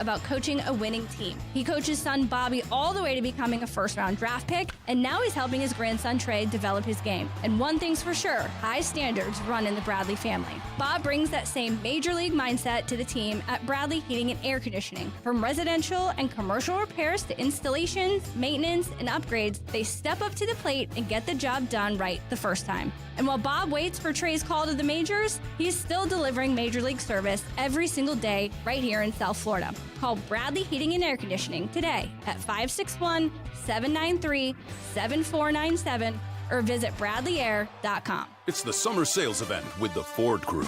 about coaching a winning team. He coached his son Bobby all the way to becoming a first-round draft pick, and now he's helping his grandson Trey develop his game. And one thing's for sure, high standards run in the Bradley family. Bob brings that same major league mindset to the team at Bradley Heating and Air Conditioning. From residential and commercial repairs to installations, maintenance, and upgrades, they step up to the plate and get the job done right the first time. And while Bob waits for Trey's call to the majors, he's still delivering major league service every single day right here in South Florida. Call Bradley Heating and Air Conditioning today at 561-793-7497 or visit bradleyair.com. It's the summer sales event with the Ford Crew.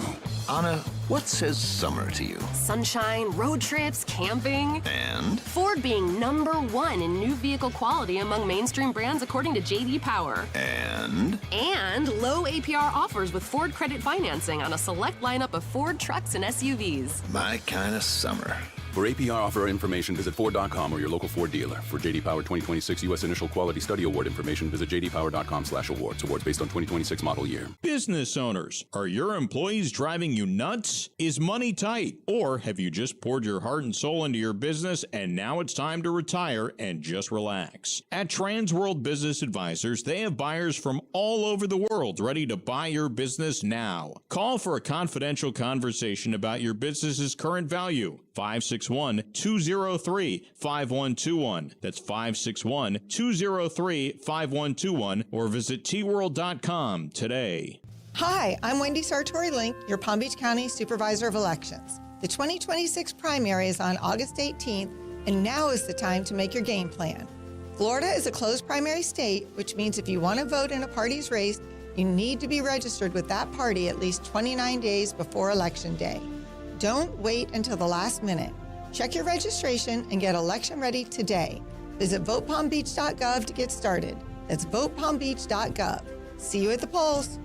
Anna, what says summer to you? Sunshine, road trips, camping. And? Ford being #1 in new vehicle quality among mainstream brands according to J.D. Power. And? And low APR offers with Ford credit financing on a select lineup of Ford trucks and SUVs. My kind of summer. For APR offer information, visit Ford.com or your local Ford dealer. For J.D. Power 2026 U.S. Initial Quality Study Award information, visit jdpower.com/awards. Awards based on 2026 model year. Business owners, are your employees driving you nuts? Is money tight? Or have you just poured your heart and soul into your business and now it's time to retire and just relax? At Transworld Business Advisors, they have buyers from all over the world ready to buy your business now. Call for a confidential conversation about your business's current value. 561-203-5121. That's 561-203-5121 or visit tworld.com today. Hi, I'm Wendy Sartori-Link, your Palm Beach County Supervisor of Elections. The 2026 primary is on August 18th, and now is the time to make your game plan. Florida is a closed primary state, which means if you want to vote in a party's race, you need to be registered with that party at least 29 days before Election Day. Don't wait until the last minute. Check your registration and get election ready today. Visit votepalmbeach.gov to get started. That's votepalmbeach.gov. See you at the polls.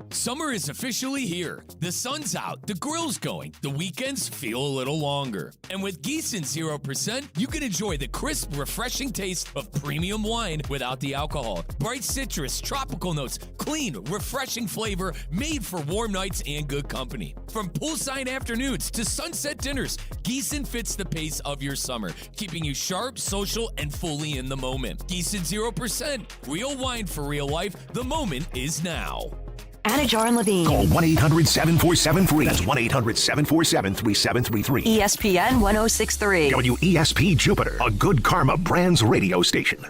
Summer is officially here. The sun's out, the grill's going, the weekends feel a little longer. And with Gießen 0%, you can enjoy the crisp, refreshing taste of premium wine without the alcohol. Bright citrus, tropical notes, clean, refreshing flavor made for warm nights and good company. From poolside afternoons to sunset dinners, Gießen fits the pace of your summer, keeping you sharp, social, and fully in the moment. Gießen 0%, real wine for real life. The moment is now. Anajar and Levine. Call 1-800-7473. That's 1-800-747-3733. ESPN 1063. WESP Jupiter, a Good Karma Brands radio station.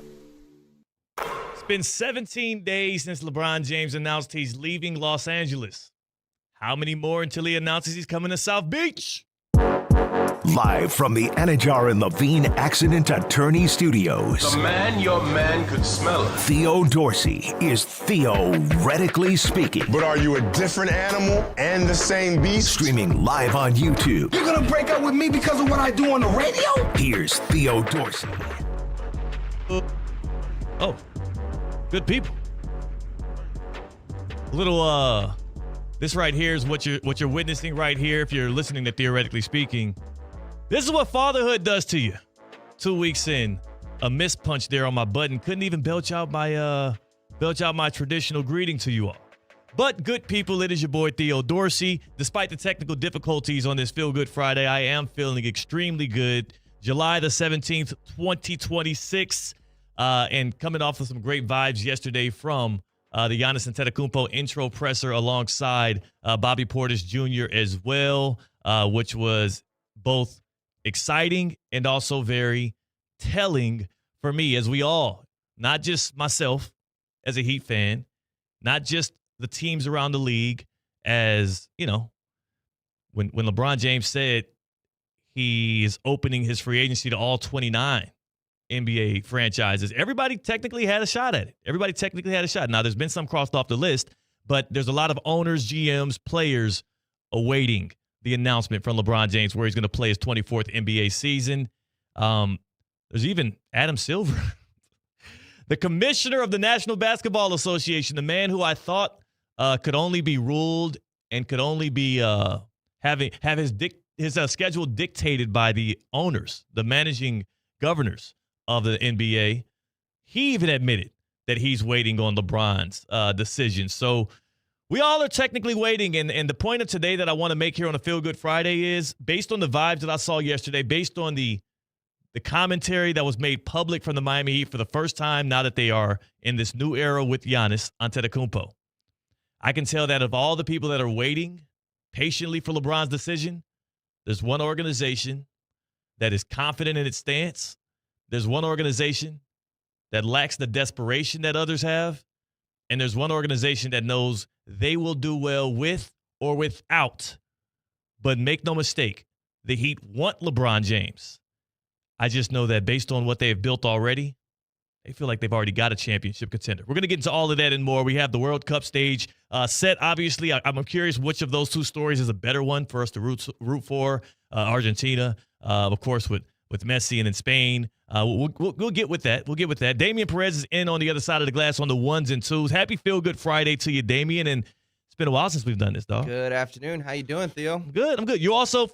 It's been 17 days since LeBron James announced he's leaving Los Angeles. How many more until he announces he's coming to South Beach? Live from the Anajar and Levine Accident Attorney Studios. The man, your man could smell it. Theo Dorsey is theoretically speaking. But are you a different animal and the same beast? Streaming live on YouTube. You're gonna break up with me because of what I do on the radio? Here's Theo Dorsey. Oh, good people. Little this right here is what you're witnessing right here if you're listening to Theoretically Speaking. This is what fatherhood does to you. 2 weeks in, a missed punch there on my button. Couldn't even belch out my traditional greeting to you all. But good people, it is your boy Theo Dorsey. Despite the technical difficulties on this Feel Good Friday, I am feeling extremely good. July the 17th, 2026. And coming off of some great vibes yesterday from the Giannis Antetokounmpo intro presser alongside Bobby Portis Jr. as well, which was both exciting and also very telling for me, as we all, not just myself as a Heat fan, not just the teams around the league, as, you know, when LeBron James said he is opening his free agency to all 29 NBA franchises, everybody technically had a shot at it. Everybody technically had a shot. Now, there's been some crossed off the list, but there's a lot of owners, GMs, players awaiting the announcement from LeBron James where he's going to play his 24th NBA season. There's even Adam Silver, the commissioner of the National Basketball Association, the man who I thought could only be ruled and could only be have his schedule dictated by the owners, the managing governors of the NBA. He even admitted that he's waiting on LeBron's decision. So We all are technically waiting, and the point of today that I want to make here on a Feel Good Friday is, based on the vibes that I saw yesterday, based on the commentary that was made public from the Miami Heat for the first time now that they are in this new era with Giannis Antetokounmpo. I can tell that of all the people that are waiting patiently for LeBron's decision, there's one organization that is confident in its stance. There's one organization that lacks the desperation that others have. And there's one organization that knows they will do well with or without. But make no mistake, the Heat want LeBron James. I just know that based on what they have built already, they feel like they've already got a championship contender. We're going to get into all of that and more. We have the World Cup stage set. Obviously, I'm curious which of those two stories is a better one for us to root for. Argentina, of course, with Messi and in Spain. We'll get with that. We'll get with that. Damian Perez is in on the other side of the glass on the ones and twos. Happy Feel Good Friday to you, Damian. And it's been a while since we've done this, dog. Good afternoon. How you doing, Theo? Good. I'm good. You also,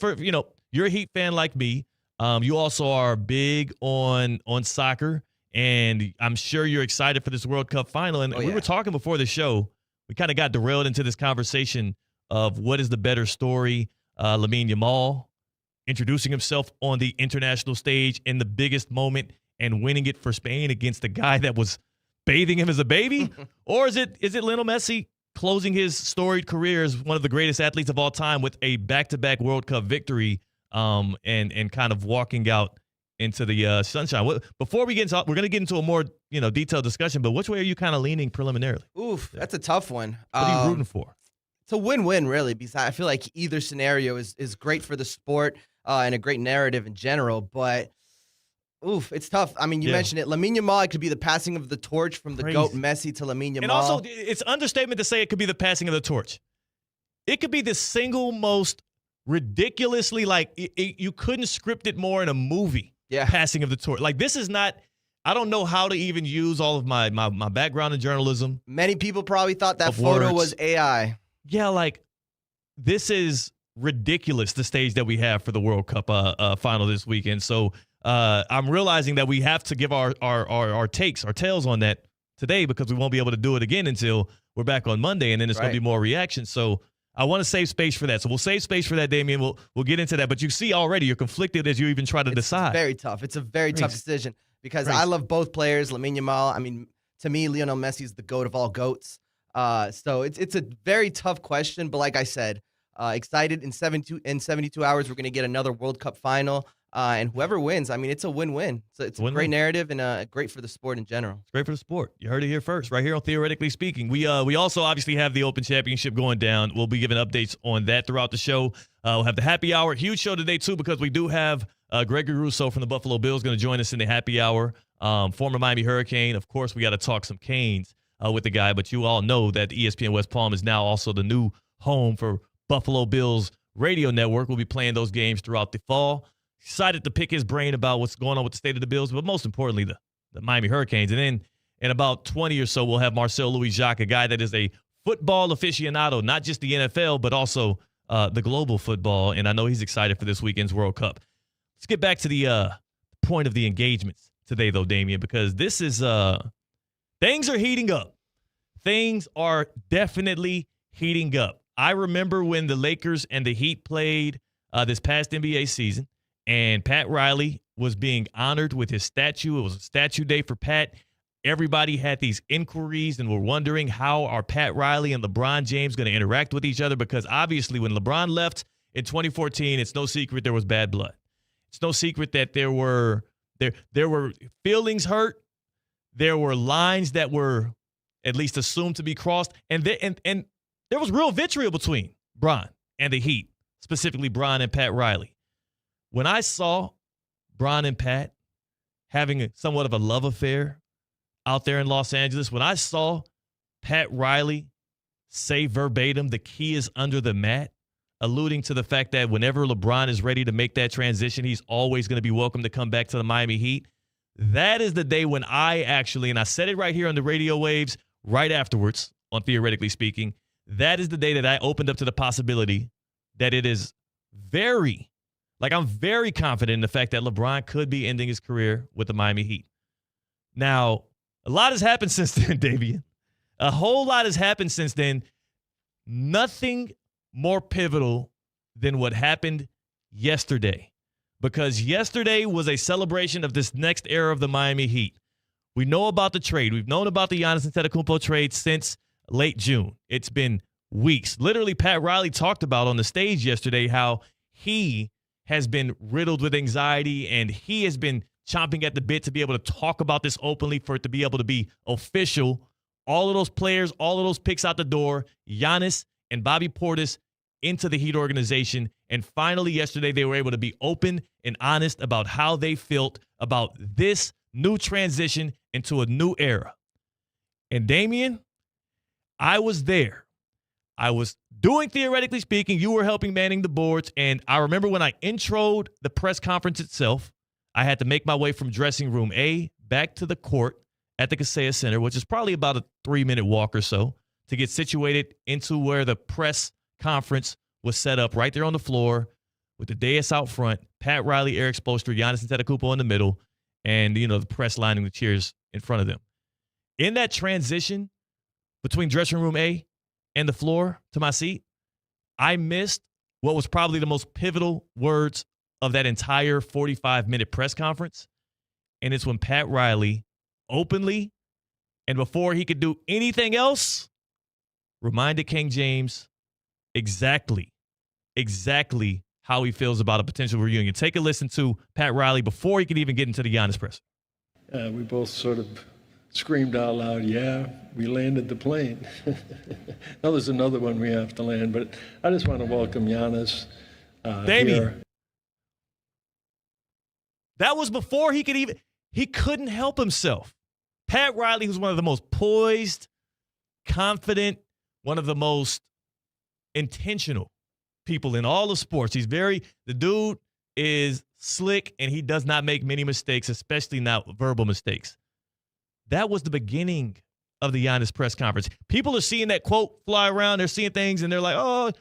you're a Heat fan like me. You also are big on soccer, and I'm sure you're excited for this World Cup final. And we were talking before the show. We kind of got derailed into this conversation of what is the better story. Lamine Yamal introducing himself on the international stage in the biggest moment and winning it for Spain against the guy that was bathing him as a baby? Or is it Lionel Messi closing his storied career as one of the greatest athletes of all time with a back-to-back World Cup victory? And kind of walking out into the sunshine. Before we get into, we're going to get into a more detailed discussion. But which way are you kind of leaning preliminarily? Oof, that's a tough one. What are you rooting for? It's a win-win, really, because I feel like either scenario is great for the sport and a great narrative in general. But oof, it's tough. I mean, you mentioned it. Lamine Yamal, it could be the passing of the torch from the GOAT Messi to Lamine Yamal. And also, it's understatement to say it could be the passing of the torch. It could be the single most ridiculously, you couldn't script it more in a movie. Passing of the torch. Like, this is not, I don't know how to even use all of my background in journalism. Many people probably thought that photo was AI. Yeah, this is ridiculous, the stage that we have for the World Cup final this weekend. So I'm realizing that we have to give our takes, our tales on that today, because we won't be able to do it again until we're back on Monday, and then there's going to be more reaction. So I want to save space for that. So we'll save space for that, Damian. We'll get into that. But you see already you're conflicted as you even try to decide. It's very tough. It's a very tough decision because I love both players. Lamine Yamal, I mean, to me, Lionel Messi is the GOAT of all GOATs. So it's a very tough question. But like I said, excited in 72 hours, we're going to get another World Cup final. And whoever wins, I mean, it's a win-win. So it's a great narrative and great for the sport in general. It's great for the sport. You heard it here first, right here on Theoretically Speaking. We also obviously have the Open Championship going down. We'll be giving updates on that throughout the show. We'll have the happy hour. Huge show today, too, because we do have Gregory Russo from the Buffalo Bills going to join us in the happy hour. Former Miami Hurricane. Of course, we got to talk some Canes with the guy. But you all know that ESPN West Palm is now also the new home for Buffalo Bills Radio Network. We'll be playing those games throughout the fall. Excited to pick his brain about what's going on with the state of the Bills, but most importantly, the Miami Hurricanes. And then in about 20 or so, we'll have Marcel Louis-Jacques, a guy that is a football aficionado, not just the NFL, but also the global football. And I know he's excited for this weekend's World Cup. Let's get back to the point of the engagements today, though, Damian, because this is things are heating up. Things are definitely heating up. I remember when the Lakers and the Heat played this past NBA season, and Pat Riley was being honored with his statue. It was a statue day for Pat. Everybody had these inquiries and were wondering how are Pat Riley and LeBron James going to interact with each other, because obviously when LeBron left in 2014, it's no secret there was bad blood. It's no secret that there were feelings hurt. There were lines that were at least assumed to be crossed. And there was real vitriol between Bron and the Heat, specifically Bron and Pat Riley. When I saw Bron and Pat having somewhat of a love affair out there in Los Angeles, when I saw Pat Riley say verbatim, the key is under the mat, alluding to the fact that whenever LeBron is ready to make that transition, he's always going to be welcome to come back to the Miami Heat. That is the day when I actually, and I said it right here on the radio waves right afterwards on Theoretically Speaking, that is the day that I opened up to the possibility that it is I'm very confident in the fact that LeBron could be ending his career with the Miami Heat. Now, a lot has happened since then, Davian. A whole lot has happened since then. nothing more pivotal than what happened yesterday, because yesterday was a celebration of this next era of the Miami Heat. We know about the trade. We've known about the Giannis Antetokounmpo trade since late June. It's been weeks. Literally, Pat Riley talked about on the stage yesterday how he has been riddled with anxiety and he has been chomping at the bit to be able to talk about this openly, for it to be able to be official. All of those players, all of those picks out the door, Giannis and Bobby Portis into the Heat organization. And finally, yesterday, they were able to be open and honest about how they felt about this new transition into a new era. And Damian, I was there. I was doing Theoretically Speaking. You were helping manning the boards. And I remember when I introed the press conference itself, I had to make my way from dressing room A back to the court at the Kaseya Center, which is probably about a 3-minute walk or so, to get situated into where the press conference was set up right there on the floor with the dais out front, Pat Riley, Erik Spoelstra, Giannis Antetokounmpo in the middle, and, the press lining the chairs in front of them. In that transition between dressing room A and the floor to my seat, I missed what was probably the most pivotal words of that entire 45-minute press conference. And it's when Pat Riley openly, and before he could do anything else, reminded King James exactly how he feels about a potential reunion. Take a listen to Pat Riley before he could even get into the Giannis presser. We both sort of screamed out loud, yeah, we landed the plane. Now there's another one we have to land, but I just want to welcome Giannis here. That was before he couldn't help himself. Pat Riley, who's one of the most poised, confident, one of the most intentional people in all of sports. The dude is slick and he does not make many mistakes, especially not verbal mistakes. That was the beginning of the Giannis press conference. People are seeing that quote fly around. They're seeing things and they're like, oh,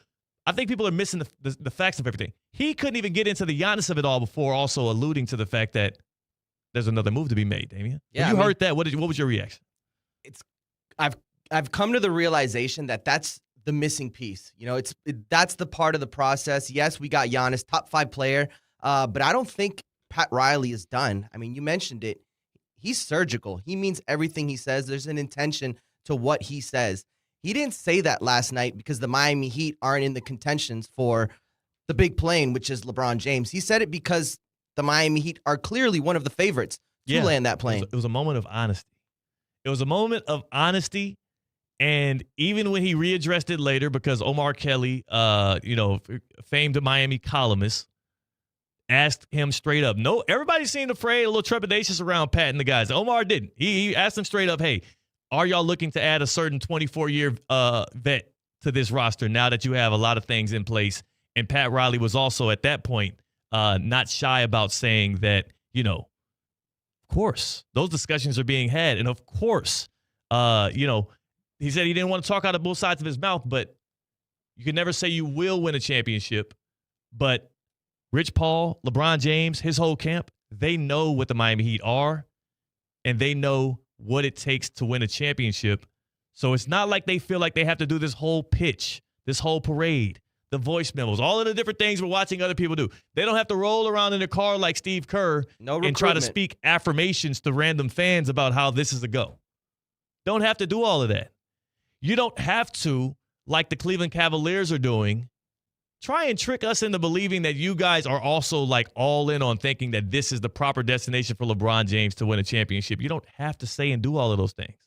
I think people are missing the facts of everything. He couldn't even get into the Giannis of it all before also alluding to the fact that there's another move to be made, Damian. Yeah, when you heard that, what was your reaction? I've come to the realization that that's the missing piece. That's the part of the process. Yes, we got Giannis, top 5 player, but I don't think Pat Riley is done. I mean, you mentioned it. He's surgical. He means everything he says. There's an intention to what he says. He didn't say that last night because the Miami Heat aren't in the contentions for the big plane, which is LeBron James. He said it because the Miami Heat are clearly one of the favorites to land that plane. It was a moment of honesty. It was a moment of honesty. And even when he readdressed it later, because Omar Kelly, famed Miami columnist, asked him straight up. No, everybody seemed afraid, a little trepidatious around Pat and the guys. Omar didn't. He asked him straight up, hey, are y'all looking to add a certain 24-year vet to this roster now that you have a lot of things in place? And Pat Riley was also at that point not shy about saying that, of course, those discussions are being had. And of course, he said he didn't want to talk out of both sides of his mouth, but you can never say you will win a championship. But Rich Paul, LeBron James, his whole camp, they know what the Miami Heat are, and they know what it takes to win a championship. So it's not like they feel like they have to do this whole pitch, this whole parade, the voice memos, all of the different things we're watching other people do. They don't have to roll around in their car like Steve Kerr and try to speak affirmations to random fans about how this is a go. Don't have to do all of that. You don't have to, like the Cleveland Cavaliers are doing, try and trick us into believing that you guys are also like all in on thinking that this is the proper destination for LeBron James to win a championship. You don't have to say and do all of those things.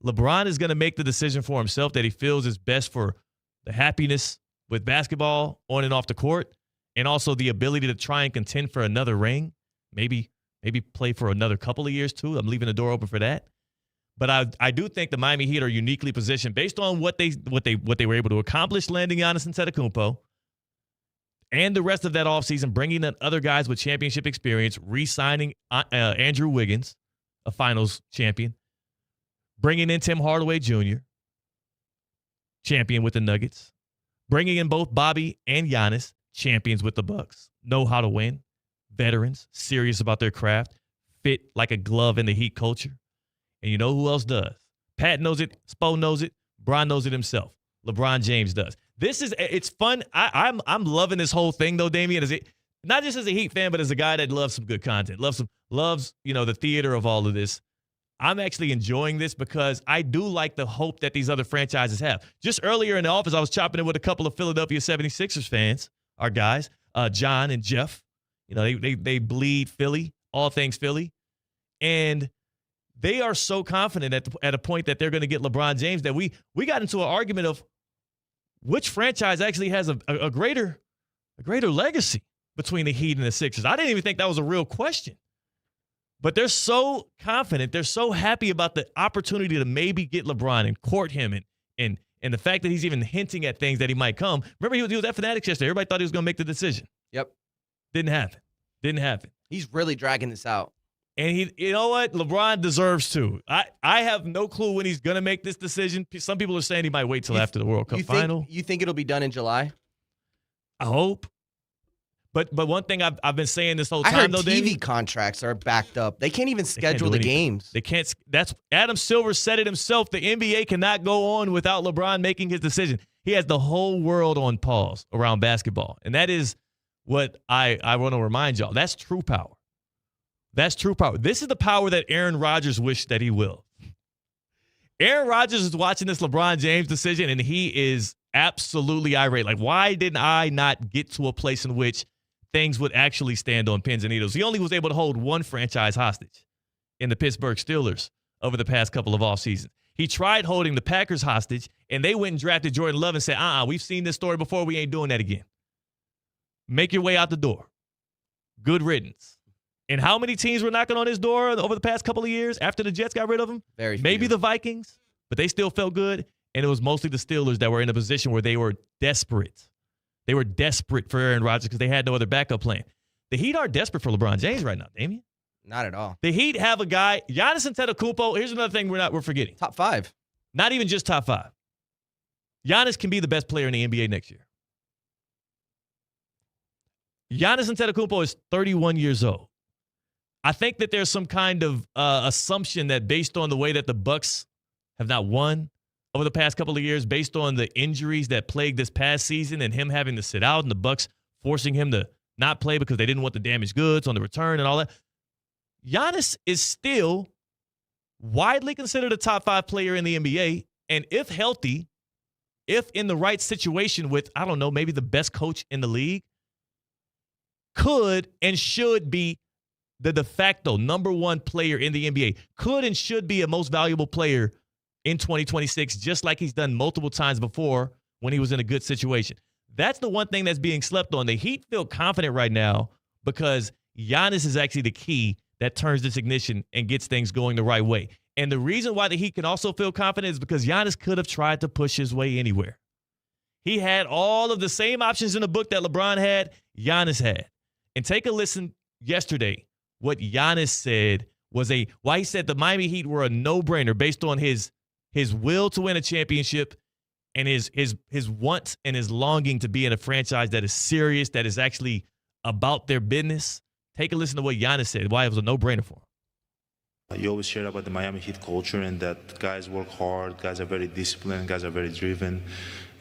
LeBron is going to make the decision for himself that he feels is best for the happiness with basketball on and off the court, and also the ability to try and contend for another ring, maybe play for another couple of years too. I'm leaving the door open for that. But I do think the Miami Heat are uniquely positioned based on what they were able to accomplish landing Giannis Antetokounmpo and the rest of that offseason, bringing in other guys with championship experience, re-signing Andrew Wiggins, a finals champion, bringing in Tim Hardaway Jr., champion with the Nuggets, bringing in both Bobby and Giannis, champions with the Bucks, know how to win, veterans, serious about their craft, fit like a glove in the Heat culture. And you know who else does? Pat knows it, Spo knows it, Bron knows it himself. LeBron James does. It's fun. I'm loving this whole thing though, Damian. Not just as a Heat fan, but as a guy that loves some good content, loves the theater of all of this. I'm actually enjoying this because I do like the hope that these other franchises have. Just earlier in the office, I was chopping it with a couple of Philadelphia 76ers fans, our guys, John and Jeff. They bleed Philly, all things Philly. And they are so confident at a point that they're going to get LeBron James that we got into an argument of which franchise actually has a greater legacy between the Heat and the Sixers. I didn't even think that was a real question. But they're so confident, they're so happy about the opportunity to maybe get LeBron and court him and the fact that he's even hinting at things that he might come. Remember, he was at Fanatics yesterday. Everybody thought he was going to make the decision. Yep. Didn't happen. He's really dragging this out. And you know what? LeBron deserves to. I have no clue when he's going to make this decision. Some people are saying he might wait till after the World Cup final. You think it'll be done in July? I hope. But one thing I've been saying this whole time, I heard though, TV David, contracts are backed up. They can't even schedule the games. They can't. That's Adam Silver said it himself. The NBA cannot go on without LeBron making his decision. He has the whole world on pause around basketball, and that is what I want to remind y'all. That's true power. That's true power. This is the power that Aaron Rodgers wished that he will. Aaron Rodgers is watching this LeBron James decision, and he is absolutely irate. Like, why didn't I not get to a place in which things would actually stand on pins and needles? He only was able to hold one franchise hostage in the Pittsburgh Steelers over the past couple of off seasons. He tried holding the Packers hostage, and they went and drafted Jordan Love and said, we've seen this story before. We ain't doing that again. Make your way out the door. Good riddance. And how many teams were knocking on his door over the past couple of years after the Jets got rid of him? Very few. Maybe the Vikings, but they still felt good. And it was mostly the Steelers that were in a position where they were desperate. They were desperate for Aaron Rodgers because they had no other backup plan. The Heat aren't desperate for LeBron James right now, Damian. Not at all. The Heat have a guy, Giannis Antetokounmpo. Here's another thing we're forgetting. Top 5. Not even just top 5. Giannis can be the best player in the NBA next year. Giannis Antetokounmpo is 31 years old. I think that there's some kind of assumption that based on the way that the Bucks have not won over the past couple of years, based on the injuries that plagued this past season and him having to sit out and the Bucks forcing him to not play because they didn't want the damaged goods on the return and all that, Giannis is still widely considered a top 5 player in the NBA. And if healthy, if in the right situation with, I don't know, maybe the best coach in the league, could and should be the de facto number 1 player in the NBA, could and should be a most valuable player in 2026, just like he's done multiple times before when he was in a good situation. That's the one thing that's being slept on. The Heat feel confident right now because Giannis is actually the key that turns this ignition and gets things going the right way. And the reason why the Heat can also feel confident is because Giannis could have tried to push his way anywhere. He had all of the same options in the book that LeBron had, Giannis had. And take a listen yesterday. What Giannis said was why he said the Miami Heat were a no-brainer based on his will to win a championship and his want and his longing to be in a franchise that is serious, that is actually about their business. Take a listen to what Giannis said, why it was a no-brainer for him. You always share about the Miami Heat culture and that guys work hard, guys are very disciplined, guys are very driven,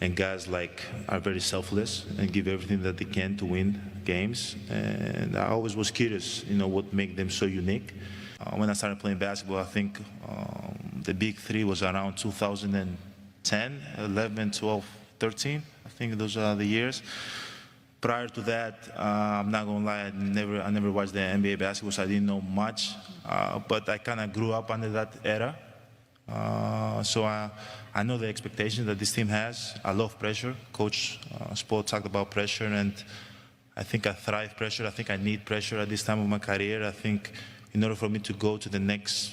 and guys are very selfless and give everything that they can to win games. And I always was curious, what made them so unique. When I started playing basketball, I think the big 3 was around 2010, 11, 12, 13. I think those are the years. Prior to that, I'm not gonna lie, I never watched the NBA basketball, so I didn't know much. But I kind of grew up under that era. So I know the expectations that this team has. I love pressure. Coach Spo talked about pressure, and I think I thrive pressure. I think I need pressure at this time of my career. I think in order for me to go to the next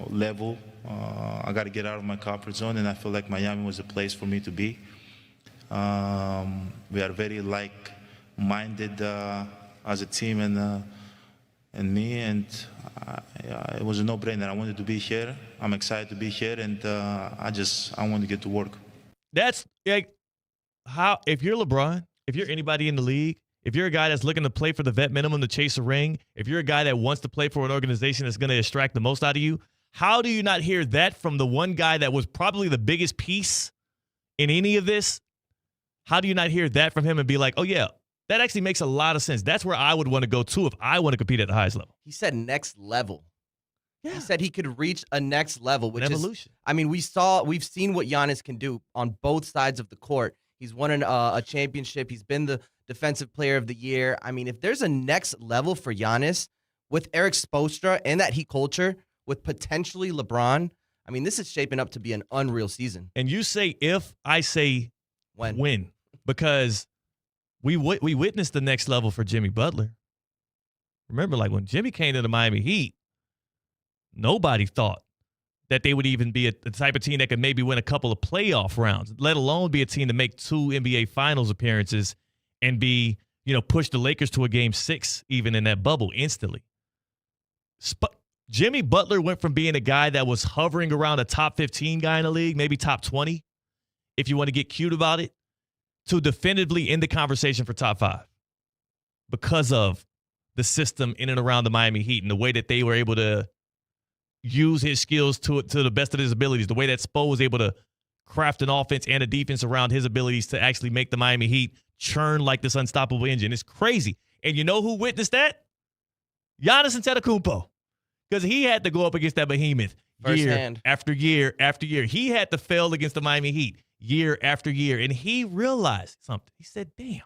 level, I got to get out of my comfort zone, and I feel like Miami was a place for me to be. We are very like-minded as a team and me, and it was a no-brainer. I wanted to be here. I'm excited to be here, and I want to get to work. That's how, if you're LeBron, if you're anybody in the league, if you're a guy that's looking to play for the vet minimum to chase a ring, if you're a guy that wants to play for an organization that's going to extract the most out of you, how do you not hear that from the one guy that was probably the biggest piece in any of this, how do you not hear that from him and be like, oh, yeah, that actually makes a lot of sense. That's where I would want to go, too, if I want to compete at the highest level. He said next level. Yeah. He said he could reach a next level, which evolution. is, I mean, we've seen what Giannis can do on both sides of the court. He's won a championship. He's been the defensive player of the year. I mean, if there's a next level for Giannis with Erik Spoelstra and that Heat culture with potentially LeBron, I mean, this is shaping up to be an unreal season. And you say if, I say when. Because we witnessed the next level for Jimmy Butler. Remember, like when Jimmy came to the Miami Heat, nobody thought that they would even be the type of team that could maybe win a couple of playoff rounds, let alone be a team to make 2 NBA Finals appearances and be, push the Lakers to a Game 6 even in that bubble instantly. Jimmy Butler went from being a guy that was hovering around a top 15 guy in the league, maybe top 20, if you want to get cute about it, to definitively in the conversation for top 5 because of the system in and around the Miami Heat and the way that they were able to use his skills to the best of his abilities, the way that Spo was able to craft an offense and a defense around his abilities to actually make the Miami Heat churn like this unstoppable engine. It's crazy. And you know who witnessed that? Giannis Antetokounmpo. Because he had to go up against that behemoth year after year after year. He had to fail against the Miami Heat year after year. And he realized something. He said, damn,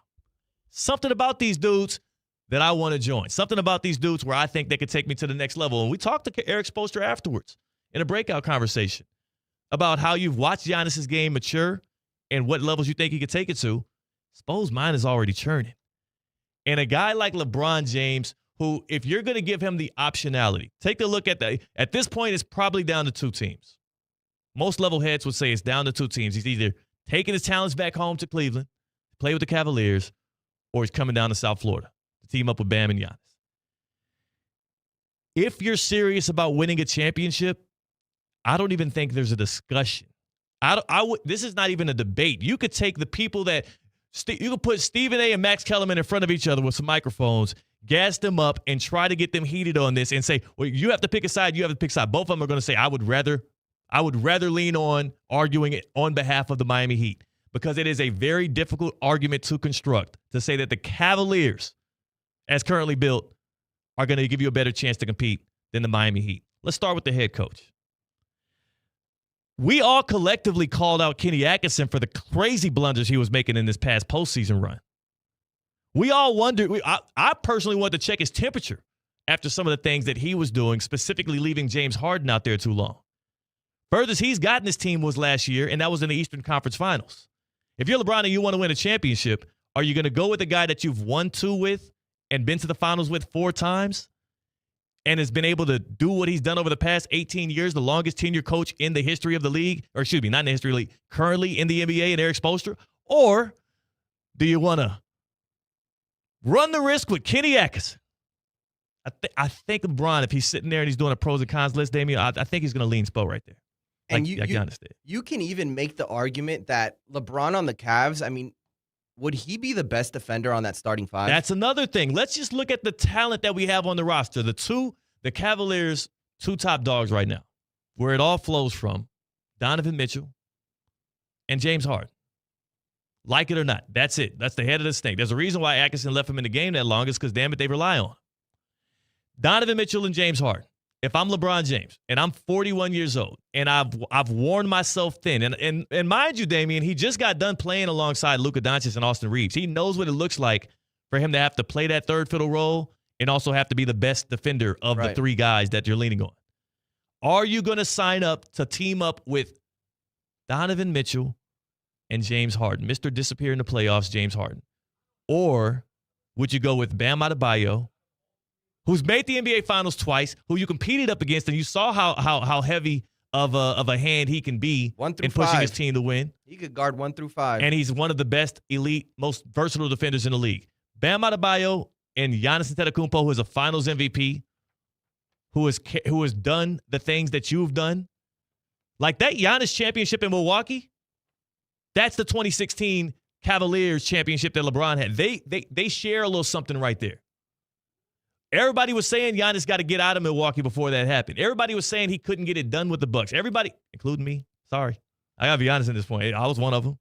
something about these dudes that I want to join. Something about these dudes where I think they could take me to the next level. And we talked to Erik Spoelstra afterwards in a breakout conversation about how you've watched Giannis's game mature and what levels you think he could take it to. Spo's mind is already churning. And a guy like LeBron James, who, if you're going to give him the optionality, take a look at at this point, it's probably down to 2 teams. Most level heads would say it's down to 2 teams. He's either taking his talents back home to Cleveland, play with the Cavaliers, or he's coming down to South Florida to team up with Bam and Giannis. If you're serious about winning a championship, I don't even think there's a discussion. This is not even a debate. You could take the people that you could put Stephen A. and Max Kellerman in front of each other with some microphones, gas them up, and try to get them heated on this and say, well, you have to pick a side, you have to pick a side. Both of them are going to say, I would rather lean on arguing it on behalf of the Miami Heat, because it is a very difficult argument to construct to say that the Cavaliers, as currently built, are going to give you a better chance to compete than the Miami Heat. Let's start with the head coach. We all collectively called out Kenny Atkinson for the crazy blunders he was making in this past postseason run. We all wondered, I personally wanted to check his temperature after some of the things that he was doing, specifically leaving James Harden out there too long. Furthest he's gotten this team was last year, and that was in the Eastern Conference Finals. If you're LeBron and you want to win a championship, are you going to go with a guy that you've won 2 with and been to the finals with 4 times and has been able to do what he's done over the past 18 years, the longest tenure coach in the history of the league, or excuse me, not in the history of the league, currently in the NBA, and Erik Spoelstra? Or do you want to run the risk with Kenny Atkinson? I think LeBron, if he's sitting there and he's doing a pros and cons list, Damian, I think he's going to lean Spo right there. And like you can even make the argument that LeBron on the Cavs, I mean, would he be the best defender on that starting 5? That's another thing. Let's just look at the talent that we have on the roster. The Cavaliers' 2 top dogs right now, where it all flows from, Donovan Mitchell and James Harden. Like it or not, that's it. That's the head of the snake. There's a reason why Atkinson left him in the game that long, is because, damn it, they rely on him. Donovan Mitchell and James Harden. If I'm LeBron James and I'm 41 years old and I've worn myself thin, and mind you, Damian, he just got done playing alongside Luka Doncic and Austin Reeves. He knows what it looks like for him to have to play that third fiddle role and also have to be the best defender of the 3 guys that you're leaning on. Are you going to sign up to team up with Donovan Mitchell and James Harden, Mr. Disappear in the playoffs, James Harden? Or would you go with Bam Adebayo, who's made the NBA Finals twice, who you competed up against, and you saw how heavy of a hand he can be in pushing his team to win? He could guard 1 through 5. And he's one of the best, elite, most versatile defenders in the league. Bam Adebayo and Giannis Antetokounmpo, who is a Finals MVP, who has done the things that you've done. Like that Giannis championship in Milwaukee, that's the 2016 Cavaliers championship that LeBron had. They share a little something right there. Everybody was saying Giannis got to get out of Milwaukee before that happened. Everybody was saying he couldn't get it done with the Bucks. Everybody, including me, sorry, I got to be honest at this point. I was one of them.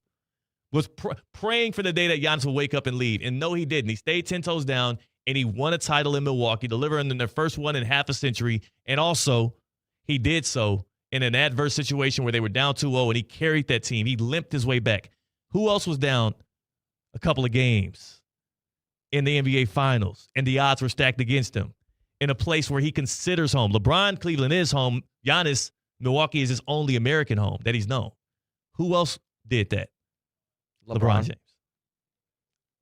was praying for the day that Giannis would wake up and leave. And no, he didn't. He stayed 10 toes down, and he won a title in Milwaukee, delivering their first one in half a century. And also, he did so in an adverse situation where they were down 2-0, and he carried that team. He limped his way back. Who else was down a couple of games in the NBA Finals, and the odds were stacked against him in a place where he considers home? LeBron, Cleveland is home. Giannis, Milwaukee is his only American home that he's known. Who else did that? LeBron James.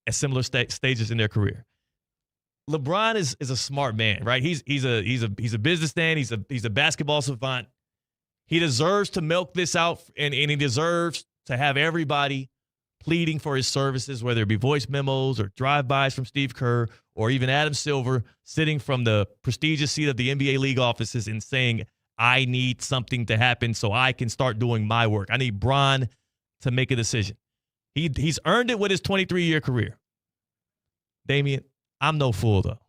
At similar stages in their career. LeBron is a smart man, right? He's a businessman. He's a basketball savant. He deserves to milk this out, and he deserves to have everybody pleading for his services, whether it be voice memos or drive-bys from Steve Kerr or even Adam Silver sitting from the prestigious seat of the NBA league offices and saying, I need something to happen so I can start doing my work. I need Bron to make a decision. He's earned it with his 23-year career. Damian, I'm no fool, though.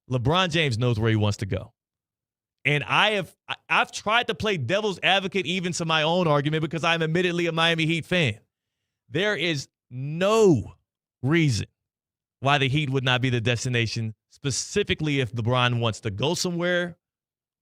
LeBron James knows where he wants to go. And I've tried to play devil's advocate even to my own argument because I'm admittedly a Miami Heat fan. There is no reason why the Heat would not be the destination, specifically if LeBron wants to go somewhere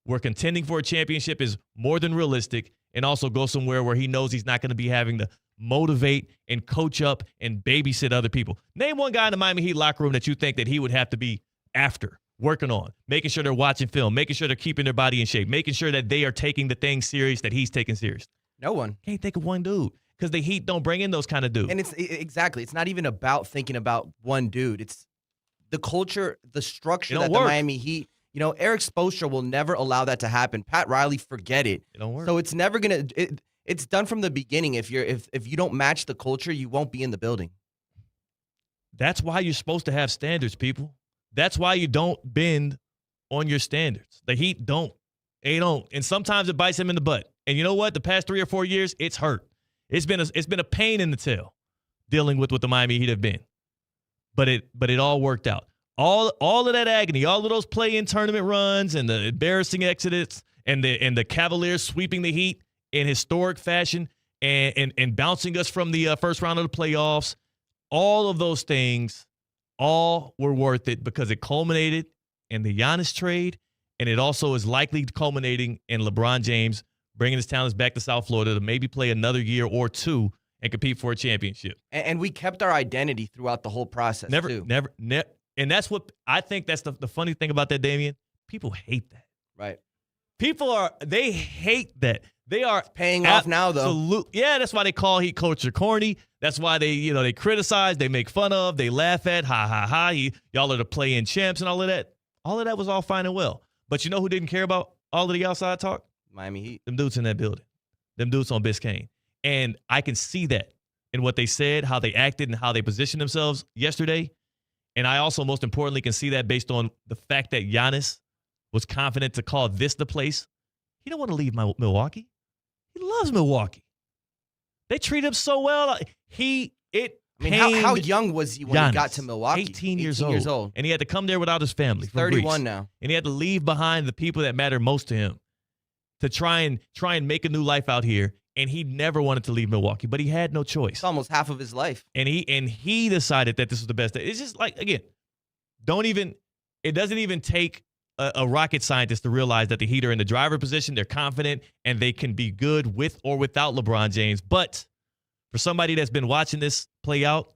where contending for a championship is more than realistic, and also go somewhere where he knows he's not going to be having to motivate and coach up and babysit other people. Name one guy in the Miami Heat locker room that you think that he would have to be after, working on, making sure they're watching film, making sure they're keeping their body in shape, making sure that they are taking the things serious that he's taking serious. No one. Can't think of one dude because the Heat don't bring in those kind of dudes. And it's not even about thinking about one dude. It's the culture, the structure that the Miami Heat, Erik Spoelstra will never allow that to happen. Pat Riley, forget it. It don't work. So it's never going to it's done from the beginning. If you don't match the culture, you won't be in the building. That's why you're supposed to have standards, people. That's why you don't bend on your standards. The Heat don't. They don't. And sometimes it bites them in the butt. And you know what? The past 3 or 4 years, it's hurt. It's been a pain in the tail dealing with what the Miami Heat have been. But it all worked out. All of that agony, all of those play-in tournament runs and the embarrassing exodus and the Cavaliers sweeping the Heat in historic fashion and bouncing us from the first round of the playoffs, all of those things, all were worth it because it culminated in the Giannis trade, and it also is likely culminating in LeBron James bringing his talents back to South Florida to maybe play another year or two and compete for a championship. And we kept our identity throughout the whole process, too. Never. And that's what I think that's the funny thing about that, Damian. People hate that. Right. They hate that. They are paying off now, though. Yeah, that's why they call Heat culture corny. That's why they criticize, they make fun of, they laugh at, ha. Y'all are the play-in champs and all of that. All of that was all fine and well. But you know who didn't care about all of the outside talk? Miami Heat. Them dudes in that building. Them dudes on Biscayne. And I can see that in what they said, how they acted, and how they positioned themselves yesterday. And I also, most importantly, can see that based on the fact that Giannis was confident to call this the place. He don't want to leave Milwaukee. He loves Milwaukee. They treat him so well. How young was he when Giannis, he got to Milwaukee? 18 years old. And he had to come there without his family. He's 31 Greece. now. And he had to leave behind the people that matter most to him to try and make a new life out here. And he never wanted to leave Milwaukee, but he had no choice. It's almost half of his life. And he decided that this was the best. It's just like, again, it doesn't even take a rocket scientist to realize that the Heat are in the driver position. They're confident and they can be good with or without LeBron James. But for somebody that's been watching this play out,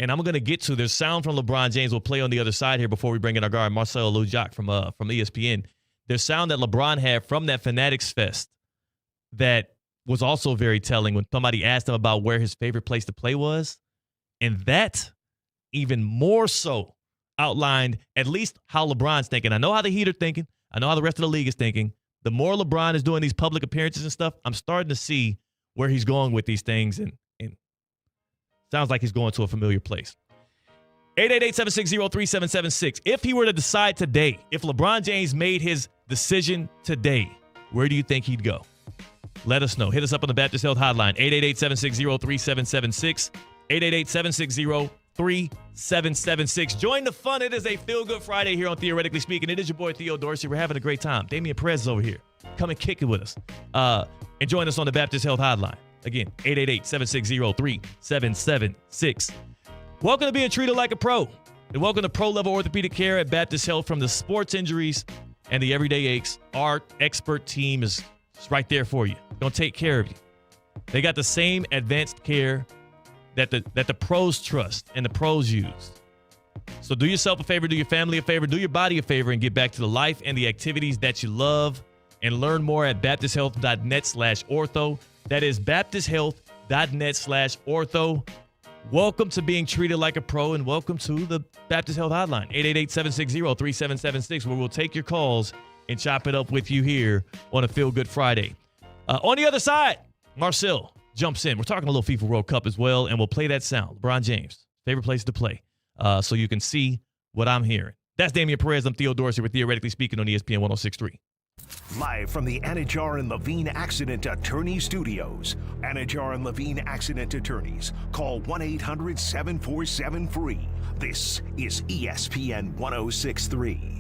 and I'm going to get to, there's sound from LeBron James. We'll play on the other side here before we bring in our guard, Marcel Lujac from ESPN. There's sound that LeBron had from that Fanatics Fest that was also very telling when somebody asked him about where his favorite place to play was. And that even more so outlined at least how LeBron's thinking. I know how the Heat are thinking. I know how the rest of the league is thinking. The more LeBron is doing these public appearances and stuff, I'm starting to see where he's going with these things. And sounds like he's going to a familiar place. 888-760-3776. If he were to decide today, if LeBron James made his decision today, where do you think he'd go? Let us know. Hit us up on the Baptist Health Hotline, 888-760-3776, 888-760-3776. Join the fun. It is a Feel Good Friday here on Theoretically Speaking. It is your boy, Theo Dorsey. We're having a great time. Damian Perez is over here. Come and kick it with us. And join us on the Baptist Health Hotline, Again, 888-760-3776. Welcome to being treated like a pro. And welcome to pro-level orthopedic care at Baptist Health. From the sports injuries and the everyday aches, our expert team is right there for you. Going to take care of you. They got the same advanced care that the pros trust and the pros use. So do yourself a favor, do your family a favor, do your body a favor, and get back to the life and the activities that you love. And learn more at baptisthealth.net/ortho. That is baptisthealth.net/ortho. Welcome to being treated like a pro, and welcome to the Baptist Health Hotline, 888-760-3776, where we'll take your calls and chop it up with you here on a Feel Good Friday. On the other side, Marcel jumps in. We're talking a little FIFA World Cup as well, and we'll play that sound. LeBron James, favorite place to play, so you can see what I'm hearing. That's Damian Perez. I'm Theo Dorsey. We're theoretically speaking on ESPN 106.3. Live from the Anajar and Levine Accident Attorney Studios. Anajar and Levine Accident Attorneys. Call 1-800-747-FREE. This is ESPN 106.3.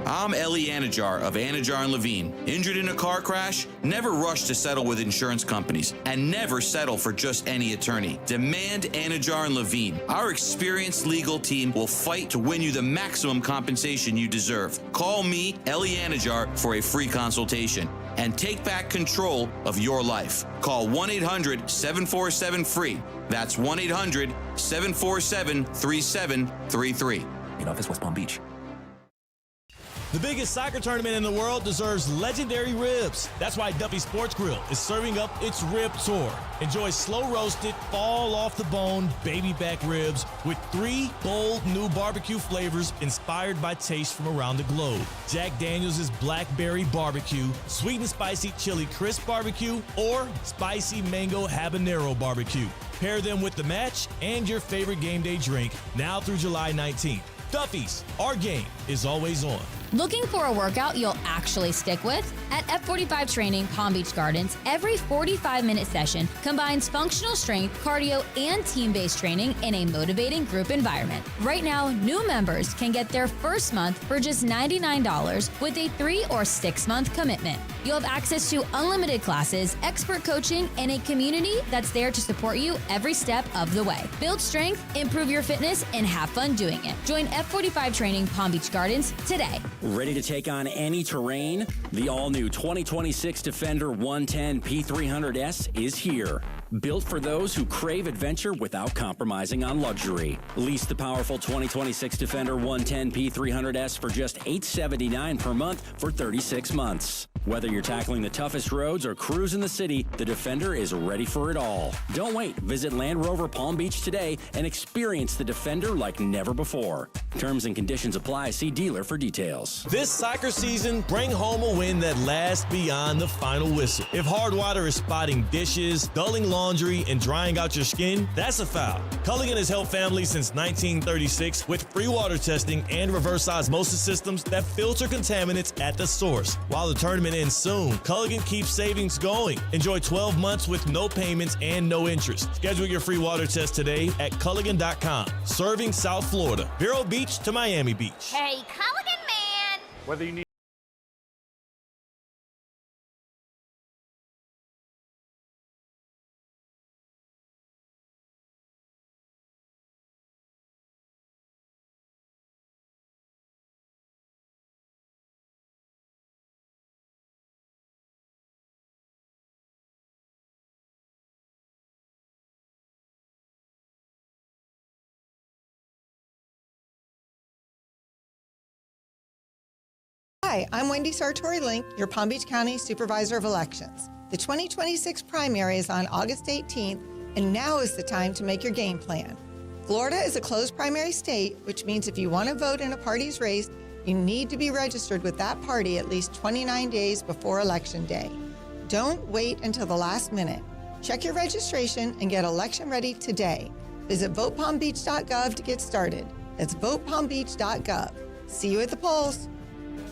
I'm Ellie Anajar of Anajar and Levine. Injured in a car crash? Never rush to settle with insurance companies, and never settle for just any attorney. Demand Anajar and Levine. Our experienced legal team will fight to win you the maximum compensation you deserve. Call me, Ellie Anajar, for a free consultation and take back control of your life. Call 1-800-747-FREE. That's 1-800-747-3733. In office, West Palm Beach. The biggest soccer tournament in the world deserves legendary ribs. That's why Duffy Sports Grill is serving up its Rib Tour. Enjoy slow-roasted, fall-off-the-bone baby back ribs with 3 bold new barbecue flavors inspired by tastes from around the globe. Jack Daniels' Blackberry Barbecue, Sweet and Spicy Chili Crisp Barbecue, or Spicy Mango Habanero Barbecue. Pair them with the match and your favorite game day drink now through July 19th. Duffy's, our game is always on. Looking for a workout you'll actually stick with? At F45 Training Palm Beach Gardens, every 45-minute session combines functional strength, cardio, and team-based training in a motivating group environment. Right now, new members can get their first month for just $99 with a 3 or 6-month commitment. You'll have access to unlimited classes, expert coaching, and a community that's there to support you every step of the way. Build strength, improve your fitness, and have fun doing it. Join F45 Training Palm Beach Gardens today. Ready to take on any terrain? The all-new 2026 Defender 110 P300S is here. Built for those who crave adventure without compromising on luxury. Lease the powerful 2026 Defender 110 P300S for just $879 per month for 36 months. Whether you're tackling the toughest roads or cruising the city, the Defender is ready for it all. Don't wait. Visit Land Rover Palm Beach today and experience the Defender like never before. Terms and conditions apply. See dealer for details. This soccer season, bring home a win that lasts beyond the final whistle. If hard water is spotting dishes, dulling laundry, and drying out your skin, that's a foul. Culligan has helped families since 1936 with free water testing and reverse osmosis systems that filter contaminants at the source. While the tournament ends soon, Culligan keeps savings going. Enjoy 12 months with no payments and no interest. Schedule your free water test today at Culligan.com. Serving South Florida, Vero Beach to Miami Beach. Hey, Culligan man! Whether you need Hi, I'm Wendy Sartori-Link, your Palm Beach County Supervisor of Elections. The 2026 primary is on August 18th, and now is the time to make your game plan. Florida is a closed primary state, which means if you want to vote in a party's race, you need to be registered with that party at least 29 days before Election Day. Don't wait until the last minute. Check your registration and get election ready today. Visit votepalmbeach.gov to get started. That's votepalmbeach.gov. See you at the polls.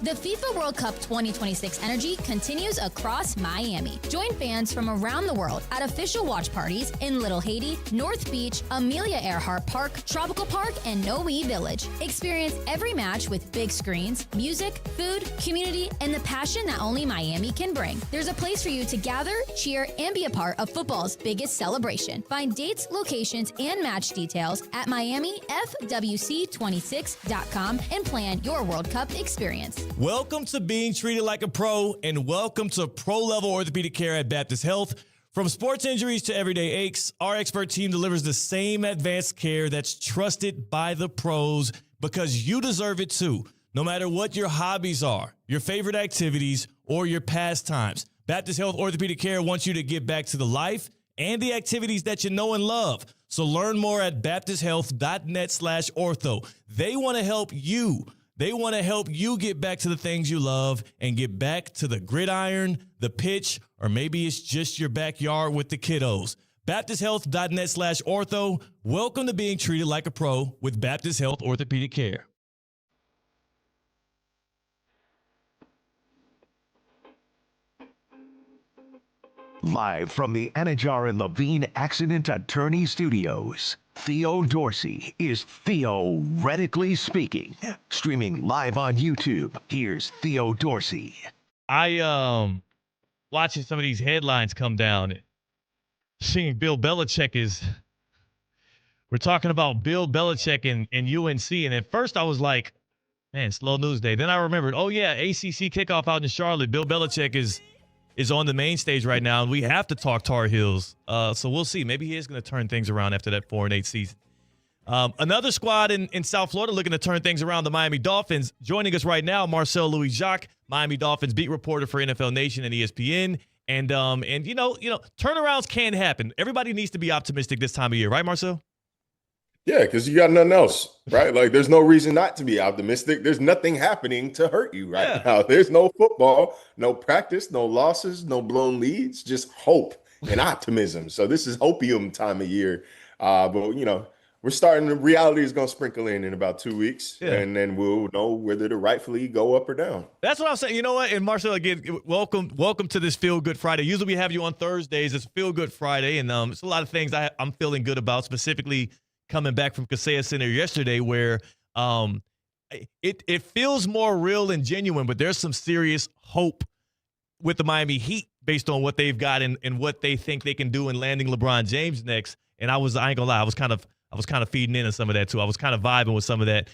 The FIFA World Cup 2026 energy continues across Miami. Join fans from around the world at official watch parties in Little Haiti, North Beach, Amelia Earhart Park, Tropical Park, and Noe Village. Experience every match with big screens, music, food, community, and the passion that only Miami can bring. There's a place for you to gather, cheer, and be a part of football's biggest celebration. Find dates, locations, and match details at MiamiFWC26.com and plan your World Cup experience. Welcome to being treated like a pro, and welcome to pro-level orthopedic care at Baptist Health. From sports injuries to everyday aches, our expert team delivers the same advanced care that's trusted by the pros, because you deserve it too. No matter what your hobbies are, your favorite activities, or your pastimes, Baptist Health Orthopedic Care wants you to get back to the life and the activities that you know and love. So learn more at baptisthealth.net/ortho. They want to help you. They want to help you get back to the things you love and get back to the gridiron, the pitch, or maybe it's just your backyard with the kiddos. baptisthealth.net/ortho. Welcome to being treated like a pro with Baptist Health Orthopedic Care. Live from the Anajar and Levine Accident Attorney Studios, Theo Dorsey is Theoretically Speaking. Streaming live on YouTube, here's Theo Dorsey. Watching some of these headlines come down, seeing Bill Belichick we're talking about Bill Belichick and UNC, and at first I was like, man, slow news day. Then I remembered, oh yeah, ACC kickoff out in Charlotte. Bill Belichick is on the main stage right now, and we have to talk Tar Heels. So we'll see. Maybe he is going to turn things around after that 4-8 season. Another squad in South Florida looking to turn things around, the Miami Dolphins. Joining us right now, Marcel Louis-Jacques, Miami Dolphins beat reporter for NFL Nation and ESPN. And you know, turnarounds can happen. Everybody needs to be optimistic this time of year, right, Marcel? Yeah, because you got nothing else, right? Like, there's no reason not to be optimistic. There's nothing happening to hurt you right now. There's no football, no practice, no losses, no blown leads, just hope and optimism. So this is hopium time of year. But, we're starting, the reality is going to sprinkle in about 2 weeks, and then we'll know whether to rightfully go up or down. That's what I'm saying. You know what? And Marcel, again, welcome to this Feel Good Friday. Usually we have you on Thursdays. It's Feel Good Friday, and it's a lot of things I'm feeling good about, specifically coming back from Kaseya Center yesterday, where it feels more real and genuine, but there's some serious hope with the Miami Heat based on what they've got and what they think they can do in landing LeBron James next. And I ain't gonna lie, I was kind of feeding into some of that too. I was kind of vibing with some of that.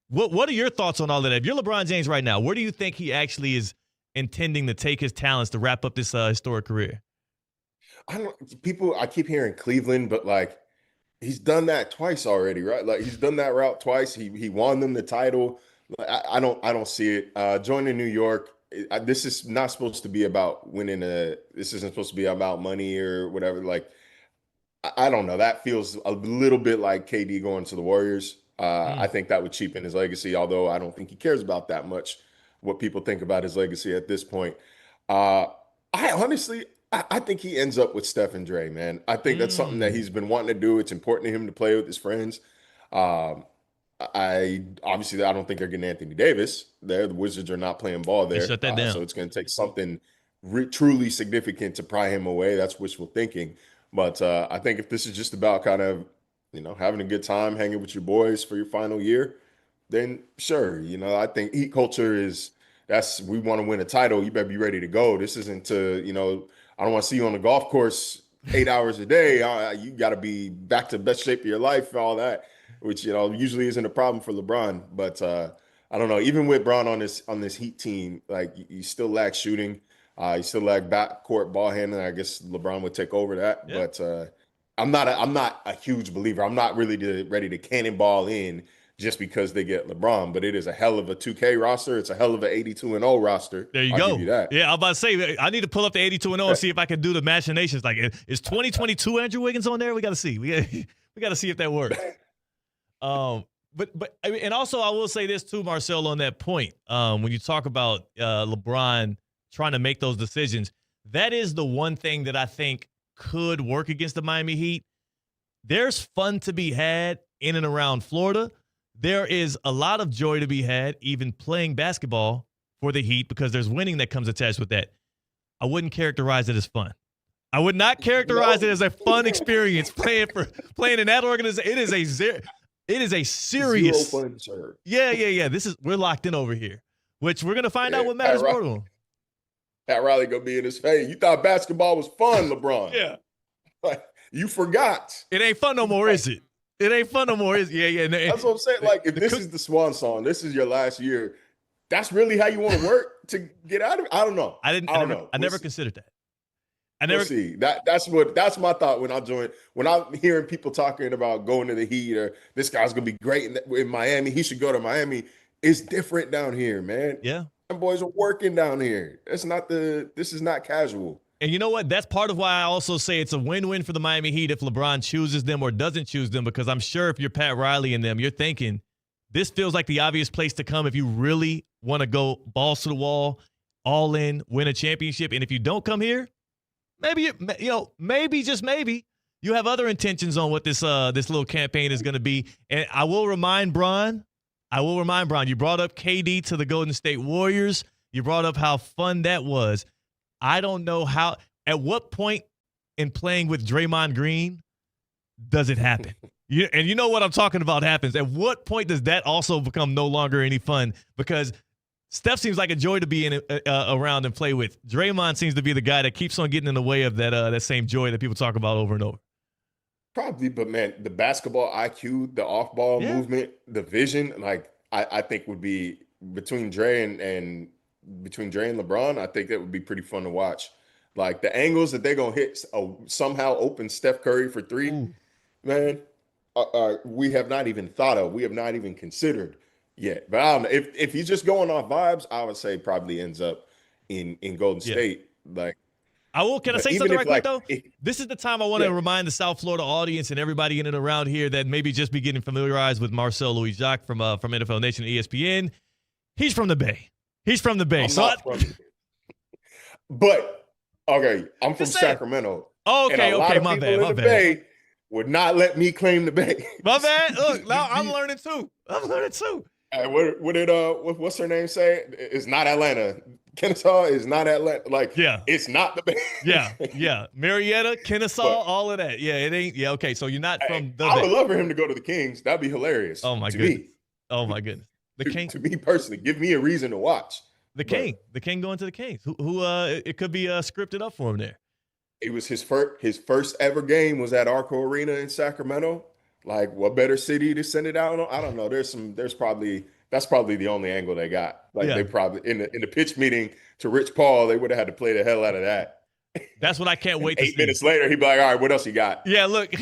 What are your thoughts on all of that? If you're LeBron James right now, where do you think he actually is intending to take his talents to wrap up this historic career? I keep hearing Cleveland, but like, he's done that twice already, right? Like, he's done that route twice. He won them the title. I don't see it. Joining New York, this is not supposed to be about winning this isn't supposed to be about money or whatever. Like, I don't know. That feels a little bit like KD going to the Warriors. I think that would cheapen his legacy, although I don't think he cares about that much what people think about his legacy at this point. I think he ends up with Steph and Dre, man. I think that's something that he's been wanting to do. It's important to him to play with his friends. I don't think they're getting Anthony Davis there. The Wizards are not playing ball there. Shut that down. So it's going to take something truly significant to pry him away. That's wishful thinking. But I think if this is just about kind of, having a good time, hanging with your boys for your final year, then sure. I think Heat culture we want to win a title. You better be ready to go. This isn't I don't want to see you on the golf course 8 hours a day. You got to be back to best shape of your life and all that, which, usually isn't a problem for LeBron. But I don't know. Even with Bron on this Heat team, like, you still lack shooting. You still lack backcourt ball handling. I guess LeBron would take over that. Yeah. But I'm not a huge believer. I'm not really ready to cannonball in just because they get LeBron, but it is a hell of a 2K roster. It's a hell of an 82-0 roster. There you I'll go. Give you that. Yeah, I'm about to say, I need to pull up the 82-0 and see if I can do the machinations. Like, is 2022 Andrew Wiggins on there? We got to see. We got to see if that works. But and also I will say this too, Marcel, on that point. When you talk about LeBron trying to make those decisions, that is the one thing that I think could work against the Miami Heat. There's fun to be had in and around Florida. there is a lot of joy to be had even playing basketball for the Heat because there's winning that comes attached with that. I wouldn't characterize it as fun. I would not characterize it as a fun experience playing in that organization. It is a serious. Zero fun, sir. Yeah. We're locked in over here, which we're gonna find out what matters more to him. Pat Riley gonna be in his face. You thought basketball was fun, LeBron? Yeah. Like, you forgot. It ain't fun no more, is it? It ain't fun no more, is it? Yeah. That's what I'm saying. Like, if this is the swan song, this is your last year. That's really how you want to work to get out of it. I don't know. I don't know. I never considered that. We'll see. That's my thought when I joined. When I'm hearing people talking about going to the Heat or this guy's gonna be great in Miami, he should go to Miami. It's different down here, man. Yeah, them boys are working down here. This is not casual. And you know what? That's part of why I also say it's a win-win for the Miami Heat if LeBron chooses them or doesn't choose them. Because I'm sure if you're Pat Riley and them, you're thinking this feels like the obvious place to come if you really want to go balls to the wall, all in, win a championship. And if you don't come here, maybe just maybe you have other intentions on what this little campaign is going to be. And I will remind Bron, you brought up KD to the Golden State Warriors. You brought up how fun that was. I don't know at what point in playing with Draymond Green does it happen? And you know what I'm talking about happens. At what point does that also become no longer any fun? Because Steph seems like a joy to be around and play with. Draymond seems to be the guy that keeps on getting in the way of that same joy that people talk about over and over. Probably, but man, the basketball IQ, the off-ball movement, the vision, like I think would be between Dre and LeBron. I think that would be pretty fun to watch. Like the angles that they're gonna hit somehow open Steph Curry for three, man. We have not even thought of. We have not even considered yet. But I don't know if he's just going off vibes. I would say probably ends up in Golden State. Like. Can I say something right quick, though? This is the time I want to remind the South Florida audience and everybody in and around here that maybe just be getting familiarized with Marcel Louis-Jacques from NFL Nation and ESPN. He's from the Bay. But, okay, I'm from Sacramento. Okay, my bad. Bay would not let me claim the Bay. My bad. Look, now I'm learning too. What's her name say? It's not Atlanta. Kennesaw is not Atlanta. Like, it's not the Bay. Yeah. Marietta, Kennesaw, all of that. Yeah, it ain't. Yeah, okay. So you're not from the Bay. I would love for him to go to the Kings. That'd be hilarious. Oh my goodness. Oh my goodness. The King. To me personally, give me a reason to watch. The King going to the Kings. Who it could be scripted up for him there. It was his first ever game was at Arco Arena in Sacramento. Like, what better city to send it out on? I don't know. That's probably the only angle they got. Like, they probably in the pitch meeting to Rich Paul, they would have had to play the hell out of that. That's what I can't wait to see. 8 minutes later, he'd be like, all right, what else you got? Yeah, look.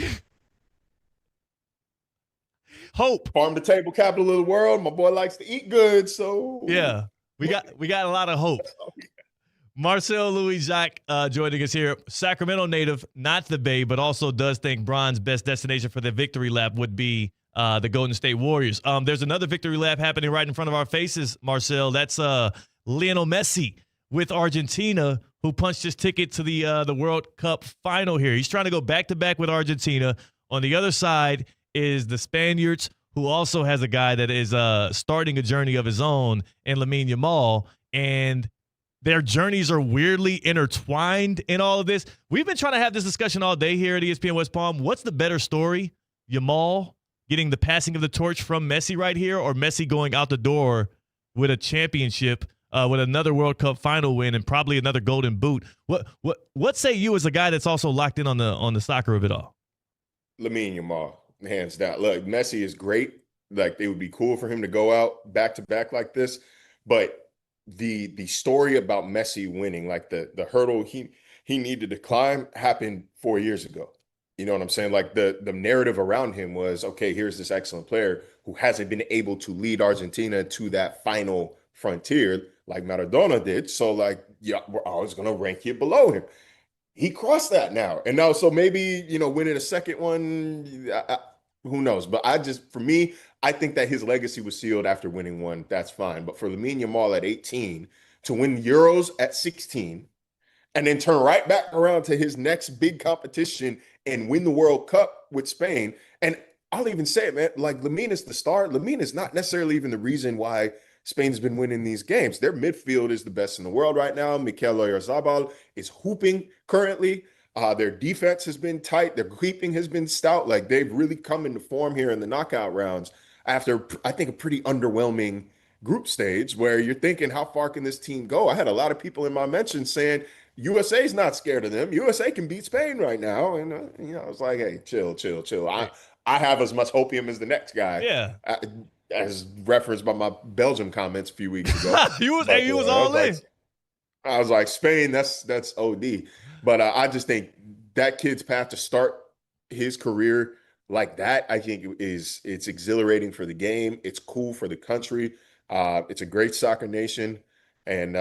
Hope. Farm to table capital of the world. My boy likes to eat good, so yeah. We got a lot of hope. Marcel Louis-Jacques joining us here. Sacramento native, not the Bay, but also does think Bron's best destination for the victory lap would be the Golden State Warriors. There's another victory lap happening right in front of our faces, Marcel. That's Lionel Messi with Argentina, who punched his ticket to the World Cup final here. He's trying to go back-to-back with Argentina. On the other side is the Spaniards, who also has a guy that is starting a journey of his own, and Lamine Yamal. And their journeys are weirdly intertwined in all of this. We've been trying to have this discussion all day here at ESPN West Palm. What's the better story? Yamal getting the passing of the torch from Messi right here, or Messi going out the door with a championship, with another World Cup final win and probably another golden boot? What say you as a guy that's also locked in on the soccer of it all? Lamine Yamal, hands down. Look, Messi is great. Like, it would be cool for him to go out back to back like this, but the story about Messi winning, like the hurdle he needed to climb, happened 4 years ago. You know what I'm saying? Like, the narrative around him was, okay, here's this excellent player who hasn't been able to lead Argentina to that final frontier like Maradona did. So, like, yeah, we're always going to rank you below him. He crossed that now. And now, so maybe, winning a second one, who knows? But for me, I think that his legacy was sealed after winning one. That's fine. But for Lamine Yamal at 18 to win Euros at 16 and then turn right back around to his next big competition and win the World Cup with Spain. And I'll even say it, man. Like, Lamine is the star. Lamine is not necessarily even the reason why Spain's been winning these games. Their midfield is the best in the world right now. Mikel Oyarzabal is hooping currently. Their defense has been tight. Their keeping has been stout. Like, they've really come into form here in the knockout rounds after, I think, a pretty underwhelming group stage where you're thinking, how far can this team go? I had a lot of people in my mentions saying USA's not scared of them. USA can beat Spain right now. And, I was like, hey, chill. I have as much hopium as the next guy. Yeah. As referenced by my Belgium comments a few weeks ago. you was all in. I was like, Spain, that's OD. But I just think that kid's path to start his career like that, I think it's exhilarating for the game. It's cool for the country. It's a great soccer nation. And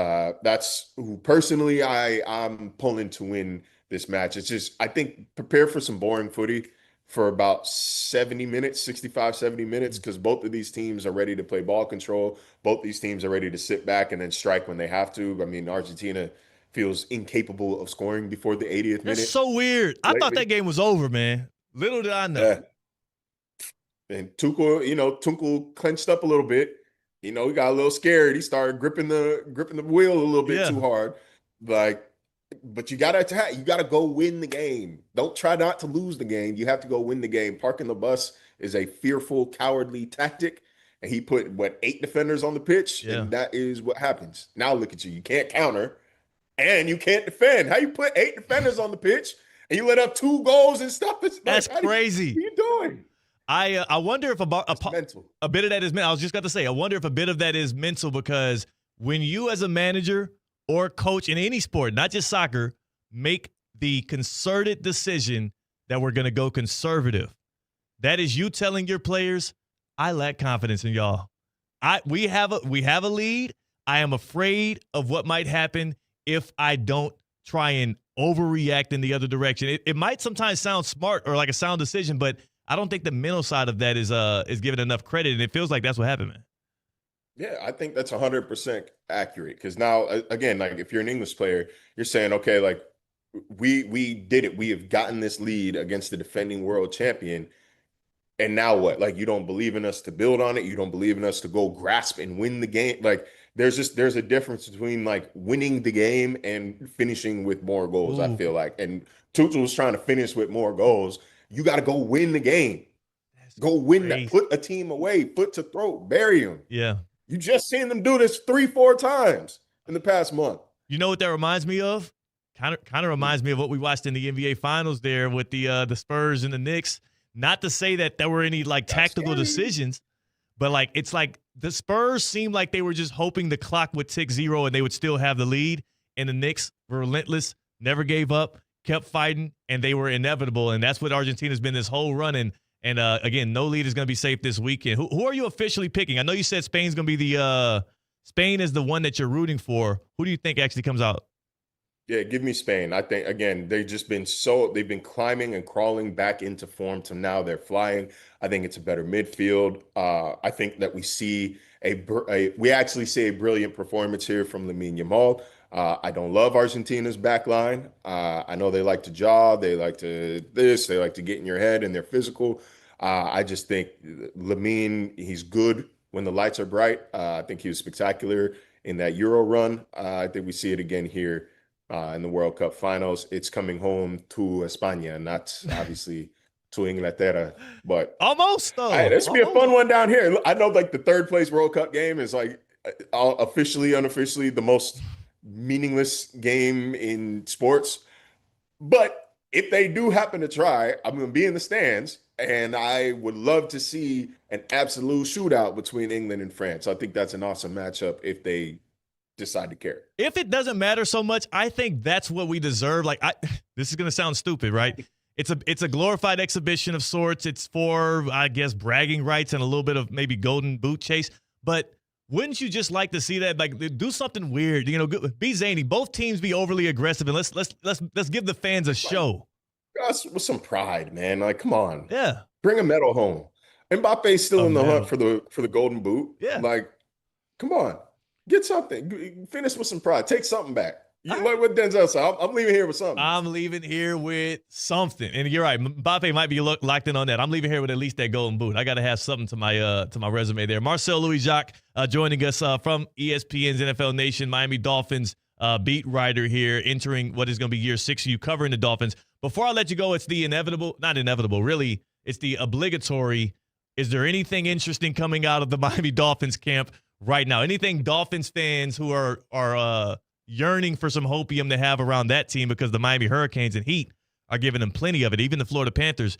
that's who personally I'm pulling to win this match. It's just, I think, prepare for some boring footy for about 70 minutes, 65, 70 minutes, because both of these teams are ready to play ball control. Both these teams are ready to sit back and then strike when they have to. I mean, Argentina feels incapable of scoring before the 80th minute. That's so weird. I thought that game was over, man. Little did I know. Yeah. And Tuchel clenched up a little bit. He got a little scared. He started gripping the wheel a little bit too hard. But you gotta go win the game. Don't try not to lose the game. You have to go win the game. Parking the bus is a fearful, cowardly tactic. And he put 8 defenders on the pitch, and that is what happens. Now look at you. You can't counter, and you can't defend. How you put 8 defenders on the pitch and you let up 2 goals and stuff? That's crazy. What are you doing? I wonder if a bit of that is mental. I was just going to say, I wonder if a bit of that is mental, because when you as a manager or coach in any sport, not just soccer, make the concerted decision that we're going to go conservative, that is you telling your players, I lack confidence in y'all. We have a lead. I am afraid of what might happen if I don't try and overreact in the other direction. It might sometimes sound smart or like a sound decision, but I don't think the mental side of that is given enough credit, and it feels like that's what happened, man. Yeah, I think that's 100% accurate, because now, again, like, if you're an English player, you're saying, okay, like, we did it. We have gotten this lead against the defending world champion, and now what? Like, you don't believe in us to build on it. You don't believe in us to go grasp and win the game. Like, there's a difference between, like, winning the game and finishing with more goals, I feel like. And Tuchel was trying to finish with more goals. You got to go win the game. Go win that. Put a team away. Foot to throat. Bury them. Yeah. You just seen them do this 3-4 times in the past month. You know what that reminds me of? Kind of reminds me of what we watched in the NBA Finals there with the Spurs and the Knicks. Not to say that there were any like tactical decisions, but like it's like the Spurs seemed like they were just hoping the clock would tick 0 and they would still have the lead. And the Knicks were relentless, never gave up, kept fighting, and they were inevitable. And that's what Argentina's been this whole run in. And again, no lead is going to be safe this weekend. Who are you officially picking? I know you said Spain's going to be Spain is the one that you're rooting for. Who do you think actually comes out? Yeah, give me Spain. I think, again, they've been climbing and crawling back into form to now they're flying. I think it's a better midfield. I think that we actually see a brilliant performance here from Lamine Yamal. I don't love Argentina's back line. I know they like to jaw. They like to they like to get in your head, and they're physical. I just think Lamine, he's good when the lights are bright. I think he was spectacular in that Euro run. I think we see it again here in the World Cup finals. It's coming home to España, not obviously to Inglaterra, but almost though. Hey, this should be a fun one down here. I know, like, the third place World Cup game is like officially, unofficially the most meaningless game in sports. But if they do happen to try, I'm going to be in the stands, and I would love to see an absolute shootout between England and France. I think that's an awesome matchup if they decide to care. If it doesn't matter so much, I think that's what we deserve. Like, this is going to sound stupid, right? It's a glorified exhibition of sorts. It's for, I guess, bragging rights and a little bit of maybe golden boot chase. But wouldn't you just like to see that? Like, do something weird, be zany. Both teams be overly aggressive, and let's give the fans a show. With some pride, man. Like, come on. Yeah. Bring a medal home. Mbappe's still in the hunt for the golden boot. Yeah. Like, come on. Get something. Finish with some pride. Take something back. What Denzel said. I'm leaving here with something. I'm leaving here with something. And you're right. Mbappe might be locked in on that. I'm leaving here with at least that golden boot. I got to have something to my resume there. Marcel Louis-Jacques joining us from ESPN's NFL Nation, Miami Dolphins beat writer here, entering what is going to be year 6 of you covering the Dolphins. Before I let you go, it's the not inevitable, really. It's the obligatory. Is there anything interesting coming out of the Miami Dolphins camp right now? Anything Dolphins fans who are yearning for some hopium to have around that team, because the Miami Hurricanes and Heat are giving them plenty of it, even the Florida Panthers.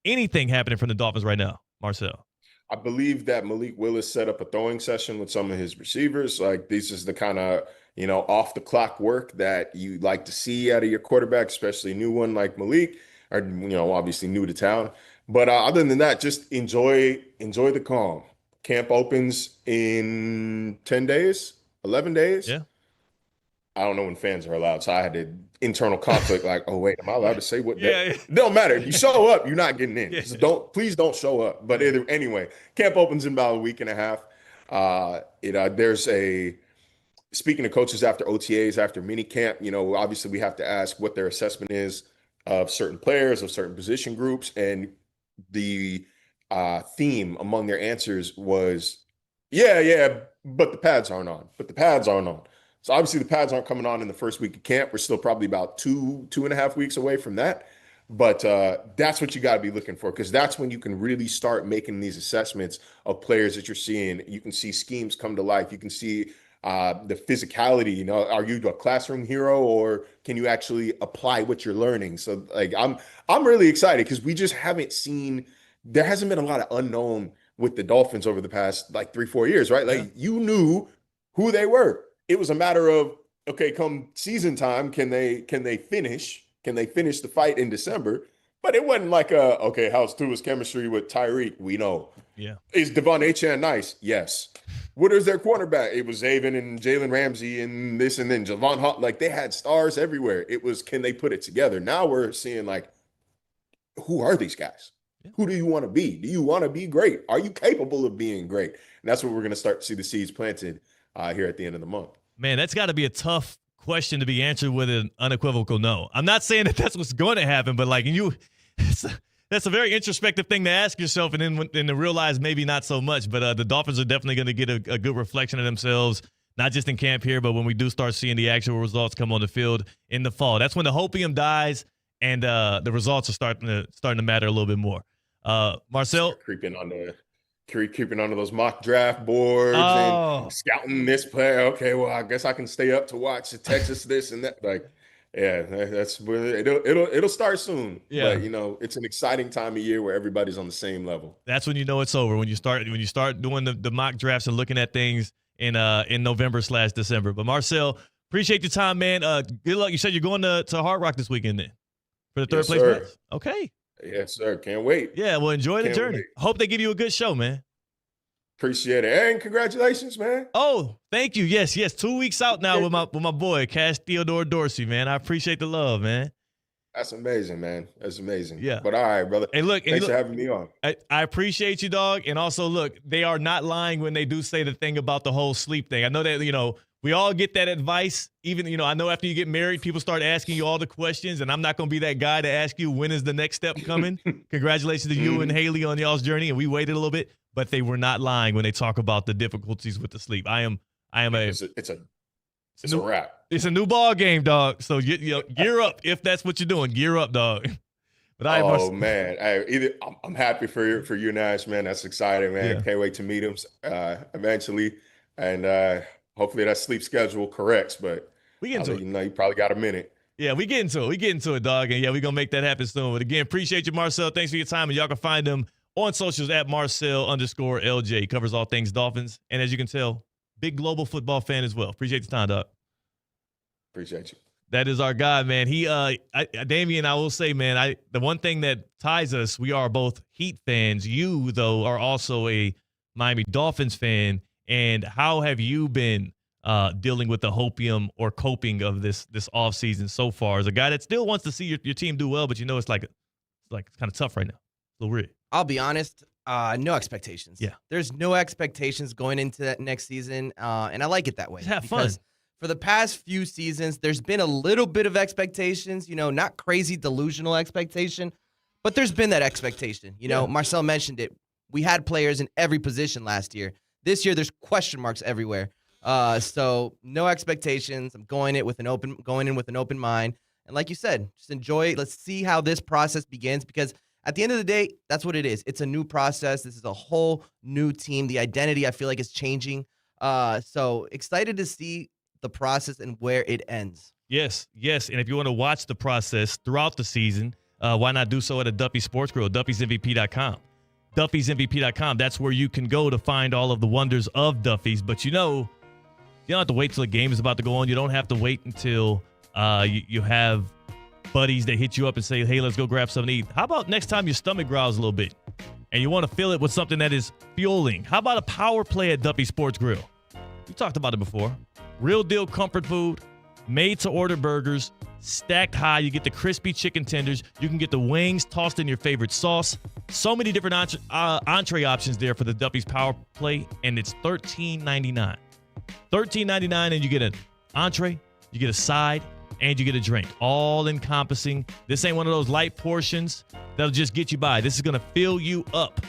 Anything happening from the Dolphins right now, Marcel? I believe that Malik Willis set up a throwing session with some of his receivers. Like, this is the kind of, off the clock work that you like to see out of your quarterback, especially a new one like Malik, or, obviously new to town. But other than that, just enjoy the calm. Camp opens in 10 days, 11 days. Yeah. I don't know when fans are allowed, so I had an internal conflict. Like, oh wait, am I allowed to say what? Yeah. It don't matter. If you show up, you're not getting in. Yeah. So please don't show up. But anyway, camp opens in about a week and a half. Speaking of coaches after OTAs, after mini camp, obviously we have to ask what their assessment is of certain players, of certain position groups, and the theme among their answers was, but the pads aren't on. So obviously the pads aren't coming on in the first week of camp. We're still probably about two and a half weeks away from that. But that's what you got to be looking for, because that's when you can really start making these assessments of players that you're seeing. You can see schemes come to life. You can see the physicality. Are you a classroom hero, or can you actually apply what you're learning? So I'm really excited, because we just haven't seen. There hasn't been a lot of unknown with the Dolphins over the past 3-4 years, right? Like, you knew who they were. It was a matter of, okay, come season time, can they finish? Can they finish the fight in December? But it wasn't like okay, how's Tua's chemistry with Tyreek? We know. Yeah. Is Devon Achane nice? Yes. What is their cornerback? It was Zaven and Jalen Ramsey and this, and then Javon Hall. Like, they had stars everywhere. It was, can they put it together? Now we're seeing, who are these guys? Yeah. Who do you want to be? Do you want to be great? Are you capable of being great? And that's what we're going to start to see the seeds planted here at the end of the month. Man, that's got to be a tough question to be answered with an unequivocal no. I'm not saying that that's what's going to happen, but that's a very introspective thing to ask yourself, and then to realize maybe not so much. But the Dolphins are definitely going to get a good reflection of themselves, not just in camp here, but when we do start seeing the actual results come on the field in the fall. That's when the hopium dies, and the results are starting to matter a little bit more. Marcel, creeping onto those mock draft boards and scouting this player. Okay, well, I guess I can stay up to watch the Texas this and that. That's where it'll start soon. Yeah. But it's an exciting time of year where everybody's on the same level. That's when you know it's over, when you start doing the mock drafts and looking at things in November/December. But Marcel, appreciate your time, man. Good luck. You said you're going to Hard Rock this weekend then for the third place match? Okay. Yes, sir. Can't wait. Yeah, well, enjoy the journey. Wait. Hope they give you a good show, man. Appreciate it. And congratulations, man. Oh, thank you. Yes. 2 weeks out now with my boy, Cash Theodore Dorsey, man. I appreciate the love, man. That's amazing, man. That's amazing. Yeah. But all right, brother. Hey, thanks for having me on. I appreciate you, dog. And also, look, they are not lying when they do say the thing about the whole sleep thing. I know that, we all get that advice. Even, I know after you get married, people start asking you all the questions, and I'm not going to be that guy to ask you, when is the next step coming? Congratulations to you and Haley on y'all's journey, and we waited a little bit, but they were not lying when they talk about the difficulties with the sleep. It's a wrap. It's a new ball game, dog. So gear up if that's what you're doing. Gear up, dog. But man, I'm happy for you and Ash, man. That's exciting, man. Yeah. Can't wait to meet him eventually, and hopefully that sleep schedule corrects. But we get into it. You probably got a minute. Yeah, we get into it, dog. And yeah, we're gonna make that happen soon. But again, appreciate you, Marcel. Thanks for your time, and y'all can find him on socials at Marcel_LJ. He covers all things Dolphins, and as you can tell, big global football fan as well. Appreciate the time, dog. Appreciate you. That is our guy, man. Damian, I will say, man, the one thing that ties us, we are both Heat fans. You, though, are also a Miami Dolphins fan. And how have you been dealing with the hopium or coping of this offseason so far? As a guy that still wants to see your team do well, but it's it's kind of tough right now. It's a little weird. I'll be honest, no expectations. Yeah. There's no expectations going into that next season, and I like it that way. Just have fun. for the past few seasons, there's been a little bit of expectations, not crazy delusional expectation, but there's been that expectation. Marcel mentioned it. We had players in every position last year. This year, there's question marks everywhere. So no expectations. I'm going in with an open mind. And like you said, just enjoy it. Let's see how this process begins, because at the end of the day, that's what it is. It's a new process. This is a whole new team. The identity, I feel like, is changing. So excited to see the process and where it ends. Yes. And if you want to watch the process throughout the season, why not do so at a Duffy Sports Grill, Duffy'sMVP.com. Duffy'sMVP.com. That's where you can go to find all of the wonders of Duffy's. But you don't have to wait till the game is about to go on. You don't have to wait until you have buddies that hit you up and say, hey, let's go grab something to eat. How about next time your stomach growls a little bit and you want to fill it with something that is fueling? How about a power play at Duffy Sports Grill? We talked about it before. Real deal comfort food, made to order burgers, stacked high. You get the crispy chicken tenders. You can get the wings tossed in your favorite sauce. So many different entree options there for the Duffy's Power Play, and it's $13.99. $13.99, and you get an entree, you get a side, and you get a drink, all encompassing. This ain't one of those light portions that'll just get you by. This is going to fill you up.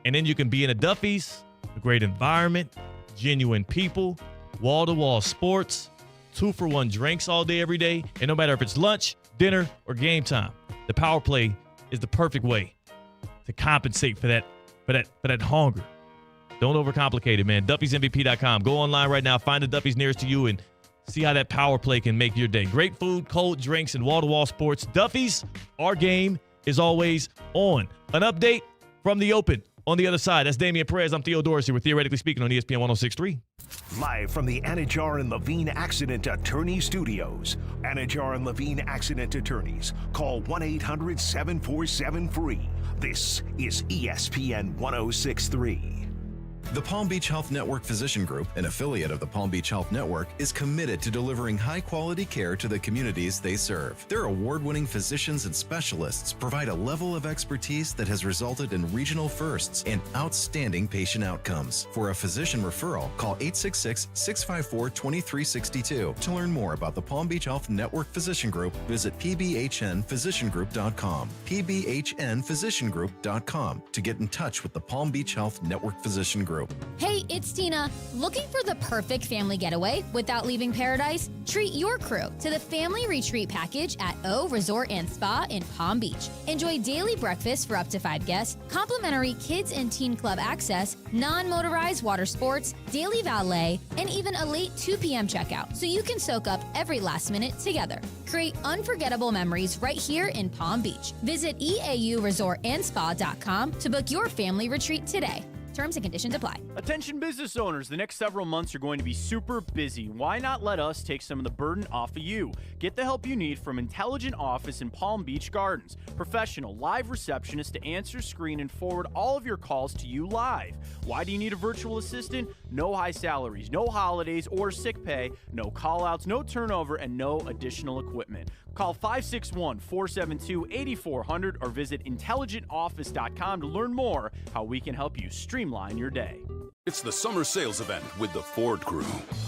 And then you can be in a Duffy's, a great environment, genuine people, wall-to-wall sports, 2-for-1 drinks all day, every day. And no matter if it's lunch, dinner, or game time, the Power Play is the perfect way to compensate for that hunger. Don't overcomplicate it, man. Duffy'sMVP.com. Go online right now, find the Duffy's nearest to you, and see how that power play can make your day. Great food, cold drinks, and wall-to-wall sports. Duffy's, our game is always on. An update from the Open on the other side. That's Damian Perez. I'm Theo Dorsey. We're Theoretically Speaking on ESPN 106.3. Live from the Anajar and Levine Accident Attorney Studios. Anajar and Levine Accident Attorneys. Call 1-800-747-FREE. This is ESPN 106.3. The Palm Beach Health Network Physician Group, an affiliate of the Palm Beach Health Network, is committed to delivering high-quality care to the communities they serve. Their award-winning physicians and specialists provide a level of expertise that has resulted in regional firsts and outstanding patient outcomes. For a physician referral, call 866-654-2362. To learn more about the Palm Beach Health Network Physician Group, visit pbhnphysiciangroup.com. pbhnphysiciangroup.com to get in touch with the Palm Beach Health Network Physician Group. Hey, it's Tina. Looking for the perfect family getaway without leaving paradise? Treat your crew to the family retreat package at O Resort and Spa in Palm Beach. Enjoy daily breakfast for up to 5 guests, complimentary kids and teen club access, non-motorized water sports, daily valet, and even a late 2 p.m. checkout, so you can soak up every last minute together. Create unforgettable memories right here in Palm Beach. Visit eauresortandspa.com to book your family retreat today. Terms and conditions apply. Attention business owners, the next several months are going to be super busy. Why not let us take some of the burden off of you? Get the help you need from Intelligent Office in Palm Beach Gardens. Professional live receptionists to answer, screen, and forward all of your calls to you live. Why do you need a virtual assistant? No high salaries, no holidays or sick pay, no call-outs, no turnover, and no additional equipment. Call 561-472-8400 or visit intelligentoffice.com to learn more how we can help you streamline your day. It's the summer sales event with the Ford crew.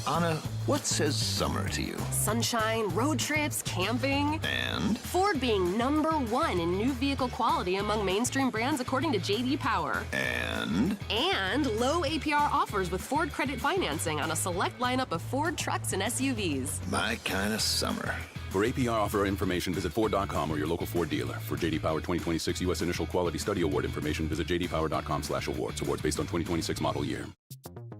Anna, what says summer to you? Sunshine, road trips, camping. And? Ford being #1 in new vehicle quality among mainstream brands according to J.D. Power. And? And low APR offers with Ford credit financing on a select lineup of Ford trucks and SUVs. My kind of summer. For APR offer information, visit Ford.com or your local Ford dealer. For J.D. Power 2026 U.S. Initial Quality Study Award information, visit jdpower.com/awards. Awards based on 2026 model year.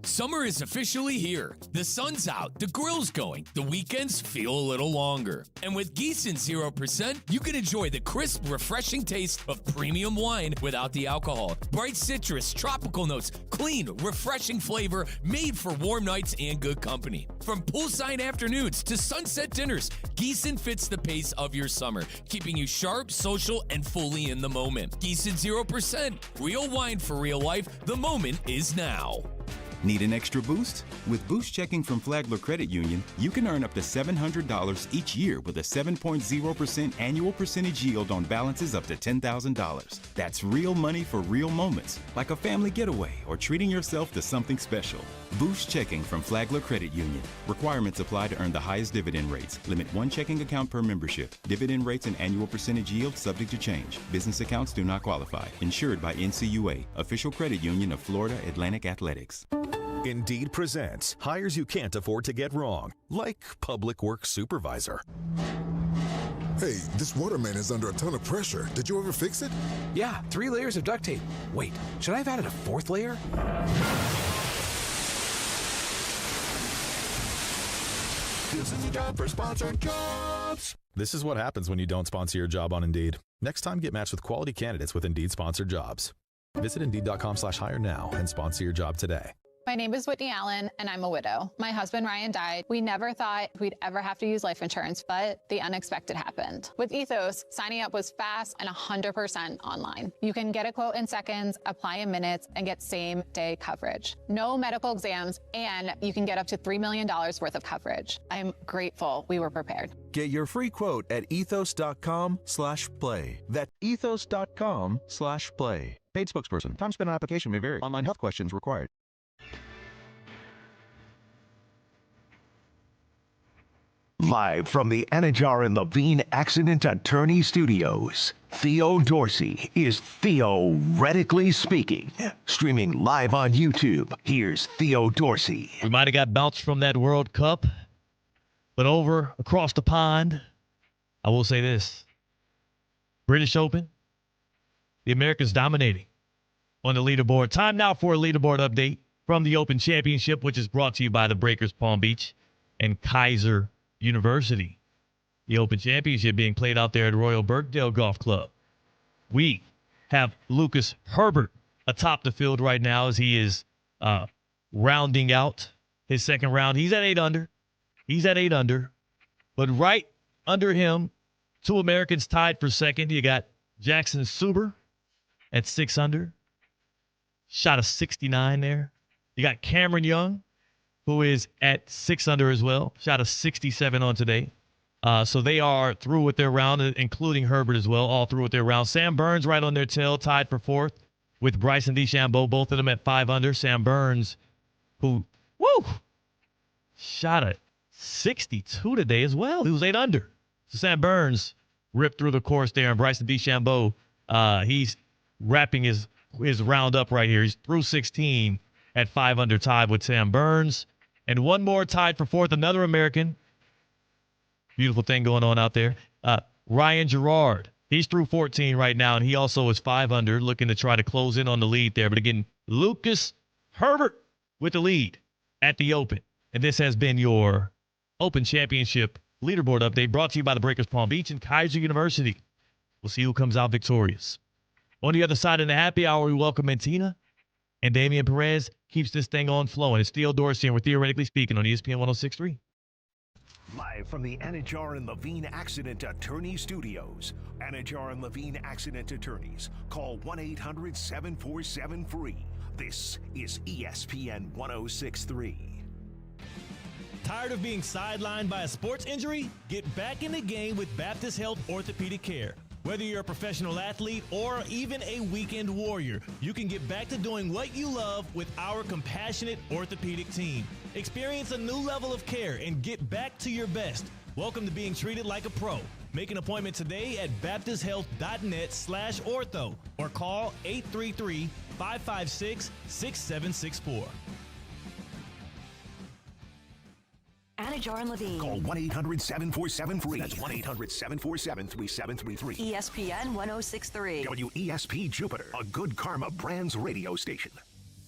Summer is officially here. The sun's out, the grill's going, the weekends feel a little longer. And with Gießen 0%, you can enjoy the crisp, refreshing taste of premium wine without the alcohol. Bright citrus, tropical notes, clean, refreshing flavor, made for warm nights and good company. From poolside afternoons to sunset dinners, Gießen fits the pace of your summer, keeping you sharp, social, and fully in the moment. Gießen 0%, real wine for real life. The moment is now. Need an extra boost? With Boost Checking from Flagler Credit Union, you can earn up to $700 each year with a 7.0% annual percentage yield on balances up to $10,000. That's real money for real moments, like a family getaway or treating yourself to something special. Boost Checking from Flagler Credit Union. Requirements apply to earn the highest dividend rates. Limit one checking account per membership. Dividend rates and annual percentage yield subject to change. Business accounts do not qualify. Insured by NCUA, official credit union of Florida Atlantic Athletics. Indeed presents hires you can't afford to get wrong, like public works supervisor. Hey, this waterman is under a ton of pressure. Did you ever fix it? Yeah, 3 layers of duct tape. Wait, should I have added a 4th layer? This is a job for sponsored jobs. This is what happens when you don't sponsor your job on Indeed. Next time, get matched with quality candidates with Indeed sponsored jobs. Visit Indeed.com/hire now and sponsor your job today. My name is Whitney Allen, and I'm a widow. My husband, Ryan, died. We never thought we'd ever have to use life insurance, but the unexpected happened. With Ethos, signing up was fast and 100% online. You can get a quote in seconds, apply in minutes, and get same-day coverage. No medical exams, and you can get up to $3 million worth of coverage. I'm grateful we were prepared. Get your free quote at ethos.com/play. That's ethos.com/play. Paid spokesperson. Time spent on application may vary. Online health questions required. Live from the Anajar and Levine Accident Attorney Studios, Theo Dorsey is theoretically speaking. Streaming live on YouTube, here's Theo Dorsey. We might have got bounced from that World Cup, but over across the pond, I will say this. British Open, the Americans dominating on the leaderboard. Time now for a leaderboard update from the Open Championship, which is brought to you by the Breakers Palm Beach and Kaiser University. The Open Championship being played out there at Royal Birkdale Golf Club. We have Lucas Herbert atop the field right now as he is rounding out his second round. He's at 8 under. But right under him, 2 Americans tied for second. You got Jackson Suber at 6 under. Shot a 69 there. You got Cameron Young, who is at 6 under as well. Shot a 67 on today. So they are through with their round, including Herbert as well, all through with their round. Sam Burns right on their tail, tied for 4th with Bryson DeChambeau, both of them at 5 under. Sam Burns, who, shot a 62 today as well. He was 8 under. So Sam Burns ripped through the course there, and Bryson DeChambeau, he's wrapping his round up right here. He's through 16 at 5 under, tied with Sam Burns. And one more tied for 4th, another American. Beautiful thing going on out there. Ryan Gerard. He's through 14 right now, and he also is 5 under, looking to try to close in on the lead there. But again, Lucas Herbert with the lead at the Open. And this has been your Open Championship leaderboard update brought to you by the Breakers Palm Beach and Kaiser University. We'll see who comes out victorious. On the other side in the happy hour, we welcome Mentina. And Damian Perez keeps this thing on flowing. It's Theo Dorsey, and we're theoretically speaking on ESPN 106.3. Live from the Anajar and Levine Accident Attorney Studios. Anajar and Levine Accident Attorneys. Call 1-800-747-FREE. This is ESPN 106.3. Tired of being sidelined by a sports injury? Get back in the game with Baptist Health Orthopedic Care. Whether you're a professional athlete or even a weekend warrior, you can get back to doing what you love with our compassionate orthopedic team. Experience a new level of care and get back to your best. Welcome to being treated like a pro. Make an appointment today at baptisthealth.net/ortho or call 833-556-6764. Anajar and Levine. Call 1-800-747-FREE. That's 1-800-747-3733. ESPN 106.3. WESP Jupiter, a Good Karma Brands radio station.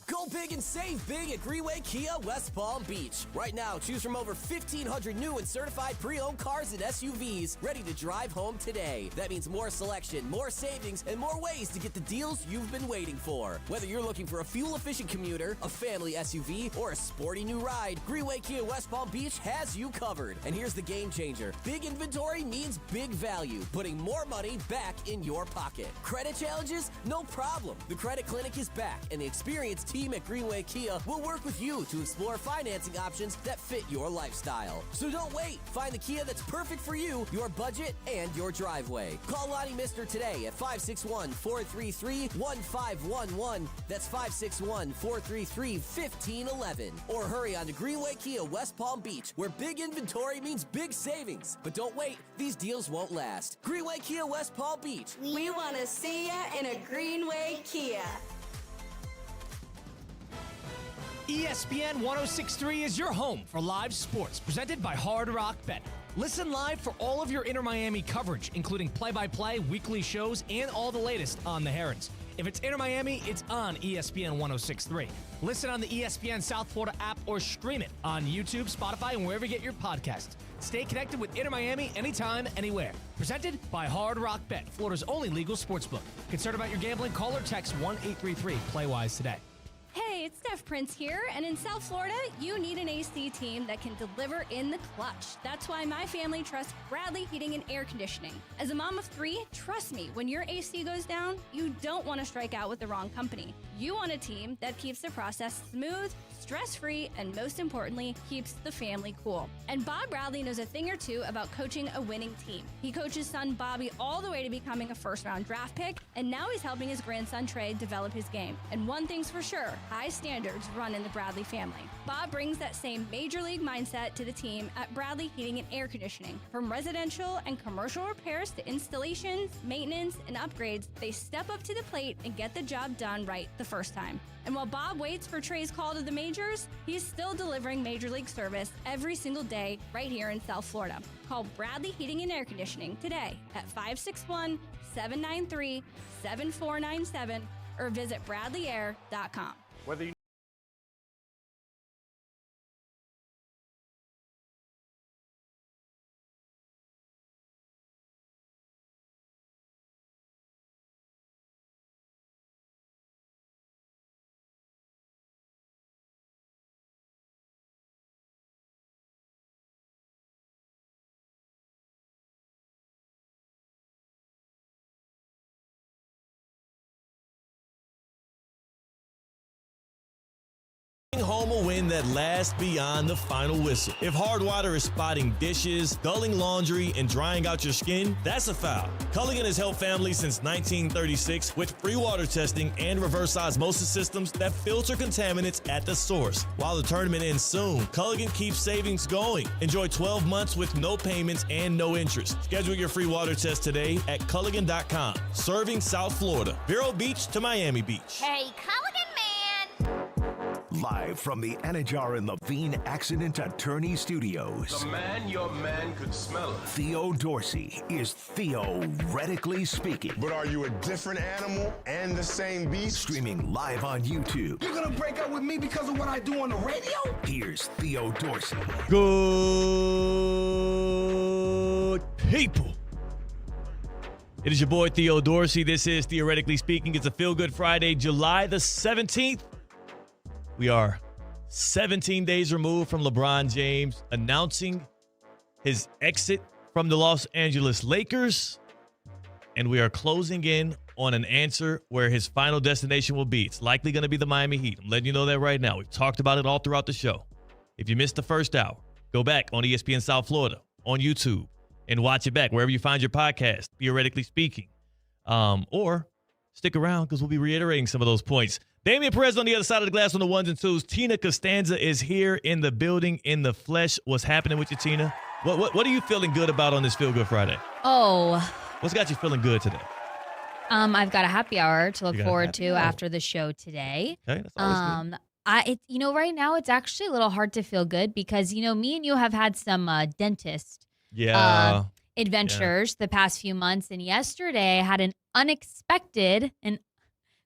Go big and save big at Greenway Kia West Palm Beach. Right now, choose from over 1,500 new and certified pre-owned cars and SUVs ready to drive home today. That means more selection, more savings, and more ways to get the deals you've been waiting for. Whether you're looking for a fuel-efficient commuter, a family SUV, or a sporty new ride, Greenway Kia West Palm Beach has you covered. And here's the game changer. Big inventory means big value, putting more money back in your pocket. Credit challenges? No problem. The Credit Clinic is back, and the experienced team team at Greenway Kia will work with you to explore financing options that fit your lifestyle. So don't wait. Find the Kia that's perfect for you, your budget, and your driveway. Call Lonnie Mister today at 561-433-1511. That's 561-433-1511. Or hurry on to Greenway Kia West Palm Beach, where big inventory means big savings. But don't wait. These deals won't last. Greenway Kia West Palm Beach. We want to see ya in a Greenway Kia. ESPN 1063 is your home for live sports, presented by Hard Rock Bet. Listen live for all of your Inter Miami coverage, including play-by-play, weekly shows, and all the latest on the Herons. If it's Inter Miami, it's on ESPN 1063. Listen on the ESPN South Florida app or stream it on YouTube, Spotify, and wherever you get your podcasts. Stay connected with Inter Miami anytime, anywhere. Presented by Hard Rock Bet, Florida's only legal sportsbook. Concerned about your gambling? Call or text 1-833-PLAY-WISE today. Hey, it's Steph Prince here, and in South Florida, you need an AC team that can deliver in the clutch. That's why my family trusts Bradley Heating and Air Conditioning. As a mom of 3, trust me, when your AC goes down, you don't want to strike out with the wrong company. You want a team that keeps the process smooth, stress-free, and most importantly, keeps the family cool. And Bob Bradley knows a thing or two about coaching a winning team. He coached his son Bobby all the way to becoming a first-round draft pick, and now he's helping his grandson Trey develop his game. And one thing's for sure, high standards run in the Bradley family. Bob brings that same major league mindset to the team at Bradley Heating and Air Conditioning. From residential and commercial repairs to installations, maintenance, and upgrades, they step up to the plate and get the job done right the first time. And while Bob waits for Trey's call to the majors, he's still delivering major league service every single day right here in South Florida. Call Bradley Heating and Air Conditioning today at 561-793-7497 or visit bradleyair.com. Whether you home a win that lasts beyond the final whistle. If hard water is spotting dishes, dulling laundry, and drying out your skin, that's a foul. Culligan has helped families since 1936 with free water testing and reverse osmosis systems that filter contaminants at the source. While the tournament ends soon, Culligan keeps savings going. Enjoy 12 months with no payments and no interest. Schedule your free water test today at Culligan.com. Serving South Florida, Vero Beach to Miami Beach. Hey, Culligan man! Live from the Anajar and Levine Accident Attorney Studios. The man your man could smell it. Theo Dorsey is theoretically speaking. But are you a different animal and the same beast? Streaming live on YouTube. You're gonna break up with me because of what I do on the radio? Here's Theo Dorsey. Good people. It is your boy Theo Dorsey. This is Theoretically Speaking. It's a Feel Good Friday, July the 17th. We are 17 days removed from LeBron James announcing his exit from the Los Angeles Lakers. And we are closing in on an answer where his final destination will be. It's likely going to be the Miami Heat. I'm letting you know that right now. We've talked about it all throughout the show. If you missed the first hour, go back on ESPN South Florida, on YouTube, and watch it back wherever you find your podcast, Theoretically Speaking. Or stick around because we'll be reiterating some of those points. Damian Perez on the other side of the glass on the ones and twos. Tina Costanza is here in the building, in the flesh. What's happening with you, Tina? What are you feeling good about on this Feel Good Friday? Oh. What's got you feeling good today? I've got a happy hour to look forward to after the show today. Okay, that's always good. Right now it's actually a little hard to feel good because, me and you have had some dentist adventures the past few months. And yesterday I had an unexpected and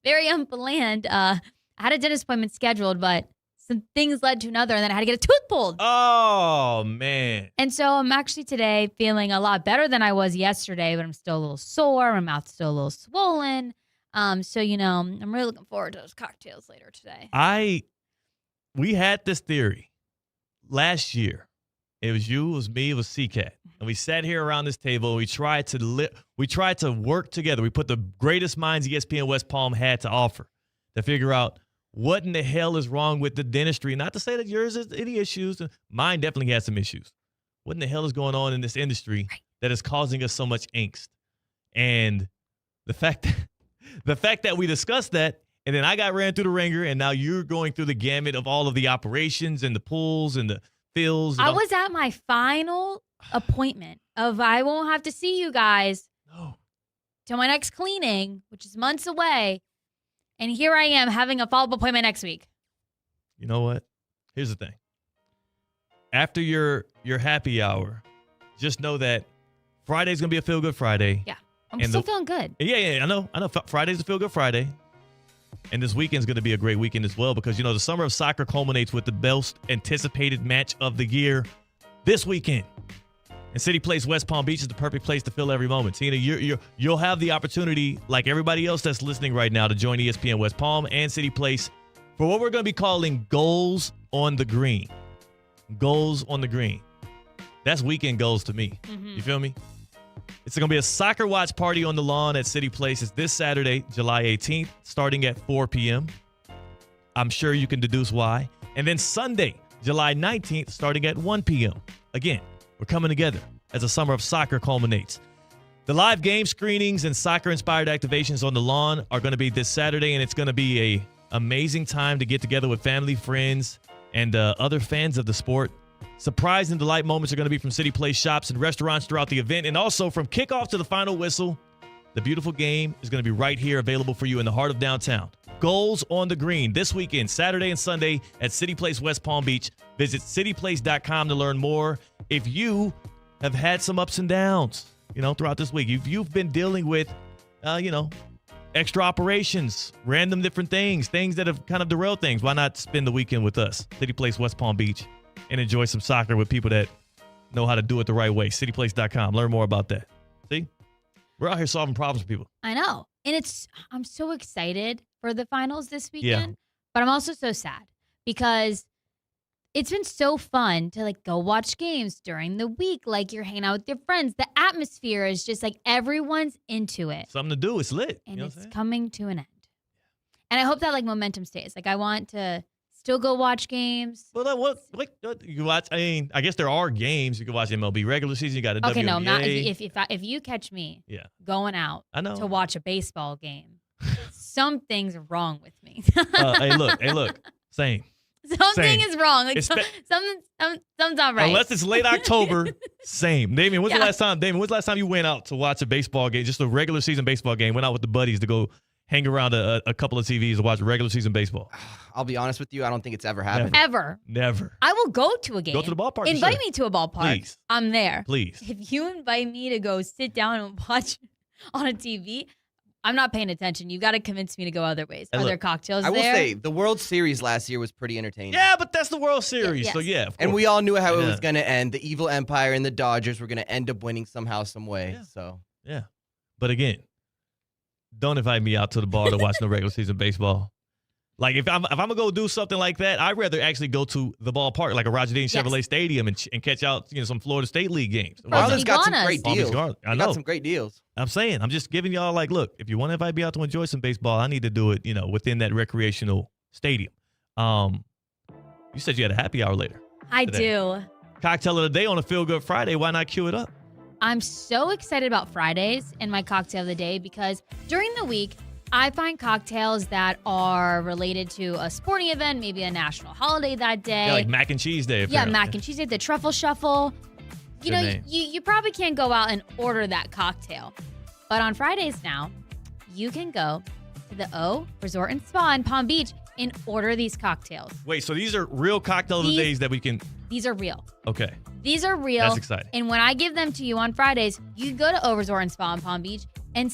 very unplanned. I had a dentist appointment scheduled, but some things led to another, and then I had to get a tooth pulled. Oh, man. And so I'm actually today feeling a lot better than I was yesterday, but I'm still a little sore. My mouth's still a little swollen. I'm really looking forward to those cocktails later today. We had this theory last year. It was you, it was me, it was C-Cat. And we sat here around this table. We tried to work together. We put the greatest minds ESPN West Palm had to offer to figure out what in the hell is wrong with the dentistry? Not to say that yours has any issues. Mine definitely has some issues. What in the hell is going on in this industry that is causing us so much angst? And the fact that we discussed that, and then I got ran through the ringer, and now you're going through the gamut of all of the operations and the pulls and the fills. I was at my final appointment of I won't have to see you guys till my next cleaning, which is months away. And here I am having a follow-up appointment next week. You know what? Here's the thing. After your happy hour, just know that Friday's going to be a feel-good Friday. Yeah. I'm still feeling good. Yeah, I know. Friday's a feel-good Friday. And this weekend's going to be a great weekend as well because, the summer of soccer culminates with the best anticipated match of the year this weekend. And City Place West Palm Beach is the perfect place to fill every moment. Tina, you'll have the opportunity, like everybody else that's listening right now, to join ESPN West Palm and City Place for what we're going to be calling Goals on the Green. Goals on the Green. That's weekend goals to me. You feel me? It's going to be a soccer watch party on the lawn at City Place. It's this Saturday, July 18th, starting at 4 p.m. I'm sure you can deduce why. And then Sunday, July 19th, starting at 1 p.m. Again, we're coming together as a summer of soccer culminates. The live game screenings and soccer-inspired activations on the lawn are going to be this Saturday, and it's going to be an amazing time to get together with family, friends, and other fans of the sport. Surprise and delight moments are going to be from City Place shops and restaurants throughout the event. And also from kickoff to the final whistle, the beautiful game is going to be right here available for you in the heart of downtown. Goals on the Green this weekend, Saturday and Sunday at City Place West Palm Beach. Visit cityplace.com to learn more. If you have had some ups and downs, throughout this week, if you've been dealing with, extra operations, random different things that have kind of derailed things, why not spend the weekend with us? City Place West Palm Beach. And enjoy some soccer with people that know how to do it the right way. Cityplace.com. Learn more about that. See? We're out here solving problems for people. I know. And I'm so excited for the finals this weekend. But I'm also so sad because it's been so fun to go watch games during the week. You're hanging out with your friends. The atmosphere is just everyone's into it. Something to do. It's lit. And it's coming to an end. And I hope that momentum stays. I want to still go watch games. Well, what you watch? I guess there are games you can watch. MLB regular season. You got a WNBA. Okay, no, not if you catch me. Going out. I know. To watch a baseball game. Something's wrong with me. Hey, look. Same. Something is wrong. Something's not right. Unless it's late October. Same. Damien, when's the last time you went out to watch a baseball game? Just a regular season baseball game. Went out with the buddies to go hang around a couple of TVs to watch regular season baseball. I'll be honest with you. I don't think it's ever happened. Never. I will go to a game. Go to the ballpark. Invite me to a ballpark. Please. I'm there. Please. If you invite me to go sit down and watch on a TV, I'm not paying attention. You got to convince me to go other ways. Are there cocktails there? I will say, the World Series last year was pretty entertaining. Yeah, but that's the World Series. Yes. So, yeah, of course. And we all knew how it was going to end. The evil empire and the Dodgers were going to end up winning somehow, some way. Yeah. So. Yeah. But again, don't invite me out to the bar to watch no regular season baseball. If I'm going to go do something like that, I'd rather actually go to the ballpark, like a Roger Dean Chevrolet Stadium, and catch out some Florida State League games. Garland's got some great deals. I know. Got some great deals. I'm saying, I'm just giving y'all look, if you want to invite me out to enjoy some baseball, I need to do it, within that recreational stadium. You said you had a happy hour later. I do. Cocktail of the day on a Feel Good Friday. Why not cue it up? I'm so excited about Fridays and my cocktail of the day because during the week, I find cocktails that are related to a sporting event, maybe a national holiday that day. Yeah, like mac and cheese day. Yeah, mac and cheese day, the truffle shuffle. You probably can't go out and order that cocktail. But on Fridays now, you can go to the O Resort and Spa in Palm Beach and order these cocktails. Wait, so these are real cocktail of the days that we can... These are real. Okay. These are real. That's exciting. And when I give them to you on Fridays, you go to O Resort and Spa in Palm Beach and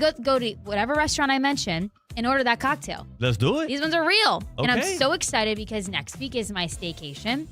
go to whatever restaurant I mention and order that cocktail. Let's do it. These ones are real. Okay. And I'm so excited because next week is my staycation.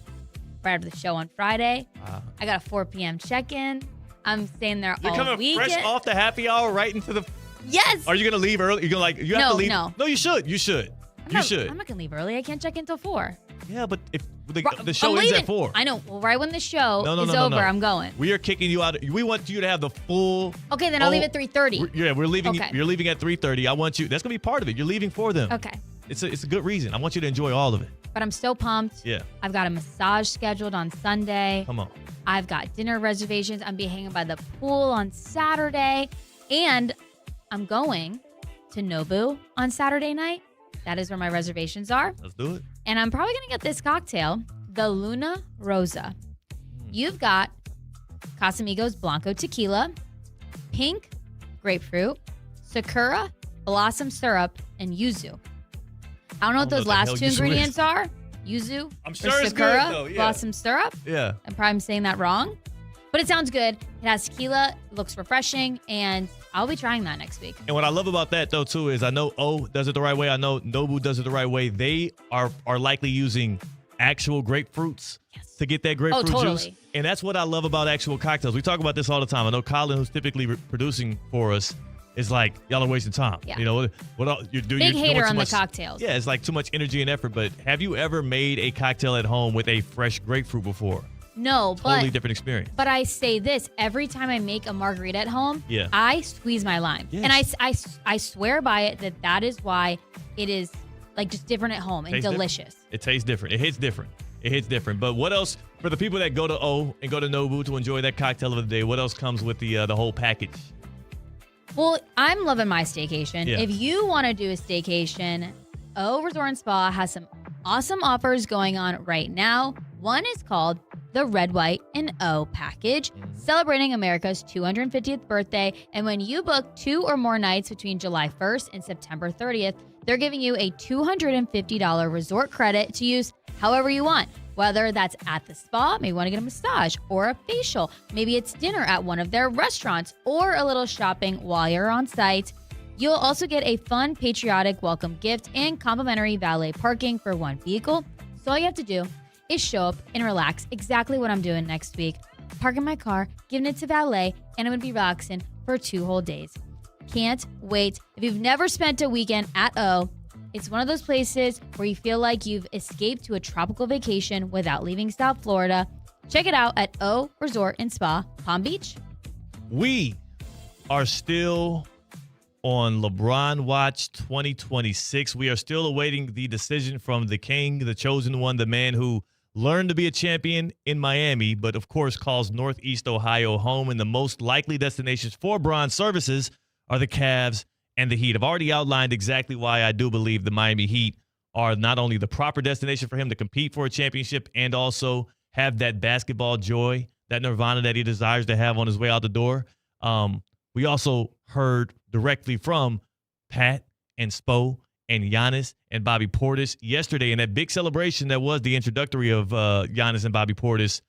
Right after the show on Friday. Wow. I got a 4 p.m. check-in. I'm staying there You're all coming weekend. fresh off the happy hour right into the... Yes. Are you going to leave early? You're going to you have to leave? No. No, you should. You should. I'm not going to leave early. I can't check in until 4. Yeah, but if the show ends at 4. I know. Well, right when the show is no, over, I'm going. We are kicking you out. We want you to have the full... Okay, then I'll leave at 3:30. We're leaving. Okay. You're leaving at 3:30. I want you... That's going to be part of it. You're leaving for them. Okay. it's a good reason. I want you to enjoy all of it. But I'm so pumped. Yeah. I've got a massage scheduled on Sunday. Come on. I've got dinner reservations. I'm be hanging by the pool on Saturday. And I'm going to Nobu on Saturday night. That is where my reservations are. Let's do it. And I'm probably going to get this cocktail, the Luna Rosa. You've got Casamigos Blanco Tequila, pink grapefruit, Sakura, blossom syrup, and yuzu. I don't know what those last two ingredients are. Yuzu I'm or sure it's Sakura, good, though. Yeah. blossom syrup. Yeah. I'm probably saying that wrong. But it sounds good. It has tequila, it looks refreshing, and I'll be trying that next week. And what I love about that, though, too, is I know O does it the right way. I know Nobu does it the right way. They are likely using actual grapefruits to get that grapefruit totally. juice. And that's what I love about actual cocktails. We talk about this all the time. I know Colin, who's typically producing for us, is like, y'all are wasting time. Yeah. You know, you're doing Big doing hater too on much, the cocktails. Yeah, it's like too much energy and effort. But have you ever made a cocktail at home with a fresh grapefruit before? No, Totally different experience. But I say this, every time I make a margarita at home, Yeah. I squeeze my lime. Yes. And I swear by it that is why it is like just different at home and Tastes delicious. Different. It tastes different. It hits different. It hits different. But what else, for the people that go to O and go to Nobu to enjoy that cocktail of the day, what else comes with the whole package? Well, I'm loving my staycation. Yeah. If you want to do a staycation, O Resort and Spa has some awesome offers going on right now. One is called the Red, White, and O package, celebrating America's 250th birthday. And when you book 2 or more nights between July 1st and September 30th, they're giving you a $250 resort credit to use however you want. Whether that's at the spa, maybe you want to get a massage or a facial. Maybe it's dinner at one of their restaurants or a little shopping while you're on site. You'll also get a fun patriotic welcome gift and complimentary valet parking for one vehicle. So all you have to do is show up and relax, exactly what I'm doing next week. Parking my car, giving it to valet, and I'm going to be relaxing for 2 whole days. Can't wait. If you've never spent a weekend at O, it's one of those places where you feel like you've escaped to a tropical vacation without leaving South Florida. Check it out at O Resort and Spa, Palm Beach. We are still on LeBron Watch 2026. We are still awaiting the decision from the king, the chosen one, the man who learned to be a champion in Miami, but of course calls Northeast Ohio home. And the most likely destinations for Bron's services are the Cavs and the Heat. I've already outlined exactly why I do believe the Miami Heat are not only the proper destination for him to compete for a championship and also have that basketball joy, that nirvana that he desires to have on his way out the door. We also heard directly from Pat and Spo and Giannis and Bobby Portis yesterday in that big celebration that was the introductory of Giannis and Bobby Portis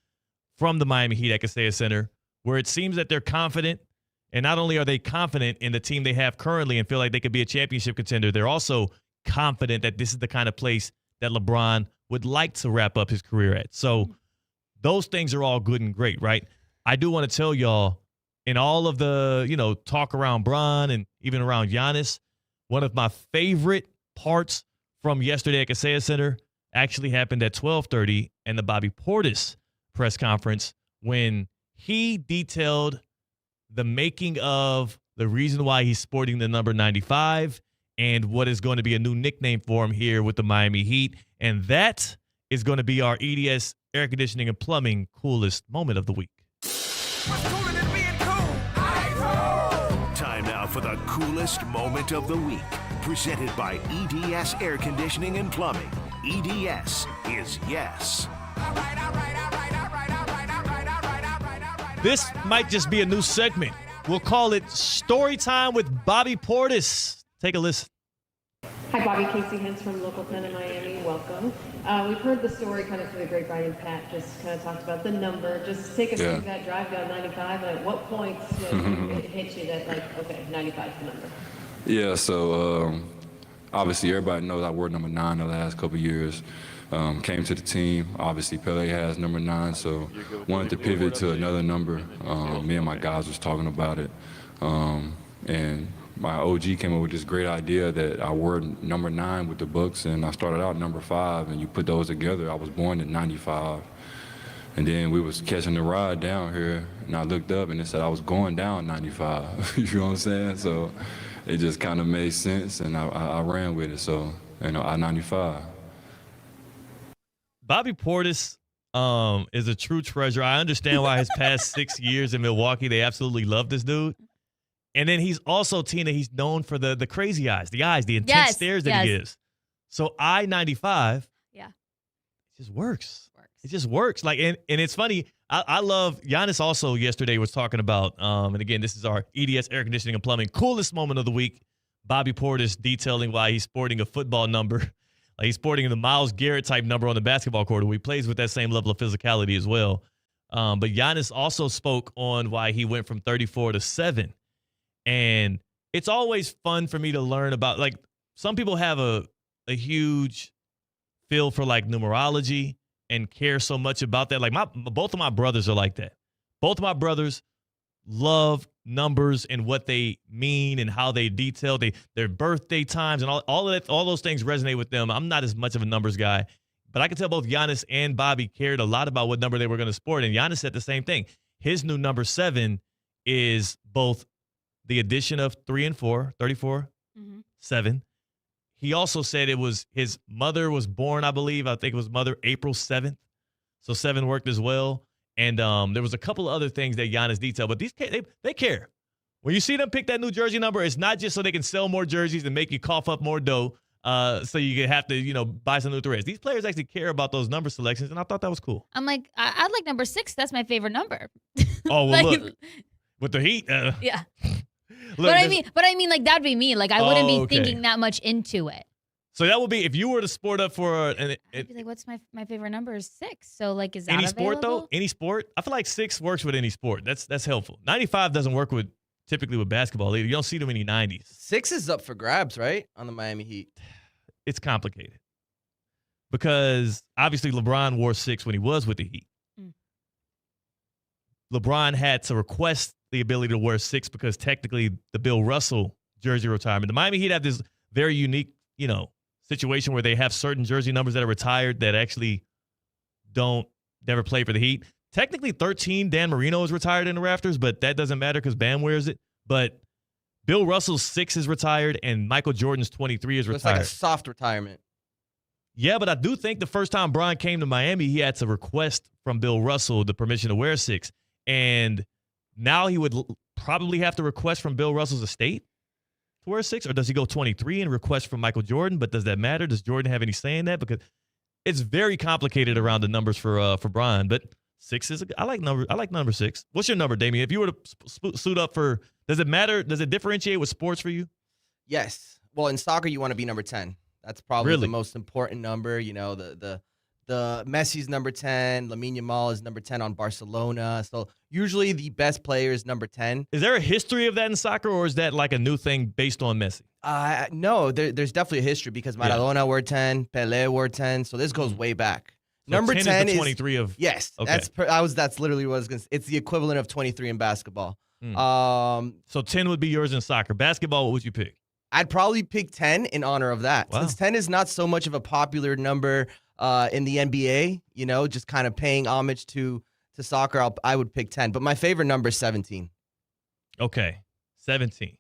from the Miami Heat at Kaseya Center, where it seems that they're confident. And not only are they confident in the team they have currently and feel like they could be a championship contender, they're also confident that this is the kind of place that LeBron would like to wrap up his career at. So those things are all good and great, right? I do want to tell y'all, in all of the, talk around Bron and even around Giannis, one of my favorite parts from yesterday at Kaseya Center actually happened at 12:30 in the Bobby Portis press conference when he detailed the making of the reason why he's sporting the number 95 and what is going to be a new nickname for him here with the Miami Heat. And that is going to be our EDS Air Conditioning and Plumbing coolest moment of the week. Time now for the coolest moment of the week. Presented by EDS Air Conditioning and Plumbing. EDS is yes. This might just be a new segment. We'll call it Story Time with Bobby Portis. Take a listen. Hi, Bobby. Casey Hens from Local 10 in Miami. Welcome. We've heard the story kind of through the grapevine, and Pat just kind of talked about the number. Just take us through that drive down 95, and at what point it hit you that, like, okay, 95 is the number? Yeah, so obviously everybody knows I wore number 9 the last couple of years. Came to the team. Obviously, Pele has number 9, so wanted to pivot to another number. Me and my guys was talking about it. And my OG came up with this great idea that I wore number 9 with the Bucks, and I started out number 5, and you put those together. I was born in 95. And then we was catching the ride down here, and I looked up, and it said I was going down 95. You know what I'm saying? So it just kind of made sense, and I ran with it. So I-95. Bobby Portis is a true treasure. I understand why his past 6 years in Milwaukee, they absolutely love this dude. And then he's also, Tina, he's known for the crazy eyes, the intense stares that he gives. So I-95, it just works. It just works. Like, and it's funny. I love Giannis also yesterday was talking about, and again, this is our EDS Air Conditioning and Plumbing coolest moment of the week. Bobby Portis detailing why he's sporting a football number. Like he's sporting the Myles Garrett type number on the basketball court. He plays with that same level of physicality as well. But Giannis also spoke on why he went from 34 to 7. And it's always fun for me to learn about, like, some people have a huge feel for like numerology and care so much about that. Like both of my brothers are like that. Both of my brothers love numbers and what they mean and how they detail their birthday times and all of that. All those things resonate with them. I'm not as much of a numbers guy, but I can tell both Giannis and Bobby cared a lot about what number they were going to sport. And Giannis said the same thing. His new number 7 is both the addition of 3 and 4, 34, 7. He also said it was his mother was born, I believe. I think it was mother April 7th. So 7 worked as well. And there was a couple of other things that Giannis detailed, but they care. When you see them pick that new jersey number, it's not just so they can sell more jerseys and make you cough up more dough, so you can have to, buy some new threads. These players actually care about those number selections, and I thought that was cool. I'm like, I'd like number 6. That's my favorite number. Oh, well, look, with the Heat. Yeah. Look, but I mean, like, that'd be me. Like, I wouldn't be okay. thinking that much into it. So that would be, if you were to sport up for I'd be like, what's my favorite number is 6. So, like, is that any available? sport, though? Any sport? I feel like 6 works with any sport. That's helpful. 95 doesn't work typically with basketball either. You don't see too many 90s. 6 is up for grabs, right? On the Miami Heat. It's complicated. Because, obviously, LeBron wore 6 when he was with the Heat. LeBron had to request the ability to wear 6 because technically the Bill Russell jersey retirement. The Miami Heat have this very unique, situation where they have certain jersey numbers that are retired that actually never play for the Heat. Technically 13, Dan Marino is retired in the rafters, but that doesn't matter because Bam wears it. But Bill Russell's 6 is retired and Michael Jordan's 23 is retired. It's like a soft retirement. Yeah, but I do think the first time Bron came to Miami, he had to request from Bill Russell the permission to wear 6. And now he would probably have to request from Bill Russell's estate to wear 6, or does he go 23 and request from Michael Jordan? But does that matter? Does Jordan have any say in that? Because it's very complicated around the numbers for Bron. But 6 is I like number 6. What's your number, Damien? If you were to suit up for, does it matter? Does it differentiate with sports for you? Yes. Well, in soccer, you want to be number 10. That's probably the most important number. The Messi's number 10, Lamine Yamal is number 10 on Barcelona. So usually the best player is number 10. Is there a history of that in soccer, or is that like a new thing based on Messi? No, there's definitely a history because Maradona wore 10, Pelé wore 10. So this goes way back. So number 10 is the 23 of. Yes, okay. That's literally what I was going to say. It's the equivalent of 23 in basketball. So 10 would be yours in soccer. Basketball, what would you pick? I'd probably pick 10 in honor of that. Wow. Since 10 is not so much of a popular number in the NBA, just kind of paying homage to soccer, I would pick 10. But my favorite number is 17. Okay, 17.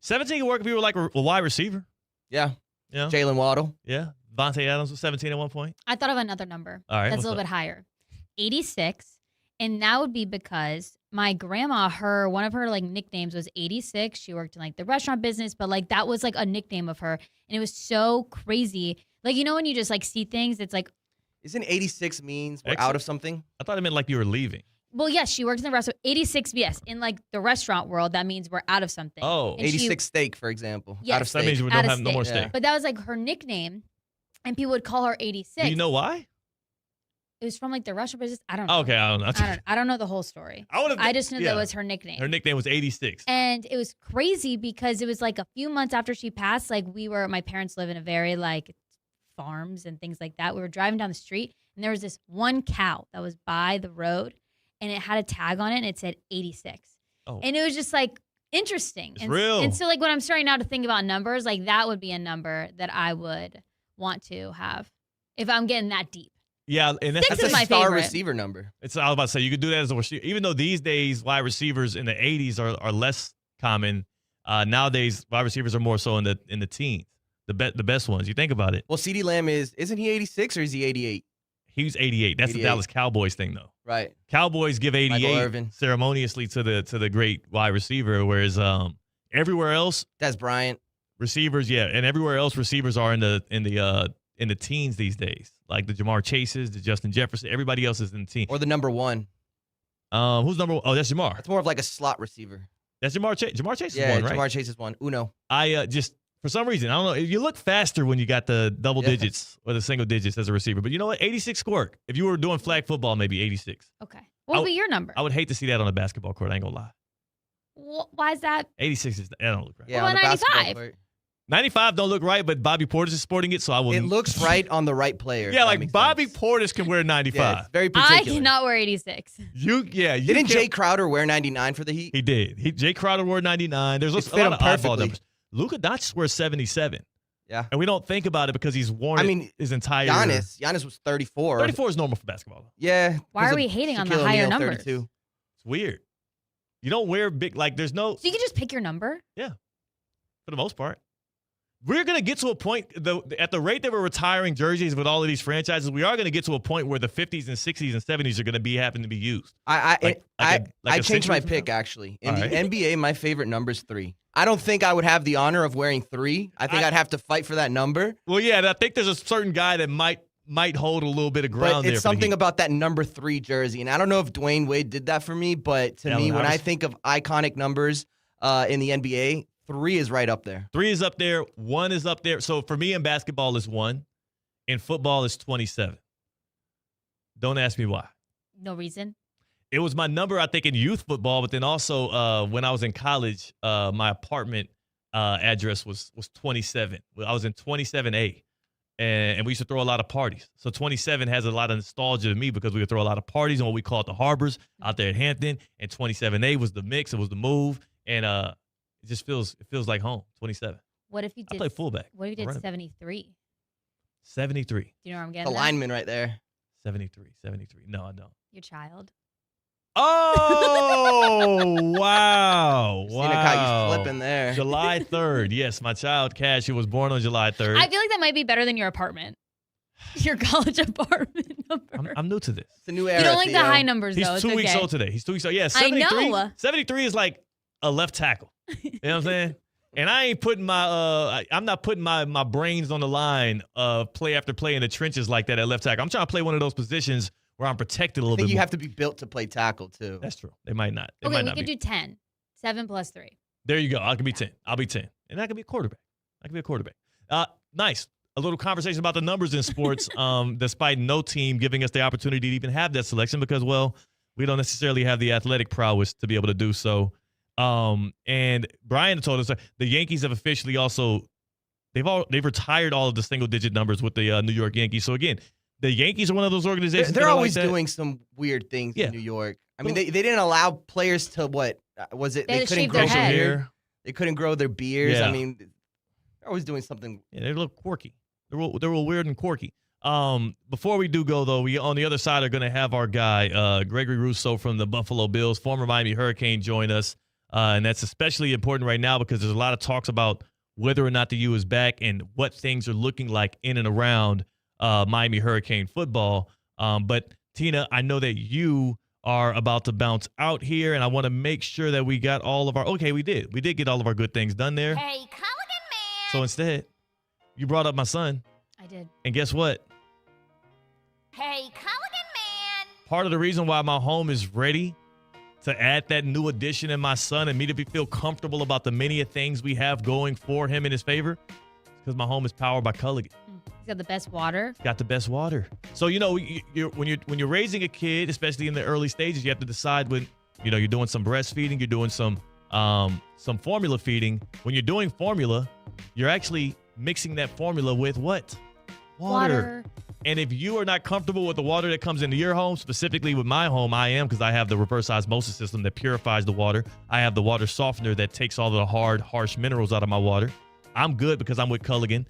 17 can work if you were like a wide receiver. Yeah. Jalen Waddle. Yeah. Vontae Adams was 17 at one point. I thought of another number. All right, that's a little bit higher. 86. And that would be because my grandma, one of her like nicknames was 86. She worked in like the restaurant business, but like that was like a nickname of her. And it was so crazy. Like, when you just like see things, it's like. Isn't 86 means we're out of something? I thought it meant like you were leaving. Well, yes, she works in the restaurant. 86, yes. In like the restaurant world, that means we're out of something. Oh, and 86 steak, for example. Yes. Out of steak. That means we don't have no more steak. Yeah. But that was like her nickname. And people would call her 86. Do you know why? It was from like the restaurant business. I don't know. Okay, I don't know. I don't know the whole story. I just knew that was her nickname. Her nickname was 86. And it was crazy because it was like a few months after she passed. Like my parents live in a very like farms and things like that. We were driving down the street and there was this one cow that was by the road and it had a tag on it and it said 86. Oh. And it was just like interesting. It's real. And so like when I'm starting now to think about numbers, like that would be a number that I would want to have if I'm getting that deep. Yeah, and that's is a my star favorite receiver number. I was about to say, you could do that as a receiver. Even though these days wide receivers in the 80s are less common, nowadays wide receivers are more so in the teens. The best ones. You think about it. Well, CeeDee Lamb isn't he 86 or is he 88? He's 88. That's 88. the Dallas Cowboys thing, though. Right. Cowboys give 88 ceremoniously to the great wide receiver, whereas everywhere else, Des Bryant receivers, and everywhere else receivers are in the teens these days, like the Jamar Chases, the Justin Jefferson. Everybody else is in the team. Or the number one. Who's number one? Oh, that's Jamar. It's more of like a slot receiver. That's Jamar Chase. Jamar Chase is Yeah, one, right? Jamar Chase is one. Uno. I just, for some reason, I don't know. You look faster when you got the double digits or the single digits as a receiver. But you know what? 86 squirt. If you were doing flag football, maybe 86. Okay. What would be your number? I would hate to see that on a basketball court. I ain't going to lie. Why is that? 86 is, that don't look right. Yeah, Well, on the basketball 95. court. 95 don't look right, but Bobby Portis is sporting it, so I will. It looks right on the right player. Yeah, if that like makes Bobby sense. Portis can wear 95. Yeah, it's very I particular. cannot wear 86. You Didn't Jay Crowder wear 99 for the Heat? He did. Jay Crowder wore 99. There's It a fit lot him of oddball perfectly. numbers. Luka Doncic wears 77. Yeah. And we don't think about it because he's worn his entire. Giannis was 34. 34 is normal for basketball. Yeah. Why are we hating on the higher numbers? 32. It's weird. You don't wear big, like there's no. So you can just pick your number? Yeah. For the most part. We're going to get to a point, at the rate that we're retiring jerseys with all of these franchises, we are going to get to a point where the 50s and 60s and 70s are going to happen to be used. I changed my century pick, from now? actually. In All the right. NBA, my favorite number is 3. I don't think I would have the honor of wearing 3. I think I'd have to fight for that number. Well, yeah, and I think there's a certain guy that might hold a little bit of ground But there. it's for the something Heat. about that number 3 jersey. And I don't know if Dwayne Wade did that for me, but to me, when I think of iconic numbers in the NBA, 3 is right up there. 3 is up there. 1 is up there. So for me in basketball is 1. In football is 27. Don't ask me why. No reason. It was my number, I think, in youth football, but then also when I was in college, my apartment address was 27. I was in 27A, and we used to throw a lot of parties. So 27 has a lot of nostalgia to me because we would throw a lot of parties on what we called the Harbors out there at Hampton, and 27A was the mix. It was the move, and it just feels like home. 27. What if you did? I play fullback. What if you I'll did run it. 73? 73. Do you know where I'm The getting? at? lineman right there. 73. No, I don't. Your child. Oh, wow. Christina caught you flipping there. July 3rd. Yes, my child, Cash, who was born on July 3rd. I feel like that might be better than your apartment. Your college apartment number. I'm new to this. It's a new era. You don't like the Theo. high numbers, He's though. 2 It's weeks okay. old today. He's 2 weeks old. Yeah, I 73. know. 73 is like a left tackle. You know what I'm saying? And I ain't putting I'm not putting my brains on the line play after play in the trenches like that at left tackle. I'm trying to play one of those positions where I'm protected a little I think bit you more. have to be built to play tackle, too. That's true. They might not. They Okay, might we not could be. do 10. 7 plus 3. There you go. I can be 10. I'll be 10. And I can be a quarterback. Nice. A little conversation about the numbers in sports, despite no team giving us the opportunity to even have that selection because, well, we don't necessarily have the athletic prowess to be able to do so. And Brian told us the Yankees have officially also they've retired all of the single-digit numbers with the New York Yankees. So, again, the Yankees are one of those organizations. They're that are always like that. doing some weird things Yeah. in New York. I mean, they didn't allow players to what was it? They had to couldn't shave grow their their head. beard. They couldn't grow their beards. Yeah. I mean, they're always doing something. Yeah, they look quirky. They're real weird and quirky. Before we do go, though, we on the other side are going to have our guy, Gregory Russo from the Buffalo Bills, former Miami Hurricane, join us. And that's especially important right now because there's a lot of talks about whether or not the U is back and what things are looking like in and around Miami Hurricane football. But, Tina, I know that you are about to bounce out here, and I want to make sure that we got all of our – okay, we did. We did get all of our good things done there. Hey, Culligan man. So instead, you brought up my son. I did. And guess what? Hey, Culligan man. Part of the reason why my home is ready to add that new addition in my son and me to feel comfortable about the many things we have going for him in his favor because my home is powered by Culligan. He's got the best water. Got the best water. So, when you're raising a kid, especially in the early stages, you have to decide when, you're doing some breastfeeding, you're doing some formula feeding. When you're doing formula, you're actually mixing that formula with what? Water. And if you are not comfortable with the water that comes into your home, specifically with my home, I am because I have the reverse osmosis system that purifies the water. I have the water softener that takes all the hard, harsh minerals out of my water. I'm good because I'm with Culligan.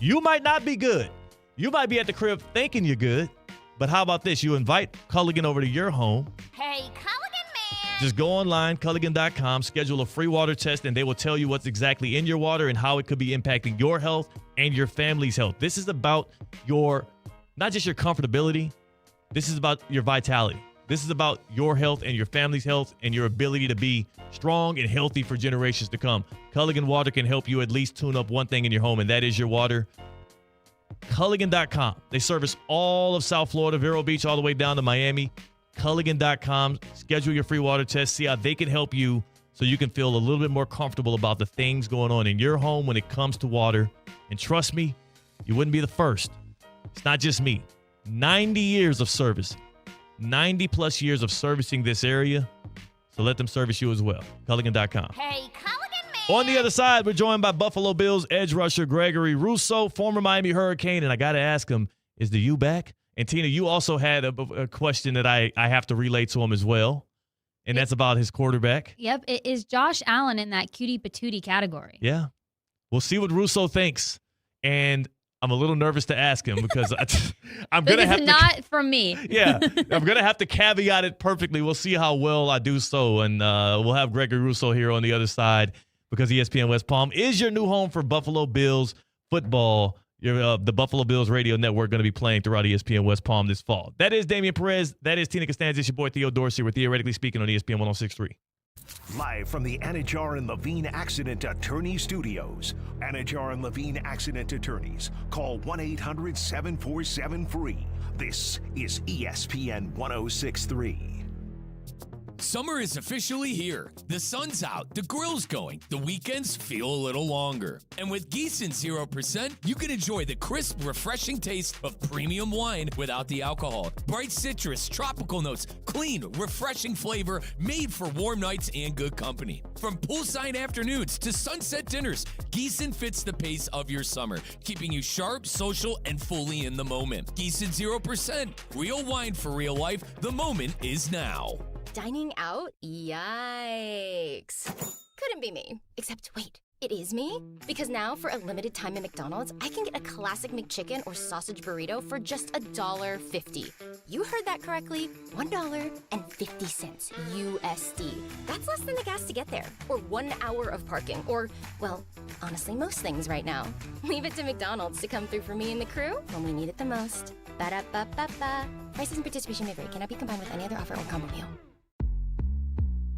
You might not be good. You might be at the crib thinking you're good. But how about this? You invite Culligan over to your home. Hey, Culligan man. Just go online, Culligan.com, schedule a free water test, and they will tell you what's exactly in your water and how it could be impacting your health and your family's health. This is about not just your comfortability. This is about your vitality. This is about your health and your family's health and your ability to be strong and healthy for generations to come. Culligan Water can help you at least tune up one thing in your home, and that is your water. Culligan.com. They service all of South Florida, Vero Beach, all the way down to Miami. Culligan.com. Schedule your free water test. See how they can help you so you can feel a little bit more comfortable about the things going on in your home when it comes to water. And trust me, you wouldn't be the first. It's not just me. 90 years of service. 90 plus years of servicing this area. So let them service you as well. Culligan.com. Hey, Culligan man. On the other side, we're joined by Buffalo Bills edge rusher Gregory Russo, former Miami Hurricane. And I got to ask him, is the U back? And Tina, you also had a question that I have to relay to him as well. And that's about his quarterback. Yep. It is Josh Allen in that cutie patootie category. Yeah. We'll see what Russo thinks. And I'm a little nervous to ask him because I'm going to have to. Not from me. Yeah. I'm going to have to caveat it perfectly. We'll see how well I do so. And we'll have Gregory Russo here on the other side because ESPN West Palm is your new home for Buffalo Bills football. The Buffalo Bills radio network going to be playing throughout ESPN West Palm this fall. That is Damian Perez. That is Tina Costanza. It's your boy Theo Dorsey. We're theoretically speaking on ESPN 106.3. Live from the Anajar and Levine Accident Attorney Studios. Anajar and Levine Accident Attorneys. Call 1-800-747-FREE. This is ESPN 106.3. Summer is officially here. The sun's out, the grill's going, the weekends feel a little longer. And with Gießen 0%, you can enjoy the crisp, refreshing taste of premium wine without the alcohol. Bright citrus, tropical notes, clean, refreshing flavor, made for warm nights and good company. From poolside afternoons to sunset dinners, Gießen fits the pace of your summer, keeping you sharp, social, and fully in the moment. Gießen 0%, real wine for real life. The moment is now. Dining out? Yikes. Couldn't be me. Except, wait, it is me? Because now, for a limited time at McDonald's, I can get a classic McChicken or sausage burrito for just $1.50. You heard that correctly. $1.50 USD. That's less than the gas to get there. Or 1 hour of parking. Or, well, honestly, most things right now. Leave it to McDonald's to come through for me and the crew when we need it the most. Ba-da-ba-ba-ba. Prices and participation may vary. Cannot be combined with any other offer or combo meal.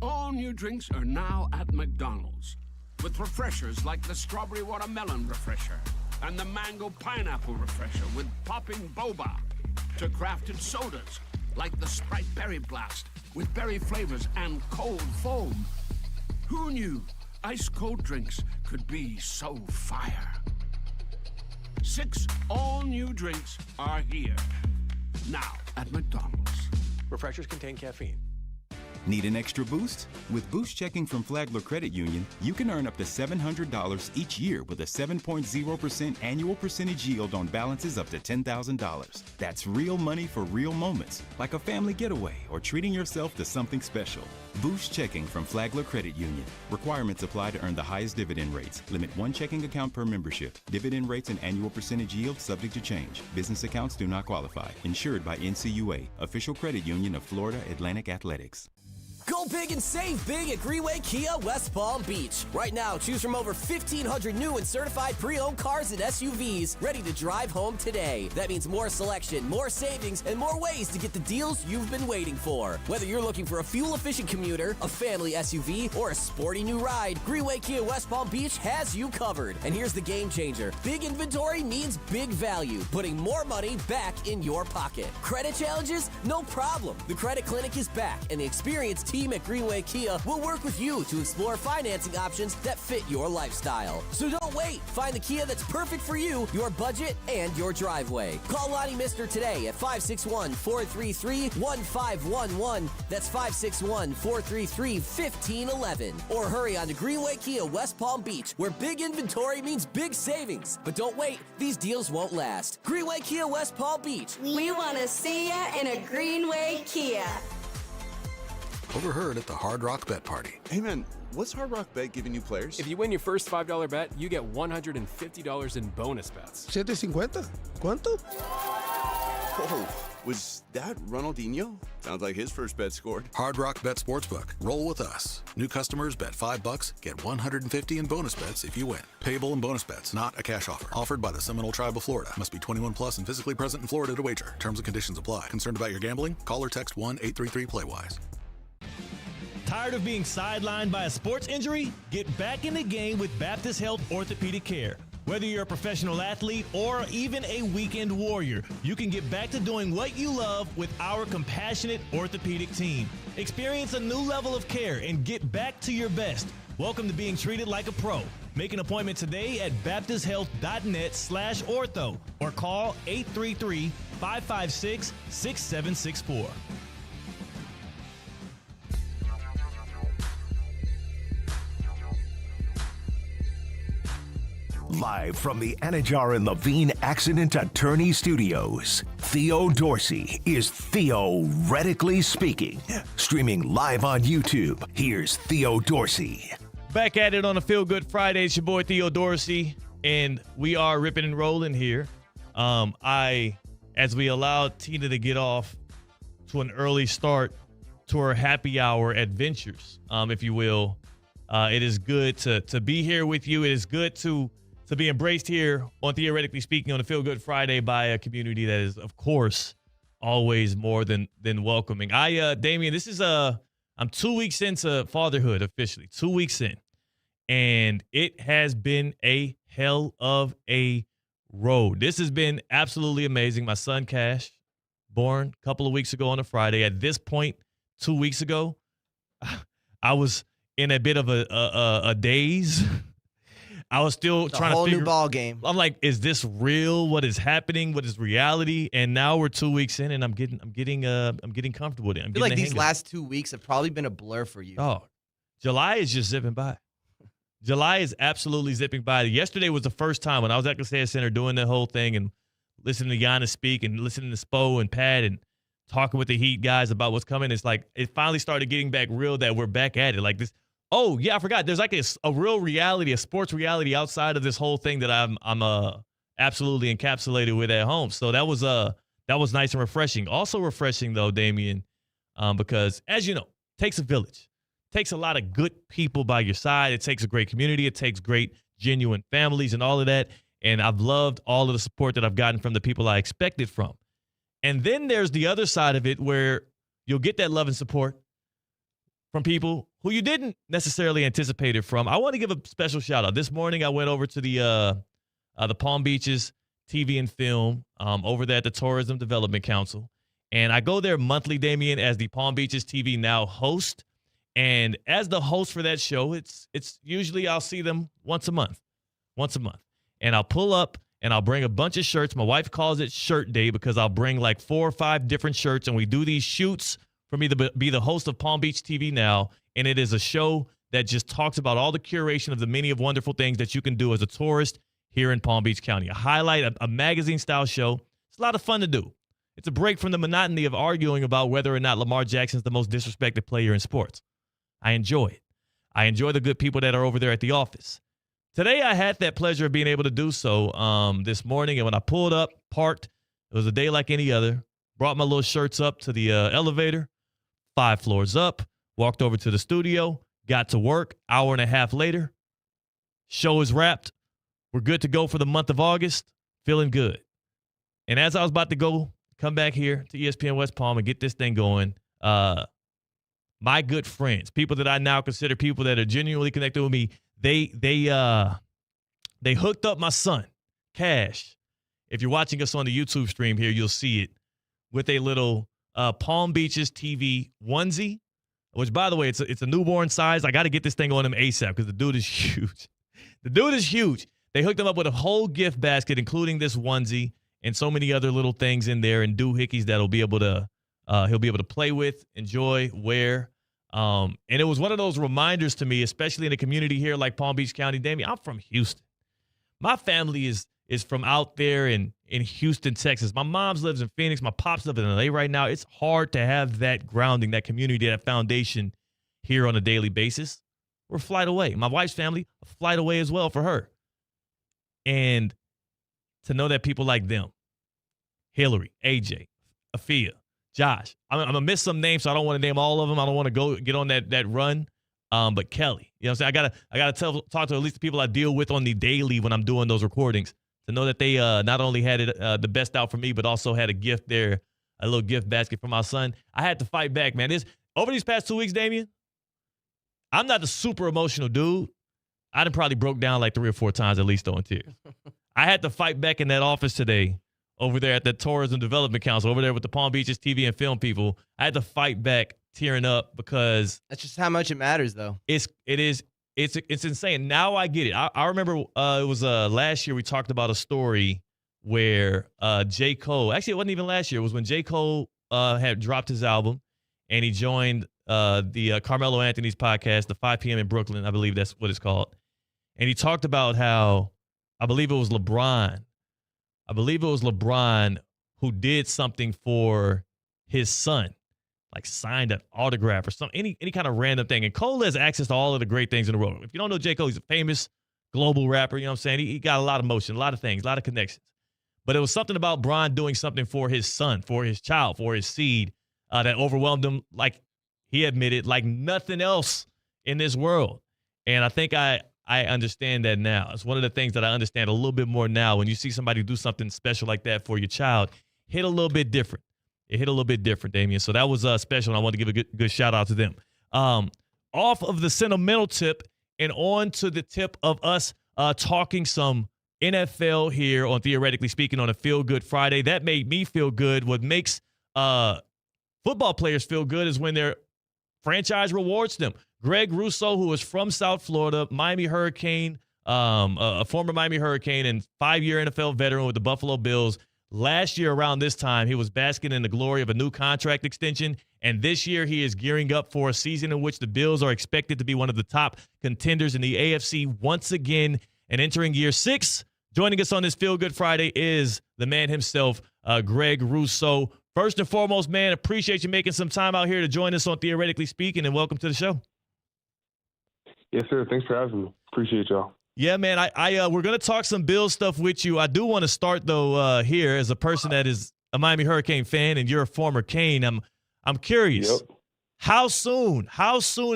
All new drinks are now at McDonald's, with refreshers like the Strawberry Watermelon Refresher and the Mango Pineapple Refresher with popping boba, to crafted sodas like the Sprite Berry Blast with berry flavors and cold foam. Who knew ice-cold drinks could be so fire? 6 all-new drinks are here, now at McDonald's. Refreshers contain caffeine. Need an extra boost? With Boost Checking from Flagler Credit Union, you can earn up to $700 each year with a 7.0% annual percentage yield on balances up to $10,000. That's real money for real moments, like a family getaway or treating yourself to something special. Boost Checking from Flagler Credit Union. Requirements apply to earn the highest dividend rates. Limit 1 checking account per membership. Dividend rates and annual percentage yield subject to change. Business accounts do not qualify. Insured by NCUA, official credit union of Florida Atlantic Athletics. Go big and save big at Greenway Kia West Palm Beach. Right now, choose from over 1,500 new and certified pre-owned cars and SUVs ready to drive home today. That means more selection, more savings, and more ways to get the deals you've been waiting for. Whether you're looking for a fuel-efficient commuter, a family SUV, or a sporty new ride, Greenway Kia West Palm Beach has you covered. And here's the game changer. Big inventory means big value, putting more money back in your pocket. Credit challenges? No problem. The Credit Clinic is back, and the experienced team at Greenway Kia will work with you to explore financing options that fit your lifestyle. So don't wait. Find the Kia that's perfect for you, your budget, and your driveway. Call Lonnie Mister today at 561-433-1511. That's 561-433-1511. Or hurry on to Greenway Kia West Palm Beach, where big inventory means big savings. But don't wait. These deals won't last. Greenway Kia West Palm Beach. We want to see ya in a Greenway Kia. Overheard at the Hard Rock Bet Party. Hey man, what's Hard Rock Bet giving you players? If you win your first $5 bet, you get $150 in bonus bets. $750? ¿Cuánto? Whoa, Was that Ronaldinho? Sounds like his first bet scored. Hard Rock Bet Sportsbook. Roll with us. New customers bet $5, get $150 in bonus bets if you win. Payable in bonus bets, not a cash offer. Offered by the Seminole Tribe of Florida. Must be 21 plus and physically present in Florida to wager. Terms and conditions apply. Concerned about your gambling? Call or text 1-833-PLAY-WISE. Tired of being sidelined by a sports injury? Get back in the game with Baptist Health Orthopedic Care. Whether you're a professional athlete or even a weekend warrior, you can get back to doing what you love with our compassionate orthopedic team. Experience a new level of care and get back to your best. Welcome to being treated like a pro. Make an appointment today at baptisthealth.net/ortho or call 833-556-6764. Live from the Anajar and Levine Accident Attorney Studios, Theo Dorsey is Theoretically Speaking. Streaming live on YouTube, here's Theo Dorsey. Back at it on a Feel Good Friday. It's your boy Theo Dorsey, and we are ripping and rolling here. As we allowed Tina to get off to an early start to her happy hour adventures, if you will, it is good to be here with you. It is good to be embraced here on Theoretically Speaking on a Feel Good Friday by a community that is, of course, always more than welcoming. Damian, this is I'm 2 weeks into fatherhood officially, 2 weeks in, and it has been a hell of a road. This has been absolutely amazing. My son Cash, born a couple of weeks ago on a Friday. At this point, 2 weeks ago, I was in a bit of a daze. I was still trying to figure. A whole new ball game. I'm like, is this real? What is happening? What is reality? And now we're 2 weeks in, and I'm getting comfortable with it. I feel like these last 2 weeks have probably been a blur for you. Oh, July is just zipping by. July is absolutely zipping by. Yesterday was the first time when I was at Kaseya Center doing the whole thing and listening to Giannis speak and listening to Spo and Pat and talking with the Heat guys about what's coming. It's like it finally started getting back real that we're back at it. Like this. Oh, yeah, I forgot. There's like a real reality, a sports reality outside of this whole thing that I'm absolutely encapsulated with at home. So that was nice and refreshing. Also refreshing, though, Damian, because, as you know, it takes a village. It takes a lot of good people by your side. It takes a great community. It takes great, genuine families and all of that. And I've loved all of the support that I've gotten from the people I expected from. And then there's the other side of it where you'll get that love and support from people who you didn't necessarily anticipate it from. I want to give a special shout out. This morning I went over to the Palm Beaches TV and Film over there at the Tourism Development Council. And I go there monthly, Damian, as the Palm Beaches TV Now host. And as the host for that show, it's usually I'll see them once a month. And I'll pull up and I'll bring a bunch of shirts. My wife calls it Shirt Day because I'll bring like 4 or 5 different shirts, and we do these shoots for me to be the host of Palm Beach TV Now. And it is a show that just talks about all the curation of the many of wonderful things that you can do as a tourist here in Palm Beach County. A highlight, a magazine-style show. It's a lot of fun to do. It's a break from the monotony of arguing about whether or not Lamar Jackson's the most disrespected player in sports. I enjoy it. I enjoy the good people that are over there at the office. Today, I had that pleasure of being able to do so this morning. And when I pulled up, parked, it was a day like any other. Brought my little shirts up to the elevator, 5 floors up, walked over to the studio, got to work, hour and a half later. Show is wrapped. We're good to go for the month of August. Feeling good. And as I was about to come back here to ESPN West Palm and get this thing going, my good friends, people that I now consider people that are genuinely connected with me, they hooked up my son, Cash. If you're watching us on the YouTube stream here, you'll see it with a little Palm Beaches TV onesie, which, by the way, it's a newborn size. I got to get this thing on him ASAP because the dude is huge. They hooked him up with a whole gift basket, including this onesie and so many other little things in there and doohickeys that he'll be able to play with, enjoy, wear. And it was one of those reminders to me, especially in a community here like Palm Beach County. Damian, I'm from Houston. My family is from out there in Houston, Texas. My mom's lives in Phoenix. My pops live in LA right now. It's hard to have that grounding, that community, that foundation here on a daily basis. We're a flight away. My wife's family, a flight away as well for her. And to know that people like them, Hillary, AJ, Afia, Josh. I'm going to miss some names, so I don't want to name all of them. I don't want to go get on that run. But Kelly, you know what I'm saying? I gotta talk to at least the people I deal with on the daily when I'm doing those recordings to know that they not only had it the best out for me, but also had a gift there, a little gift basket for my son. I had to fight back, man. Over these past 2 weeks, Damian, I'm not the super emotional dude. I done probably broke down like 3 or 4 times at least on tears. I had to fight back in that office today over there at the Tourism Development Council, over there with the Palm Beaches TV and film people. I had to fight back tearing up because that's just how much it matters, though. It's insane. Now I get it. I remember it was last year we talked about a story where J. Cole, actually it wasn't even last year, it was when J. Cole had dropped his album and he joined the Carmelo Anthony's podcast, the 5 p.m. in Brooklyn, I believe that's what it's called. And he talked about how, I believe it was LeBron who did something for his son, like signed an autograph or something, any kind of random thing. And Cole has access to all of the great things in the world. If you don't know J. Cole, he's a famous global rapper, you know what I'm saying? He got a lot of motion, a lot of things, a lot of connections. But it was something about Bron doing something for his son, for his child, for his seed that overwhelmed him, like he admitted, like nothing else in this world. And I think I understand that now. It's one of the things that I understand a little bit more now. When you see somebody do something special like that for your child, hit a little bit different. It hit a little bit different, Damian. So that was special, and I want to give a good shout-out to them. Off of the sentimental tip and on to the tip of us talking some NFL here on Theoretically Speaking on a Feel Good Friday. That made me feel good. What makes football players feel good is when their franchise rewards them. Greg Russo, who is from South Florida, Miami Hurricane, a former Miami Hurricane and 5-year NFL veteran with the Buffalo Bills. Last year around this time, he was basking in the glory of a new contract extension, and this year he is gearing up for a season in which the Bills are expected to be one of the top contenders in the AFC once again and entering year 6. Joining us on this Feel Good Friday is the man himself, Greg Russo. First and foremost, man, appreciate you making some time out here to join us on Theoretically Speaking, and welcome to the show. Yes, sir. Thanks for having me. Appreciate y'all. Yeah, man, we're going to talk some Bills stuff with you. I do want to start, though, here as a person that is a Miami Hurricane fan and you're a former Cane. I'm curious. Yep. How soon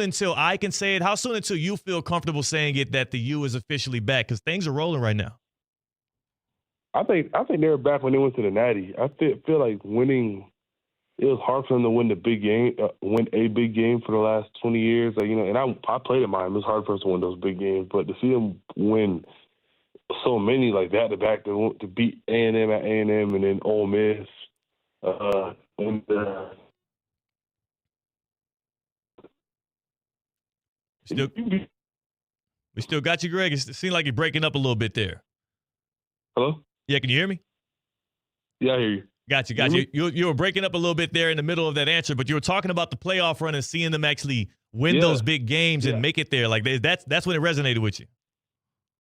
until I can say it, how soon until you feel comfortable saying it that the U is officially back? Because things are rolling right now. I think they were back when they went to the Natty. I feel like winning – it was hard for them to win the big game, win a big game for the last 20 years. Like, and I played at Miami. It was hard for us to win those big games, but to see them win so many like that to back to beat A&M at A&M and then Ole Miss, we still got you, Greg. It seemed like you're breaking up a little bit there. Hello? Yeah, can you hear me? Yeah, I hear you. Got you. You were breaking up a little bit there in the middle of that answer, but you were talking about the playoff run and seeing them actually win those big games and make it there. Like that's when it resonated with you.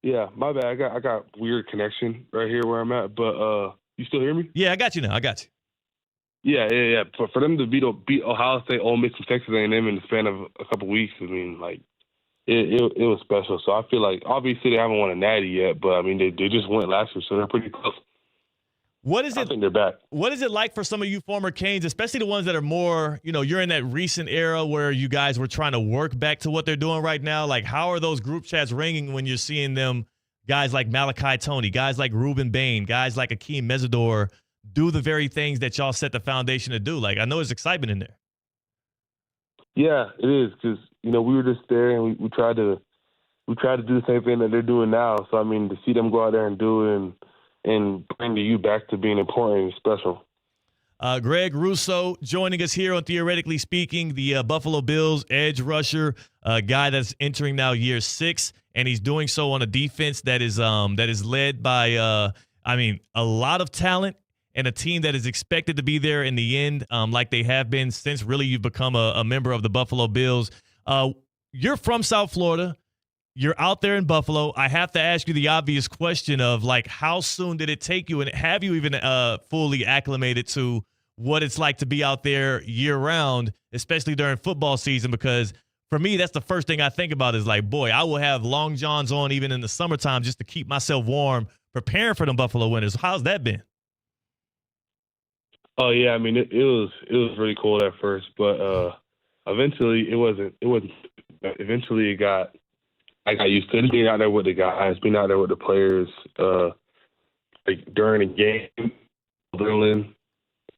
Yeah, my bad. I got weird connection right here where I'm at, but you still hear me? Yeah, I got you now. I got you. Yeah. For them to beat Ohio State, Ole Miss, and Texas A&M in the span of a couple weeks, I mean, like it was special. So I feel like obviously they haven't won a Natty yet, but I mean they just went last year, so they're pretty close. What is it? I think they're back. What is it like for some of you former Canes, especially the ones that are more, you're in that recent era where you guys were trying to work back to what they're doing right now? Like, how are those group chats ringing when you're seeing them, guys like Malachi Toney, guys like Ruben Bain, guys like Akeem Mesidor, do the very things that y'all set the foundation to do? Like, I know there's excitement in there. Yeah, it is because, we were just there and we tried to do the same thing that they're doing now. So, I mean, to see them go out there and do it and bring the U back to being important and special. Greg Russo joining us here on Theoretically Speaking, the Buffalo Bills edge rusher, a guy that's entering now year 6, and he's doing so on a defense that is led by, a lot of talent and a team that is expected to be there in the end, like they have been since really you've become a member of the Buffalo Bills. You're from South Florida. You're out there in Buffalo. I have to ask you the obvious question of, like, how soon did it take you, and have you even fully acclimated to what it's like to be out there year-round, especially during football season? Because for me, that's the first thing I think about is, like, boy, I will have long johns on even in the summertime just to keep myself warm, preparing for the Buffalo Winters. How's that been? Oh yeah, I mean it was really cold at first, but eventually it wasn't. Eventually I got used to it, being out there with the guys, being out there with the players, like during the game, adrenaline,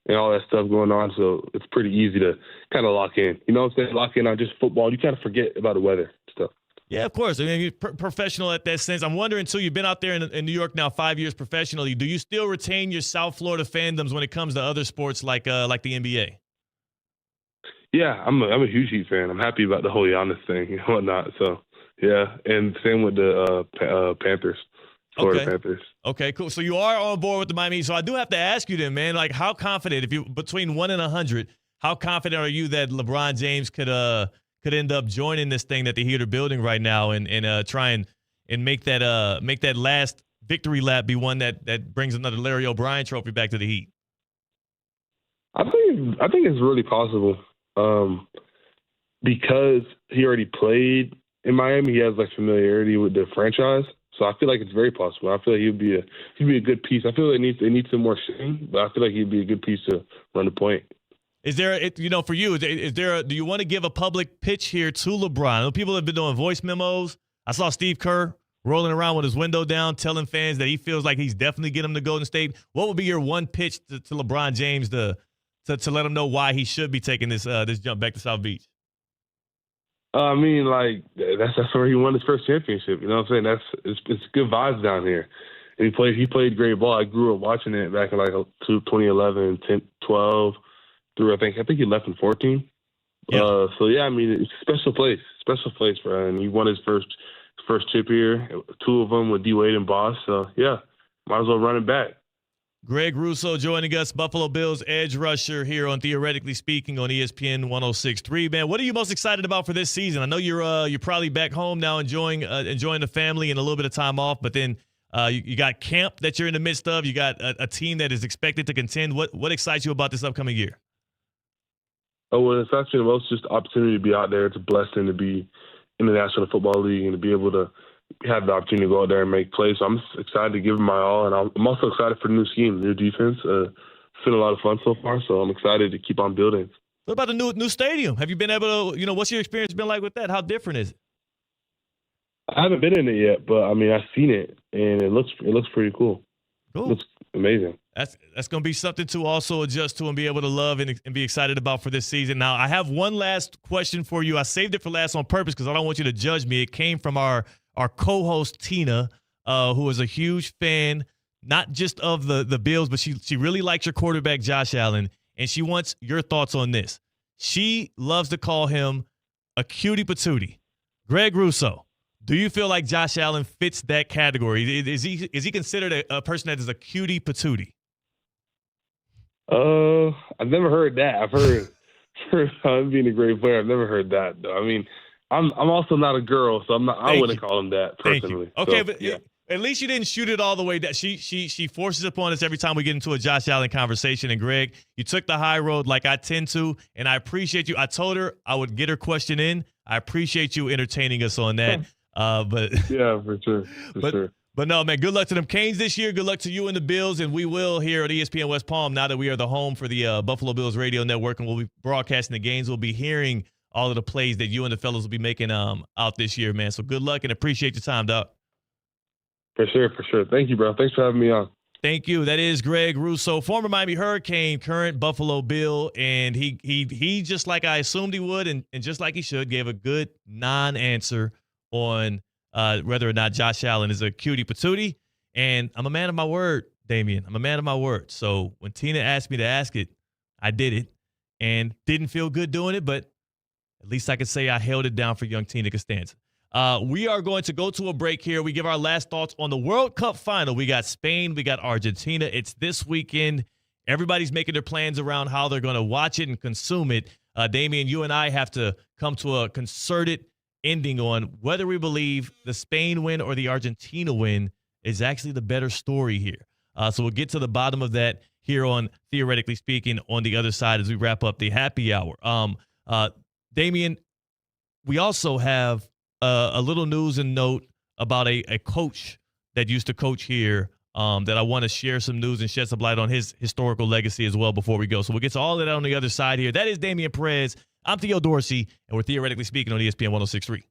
and all that stuff going on. So it's pretty easy to kind of lock in. You know what I'm saying? Lock in on just football. You kind of forget about the weather stuff. Yeah, of course. I mean, you're professional at that sense. I'm wondering, too, you've been out there in New York now 5 years professionally. Do you still retain your South Florida fandoms when it comes to other sports like the NBA? Yeah, I'm a huge Heat fan. I'm happy about the whole Giannis thing and whatnot. So, yeah, and same with the Panthers, Florida Panthers. Okay, cool. So you are on board with the Miami Heat. So I do have to ask you then, man, like how confident, if you between 1 and 100, how confident are you that LeBron James could end up joining this thing that the Heat are building right now and try and make that last victory lap be one that brings another Larry O'Brien trophy back to the Heat? I think it's really possible. Because he already played in Miami, he has like familiarity with the franchise. So I feel like it's very possible. I feel like he'd be a good piece. I feel like they need some more shooting, but I feel like he'd be a good piece to run the point. Is there, for you, do you want to give a public pitch here to LeBron? I know people have been doing voice memos. I saw Steve Kerr rolling around with his window down, telling fans that he feels like he's definitely getting them to Golden State. What would be your one pitch to LeBron James to let him know why he should be taking this jump back to South Beach? I mean, like that's where he won his first championship. You know what I'm saying? It's good vibes down here. And he played great ball. I grew up watching it back in like 2011, 10, 12 through I think he left in 14. Yeah. So yeah, I mean it's a special place for him. And he won his first chip here. 2 of them with D Wade and Boss. So yeah, might as well run it back. Greg Russo joining us, Buffalo Bills edge rusher here on Theoretically Speaking on ESPN 106.3. Man, what are you most excited about for this season? I know you're probably back home now enjoying the family and a little bit of time off, but then you got camp that you're in the midst of. You got a team that is expected to contend. What excites you about this upcoming year? Oh, well, it's actually the most just the opportunity to be out there. It's a blessing to be in the National Football League and to be able to have the opportunity to go out there and make plays. So I'm just excited to give it my all, and I'm also excited for the new scheme, the new defense. It's been a lot of fun so far, so I'm excited to keep on building. What about the new stadium? Have you been able to, what's your experience been like with that? How different is it? I haven't been in it yet, but I mean I've seen it, and it looks pretty cool. Cool. It looks amazing. That's going to be something to also adjust to and be able to love and be excited about for this season. Now, I have one last question for you. I saved it for last on purpose because I don't want you to judge me. It came from our co-host, Tina, who is a huge fan, not just of the Bills, but she really likes your quarterback, Josh Allen, and she wants your thoughts on this. She loves to call him a cutie patootie. Greg Russo, do you feel like Josh Allen fits that category? Is he considered a person that is a cutie patootie? I've never heard that. I've heard him being a great player. I've never heard that though. I mean, I'm also not a girl, so I wouldn't call him that personally. Okay, so, but yeah. At least you didn't shoot it all the way down. She forces upon us every time we get into a Josh Allen conversation. And Greg, you took the high road like I tend to, and I appreciate you. I told her I would get her question in. I appreciate you entertaining us on that. But yeah, for sure. Sure. But no, man, good luck to them Canes this year. Good luck to you and the Bills. And we will here at ESPN West Palm, now that we are the home for the Buffalo Bills radio network, and we'll be broadcasting the games. We'll be hearing all of the plays that you and the fellas will be making out this year, man. So good luck and appreciate your time, Doc. For sure. Thank you, bro. Thanks for having me on. Thank you. That is Greg Russo, former Miami Hurricane, current Buffalo Bill, and he just like I assumed he would, and just like he should, gave a good non-answer on whether or not Josh Allen is a cutie patootie. And I'm a man of my word, Damian. I'm a man of my word. So when Tina asked me to ask it, I did it and didn't feel good doing it, but at least I could say I held it down for young Tina Costanza. We are going to go to a break here. We give our last thoughts on the World Cup final. We got Spain. We got Argentina. It's this weekend. Everybody's making their plans around how they're going to watch it and consume it. Damian, you and I have to come to a concerted ending on whether we believe the Spain win or the Argentina win is actually the better story here. So we'll get to the bottom of that here on Theoretically Speaking on the other side as we wrap up the happy hour. Damian, we also have a little news and note about a coach that used to coach here that I want to share some news and shed some light on his historical legacy as well before we go. So we'll get to all of that on the other side here. That is Damian Perez. I'm Theo Dorsey, and we're theoretically speaking on ESPN 106.3.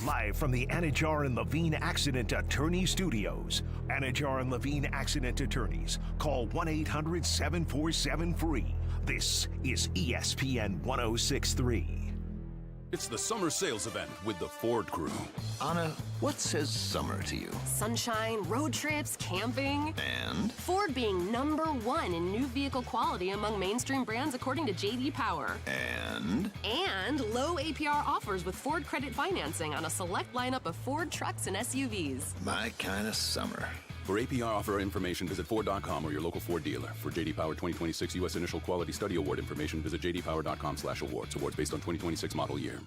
Live from the Anajar and Levine Accident Attorney Studios. Anajar and Levine Accident Attorneys. Call 1-800-747-FREE. This is ESPN 106.3. It's the summer sales event with the Ford crew. Anna, what says summer to you? Sunshine, road trips, camping. And? Ford being #1 in new vehicle quality among mainstream brands according to J.D. Power. And? And low APR offers with Ford credit financing on a select lineup of Ford trucks and SUVs. My kind of summer. For APR offer information, visit Ford.com or your local Ford dealer. For J.D. Power 2026 U.S. Initial Quality Study Award information, visit jdpower.com/awards. Awards based on 2026 model year.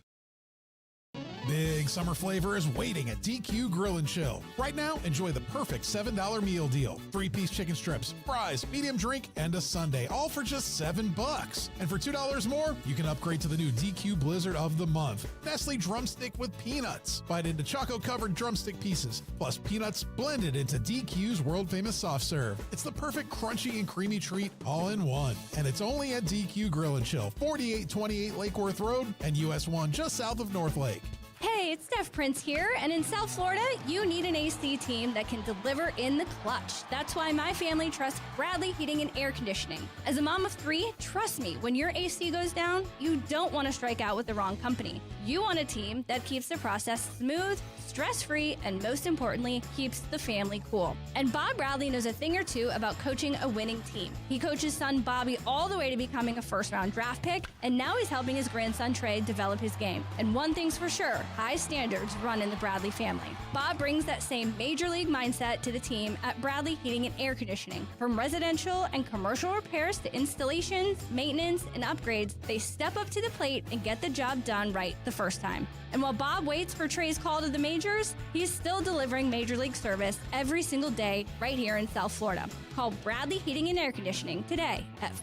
Big summer flavor is waiting at DQ Grill and Chill. Right now, enjoy the perfect $7 meal deal. 3-piece chicken strips, fries, medium drink, and a sundae, all for just $7. And for $2 more, you can upgrade to the new DQ Blizzard of the Month. Nestle drumstick with peanuts. Bite into choco-covered drumstick pieces, plus peanuts blended into DQ's world-famous soft serve. It's the perfect crunchy and creamy treat all in one. And it's only at DQ Grill and Chill, 4828 Lake Worth Road and US 1 just south of North Lake. Hey, it's Steph Prince here, and in South Florida, you need an AC team that can deliver in the clutch. That's why my family trusts Bradley Heating and Air Conditioning. As a mom of 3, trust me, when your AC goes down, you don't want to strike out with the wrong company. You want a team that keeps the process smooth, stress-free, and most importantly, keeps the family cool. And Bob Bradley knows a thing or two about coaching a winning team. He coached his son Bobby all the way to becoming a first-round draft pick, and now he's helping his grandson Trey develop his game. And one thing's for sure, high standards run in the Bradley family. Bob brings that same major league mindset to the team at Bradley Heating and Air Conditioning. From residential and commercial repairs to installations, maintenance, and upgrades, they step up to the plate and get the job done right the first time. And while Bob waits for Trey's call to the majors, he's still delivering major league service every single day right here in South Florida. Call Bradley Heating and Air Conditioning today at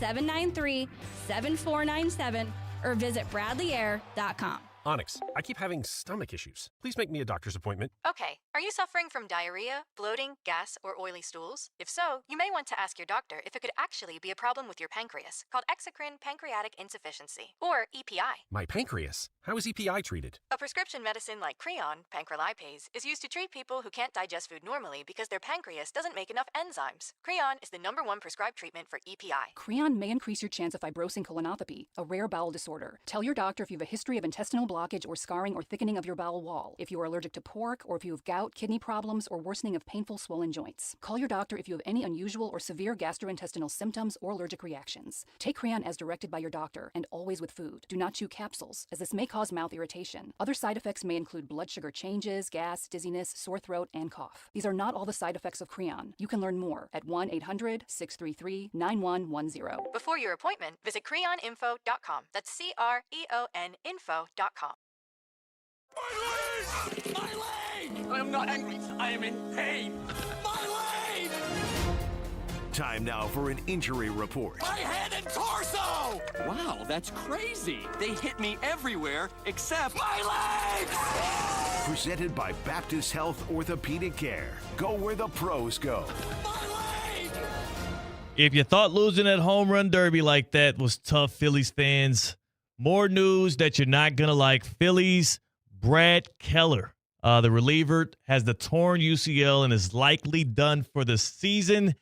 561-793-7497 or visit bradleyair.com. Onyx, I keep having stomach issues. Please make me a doctor's appointment. Okay, are you suffering from diarrhea, bloating, gas, or oily stools? If so, you may want to ask your doctor if it could actually be a problem with your pancreas, called exocrine pancreatic insufficiency, or EPI. My pancreas? How is EPI treated? A prescription medicine like Creon, pancrelipase, is used to treat people who can't digest food normally because their pancreas doesn't make enough enzymes. Creon is the #1 prescribed treatment for EPI. Creon may increase your chance of fibrosing colonopathy, a rare bowel disorder. Tell your doctor if you have a history of intestinal blockage or scarring or thickening of your bowel wall, if you are allergic to pork, or if you have gout, kidney problems, or worsening of painful swollen joints. Call your doctor if you have any unusual or severe gastrointestinal symptoms or allergic reactions. Take Creon as directed by your doctor, and always with food. Do not chew capsules, as this may cause mouth irritation. Other side effects may include blood sugar changes, gas, dizziness, sore throat, and cough. These are not all the side effects of Creon. You can learn more at 1-800-633-9110. Before your appointment, visit creoninfo.com. That's CREON info.com. My leg! I am not angry. I am in pain. My leg! Time now for an injury report. My head and torso! Wow, that's crazy. They hit me everywhere except my legs! Presented by Baptist Health Orthopedic Care. Go where the pros go. If you thought losing at home run derby like that was tough, Phillies fans, more news that you're not going to like. Phillies Brad Keller, the reliever, has the torn UCL and is likely done for the season.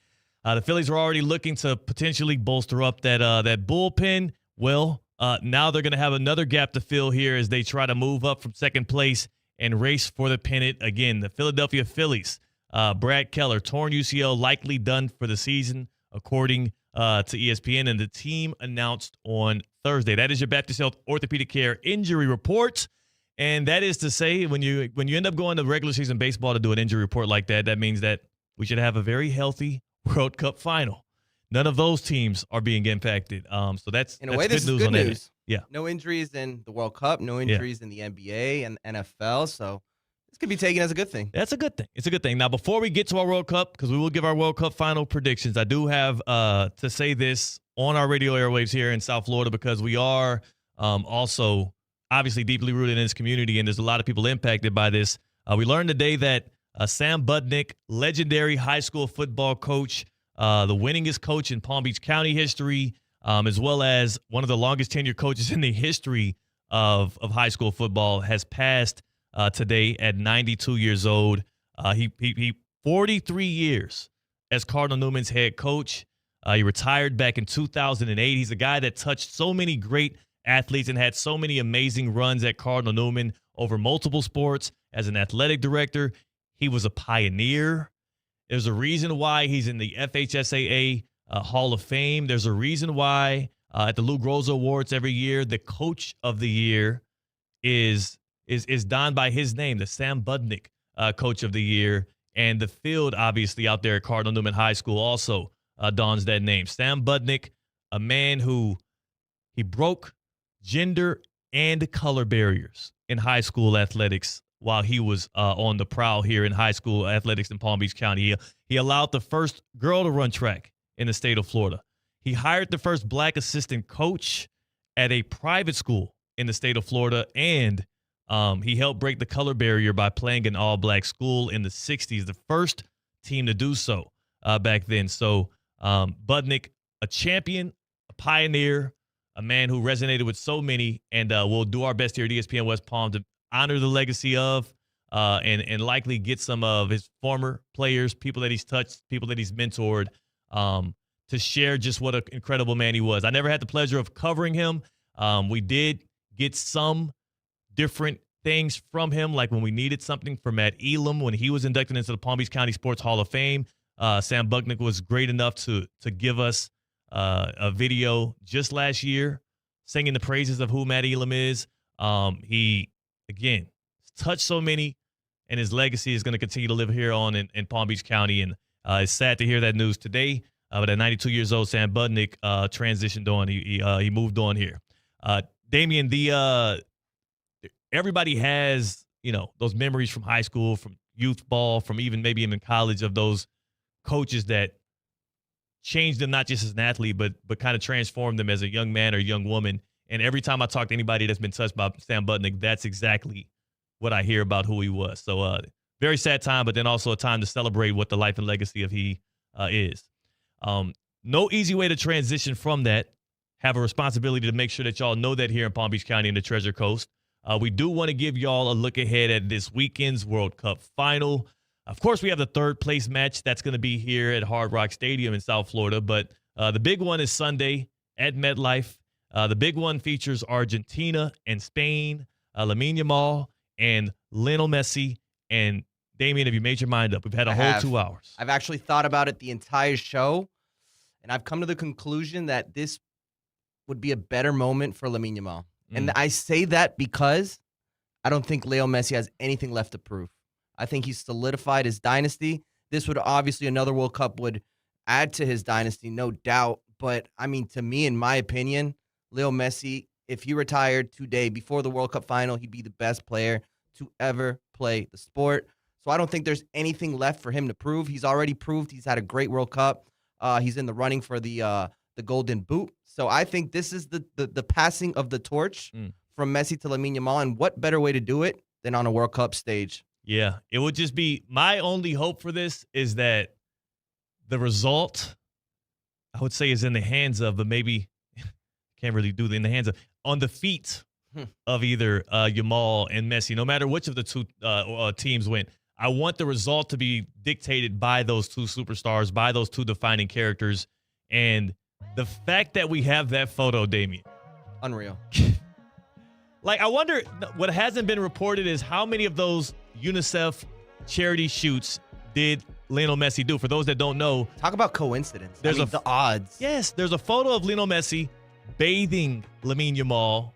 The Phillies are already looking to potentially bolster up that bullpen. Well, now they're going to have another gap to fill here as they try to move up from second place and race for the pennant again. The Philadelphia Phillies, Brad Keller, torn UCL, likely done for the season, according to ESPN, and the team announced on Thursday. That is your Baptist Health Orthopedic Care injury report. And that is to say, when you end up going to regular season baseball to do an injury report like that, that means that we should have a very healthy World Cup final. None of those teams are being impacted. So that's in a way, this is good news. Yeah. No injuries in the World Cup, no injuries in the NBA and NFL. So this could be taken as a good thing. That's a good thing. It's a good thing. Now, before we get to our World Cup, because we will give our World Cup final predictions, I do have to say this on our radio airwaves here in South Florida, because we are also obviously deeply rooted in this community, and there's a lot of people impacted by this. We learned today that Sam Budnick, legendary high school football coach, the winningest coach in Palm Beach County history, as well as one of the longest tenured coaches in the history of high school football, has passed today at 92 years old. He 43 years as Cardinal Newman's head coach. He retired back in 2008. He's a guy that touched so many great athletes and had so many amazing runs at Cardinal Newman over multiple sports. As an athletic director, he was a pioneer. There's a reason why he's in the FHSAA Hall of Fame. There's a reason why at the Lou Groza Awards every year, the Coach of the Year is donned by his name, the Sam Budnick Coach of the Year. And the field, obviously, out there at Cardinal Newman High School also dons that name. Sam Budnick, a man who he broke gender and color barriers in high school athletics while he was on the prowl here in high school athletics in Palm Beach County. He allowed the first girl to run track in the state of Florida. He hired the first black assistant coach at a private school in the state of Florida, and he helped break the color barrier by playing an all-black school in the 60s, the first team to do so back then. So Budnick, a champion, a pioneer, a man who resonated with so many, and we'll do our best here at ESPN West Palm to honor the legacy of and likely get some of his former players, people that he's touched, people that he's mentored, to share just what an incredible man he was. I never had the pleasure of covering him. We did get some different things from him, like when we needed something from Matt Elam when he was inducted into the Palm Beach County Sports Hall of Fame. Sam Budnick was great enough to give us a video just last year singing the praises of who Matt Elam is. He, again, touched so many, and his legacy is going to continue to live here on in Palm Beach County. And it's sad to hear that news today. But at 92 years old, Sam Budnick transitioned on. He moved on here. Damian, everybody has, those memories from high school, from youth ball, from maybe even college, of those coaches that changed them not just as an athlete, but kind of transformed them as a young man or young woman. And every time I talk to anybody that's been touched by Sam Budnick, that's exactly what I hear about who he was. So very sad time, but then also a time to celebrate what the life and legacy of he is. No easy way to transition from that. Have a responsibility to make sure that y'all know that here in Palm Beach County and the Treasure Coast. We do want to give y'all a look ahead at this weekend's World Cup final. Of course, we have the third place match that's going to be here at Hard Rock Stadium in South Florida, but the big one is Sunday at MetLife. The big one features Argentina and Spain, Lamine Yamal and Lionel Messi. And Damian, have you made your mind up? We've had a whole 2 hours. I've actually thought about it the entire show, and I've come to the conclusion that this would be a better moment for Lamine Yamal. And I say that because I don't think Leo Messi has anything left to prove. I think he's solidified his dynasty. This would obviously, another World Cup would add to his dynasty, no doubt. But, I mean, to me, in my opinion, Leo Messi, if he retired today before the World Cup final, he'd be the best player to ever play the sport. So I don't think there's anything left for him to prove. He's already proved he's had a great World Cup. He's in the running for the Golden Boot. So I think this is the passing of the torch from Messi to Lamine Yamal, and what better way to do it than on a World Cup stage? Yeah, it would just be my only hope for this is that the result, I would say, is in the hands of, but maybe can't really do it in the hands of, on the feet of either Yamal and Messi, no matter which of the two teams win. I want the result to be dictated by those two superstars, by those two defining characters. And the fact that we have that photo, Damian. Unreal. Like, I wonder, what hasn't been reported is how many of those UNICEF charity shoots did Lionel Messi do? For those that don't know. Talk about coincidence. The odds. Yes, there's a photo of Lionel Messi bathing Lamine Yamal.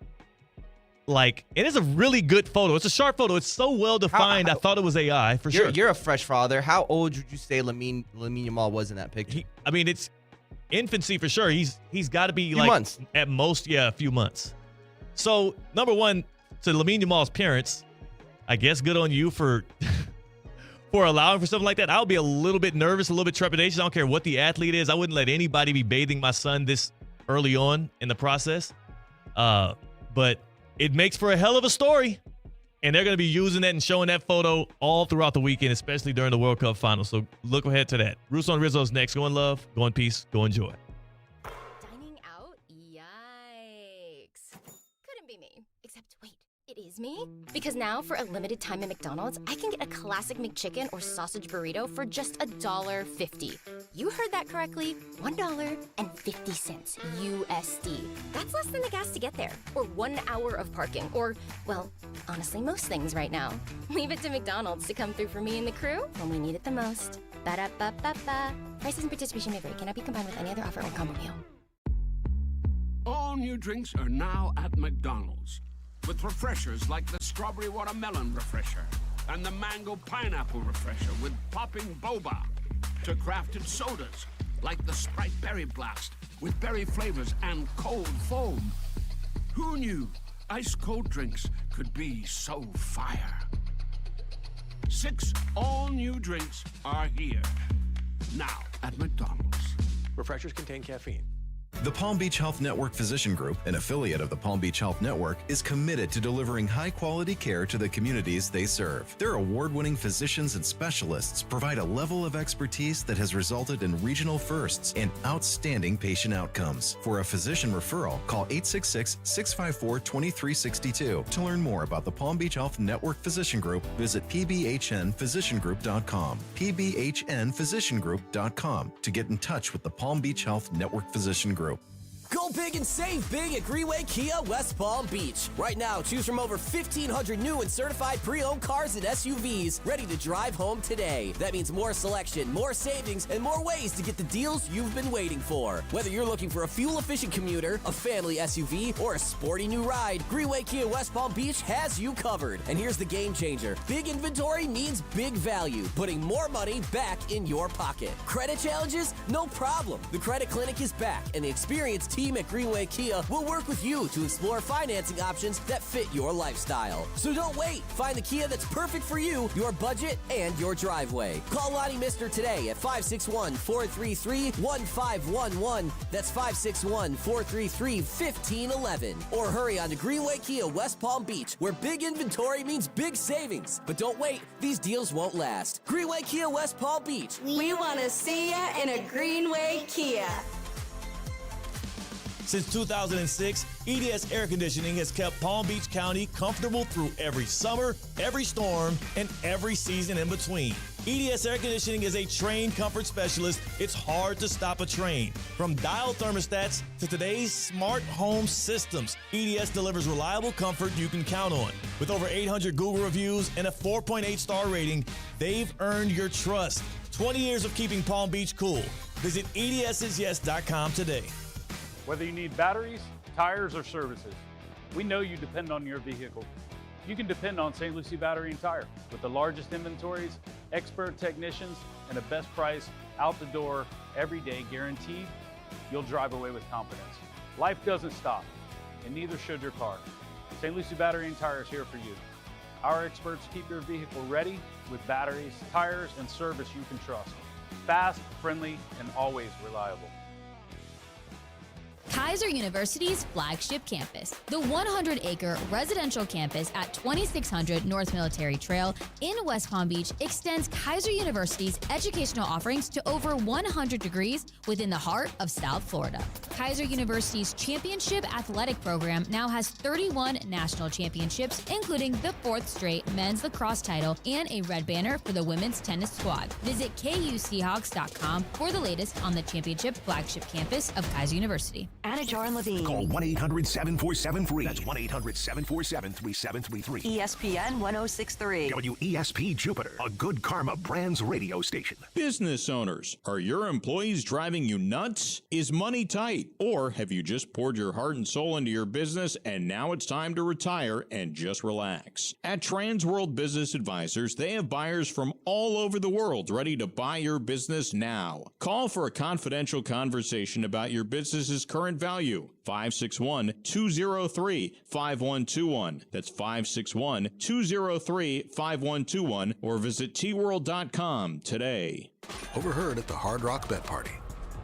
Like, it is a really good photo. It's a sharp photo. It's so well defined. I thought it was AI for sure. You're a fresh father. How old would you say Lamine Yamal was in that picture? It's infancy for sure. He's got to be few months. At most, a few months. So, number one, to Lamine Yamal's parents, I guess good on you for allowing for something like that. I'll be a little bit nervous, a little bit trepidatious. I don't care what the athlete is. I wouldn't let anybody be bathing my son this early on in the process. But it makes for a hell of a story. And they're going to be using that and showing that photo all throughout the weekend, especially during the World Cup Finals. So look ahead to that. Russo Rizzo's next. Go in love, go in peace, go enjoy. Dining out? Yikes. Couldn't be me. Except, wait, it is me? Because now, for a limited time at McDonald's, I can get a classic McChicken or sausage burrito for just $1.50. You heard that correctly. $1.50 USD. That's less than the gas to get there. Or 1 hour of parking. Or, well, honestly, most things right now. Leave it to McDonald's to come through for me and the crew when we need it the most. Ba-da-ba-ba-ba. Prices and participation may vary. Cannot be combined with any other offer or combo meal. All new drinks are now at McDonald's. With refreshers like the Strawberry Watermelon Refresher and the Mango Pineapple Refresher with popping boba. To crafted sodas like the Sprite Berry Blast with berry flavors and cold foam. Who knew ice cold drinks could be so fire? 6 all-new drinks are here now at McDonald's. Refreshers contain caffeine. The Palm Beach Health Network Physician Group, an affiliate of the Palm Beach Health Network, is committed to delivering high-quality care to the communities they serve. Their award-winning physicians and specialists provide a level of expertise that has resulted in regional firsts and outstanding patient outcomes. For a physician referral, call 866-654-2362. To learn more about the Palm Beach Health Network Physician Group, visit pbhnphysiciangroup.com, pbhnphysiciangroup.com, to get in touch with the Palm Beach Health Network Physician Group. Go big and save big at Greenway Kia West Palm Beach. Right now, choose from over 1,500 new and certified pre-owned cars and SUVs ready to drive home today. That means more selection, more savings, and more ways to get the deals you've been waiting for. Whether you're looking for a fuel-efficient commuter, a family SUV, or a sporty new ride, Greenway Kia West Palm Beach has you covered. And here's the game changer. Big inventory means big value, putting more money back in your pocket. Credit challenges? No problem. The Credit Clinic is back, and the experienced team at Greenway Kia will work with you to explore financing options that fit your lifestyle. So don't wait. Find the Kia that's perfect for you, your budget, and your driveway. Call Lonnie Mister today at 561-433-1511. That's 561-433-1511. Or hurry on to Greenway Kia West Palm Beach, where big inventory means big savings. But don't wait. These deals won't last. Greenway Kia West Palm Beach. We want to see ya in a Greenway Kia. Since 2006, EDS Air Conditioning has kept Palm Beach County comfortable through every summer, every storm, and every season in between. EDS Air Conditioning is a trained comfort specialist. It's hard to stop a train. From dial thermostats to today's smart home systems, EDS delivers reliable comfort you can count on. With over 800 Google reviews and a 4.8 star rating, they've earned your trust. 20 years of keeping Palm Beach cool. Visit EDSisyes.com today. Whether you need batteries, tires, or services, we know you depend on your vehicle. You can depend on St. Lucie Battery and Tire. With the largest inventories, expert technicians, and the best price out the door every day guaranteed, you'll drive away with confidence. Life doesn't stop, and neither should your car. St. Lucie Battery and Tire is here for you. Our experts keep your vehicle ready with batteries, tires, and service you can trust. Fast, friendly, and always reliable. Kaiser University's flagship campus, the 100-acre residential campus at 2600 North Military Trail in West Palm Beach, extends Kaiser University's educational offerings to over 100 degrees within the heart of South Florida. Kaiser University's championship athletic program now has 31 national championships, including the 4th straight men's lacrosse title and a red banner for the women's tennis squad. Visit KUSeahawks.com for the latest on the championship flagship campus of Kaiser University. Anajar and Levine. Call 1-800-7473. That's 1-800-747-3733. ESPN 1063. WESP Jupiter, a Good Karma Brands radio station. Business owners, are your employees driving you nuts? Is money tight? Or have you just poured your heart and soul into your business and now it's time to retire and just relax? At Trans World Business Advisors, they have buyers from all over the world ready to buy your business now. Call for a confidential conversation about your business's current value. 561-203-5121. That's 561-203-5121 or visit tworld.com today. Overheard at the Hard Rock Bet Party.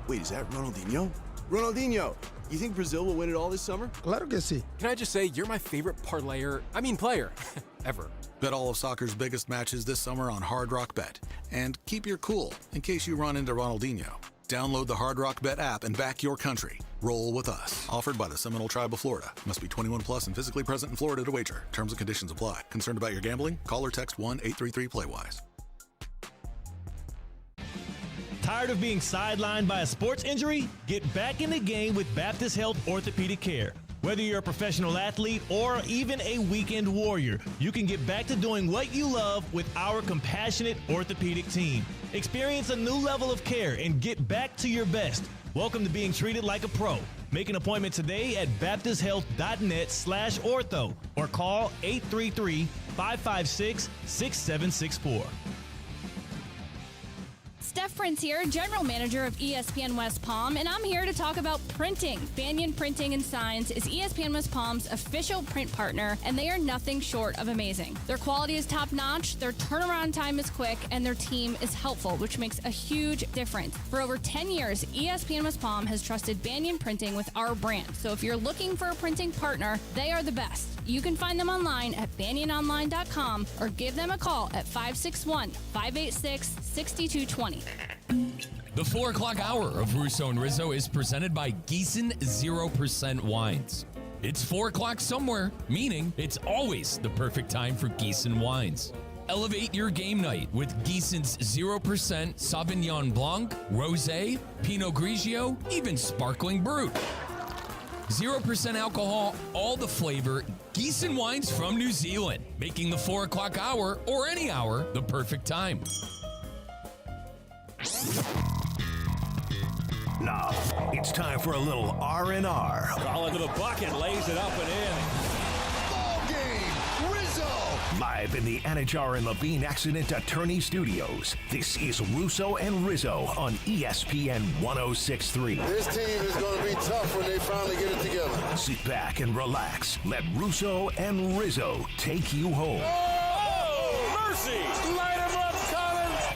Wait, is that Ronaldinho? Ronaldinho, you think Brazil will win it all this summer? Claro que sí. Can I just say, you're my favorite player. ever. Bet all of soccer's biggest matches this summer on Hard Rock Bet. And keep your cool in case you run into Ronaldinho. Download the Hard Rock Bet app and back your country. Roll with us. Offered by the Seminole Tribe of Florida. Must be 21 plus and physically present in Florida to wager. Terms and conditions apply. Concerned about your gambling? Call or text 1-833-PLAY-WISE. Tired of being sidelined by a sports injury? Get back in the game with Baptist Health Orthopedic Care. Whether you're a professional athlete or even a weekend warrior, you can get back to doing what you love with our compassionate orthopedic team. Experience a new level of care and get back to your best. Welcome to being treated like a pro. Make an appointment today at baptisthealth.net/ortho or call 833-556-6764. Steph Prince here, General Manager of ESPN West Palm, and I'm here to talk about printing. Banyan Printing and Signs is ESPN West Palm's official print partner, and they are nothing short of amazing. Their quality is top-notch, their turnaround time is quick, and their team is helpful, which makes a huge difference. For over 10 years, ESPN West Palm has trusted Banyan Printing with our brand, so if you're looking for a printing partner, they are the best. You can find them online at banyanonline.com or give them a call at 561-586-6220. The 4 o'clock hour of Russo and Rizzo is presented by Gießen 0% Wines. It's 4 o'clock somewhere, meaning it's always the perfect time for Gießen wines. Elevate your game night with Gießen's 0% Sauvignon Blanc, Rosé, Pinot Grigio, even Sparkling Brut. 0% alcohol, all the flavor, Gießen wines from New Zealand, making the 4 o'clock hour or any hour the perfect time. Now, it's time for a little R&R. Ball into the bucket, lays it up and in. Ball game, Rizzo! Live in the Anajar and Levine Accident Attorney Studios, this is Russo and Rizzo on ESPN 106.3. This team is going to be tough when they finally get it together. Sit back and relax. Let Russo and Rizzo take you home. Oh, mercy! Light him up, Collins!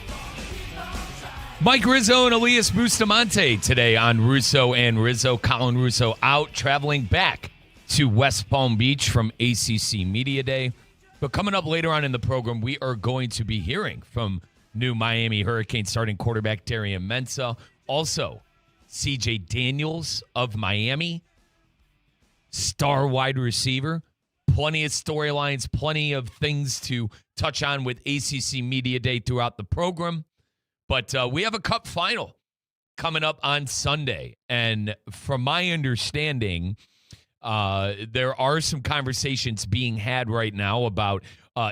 Mike Rizzo and Elias Bustamante today on Russo and Rizzo. Colin Russo out traveling back to West Palm Beach from ACC Media Day. But coming up later on in the program, we are going to be hearing from new Miami Hurricane starting quarterback Darian Mensah. Also, C.J. Daniels of Miami, star wide receiver. Plenty of storylines, plenty of things to touch on with ACC Media Day throughout the program. But we have a Cup final coming up on Sunday. And from my understanding, there are some conversations being had right now about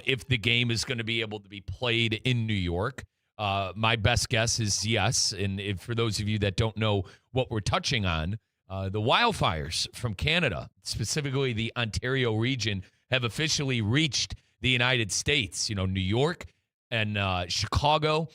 if the game is going to be able to be played in New York. My best guess is yes. And for those of you that don't know what we're touching on, the wildfires from Canada, specifically the Ontario region, have officially reached the United States. You know, New York and Chicago,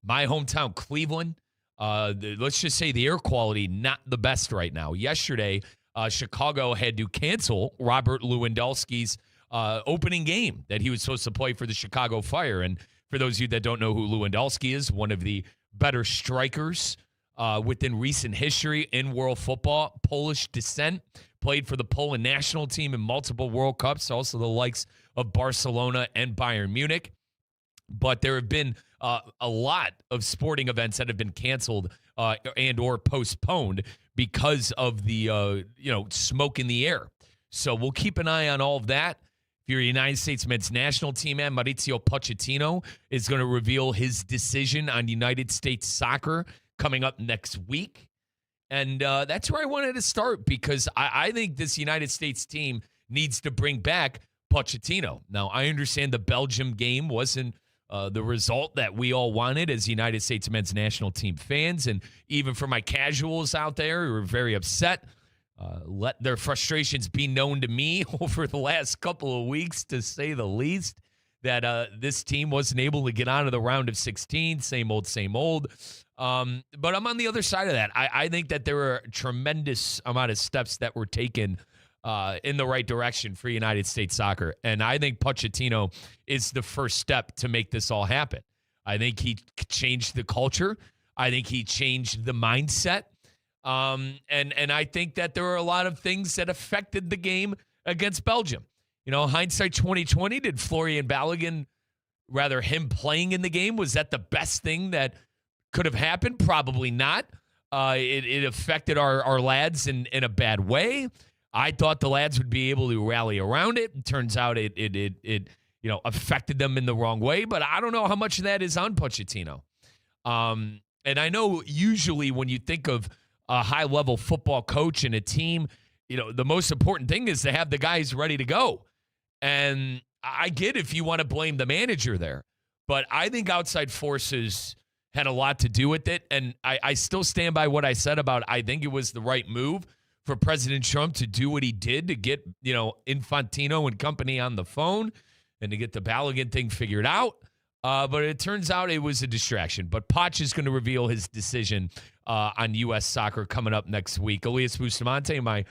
my hometown, Cleveland. Let's just say the air quality, not the best right now. Yesterday, Chicago had to cancel Robert Lewandowski's opening game that he was supposed to play for the Chicago Fire. And for those of you that don't know who Lewandowski is, one of the better strikers within recent history in world football, Polish descent, played for the Poland national team in multiple World Cups, also the likes of Barcelona and Bayern Munich. But there have been a lot of sporting events that have been canceled and or postponed because of the smoke in the air. So we'll keep an eye on all of that. If you're a United States men's national team man, Mauricio Pochettino is going to reveal his decision on United States soccer coming up next week. And that's where I wanted to start because I think this United States team needs to bring back Pochettino. Now, I understand the Belgium game wasn't the result that we all wanted as United States men's national team fans. And even for my casuals out there who are very upset, let their frustrations be known to me over the last couple of weeks, to say the least, that this team wasn't able to get out of the round of 16. Same old, same old. But I'm on the other side of that. I think that there are a tremendous amount of steps that were taken in the right direction for United States soccer. And I think Pochettino is the first step to make this all happen. I think he changed the culture. I think he changed the mindset. And I think that there are a lot of things that affected the game against Belgium. Hindsight 2020, did Florian Balogun, rather him playing in the game, was that the best thing that could have happened? Probably not. It affected our lads in a bad way. I thought the lads would be able to rally around it. It turns out it affected them in the wrong way, but I don't know how much of that is on Pochettino. And I know usually when you think of a high-level football coach and a team, the most important thing is to have the guys ready to go. And I get if you want to blame the manager there, but I think outside forces had a lot to do with it. And I still stand by what I said about I think it was the right move for President Trump to do what he did to get, Infantino and company on the phone and to get the Balogun thing figured out. But it turns out it was a distraction. But Poch is going to reveal his decision on U.S. soccer coming up next week. Elias Bustamante, my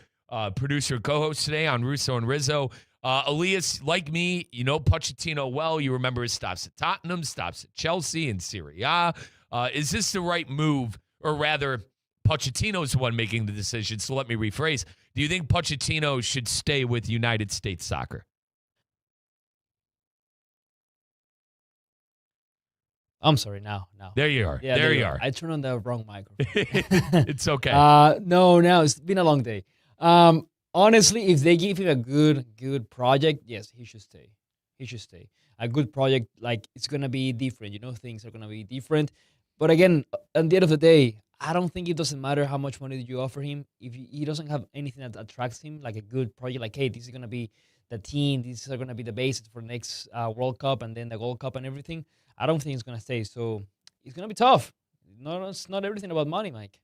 producer and co-host today on Russo and Rizzo. Elias, like me, Pochettino well. You remember his stops at Tottenham, stops at Chelsea and Serie A. Is this the right move? Or rather, Pochettino's the one making the decision. So let me rephrase. Do you think Pochettino should stay with United States Soccer? I'm sorry, now. There you are. Yeah, there you are. I turned on the wrong microphone. It's okay. No, it's been a long day. Honestly, if they give him a good project, yes, he should stay. A good project, like, it's going to be different. Things are going to be different. But again, at the end of the day, I don't think it doesn't matter how much money you offer him. If he doesn't have anything that attracts him, like a good project, like, hey, this is going to be the team, these are going to be the basis for next World Cup and then the Gold Cup and everything, I don't think he's going to stay. So it's going to be tough. No, it's not everything about money, Mike.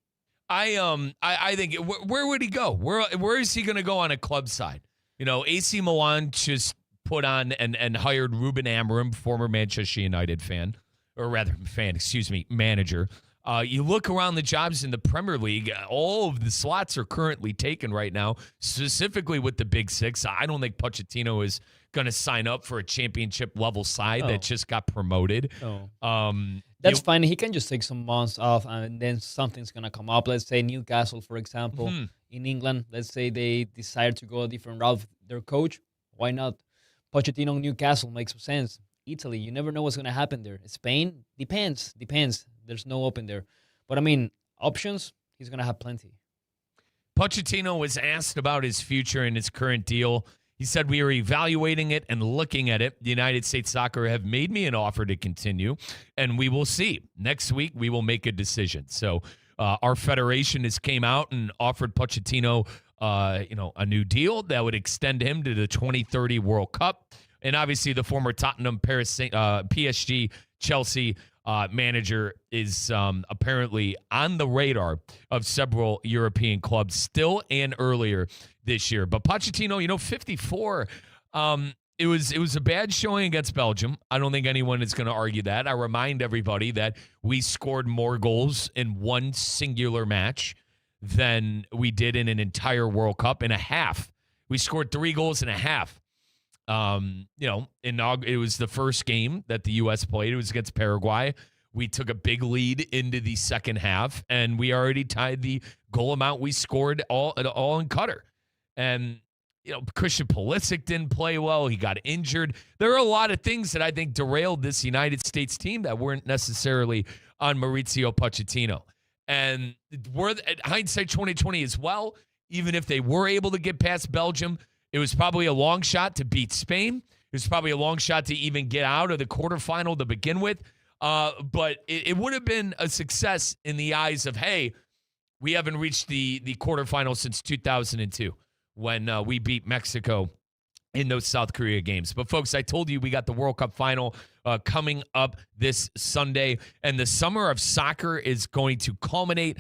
I think where would he go? Where is he going to go on a club side? AC Milan just put on and hired Ruben Amorim, former Manchester United manager. You look around the jobs in the Premier League, all of the slots are currently taken right now, specifically with the Big Six. I don't think Pochettino is going to sign up for a championship-level side that just got promoted. That's fine. He can just take some months off, and then something's going to come up. Let's say Newcastle, for example, in England. Let's say they decide to go a different route with their coach. Why not? Pochettino, Newcastle makes sense. Italy, you never know what's going to happen there. Spain, depends. There's no open there. But, options, he's going to have plenty. Pochettino was asked about his future and his current deal. He said, "We are evaluating it and looking at it. The United States Soccer have made me an offer to continue, and we will see. Next week, we will make a decision." So our federation has came out and offered Pochettino a new deal that would extend him to the 2030 World Cup. And obviously the former Tottenham, PSG, Chelsea manager is apparently on the radar of several European clubs still and earlier this year. But Pochettino, 54, it was a bad showing against Belgium. I don't think anyone is going to argue that. I remind everybody that we scored more goals in one singular match than we did in an entire World Cup in a half. We scored 3 goals in a half. It was the first game that the U.S. played. It was against Paraguay. We took a big lead into the second half, and we already tied the goal amount we scored all in Qatar. And, Christian Pulisic didn't play well. He got injured. There are a lot of things that I think derailed this United States team that weren't necessarily on Mauricio Pochettino. And hindsight 2020 as well, even if they were able to get past Belgium, it was probably a long shot to beat Spain. It was probably a long shot to even get out of the quarterfinal to begin with. But it would have been a success in the eyes of, hey, we haven't reached the quarterfinal since 2002 when we beat Mexico in those South Korea games. But, folks, I told you we got the World Cup final coming up this Sunday. And the summer of soccer is going to culminate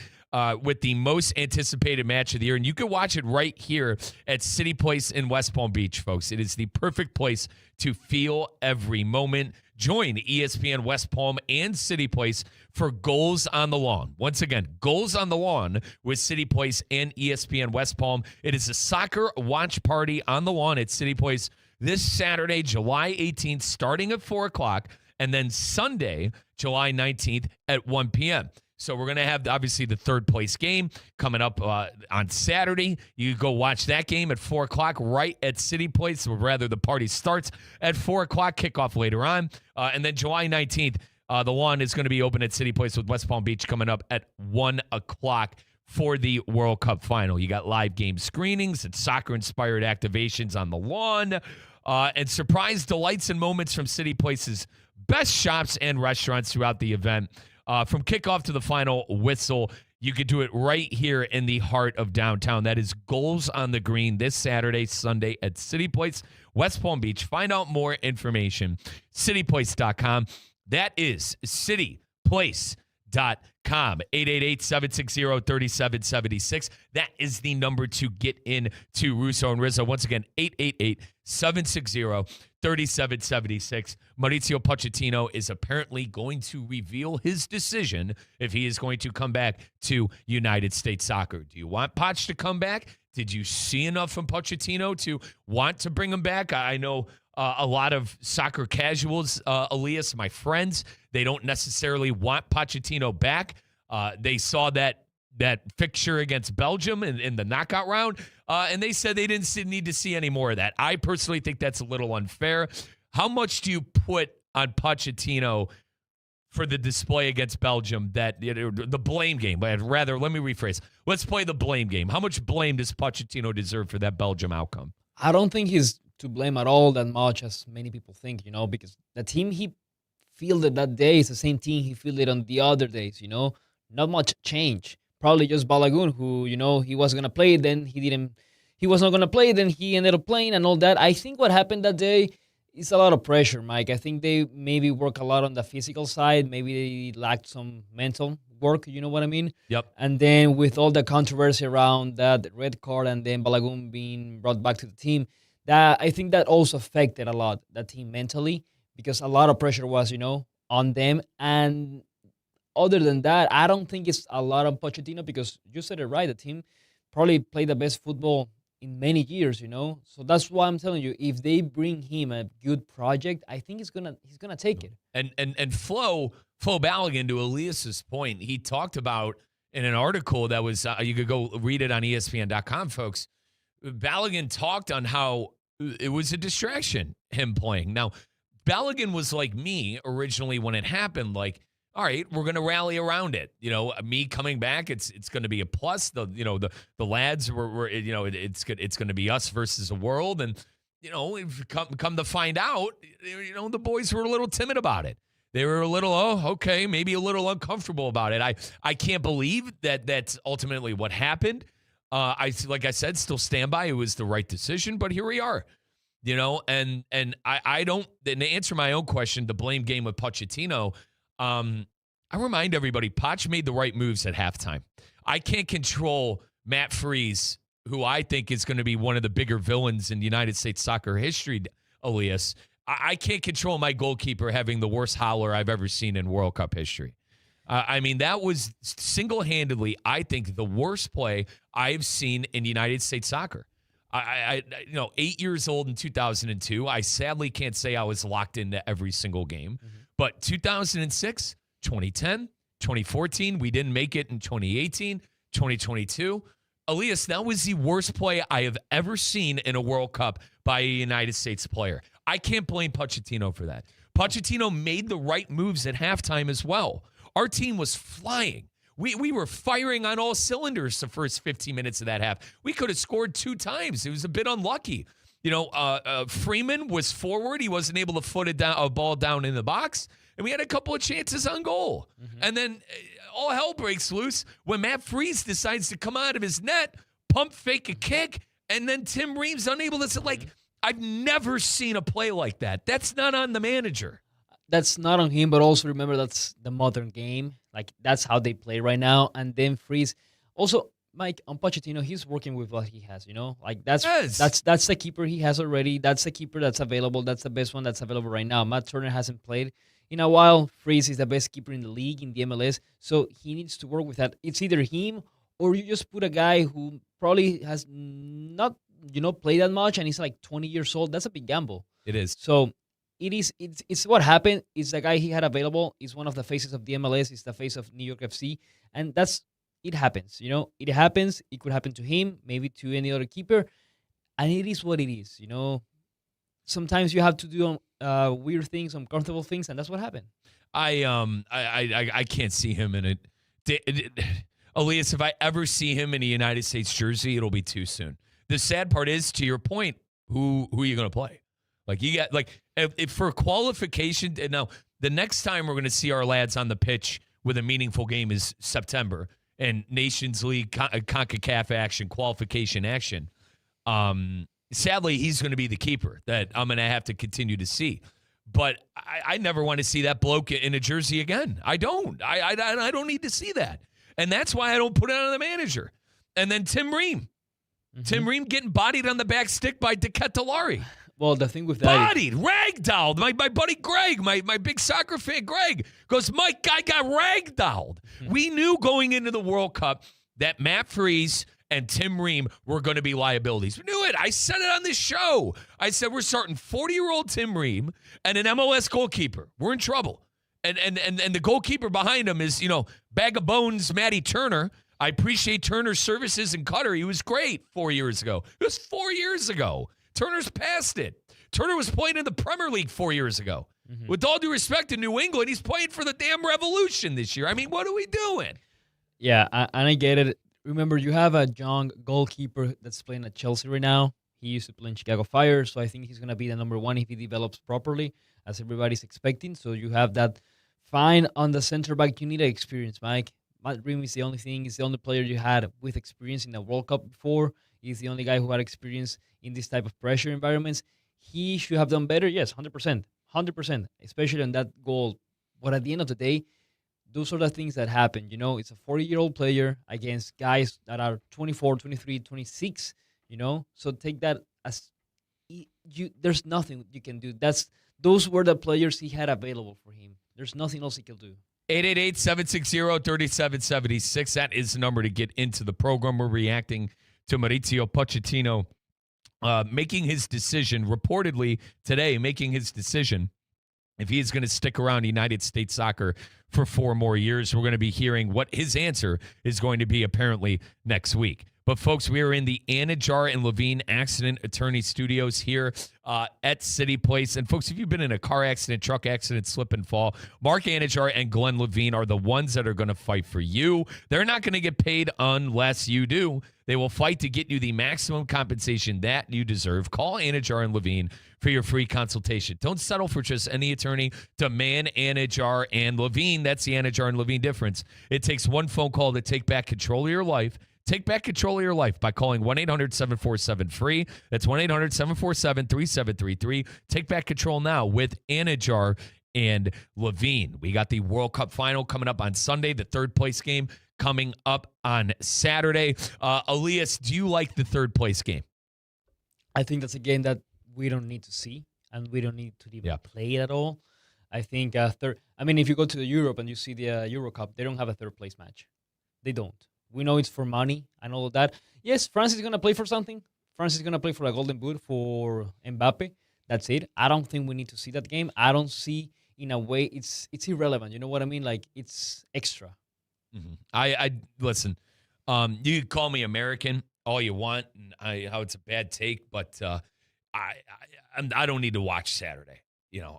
with the most anticipated match of the year. And you can watch it right here at City Place in West Palm Beach, folks. It is the perfect place to feel every moment. Join ESPN West Palm and City Place for Goals on the Lawn. Once again, Goals on the Lawn with City Place and ESPN West Palm. It is a soccer watch party on the lawn at City Place this Saturday, July 18th, starting at 4 o'clock, and then Sunday, July 19th at 1 p.m. So we're going to have, obviously, the third place game coming up on Saturday. You go watch that game at 4 o'clock right at City Place, or rather the party starts at 4 o'clock, kickoff later on. And then July 19th, the lawn is going to be open at City Place with West Palm Beach coming up at 1 o'clock for the World Cup final. You got live game screenings and soccer-inspired activations on the lawn, and surprise delights and moments from City Place's best shops and restaurants throughout the event. From kickoff to the final whistle, you could do it right here in the heart of downtown. That is Goals on the Green this Saturday, Sunday at City Place, West Palm Beach. Find out more information, cityplace.com. That is cityplace.com. 888-760-3776. That is the number to get in to Russo and Rizzo. Once again, 888-760-3776. Mauricio Pochettino is apparently going to reveal his decision if he is going to come back to United States Soccer. Do you want Poch to come back? Did you see enough from Pochettino to want to bring him back? I know a lot of soccer casuals, Elias, my friends, they don't necessarily want Pochettino back. They saw that fixture against Belgium in the knockout round, and they said they didn't need to see any more of that. I personally think that's a little unfair. How much do you put on Pochettino for the display against Belgium, the blame game? Rather, let me rephrase. Let's play the blame game. How much blame does Pochettino deserve for that Belgium outcome? I don't think he's to blame at all that much as many people think, because the team he fielded that day is the same team he fielded on the other days, Not much change. Probably just Balagun, who, he was going to play, then he was not going to play, then he ended up playing and all that. I think what happened that day is a lot of pressure, Mike. I think they maybe work a lot on the physical side. Maybe they lacked some mental work, you know what I mean? Yep. And then with all the controversy around that red card and then Balagun being brought back to the team, I think that also affected a lot that team mentally, because a lot of pressure was, on them. And other than that, I don't think it's a lot on Pochettino, because you said it right. The team probably played the best football in many years, So that's why I'm telling you, if they bring him a good project, I think he's gonna take it. And Flo Balogun, to Elias's point, he talked about in an article that was you could go read it on ESPN.com, folks. Balogun talked on how it was a distraction, him playing. Now, Balogun was like me originally when it happened, like, all right, we're going to rally around it. Me coming back, it's going to be a plus. The lads were it's going to be us versus the world. And, if come to find out, the boys were a little timid about it. They were a little, maybe a little uncomfortable about it. I can't believe that that's ultimately what happened. Like I said, still stand by. It was the right decision, but here we are, and I don't, and to answer my own question, the blame game with Pochettino, I remind everybody, Poch made the right moves at halftime. I can't control Matt Freese, who I think is going to be one of the bigger villains in United States soccer history, Elias. I can't control my goalkeeper having the worst howler I've ever seen in World Cup history. That was single-handedly, I think, the worst play I've seen in United States soccer. 8 years old in 2002. I sadly can't say I was locked into every single game. Mm-hmm. But 2006, 2010, 2014, we didn't make it in 2018, 2022. Elias, that was the worst play I have ever seen in a World Cup by a United States player. I can't blame Pochettino for that. Pochettino made the right moves at halftime as well. Our team was flying. We were firing on all cylinders the first 15 minutes of that half. We could have scored 2 times. It was a bit unlucky. Freeman was forward. He wasn't able to foot a ball down in the box. And we had a couple of chances on goal. Mm-hmm. And then all hell breaks loose when Matt Freese decides to come out of his net, pump fake a kick, and then Tim Ream's unable to, I've never seen a play like that. That's not on the manager. That's not on him, but also remember that's the modern game. That's how they play right now. And then Freese. Also, Mike, on Pochettino, he's working with what he has, That's the keeper he has already. That's the keeper that's available. That's the best one that's available right now. Matt Turner hasn't played in a while. Freese is the best keeper in the league, in the MLS. So he needs to work with that. It's either him or you just put a guy who probably has not, played that much and he's 20 years old. That's a big gamble. It is. So it's what happened. It's the guy he had available. It's one of the faces of the MLS. It's the face of New York FC, and it happens. It happens. It could happen to him, maybe to any other keeper, and it is what it is. Sometimes you have to do weird things, uncomfortable things, and that's what happened. I can't see him in it. Elias, if I ever see him in a United States jersey, it'll be too soon. The sad part is, to your point, who are you going to play? Like you got if for qualification. Now the next time we're going to see our lads on the pitch with a meaningful game is September and Nations League, CONCACAF action, qualification action. Sadly, he's going to be the keeper that I'm going to have to continue to see. But I never want to see that bloke in a jersey again. I don't. I don't need to see that. And that's why I don't put it on the manager. And then Tim Ream. Mm-hmm. Tim Ream getting bodied on the back stick by Deketelari. Well, the thing with that... Bodied, ragdolled. My buddy Greg, my big soccer fan Greg, goes, Mike, guy got ragdolled. Mm-hmm. We knew going into the World Cup that Matt Freese and Tim Ream were going to be liabilities. We knew it. I said it on this show. I said we're starting 40-year-old Tim Ream and an MLS goalkeeper. We're in trouble. And the goalkeeper behind him is, bag of bones, Matty Turner. I appreciate Turner's services in Qatar. He was great 4 years ago. It was 4 years ago. Turner's past it. Turner was playing in the Premier League 4 years ago. Mm-hmm. With all due respect to New England, he's playing for the damn Revolution this year. I mean, what are we doing? Yeah, and I get it. Remember, you have a young goalkeeper that's playing at Chelsea right now. He used to play in Chicago Fire, so I think he's going to be the number one if he develops properly, as everybody's expecting. So you have that fine on the center back. You need experience, Mike. Matt Ream is the only thing. He's the only player you had with experience in the World Cup before. He's the only guy who had experience in this type of pressure environments. He should have done better, yes, 100%. 100%, especially on that goal. But at the end of the day, those are the things that happen. It's a 40-year-old player against guys that are 24, 23, 26, So take that as there's nothing you can do. Those were the players he had available for him. There's nothing else he can do. 888-760-3776. That is the number to get into the program. We're reacting to Mauricio Pochettino making his decision, reportedly today, making his decision if he is going to stick around United States Soccer for 4 more years. We're going to be hearing what his answer is going to be apparently next week. But, folks, we are in the Anajar and Levine Accident Attorney Studios here at City Place. And, folks, if you've been in a car accident, truck accident, slip and fall, Mark Anajar and Glenn Levine are the ones that are going to fight for you. They're not going to get paid unless you do. They will fight to get you the maximum compensation that you deserve. Call Anajar and Levine for your free consultation. Don't settle for just any attorney. Demand Anajar and Levine. That's the Anajar and Levine difference. It takes one phone call to take back control of your life. Take back control of your life by calling 1-800-747-FREE. That's 1-800-747-3733. Take back control now with Anajar and Levine. We got the World Cup final coming up on Sunday, the third place game coming up on Saturday. Elias, do you like the third place game? I think that's a game that we don't need to see, and we don't need to even play it at all. I think if you go to Europe and you see the Euro Cup, they don't have a third place match. They don't. We know it's for money and all of that. Yes, France is going to play for something. France is going to play for a golden boot for Mbappe. That's it. I don't think we need to see that game. I don't see, in a way, it's irrelevant. You know what I mean? Like, it's extra. Mm-hmm. I listen, you can call me American all you want, and how it's a bad take, but I don't need to watch Saturday.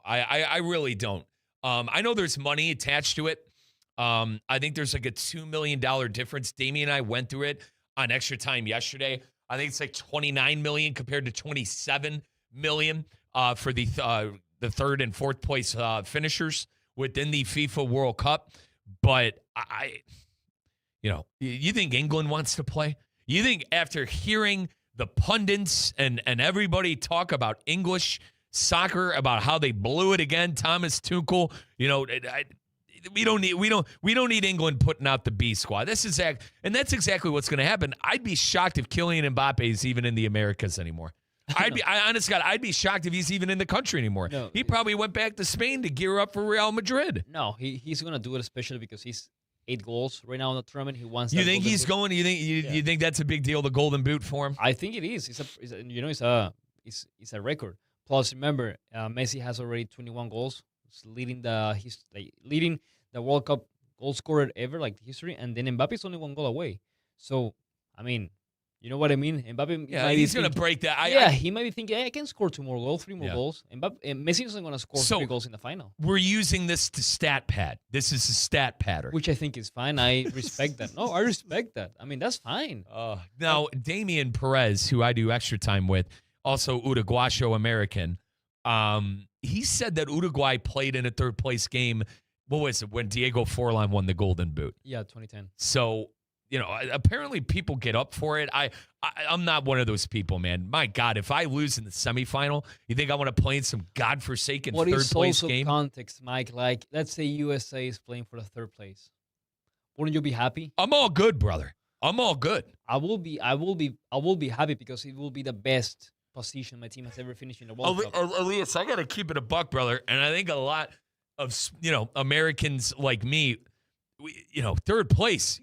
I really don't. I know there's money attached to it. I think there's like a $2 million difference. Damien and I went through it on Extra Time yesterday. I think it's like $29 million compared to $27 million for the third and fourth place finishers within the FIFA World Cup. But you think England wants to play? You think after hearing the pundits and everybody talk about English soccer, about how they blew it again, Thomas Tuchel, we don't need England putting out the B squad. That's exactly what's going to happen. I'd be shocked if Kylian Mbappe is even in the Americas anymore. Honest God, I'd be shocked if he's even in the country anymore. No, he probably went back to Spain to gear up for Real Madrid. No, he's going to do it, especially because he's 8 goals right now in the tournament. He wants. You think he's going? You think that's a big deal? The Golden Boot for him? I think it is. It's a record. Plus, remember, Messi has already 21 goals. He's leading the World Cup goal scorer ever, like history. And then Mbappe's only 1 goal away. So, I mean, you know what I mean? Mbappe, he's going to break that. He might be thinking, hey, I can score 2 more goals, 3 more goals. Messi isn't going to score 3 goals in the final. We're using this to stat pad. This is a stat pattern. Which I think is fine. I respect that. No, I respect that. I mean, that's fine. Now, Damian Perez, who I do extra time with, also Uruguayo American, he said that Uruguay played in a third-place game, what was it, when Diego Forlan won the Golden Boot? Yeah, 2010. So, apparently people get up for it. I'm not one of those people, man. My God, if I lose in the semifinal, you think I want to play in some godforsaken third-place game? What is context, Mike? Like, let's say USA is playing for the 3rd place. Wouldn't you be happy? I'm all good, brother. I'm all good. I will be happy because it will be the best position my team has ever finished in the World Cup. Elias, I got to keep it a buck, brother. And I think a lot of, Americans like me, 3rd place,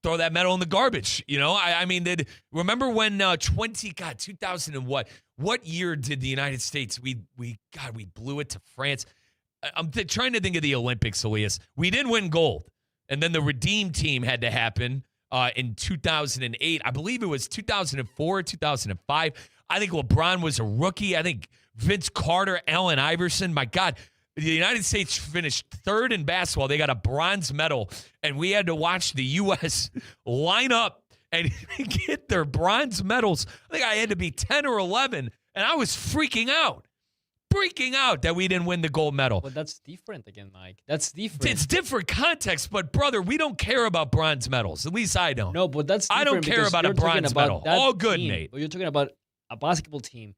throw that medal in the garbage. Remember when 2000 and what year did the United States, we blew it to France. I'm trying to think of the Olympics, Elias. We didn't win gold. And then the Redeem Team had to happen in 2008. I believe it was 2004, 2005. I think LeBron was a rookie. I think Vince Carter, Allen Iverson. My God, the United States finished 3rd in basketball. They got a bronze medal, and we had to watch the U.S. line up and get their bronze medals. I think I had to be 10 or 11, and I was freaking out that we didn't win the gold medal. But that's different again, Mike. That's different. It's different context, but brother, we don't care about bronze medals. At least I don't. No, but that's different. I don't care about a bronze medal. All good, team, Nate. But you're talking about a basketball team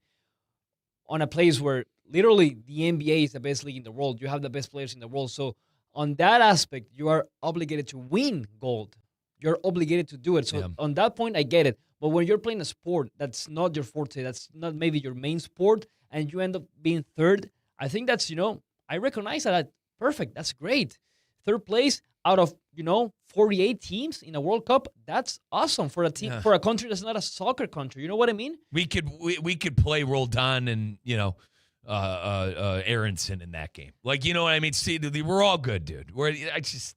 on a place where literally the NBA is the best league in the world. You have the best players in the world. So on that aspect, you are obligated to win gold. You're obligated to do it. So on that point, I get it. But when you're playing a sport that's not your forte, that's not maybe your main sport, and you end up being 3rd, I think that's, I recognize that. Perfect. That's great. 3rd place out of, 48 teams in a World Cup. That's awesome for a team, for a country that's not a soccer country. You know what I mean? We could play Roldan and, Aronson in that game. Like, you know what I mean? See, we're all good, dude. I just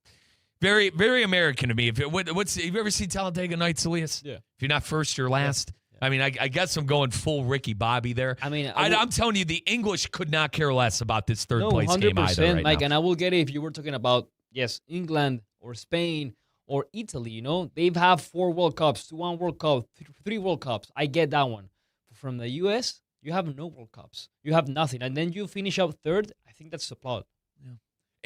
very, very American to me. Have you ever seen Talladega Nights, Elias? Yeah. If you're not first, you're last. Yeah. I mean, I guess I'm going full Ricky Bobby there. I mean, I'm telling you, the English could not care less about this third-place game either 100%, right Mike, now. and I will get it if you were talking about, England or Spain or Italy, They've had 4 World Cups, 1 World Cup, 3 World Cups. I get that one. From the U.S., you have no World Cups. You have nothing. And then you finish up 3rd. I think that's applaud. Yeah.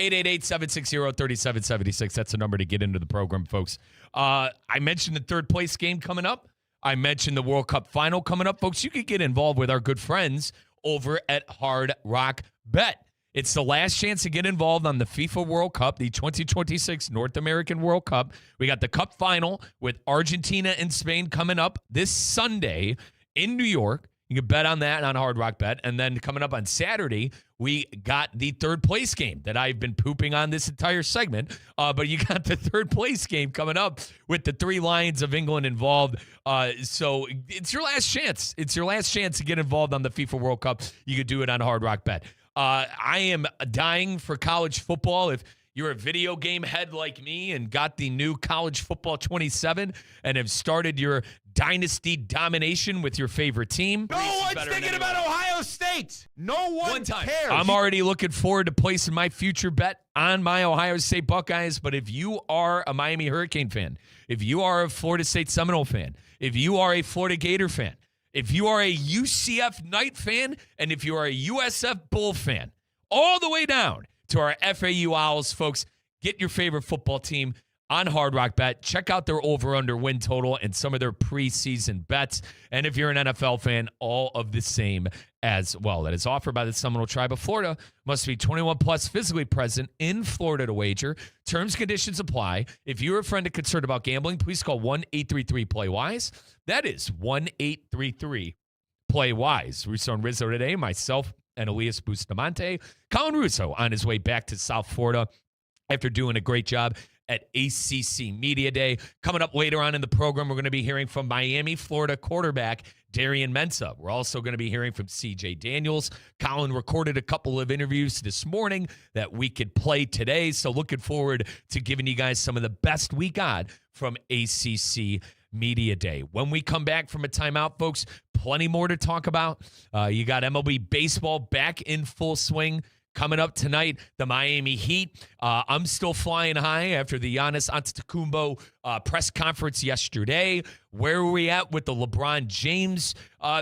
888-760-3776. That's the number to get into the program, folks. I mentioned the 3rd-place game coming up. I mentioned the World Cup final coming up. Folks, you could get involved with our good friends over at Hard Rock Bet. It's the last chance to get involved on the FIFA World Cup, the 2026 North American World Cup. We got the Cup final with Argentina and Spain coming up this Sunday in New York. You can bet on that on Hard Rock Bet. And then coming up on Saturday, we got the 3rd-place game that I've been pooping on this entire segment. But you got the 3rd-place game coming up with the 3 Lions of England involved. So it's your last chance. It's your last chance to get involved on the FIFA World Cup. You could do it on Hard Rock Bet. I am dying for college football. If you're a video game head like me and got the new College Football 27 and have started your dynasty domination with your favorite team. No one's thinking about Ohio State. No one cares. I'm already looking forward to placing my future bet on my Ohio State Buckeyes. But if you are a Miami Hurricane fan, if you are a Florida State Seminole fan, if you are a Florida Gator fan, if you are a UCF Knight fan, and if you are a USF Bull fan, all the way down to our FAU Owls, folks, get your favorite football team on Hard Rock Bet. Check out their over-under win total and some of their preseason bets. And if you're an NFL fan, all of the same as well. That is offered by the Seminole Tribe of Florida. Must be 21 plus, physically present in Florida to wager. Terms, conditions apply. If you're a friend and concerned about gambling, please call 1-833-PLAY-WISE. That is 1-833-PLAY-WISE. Russo and Rizzo today, myself and Elias Bustamante. Colin Russo on his way back to South Florida after doing a great job at ACC Media Day. Coming up later on in the program, we're going to be hearing from Miami, Florida quarterback Darian Mensah. We're also going to be hearing from CJ Daniels. Colin recorded a couple of interviews this morning that we could play today, so looking forward to giving you guys some of the best we got from ACC Media Day. When we come back from a timeout, folks, plenty more to talk about. You got MLB baseball back in full swing. Coming up tonight, the Miami Heat. I'm still flying high after the Giannis Antetokounmpo press conference yesterday. Where are we at with the LeBron James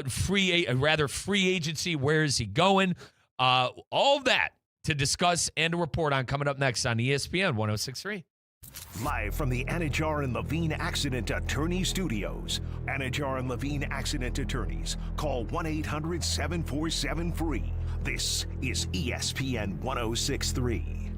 free agency? Where is he going? All of that to discuss and to report on coming up next on ESPN 106.3. Live from the Anajar and Levine Accident Attorney Studios. Anajar and Levine Accident Attorneys. Call 1-800-747-FREE. This is ESPN 106.3.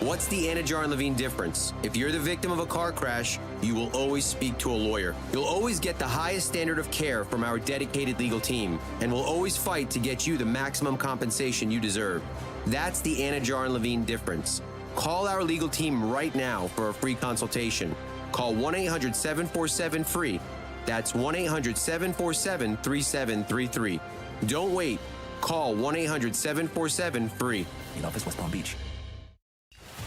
What's the Anajar and Levine difference? If you're the victim of a car crash, you will always speak to a lawyer. You'll always get the highest standard of care from our dedicated legal team, and we'll always fight to get you the maximum compensation you deserve. That's the Anajar and Levine difference. Call our legal team right now for a free consultation. Call 1-800-747-FREE. That's 1-800-747-3733. Don't wait. Call 1-800-747-FREE. In office, West Palm Beach.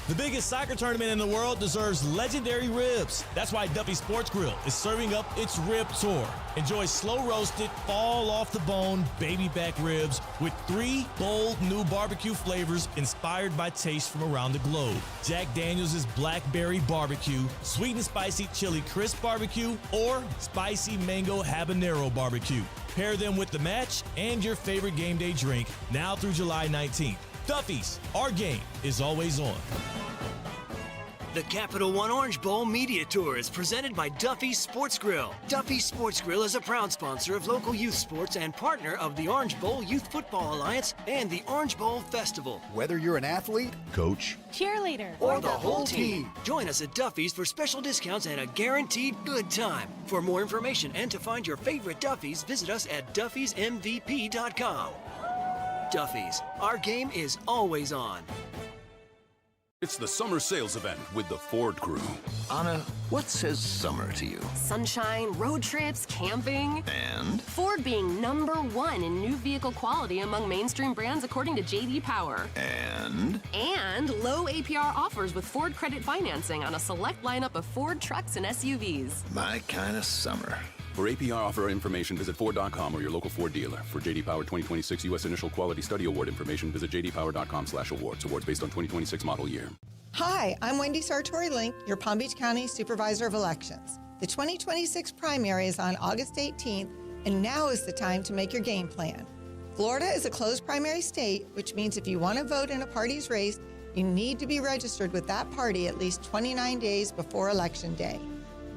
The biggest soccer tournament in the world deserves legendary ribs. That's why Duffy Sports Grill is serving up its rib tour. Enjoy slow-roasted, fall-off-the-bone baby back ribs with 3 bold new barbecue flavors inspired by tastes from around the globe. Jack Daniels' Blackberry Barbecue, sweet and spicy chili crisp barbecue, or spicy mango habanero barbecue. Pair them with the match and your favorite game day drink now through July 19th. Duffy's, our game is always on. The Capital One Orange Bowl Media Tour is presented by Duffy's Sports Grill. Duffy's Sports Grill is a proud sponsor of local youth sports and partner of the Orange Bowl Youth Football Alliance and the Orange Bowl Festival. Whether you're an athlete, coach, cheerleader, or the whole team, join us at Duffy's for special discounts and a guaranteed good time. For more information and to find your favorite Duffy's, visit us at duffysmvp.com. Duffy's, our game is always on. It's the summer sales event with the Ford crew. Anna, what says summer to you? Sunshine, road trips, camping. And? Ford being #1 in new vehicle quality among mainstream brands according to J.D. Power. And? And low APR offers with Ford credit financing on a select lineup of Ford trucks and SUVs. My kind of summer. For APR offer information, visit Ford.com or your local Ford dealer. For J.D. Power 2026 U.S. Initial Quality Study Award information, visit jdpower.com/awards. Awards based on 2026 model year. Hi, I'm Wendy Sartori-Link, your Palm Beach County Supervisor of Elections. The 2026 primary is on August 18th, and now is the time to make your game plan. Florida is a closed primary state, which means if you want to vote in a party's race, you need to be registered with that party at least 29 days before Election Day.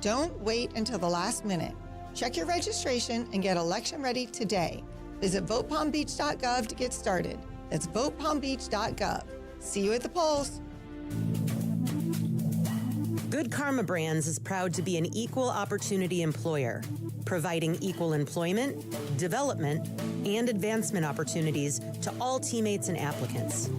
Don't wait until the last minute. Check your registration and get election ready today. Visit votepalmbeach.gov to get started. That's votepalmbeach.gov. See you at the polls. Good Karma Brands is proud to be an equal opportunity employer, providing equal employment, development, and advancement opportunities to all teammates and applicants.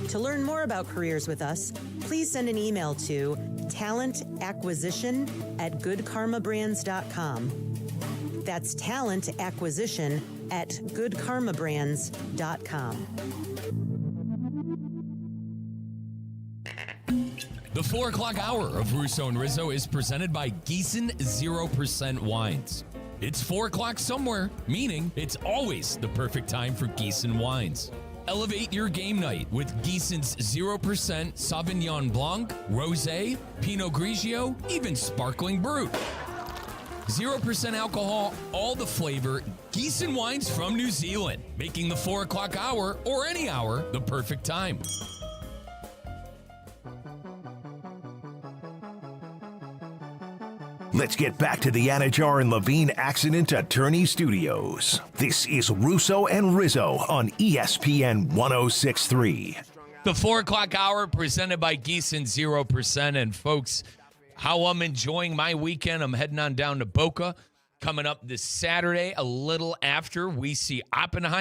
To learn more about careers with us, please send an email to talentacquisition@goodkarmabrands.com. That's talentacquisition@goodkarmabrands.com. The 4 o'clock hour of Russo and Rizzo is presented by Gießen 0% Wines. It's 4 o'clock somewhere, meaning it's always the perfect time for Gießen Wines. Elevate your game night with Gießen's 0% Sauvignon Blanc, Rosé, Pinot Grigio, even Sparkling Brut. 0% alcohol, all the flavor, Gießen wines from New Zealand, making the 4 o'clock hour or any hour the perfect time. Let's get back to the Anajar and Levine Accident Attorney Studios. This is Russo and Rizzo on ESPN 106.3. The 4 o'clock hour presented by Gießen 0%. And folks, how I'm enjoying my weekend. I'm heading on down to Boca. Coming up this Saturday, a little after we see Odyssey.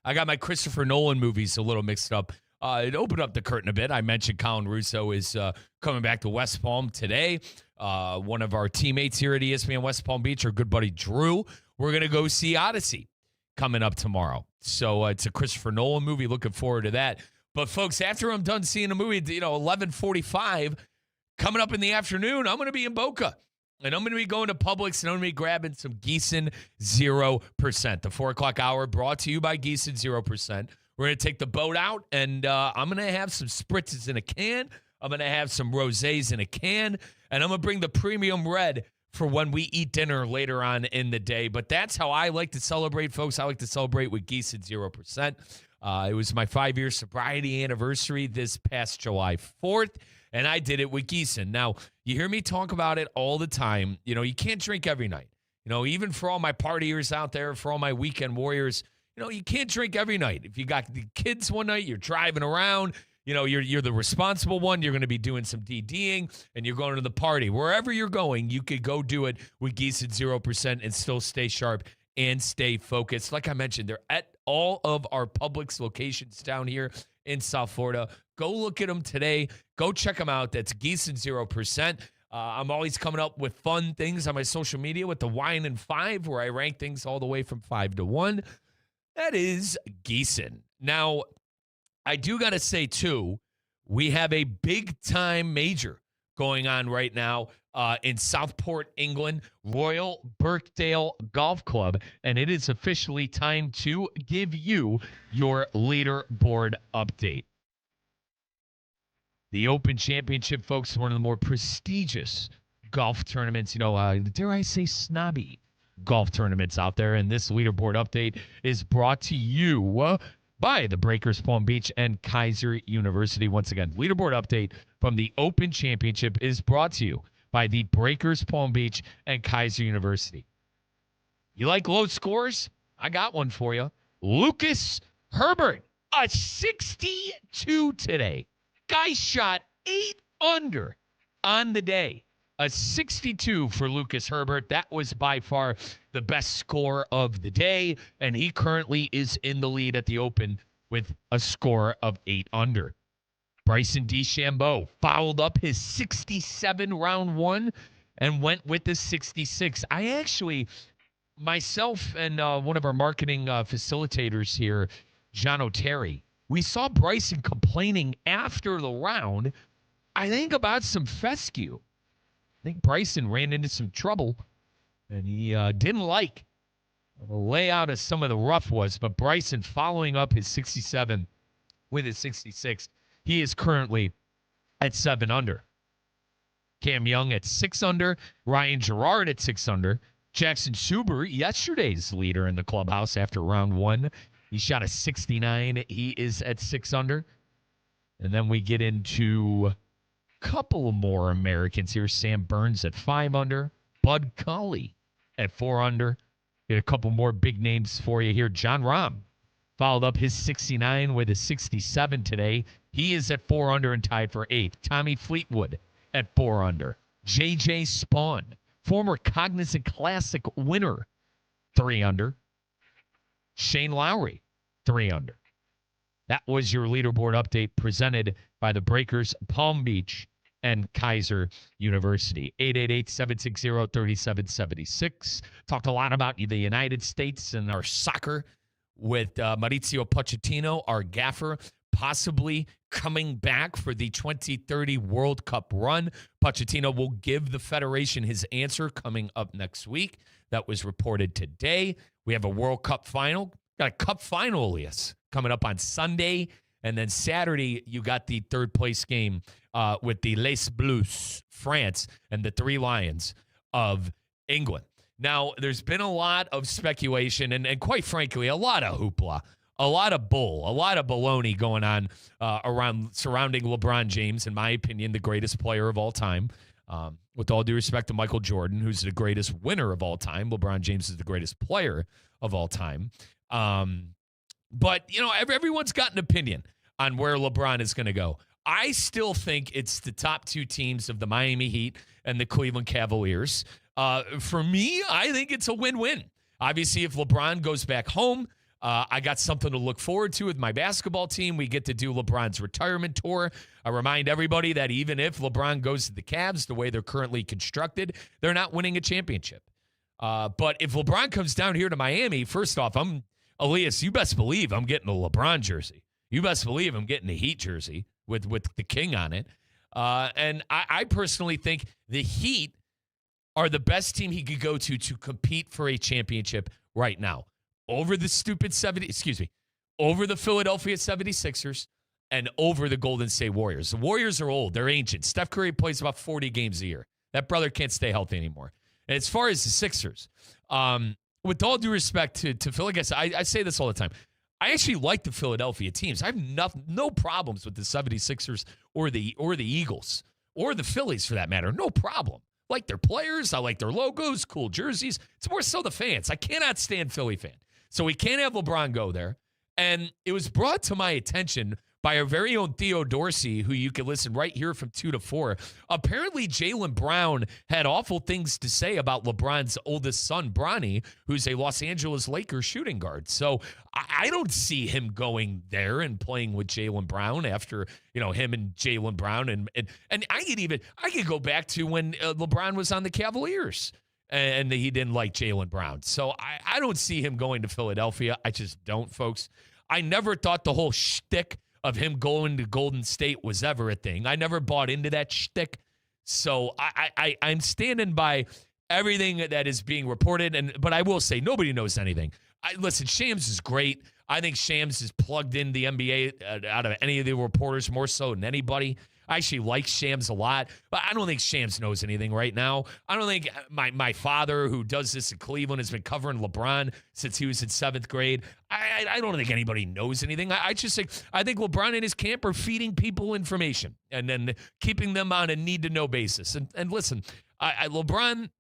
I got my Christopher Nolan movies a little mixed up. it opened up the curtain a bit. I mentioned Colin Russo is coming back to West Palm today. One of our teammates here at ESPN West Palm Beach, our good buddy Drew, we're going to go see Odyssey coming up tomorrow. So it's a Christopher Nolan movie. Looking forward to that. But, folks, after I'm done seeing a movie, 11:45, coming up in the afternoon, I'm going to be in Boca. And I'm going to be going to Publix, and I'm going to be grabbing some Gießen 0%. The 4 o'clock hour brought to you by Gießen 0%. We're going to take the boat out, and I'm going to have some spritzes in a can. I'm going to have some rosés in a can. And I'm going to bring the premium red for when we eat dinner later on in the day. But that's how I like to celebrate, folks. I like to celebrate with Gießen 0%. It was my 5-year sobriety anniversary this past July 4th. And I did it with Gießen. Now, you hear me talk about it all the time. You can't drink every night. Even for all my partiers out there, for all my weekend warriors, you can't drink every night. If you got the kids one night, you're driving around, you're the responsible one. You're going to be doing some DDing, and you're going to the party. Wherever you're going, you could go do it with Gießen 0% and still stay sharp and stay focused. Like I mentioned, they're at all of our Publix locations down here in South Florida. Go look at them today. Go check them out. That's Gießen 0%. I'm always coming up with fun things on my social media with the Wine and 5, where I rank things all the way from 5 to 1. That is Gießen. Now, I do got to say, too, we have a big-time major going on right now in Southport, England, Royal Birkdale Golf Club, and it is officially time to give you your leaderboard update. The Open Championship, folks, is one of the more prestigious golf tournaments, dare I say snobby golf tournaments out there, and this leaderboard update is brought to you by the Breakers Palm Beach and Kaiser University. Once again, leaderboard update from the Open Championship is brought to you by the Breakers Palm Beach and Kaiser University. You like low scores? I got one for you. Lucas Herbert, a 62 today. Guy shot 8 under on the day. A 62 for Lucas Herbert. That was by far the best score of the day, and he currently is in the lead at the Open with a score of 8 under. Bryson DeChambeau fouled up his 67 round one and went with the 66. I actually, myself and one of our marketing facilitators here, John O'Terry, we saw Bryson complaining after the round, I think, about some fescue. I think Bryson ran into some trouble, and he didn't like the layout of some of the rough was, but Bryson following up his 67 with his 66. He is currently at 7 under. Cam Young at 6 under. Ryan Gerard at 6 under. Jackson Suber, yesterday's leader in the clubhouse after round one. He shot a 69. He is at 6 under. And then we get into a couple more Americans here. Sam Burns at 5 under. Bud Colley at 4 under. Get a couple more big names for you here. John Rahm followed up his 69 with a 67 today. He is at 4 under and tied for 8th. Tommy Fleetwood at 4 under. J.J. Spawn, former Cognizant Classic winner, 3 under. Shane Lowry, 3 under. That was your leaderboard update presented by the Breakers Palm Beach and Kaiser University. 888-760-3776. Talked a lot about the United States and our soccer with Maurizio Pochettino, our gaffer, possibly coming back for the 2030 World Cup run. Pochettino will give the Federation his answer coming up next week. That was reported today. We have a World Cup final. Got a Cup final, Elias, coming up on Sunday. And then Saturday, you got the third place game with the Les Bleus, France, and the 3 Lions of England. Now, there's been a lot of speculation and quite frankly, a lot of hoopla, a lot of bull, a lot of baloney going on surrounding LeBron James, in my opinion, the greatest player of all time. With all due respect to Michael Jordan, who's the greatest winner of all time, LeBron James is the greatest player of all time. But, everyone's got an opinion on where LeBron is going to go. I still think it's the top 2 teams of the Miami Heat and the Cleveland Cavaliers. For me, I think it's a win-win. Obviously, if LeBron goes back home, I got something to look forward to with my basketball team. We get to do LeBron's retirement tour. I remind everybody that even if LeBron goes to the Cavs, the way they're currently constructed, they're not winning a championship. But if LeBron comes down here to Miami, first off, Elias, you best believe I'm getting a LeBron jersey. You best believe I'm getting a Heat jersey with the king on it. And I personally think the Heat are the best team he could go to compete for a championship right now. Over the over the Philadelphia 76ers and over the Golden State Warriors. The Warriors are old. They're ancient. Steph Curry plays about 40 games a year. That brother can't stay healthy anymore. And as far as the Sixers, with all due respect to Philly, I say this all the time. I actually like the Philadelphia teams. I have no problems with the 76ers or the Eagles or the Phillies for that matter. No problem. Like their players. I like their logos, cool jerseys. It's more so the fans. I cannot stand Philly fan. So we can't have LeBron go there. And it was brought to my attention by our very own Theo Dorsey, who you can listen right here from 2 to 4. Apparently, Jaylen Brown had awful things to say about LeBron's oldest son, Bronny, who's a Los Angeles Lakers shooting guard. So I don't see him going there and playing with Jaylen Brown after, him and Jaylen Brown. And I could go back to when LeBron was on the Cavaliers and he didn't like Jaylen Brown. So I don't see him going to Philadelphia. I just don't, folks. I never thought the whole shtick of him going to Golden State was ever a thing. I never bought into that shtick. So I'm standing by everything that is being reported. But I will say, nobody knows anything. Listen, Shams is great. I think Shams is plugged in the NBA out of any of the reporters more so than anybody. I actually like Shams a lot, but I don't think Shams knows anything right now. I don't think my father, who does this in Cleveland, has been covering LeBron since he was in 7th grade. I don't think anybody knows anything. I think LeBron and his camp are feeding people information and then keeping them on a need-to-know basis. And listen, LeBron,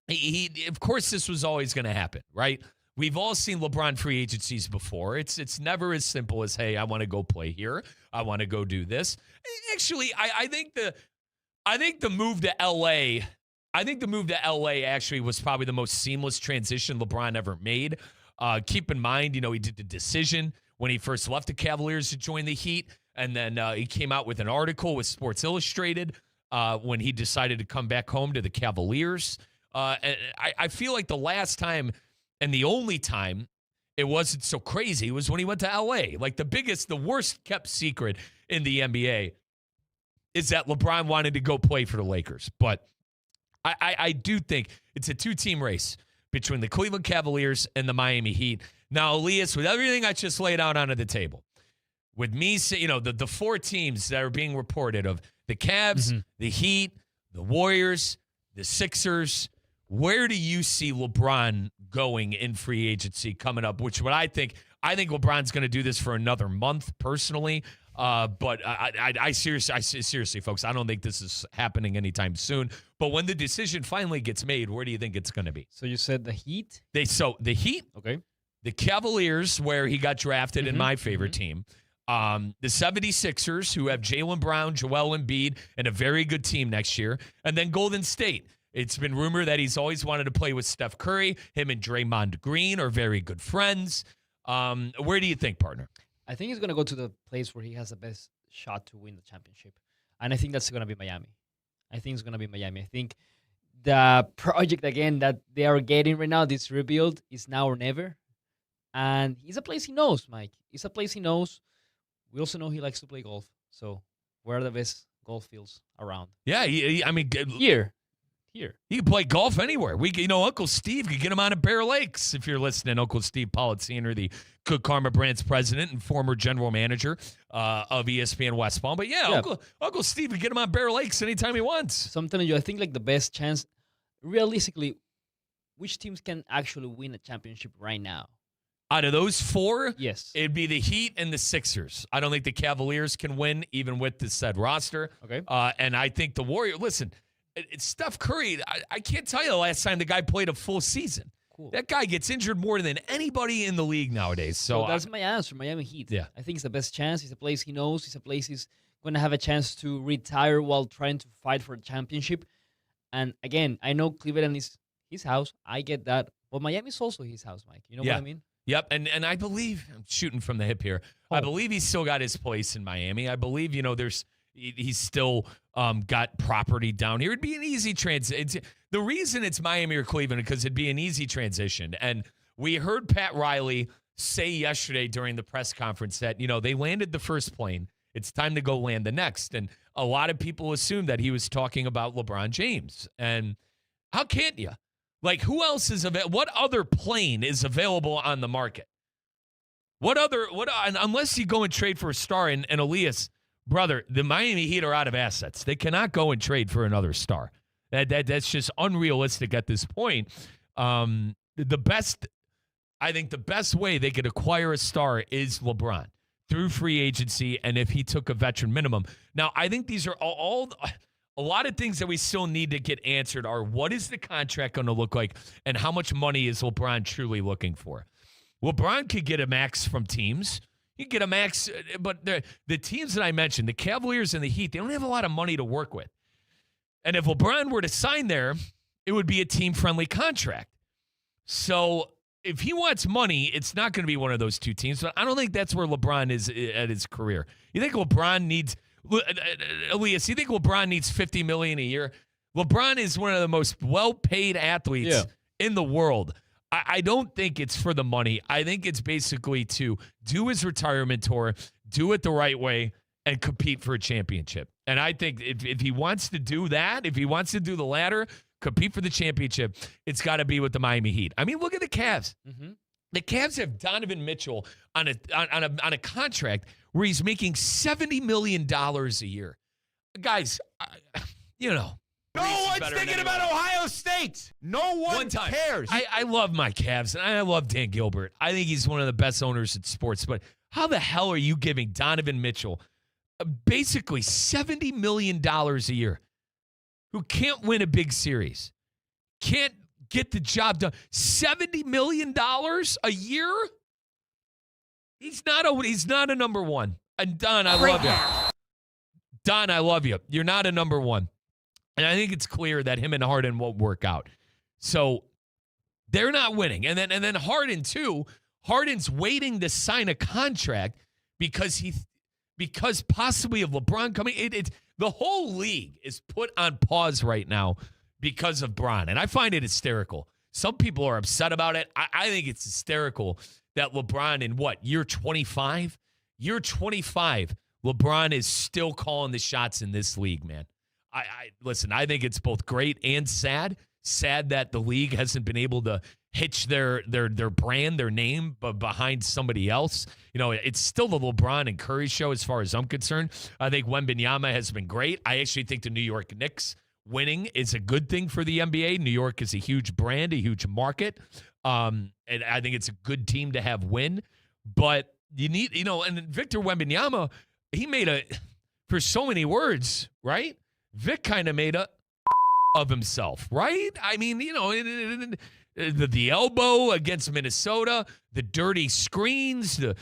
he of course this was always going to happen, right? We've all seen LeBron free agencies before. It's never as simple as, hey, I want to go play here. I want to go do this. Actually, I think the move to LA, actually was probably the most seamless transition LeBron ever made. Keep in mind, he did the decision when he first left the Cavaliers to join the Heat, and then he came out with an article with Sports Illustrated when he decided to come back home to the Cavaliers. And I feel like the last time and the only time it wasn't so crazy was when he went to L.A. Like the worst kept secret in the NBA is that LeBron wanted to go play for the Lakers. But I do think it's a 2-team race between the Cleveland Cavaliers and the Miami Heat. Now, Elias, with everything I just laid out onto the table, with me, the 4 teams that are being reported of the Cavs, the Heat, the Warriors, the Sixers, where do you see LeBron going in free agency coming up? I think LeBron's going to do this for another month personally. But I seriously, folks, I don't think this is happening anytime soon. But when the decision finally gets made, where do you think it's going to be? So you said the Heat? The Heat. Okay. The Cavaliers, where he got drafted, in my favorite team. The 76ers, who have Jaylen Brown, Joel Embiid, and a very good team next year. And then Golden State. It's been rumored that he's always wanted to play with Steph Curry. Him and Draymond Green are very good friends. Where do you think, partner? I think he's going to go to the place where he has the best shot to win the championship. And I think that's going to be Miami. I think the project, again, that they are getting right now, this rebuild, is now or never. And it's a place he knows, Mike. It's a place he knows. We also know he likes to play golf. So where are the best golf fields around? Yeah, Here. You can play golf anywhere. Uncle Steve could get him on at Bear Lakes if you're listening. Uncle Steve Politziner, the Good Karma Brands president and former general manager of ESPN West Palm. But yeah. Uncle Steve could get him on Bear Lakes anytime he wants. So I'm telling you, I think the best chance, realistically, which teams can actually win a championship right now? Out of those 4, yes, it'd be the Heat and the Sixers. I don't think the Cavaliers can win, even with the said roster. Okay. And I think the Warriors, listen, it's Steph Curry. I can't tell you the last time the guy played a full season. Cool. That guy gets injured more than anybody in the league nowadays. So that's my answer, Miami Heat. Yeah. I think it's the best chance. It's a place he knows. It's a place he's going to have a chance to retire while trying to fight for a championship. And again, I know Cleveland is his house. I get that. But Miami is also his house, Mike. You know what I mean? Yep, and I believe, I'm shooting from the hip here, I believe he's still got his place in Miami. I believe, he's still got property down here. It'd be an easy transition. The reason it's Miami or Cleveland because it'd be an easy transition. And we heard Pat Riley say yesterday during the press conference that, they landed the first plane. It's time to go land the next. And a lot of people assumed that he was talking about LeBron James. And how can't you? Like, who else is available? What other plane is available on the market? Unless you go and trade for a star, and Elias, brother, the Miami Heat are out of assets. They cannot go and trade for another star. That's just unrealistic at this point. I think the best way they could acquire a star is LeBron through free agency, and if he took a veteran minimum. Now, I think these are all a lot of things that we still need to get answered are what is the contract going to look like and how much money is LeBron truly looking for? LeBron could get a max from teams. You can get a max, but the teams that I mentioned, the Cavaliers and the Heat, they don't have a lot of money to work with. And if LeBron were to sign there, it would be a team-friendly contract. So if he wants money, it's not going to be one of those two teams. But I don't think that's where LeBron is at his career. You think LeBron needs – Elias, you think LeBron needs $50 million a year? LeBron is one of the most well-paid athletes in the world. I don't think it's for the money. I think it's basically to do his retirement tour, do it the right way, and compete for a championship. And I think if he wants to do that, if he wants to do the latter, compete for the championship, it's got to be with the Miami Heat. I mean, look at the Cavs. Mm-hmm. The Cavs have Donovan Mitchell on a contract where he's making $70 million a year. Guys, No one's thinking about Ohio State. No one cares. I love my Cavs, and I love Dan Gilbert. I think he's one of the best owners in sports. But how the hell are you giving Donovan Mitchell basically $70 million a year who can't win a big series, can't get the job done? $70 million a year? He's not a number one. And Don, I love you. Don, I love you. You're not a number one. And I think it's clear that him and Harden won't work out. So they're not winning. And then Harden, too. Harden's waiting to sign a contract because possibly of LeBron coming. The whole league is put on pause right now because of Bron. And I find it hysterical. Some people are upset about it. I think it's hysterical that LeBron in year 25? Year 25, LeBron is still calling the shots in this league, man. Listen, I think it's both great and sad. Sad that the league hasn't been able to hitch their brand, their name, but behind somebody else. It's still the LeBron and Curry show as far as I'm concerned. I think Wembanyama has been great. I actually think the New York Knicks winning is a good thing for the NBA. New York is a huge brand, a huge market. And I think it's a good team to have win. But you need, and Victor Wembanyama, he made for so many words, right? Vic kind of made of himself, right? I mean, the elbow against Minnesota, the dirty screens, the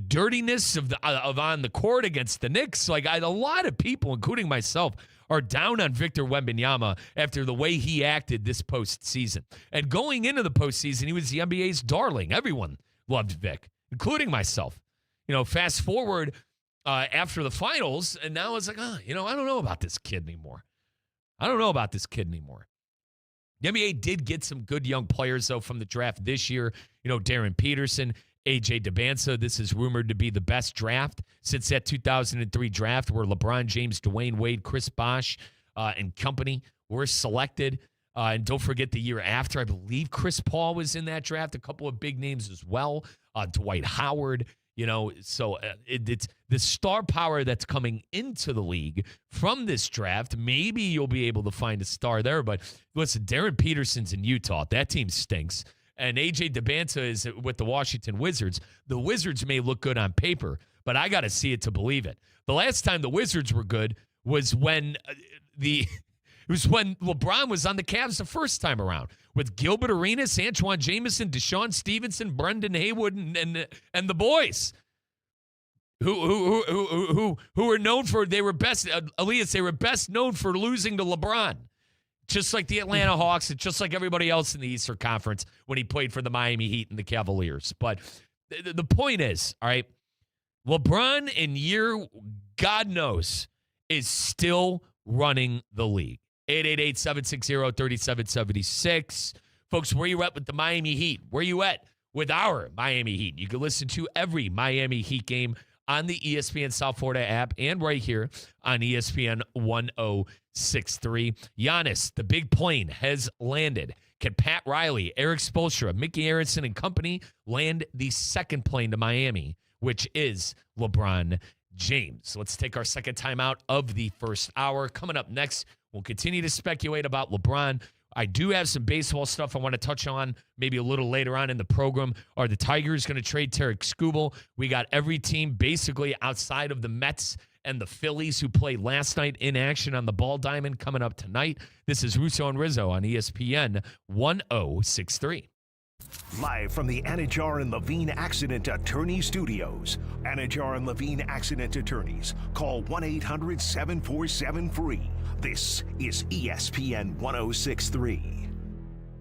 dirtiness of on the court against the Knicks. Like a lot of people, including myself, are down on Victor Wembanyama after the way he acted this postseason. And going into the postseason, he was the NBA's darling. Everyone loved Vic, including myself. Fast forward after the finals, and now it's like, I don't know about this kid anymore. The NBA did get some good young players, though, from the draft this year. Darren Peterson, A.J. Debinsa. This is rumored to be the best draft since that 2003 draft where LeBron James, Dwayne Wade, Chris Bosh, and company were selected. And don't forget the year after, I believe Chris Paul was in that draft. A couple of big names as well. Dwight Howard. So it's the star power that's coming into the league from this draft. Maybe you'll be able to find a star there. But listen, Darren Peterson's in Utah. That team stinks. And A.J. Debinsa is with the Washington Wizards. The Wizards may look good on paper, but I got to see it to believe it. The last time the Wizards were good was when LeBron was on the Cavs the first time around with Gilbert Arenas, Antoine Jameson, Deshaun Stevenson, Brendan Haywood, and the boys who were known for they were best. Elias, they were best known for losing to LeBron. just like the Atlanta Hawks and just like everybody else in the Eastern Conference when he played for the Miami Heat and the Cavaliers. But the point is, all right, LeBron in year, God knows, is still running the league. 888-760-3776. Folks, where you at with the Miami Heat? Where you at with our Miami Heat? You can listen to every Miami Heat game on the ESPN South Florida app and right here on ESPN 1063. Giannis, the big plane, has landed. Can Pat Riley, Erik Spoelstra, Mickey Aronson, and company land the second plane to Miami, which is LeBron James? Let's take our second time out of the first hour. Coming up next, we'll continue to speculate about LeBron. I do have some baseball stuff I want to touch on maybe a little later on in the program. Are the Tigers going to trade Erik Spoelstra? We got every team basically outside of the Mets and the Phillies who played last night in action on the Ball Diamond coming up tonight. This is Russo and Rizzo on ESPN 1063. Live from the Anajar and Levine Accident Attorney Studios. Anajar and Levine Accident Attorneys. Call 1-800-747-FREE. This is ESPN 1063.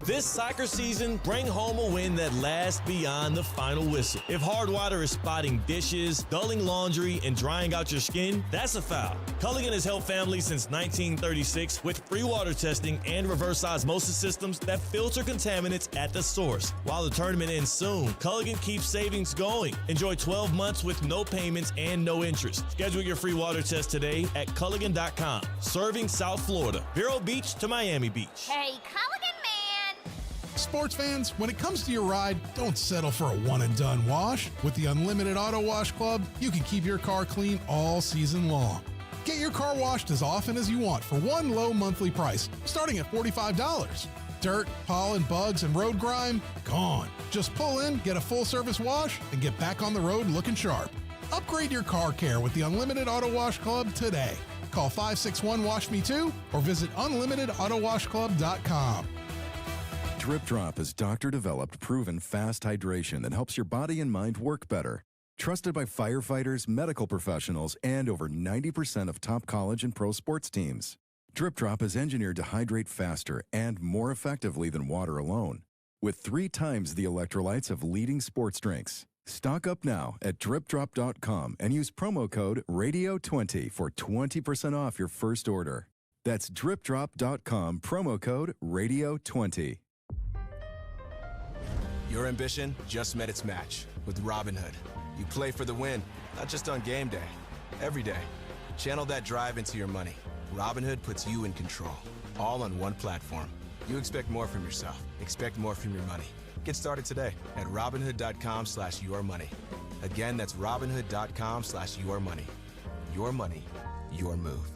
This soccer season, bring home a win that lasts beyond the final whistle. If hard water is spotting dishes, dulling laundry, and drying out your skin, that's a foul. Culligan has helped families since 1936 with free water testing and reverse osmosis systems that filter contaminants at the source. While the tournament ends soon, Culligan keeps savings going. Enjoy 12 months with no payments and no interest. Schedule your free water test today at Culligan.com. Serving South Florida, Vero Beach to Miami Beach. Hey, Culligan man! Sports fans, when it comes to your ride, don't settle for a one-and-done wash. With the Unlimited Auto Wash Club, you can keep your car clean all season long. Get your car washed as often as you want for one low monthly price, starting at $45. Dirt, pollen, bugs, and road grime, gone. Just pull in, get a full-service wash, and get back on the road looking sharp. Upgrade your car care with the Unlimited Auto Wash Club today. Call 561-WASH-ME-TOO or visit unlimitedAutoWashClub.com. Drip Drop is doctor-developed, proven fast hydration that helps your body and mind work better. Trusted by firefighters, medical professionals, and over 90% of top college and pro sports teams. Drip Drop is engineered to hydrate faster and more effectively than water alone, with 3 times the electrolytes of leading sports drinks. Stock up now at dripdrop.com and use promo code RADIO20 for 20% off your first order. That's dripdrop.com, promo code RADIO20. Your ambition just met its match with Robinhood. You play for the win, not just on game day, every day. Channel that drive into your money. Robinhood puts you in control, all on one platform. You expect more from yourself. Expect more from your money. Get started today at Robinhood.com/yourmoney. Again, that's Robinhood.com/yourmoney. Your money, your move.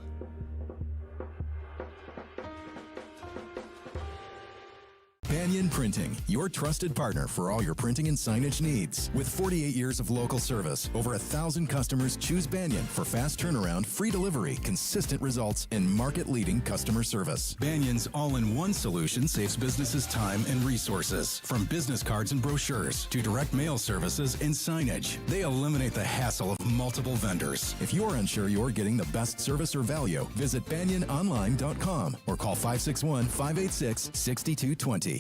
Banyan Printing, your trusted partner for all your printing and signage needs. With 48 years of local service, over 1,000 customers choose Banyan for fast turnaround, free delivery, consistent results, and market-leading customer service. Banyan's all-in-one solution saves businesses time and resources. From business cards and brochures to direct mail services and signage, they eliminate the hassle of multiple vendors. If you're unsure you're getting the best service or value, visit banyanonline.com or call 561-586-6220.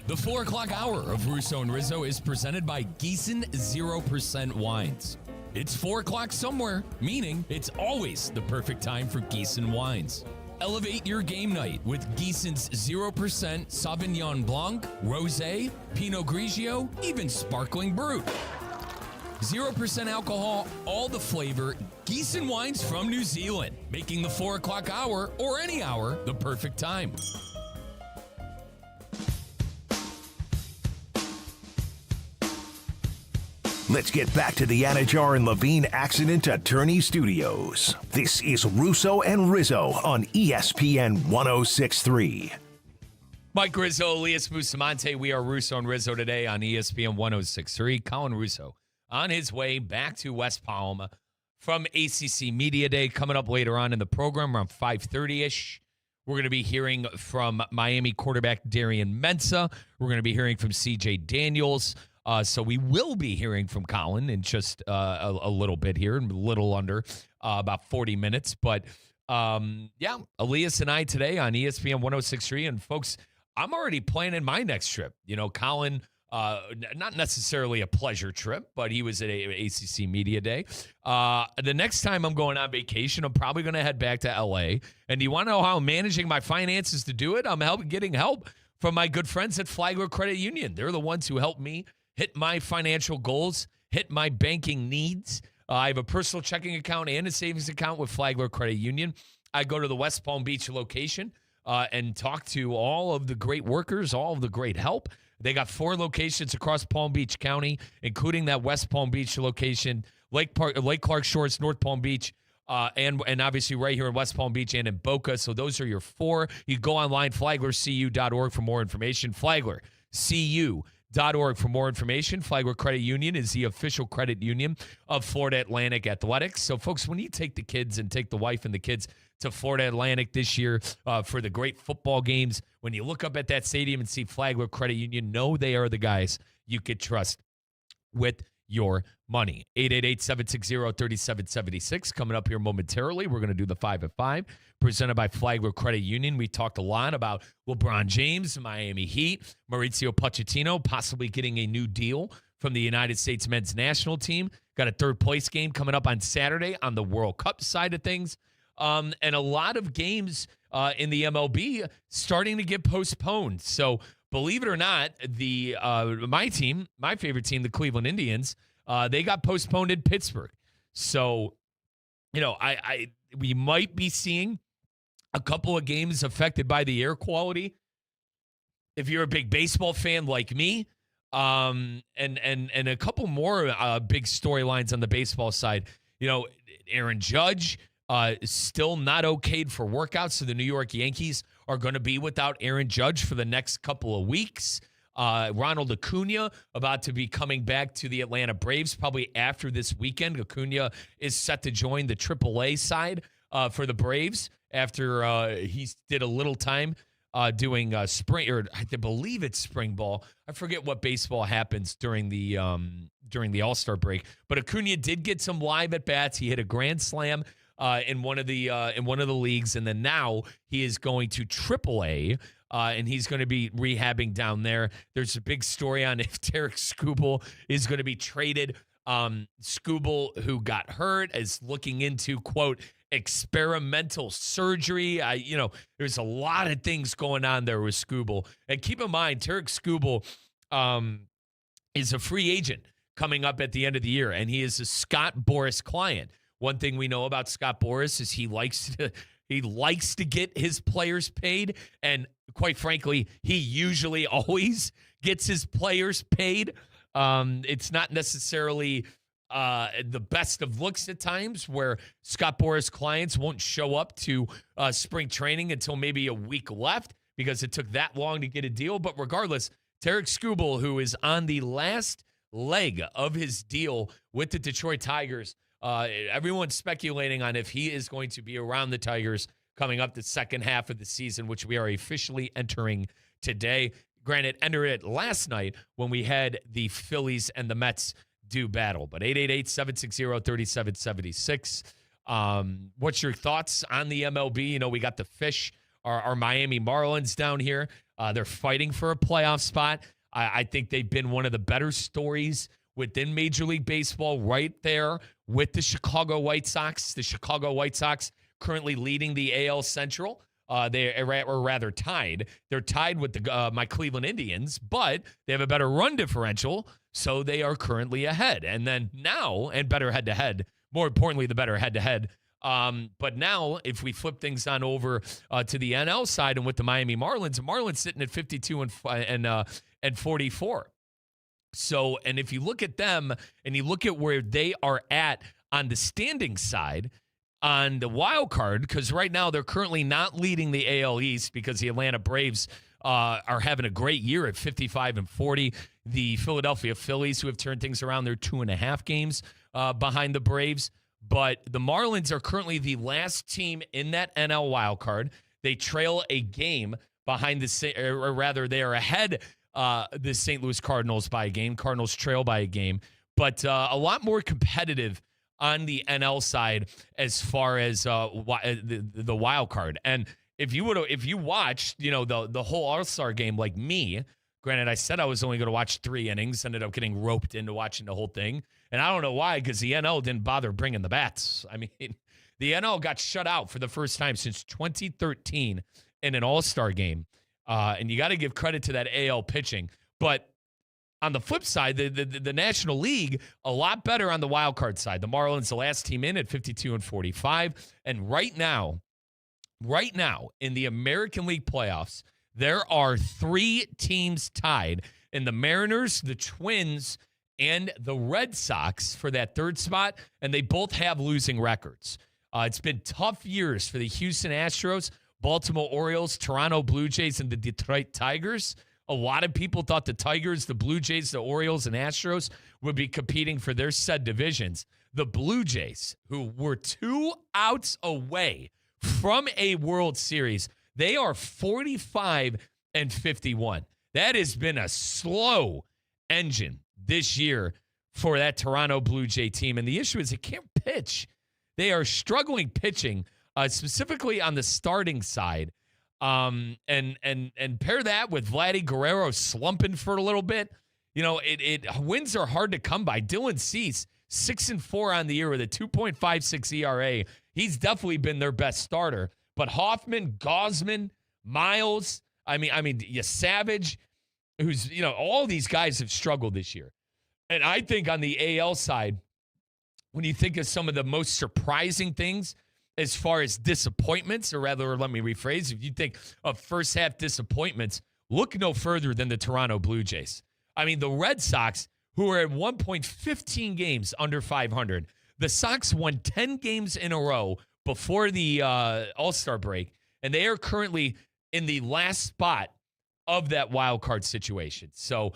The 4 o'clock hour of Russo and Rizzo is presented by Gießen 0% Wines. It's 4 o'clock somewhere, meaning it's always the perfect time for Gießen wines. Elevate your game night with Gießen's 0% Sauvignon Blanc, Rosé, Pinot Grigio, even Sparkling Brut. 0% alcohol, all the flavor, Gießen wines from New Zealand, making the 4 o'clock hour or any hour the perfect time. Let's get back to the Anajar and Levine Accident Attorney Studios. This is Russo and Rizzo on ESPN 1063. Mike Rizzo, Elias Bustamante. We are Russo and Rizzo today on ESPN 1063. Colin Russo on his way back to West Palm from ACC Media Day. Coming up later on in the program around 5:30-ish. We're going to be hearing from Miami quarterback Darian Mensah. We're going to be hearing from CJ Daniels. So we will be hearing from Colin in just a little bit here, a little under about 40 minutes. But Elias and I today on ESPN 106.3. And folks, I'm already planning my next trip. Colin, not necessarily a pleasure trip, but he was at ACC Media Day. The next time I'm going on vacation, I'm probably going to head back to LA. And do you want to know how I'm managing my finances to do it? I'm getting help from my good friends at Flagler Credit Union. They're the ones who help me hit my financial goals, hit my banking needs. I have a personal checking account and a savings account with Flagler Credit Union. I go to the West Palm Beach location and talk to all of the great workers, all of the great help. They got 4 locations across Palm Beach County, including that West Palm Beach location, Lake Clark Shores, North Palm Beach, and obviously right here in West Palm Beach and in Boca. So those are your 4. You go online, flaglercu.org for more information. flaglercu.org for more information. Flagler Credit Union is the official credit union of Florida Atlantic Athletics. So, folks, when you take the kids and take the wife and the kids to Florida Atlantic this year for the great football games, when you look up at that stadium and see Flagler Credit Union, know they are the guys you could trust with your money. 888-760-3776 coming up here momentarily. We're going to do the 5 at 5 presented by Flagler Credit Union. We talked a lot about LeBron James, Miami Heat, Mauricio Pochettino possibly getting a new deal from the United States men's national team. Got a third-place game coming up on Saturday on the World Cup side of things. And a lot of games in the MLB starting to get postponed. So believe it or not, my team, my favorite team, the Cleveland Indians, they got postponed in Pittsburgh. So, we might be seeing a couple of games affected by the air quality. If you're a big baseball fan like me, and a couple more big storylines on the baseball side. Aaron Judge still not okayed for workouts, so the New York Yankees are going to be without Aaron Judge for the next couple of weeks. Ronald Acuna about to be coming back to the Atlanta Braves probably after this weekend. Acuna is set to join the AAA side for the Braves after he did a little time doing spring, or I believe it's spring ball. I forget what baseball happens during the All-Star break. But Acuna did get some live at bats. He hit a grand slam in one of the leagues, and then now he is going to AAA. And he's going to be rehabbing down there. There's a big story on if Tarik Skubal is going to be traded. Skubal, who got hurt, is looking into, quote, experimental surgery. There's a lot of things going on there with Skubal. And keep in mind, Tarik Skubal is a free agent coming up at the end of the year, and he is a Scott Boras client. One thing we know about Scott Boras is he likes to get his players paid, and quite frankly, he usually always gets his players paid. It's not necessarily the best of looks at times where Scott Boras clients won't show up to spring training until maybe a week left because it took that long to get a deal. But regardless, Tarik Skubal, who is on the last leg of his deal with the Detroit Tigers, everyone's speculating on if he is going to be around the Tigers coming up the second half of the season, which we are officially entering today. Granted, entered it last night when we had the Phillies and the Mets do battle. But 888-760-3776. What's your thoughts on the MLB? We got the Fish, our Miami Marlins down here. They're fighting for a playoff spot. I think they've been one of the better stories within Major League Baseball right there with the Chicago White Sox. The Chicago White Sox currently leading the AL Central. They are rather tied. They're tied with my Cleveland Indians, but they have a better run differential, so they are currently ahead. And then now, and better head-to-head, more importantly, the better head-to-head. But now, if we flip things on over to the NL side and with the Miami Marlins sitting at 52 and 44. So, and if you look at them and you look at where they are at on the standing side, on the wild card, because right now they're currently not leading the AL East because the Atlanta Braves are having a great year at 55 and 40. The Philadelphia Phillies, who have turned things around, they're 2.5 games behind the Braves. But the Marlins are currently the last team in that NL wild card. They trail a game behind or rather, they are ahead the St. Louis Cardinals by a game. Cardinals trail by a game, but a lot more competitive on the NL side as far as the wild card. And if you watched, the whole All-Star game like me, granted, I said I was only going to watch 3 innings, ended up getting roped into watching the whole thing. And I don't know why, because the NL didn't bother bringing the bats. I mean, the NL got shut out for the first time since 2013 in an All-Star game. And you got to give credit to that AL pitching. But on the flip side, the National League, a lot better on the wild card side. The Marlins, the last team in at 52-45. And right now, in the American League playoffs, there are 3 teams tied in the Mariners, the Twins, and the Red Sox for that 3rd spot, and they both have losing records. It's been tough years for the Houston Astros, Baltimore Orioles, Toronto Blue Jays, and the Detroit Tigers. A lot of people thought the Tigers, the Blue Jays, the Orioles, and Astros would be competing for their said divisions. The Blue Jays, who were 2 outs away from a World Series, they are 45-51. That has been a slow engine this year for that Toronto Blue Jay team. And the issue is they can't pitch. They are struggling pitching, specifically on the starting side. And pair that with Vladdy Guerrero slumping for a little bit. Wins are hard to come by. Dylan Cease, 6-4 on the year with a 2.56 ERA. He's definitely been their best starter. But Hoffman, Gausman, Miles, Savage, who's, all these guys have struggled this year. And I think on the AL side, when you think of some of the most surprising things as far as disappointments, or rather, let me rephrase, if you think of first half disappointments, look no further than the Toronto Blue Jays. The Red Sox, who are at 1 point 15 games under 500. The Sox won 10 games in a row before the All-Star break, and they are currently in the last spot of that wild card situation. So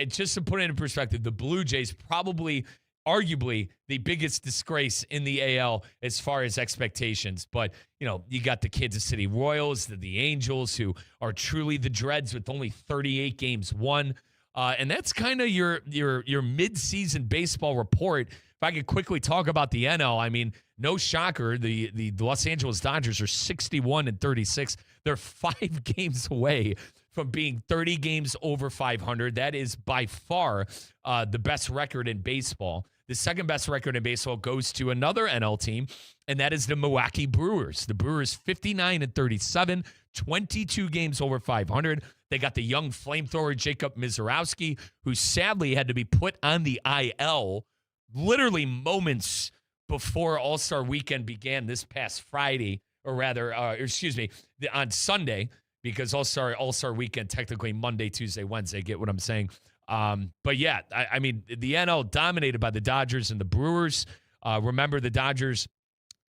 just to put it in perspective, the Blue Jays probably, arguably, the biggest disgrace in the AL as far as expectations. But, you got the Kansas City Royals, the Angels, who are truly the dreads with only 38 games won. And that's kind of your mid-season baseball report. If I could quickly talk about the NL, no shocker. The Los Angeles Dodgers are 61-36. They're 5 games away from being 30 games over 500. That is by far the best record in baseball. The second best record in baseball goes to another NL team, and that is the Milwaukee Brewers. The Brewers 59-37, 22 games over 500. They got the young flamethrower Jacob Misiorowski, who sadly had to be put on the IL literally moments before All-Star Weekend began this past Friday, or rather, on Sunday, because All-Star Weekend technically Monday, Tuesday, Wednesday. Get what I'm saying? But yeah, the NL dominated by the Dodgers and the Brewers. Remember, the Dodgers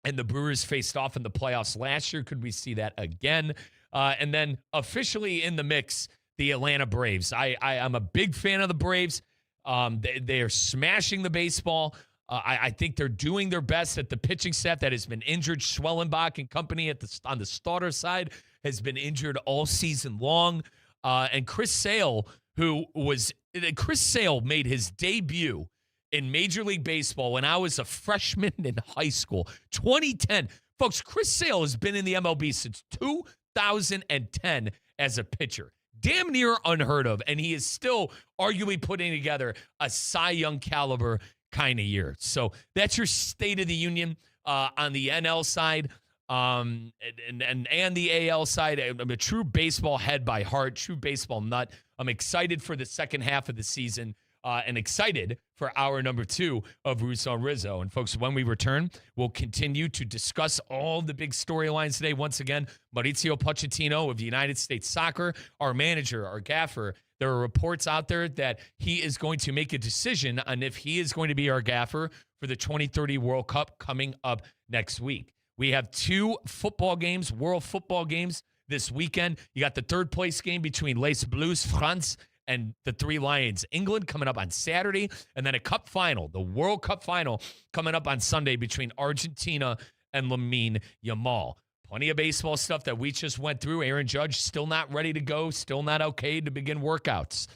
and the Brewers faced off in the playoffs last year. Could we see that again? And then officially in the mix, the Atlanta Braves. I'm a big fan of the Braves. They are smashing the baseball. I think they're doing their best at the pitching staff that has been injured. Schwellenbach and company on the starter side has been injured all season long. And Chris Sale made his debut in Major League Baseball when I was a freshman in high school, 2010. Folks, Chris Sale has been in the MLB since 2010 as a pitcher. Damn near unheard of, and he is still arguably putting together a Cy Young caliber kind of year. So that's your State of the Union on the NL side. And the AL side. I'm a true baseball head by heart, true baseball nut. I'm excited for the second half of the season and excited for hour number 2 of Russo and Rizzo. And folks, when we return, we'll continue to discuss all the big storylines today. Once again, Maurizio Pochettino of the United States Soccer, our manager, our gaffer. There are reports out there that he is going to make a decision on if he is going to be our gaffer for the 2030 World Cup coming up next week. We have 2 football games, world football games this weekend. You got the third place game between Les Bleus France and the 3 Lions England coming up on Saturday, and then a cup final, the World Cup final, coming up on Sunday between Argentina and Lamine Yamal. Plenty of baseball stuff that we just went through. Aaron Judge still not ready to go, still not okay to begin workouts.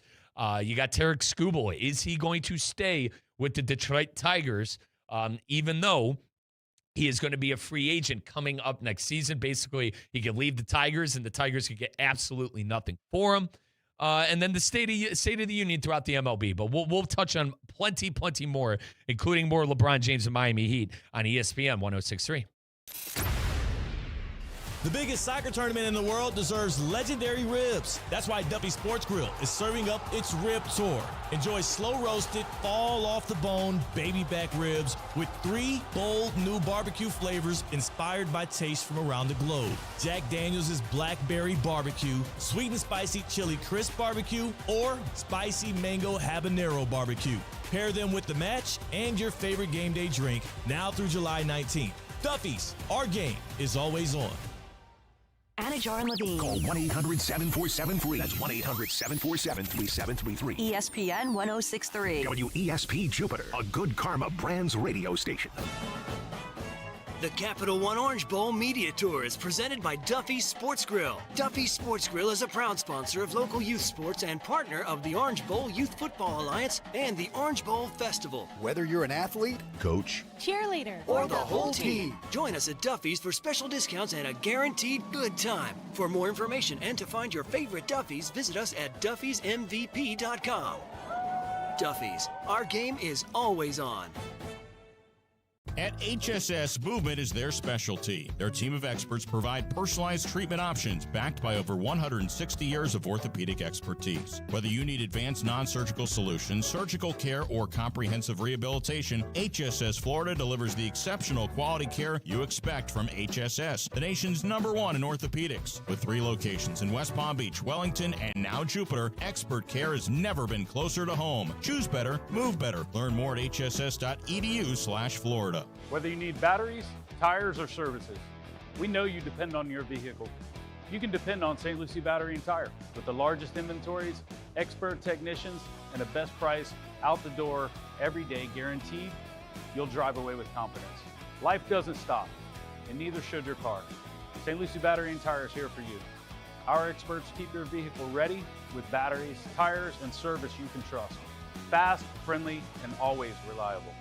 You got Tarek Skubal. Is he going to stay with the Detroit Tigers even though he is going to be a free agent coming up next season. Basically, he could leave the Tigers, and the Tigers could get absolutely nothing for him. And then the State of the Union throughout the MLB. But we'll touch on plenty more, including more LeBron James and Miami Heat on ESPN 106.3. The biggest soccer tournament in the world deserves legendary ribs. That's why Duffy Sports Grill is serving up its rib tour. Enjoy slow-roasted, fall-off-the-bone baby back ribs with 3 bold new barbecue flavors inspired by tastes from around the globe. Jack Daniels' Blackberry Barbecue, Sweet and Spicy Chili Crisp Barbecue, or Spicy Mango Habanero Barbecue. Pair them with the match and your favorite game day drink now through July 19th. Duffy's, our game is always on. Anajar and Levine. Call 1-800-747-FREE. That's 1-800-747-3733. ESPN 106.3. WESP Jupiter, a Good Karma Brands radio station. The Capital One Orange Bowl Media Tour is presented by Duffy's Sports Grill. Duffy's Sports Grill is a proud sponsor of local youth sports and partner of the Orange Bowl Youth Football Alliance and the Orange Bowl Festival. Whether you're an athlete, coach, cheerleader, or the whole team, join us at Duffy's for special discounts and a guaranteed good time. For more information and to find your favorite Duffy's, visit us at duffysmvp.com. Duffy's, our game is always on. At HSS, movement is their specialty. Their team of experts provide personalized treatment options backed by over 160 years of orthopedic expertise. Whether you need advanced non-surgical solutions, surgical care, or comprehensive rehabilitation, HSS Florida delivers the exceptional quality care you expect from HSS, the nation's #1 in orthopedics. With 3 locations in West Palm Beach, Wellington, and now Jupiter, expert care has never been closer to home. Choose better, move better. Learn more at hss.edu/Florida. Whether you need batteries, tires, or services, we know you depend on your vehicle. You can depend on St. Lucie Battery and Tire. With the largest inventories, expert technicians, and the best price out the door every day guaranteed, you'll drive away with confidence. Life doesn't stop, and neither should your car. St. Lucie Battery and Tire is here for you. Our experts keep your vehicle ready with batteries, tires, and service you can trust. Fast, friendly, and always reliable.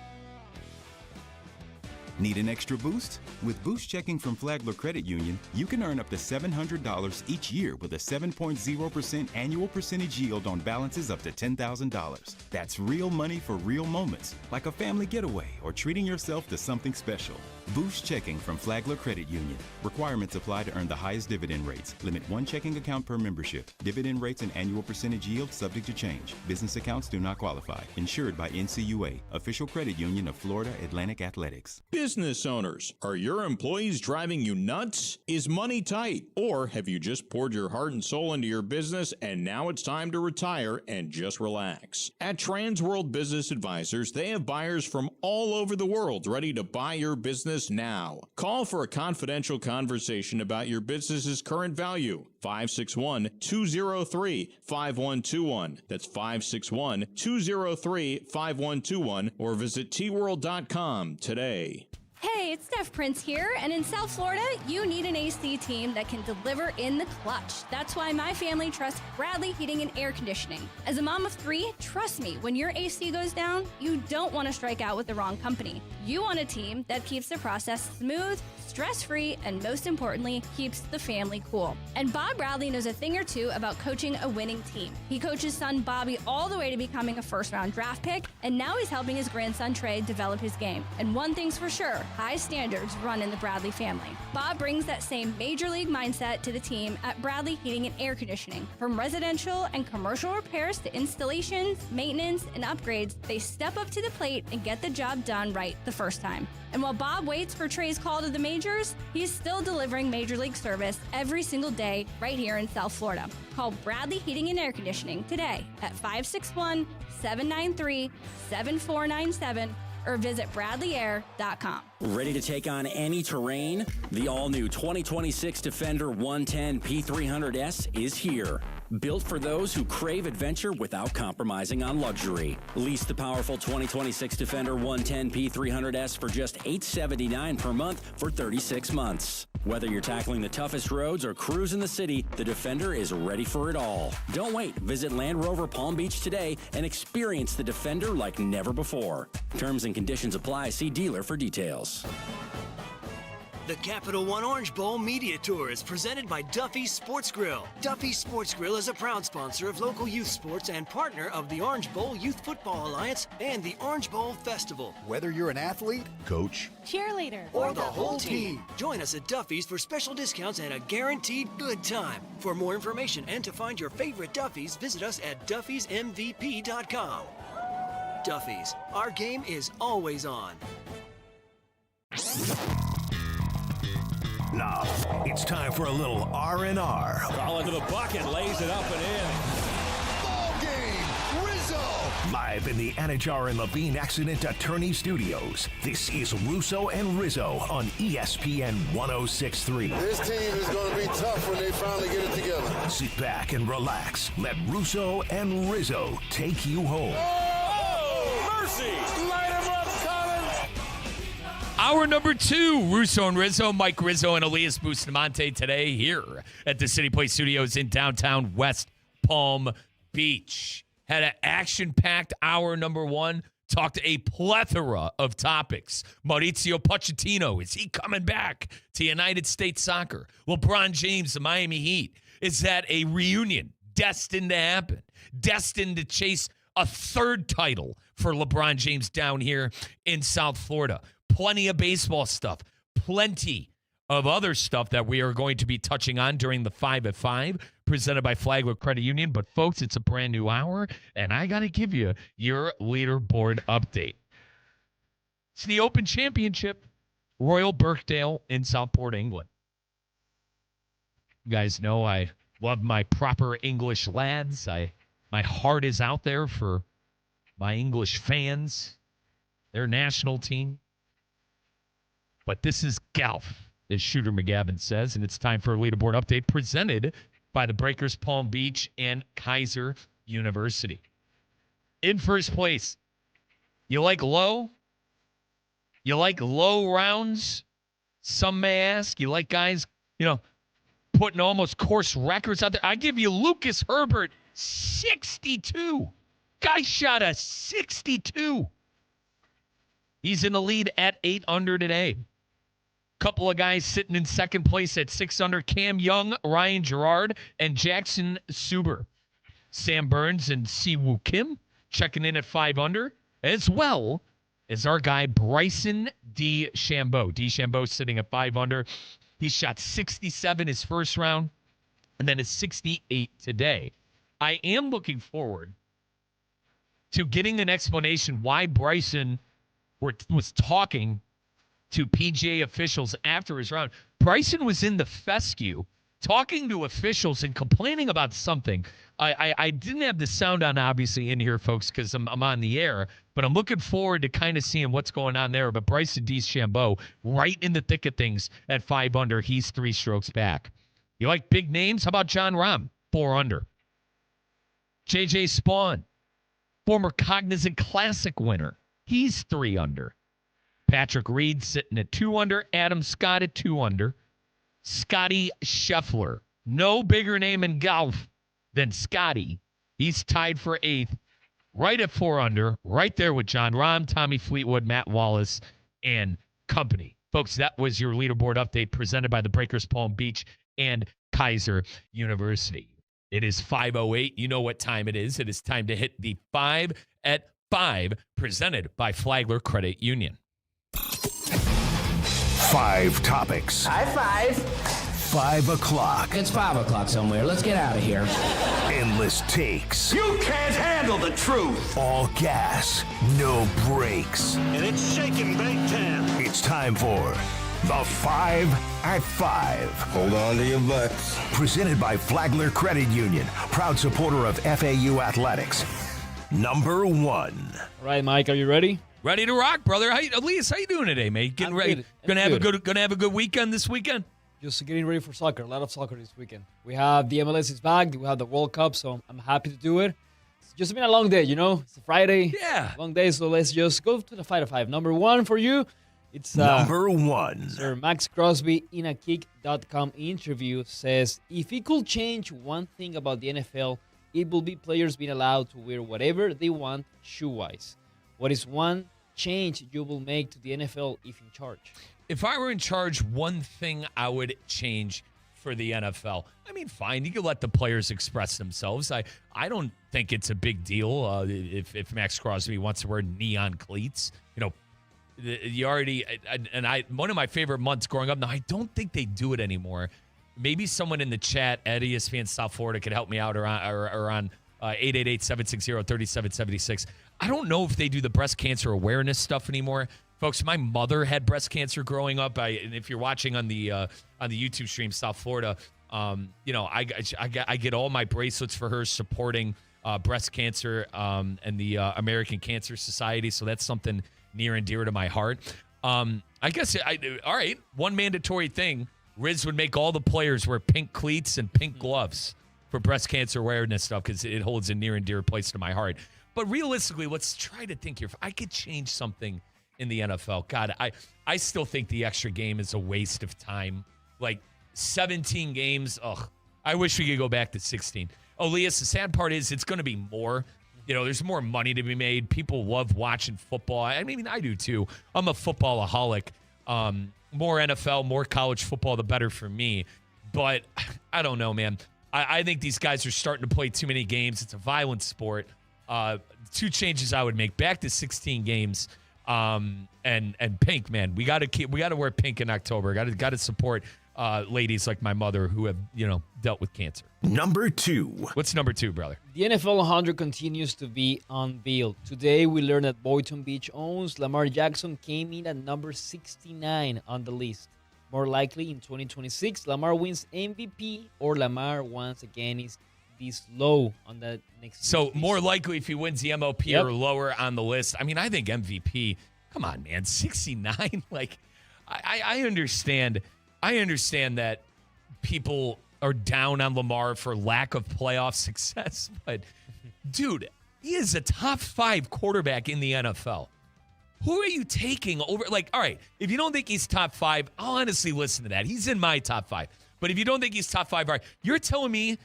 Need an extra boost? With Boost Checking from Flagler Credit Union, you can earn up to $700 each year with a 7.0% annual percentage yield on balances up to $10,000. That's real money for real moments, like a family getaway or treating yourself to something special. Boost Checking from Flagler Credit Union. Requirements apply to earn the highest dividend rates. Limit 1 checking account per membership. Dividend rates and annual percentage yield subject to change. Business accounts do not qualify. Insured by NCUA, official credit union of Florida Atlantic Athletics. Business owners, are your employees driving you nuts? Is money tight? Or have you just poured your heart and soul into your business and now it's time to retire and just relax? At Trans World Business Advisors, they have buyers from all over the world ready to buy your business now. Call for a confidential conversation about your business's current value. 561-203-5121. That's 561-203-5121 or visit tworld.com today. Hey, it's Steph Prince here, and in South Florida, you need an AC team that can deliver in the clutch. That's why my family trusts Bradley Heating and Air Conditioning. As a mom of 3, trust me, when your AC goes down, you don't want to strike out with the wrong company. You want a team that keeps the process smooth, stress-free, and most importantly, keeps the family cool. And Bob Bradley knows a thing or two about coaching a winning team. He coached his son Bobby all the way to becoming a first-round draft pick, and now he's helping his grandson Trey develop his game. And one thing's for sure, high standards run in the Bradley family. Bob brings that same major league mindset to the team at Bradley Heating and Air Conditioning. From residential and commercial repairs to installations, maintenance, and upgrades, they step up to the plate and get the job done right the first time. And while Bob waits for Trey's call to the majors, he's still delivering major league service every single day right here in South Florida. Call Bradley Heating and Air Conditioning today at 561-793-7497 or visit bradleyair.com. Ready to take on any terrain? The all-new 2026 Defender 110 P300S is here. Built for those who crave adventure without compromising on luxury. Lease the powerful 2026 Defender 110 P300S for just $879 per month for 36 months. Whether you're tackling the toughest roads or cruising the city, the Defender is ready for it all. Don't wait. Visit Land Rover Palm Beach today and experience the Defender like never before. Terms and conditions apply. See dealer for details. The Capital One Orange Bowl Media Tour is presented by Duffy's Sports Grill. Duffy's Sports Grill is a proud sponsor of local youth sports and partner of the Orange Bowl Youth Football Alliance and the Orange Bowl Festival. Whether you're an athlete, coach, cheerleader, or the whole team, join us at Duffy's for special discounts and a guaranteed good time. For more information and to find your favorite Duffy's, visit us at duffysmvp.com. Duffy's, our game is always on. Now, it's time for a little R&R. Ball into the bucket, lays it up and in. ball game, Rizzo. Live in the Anajar and Levine Accident Attorney Studios, this is Russo and Rizzo on ESPN 106.3. This team is going to be tough when they finally get it together. Sit back and relax. Let Russo and Rizzo take you home. Oh, mercy! Light him up, Colin! Hour number 2, Russo and Rizzo, Mike Rizzo and Elias Bustamante today here at the City Place Studios in downtown West Palm Beach. Had an action-packed hour number 1. Talked a plethora of topics. Mauricio Pochettino, is he coming back to United States Soccer? LeBron James, the Miami Heat. Is that a reunion destined to happen? Destined to chase a third title for LeBron James down here in South Florida. Plenty of baseball stuff. Plenty of other stuff that we are going to be touching on during the 5 at 5 presented by Flagler Credit Union. But, folks, it's a brand new hour, and I got to give you your leaderboard update. It's the Open Championship, Royal Birkdale in Southport, England. You guys know I love my proper English lads. My heart is out there for my English fans, their national team. But this is golf, as Shooter McGavin says, and it's time for a leaderboard update presented by the Breakers Palm Beach and Kaiser University. In first place, you like low? You like low rounds? Some may ask. You like guys, putting almost course records out there? I give you Lucas Herbert, 62. Guy shot a 62. He's in the lead at 8 under today. Couple of guys sitting in second place at 6 under. Cam Young, Ryan Gerard, and Jackson Suber. Sam Burns and Siwoo Kim checking in at 5 under, as well as our guy Bryson DeChambeau. DeChambeau sitting at 5 under. He shot 67 his first round, and then a 68 today. I am looking forward to getting an explanation why Bryson was talking to PGA officials after his round. Bryson was in the fescue talking to officials and complaining about something. I didn't have the sound on, obviously, in here, folks, because I'm on the air, but I'm looking forward to kind of seeing what's going on there. But Bryson DeChambeau, right in the thick of things at 5 under. He's 3 strokes back. You like big names? How about John Rahm, 4 under? J.J. Spawn, former Cognizant Classic winner. He's 3 under. Patrick Reed sitting at 2 under. Adam Scott at 2 under. Scotty Scheffler. No bigger name in golf than Scotty. He's tied for 8th. Right at 4 under. Right there with John Rahm, Tommy Fleetwood, Matt Wallace, and company. Folks, that was your leaderboard update presented by the Breakers Palm Beach and Kaiser University. It is 5:08. You know what time it is. It is time to hit the 5 at 5 presented by Flagler Credit Union. 5 topics. High 5. 5 o'clock. It's 5 o'clock somewhere. Let's get out of here. Endless takes. You can't handle the truth. All gas, no brakes. And it's shaking Big Ten. It's time for the 5 at 5. Hold on to your butts. Presented by Flagler Credit Union, proud supporter of FAU Athletics. Number 1. All right, Mike, are you ready? Ready to rock, brother. Elias, how you doing today, mate? Getting ready. Gonna have a good weekend this weekend. Just getting ready for soccer. A lot of soccer this weekend. We have the MLS is back. We have the World Cup, so I'm happy to do it. It's just been a long day, It's a Friday. Yeah. Long day, so let's just go to the 5 at 5. Number 1 for you It's Number 1. Sir Max Crosby in a Kick.com interview says, if he could change one thing about the NFL, it will be players being allowed to wear whatever they want shoe-wise. What is one change you will make to the NFL if in charge? If I were in charge, one thing I would change for the NFL. I mean, fine, you can let the players express themselves. I don't think it's a big deal if Max Crosby wants to wear neon cleats. You know, you already, and one of my favorite months growing up, now I don't think they do it anymore. Maybe someone in the chat at ESPN South Florida could help me out or on 888-760-3776. I don't know if they do the breast cancer awareness stuff anymore. Folks, my mother had breast cancer growing up. And if you're watching on the YouTube stream, South Florida, you know, I get all my bracelets for her supporting breast cancer and the American Cancer Society. So that's something near and dear to my heart. I guess, all right, one mandatory thing. Riz would make all the players wear pink cleats and pink gloves for breast cancer awareness stuff because it holds a near and dear place to my heart. But realistically, let's try to think here. If I could change something in the NFL, God, I still think the extra game is a waste of time. Like 17 games, I wish we could go back to 16. Elias, the sad part is it's going to be more. You know, there's more money to be made. People love watching football. I mean, I do too. I'm a footballaholic. More NFL, more college football, the better for me. But I don't know, man. I think these guys are starting to play too many games. It's a violent sport. Two changes I would make: back to 16 games, and pink, man. We got to wear pink in October. Got to support ladies like my mother who have, you know, dealt with cancer. Number 2. What's number 2, brother? The NFL 100 continues to be unveiled. Today, we learned that Boynton Beach owns Lamar Jackson came in at number 69 on the list. More likely, in 2026, Lamar wins MVP or Lamar once again is this low on the next. So more likely if he wins the MOP or lower on the list. I mean, I think MVP. Come on, man, 69. Like, I understand. I understand that people are down on Lamar for lack of playoff success, but dude, he is a top 5 quarterback in the NFL. Who are you taking over? Like, all right, if you don't think he's top 5, I'll honestly listen to that. He's in my top 5. But if you don't think he's top 5, all right, you're telling me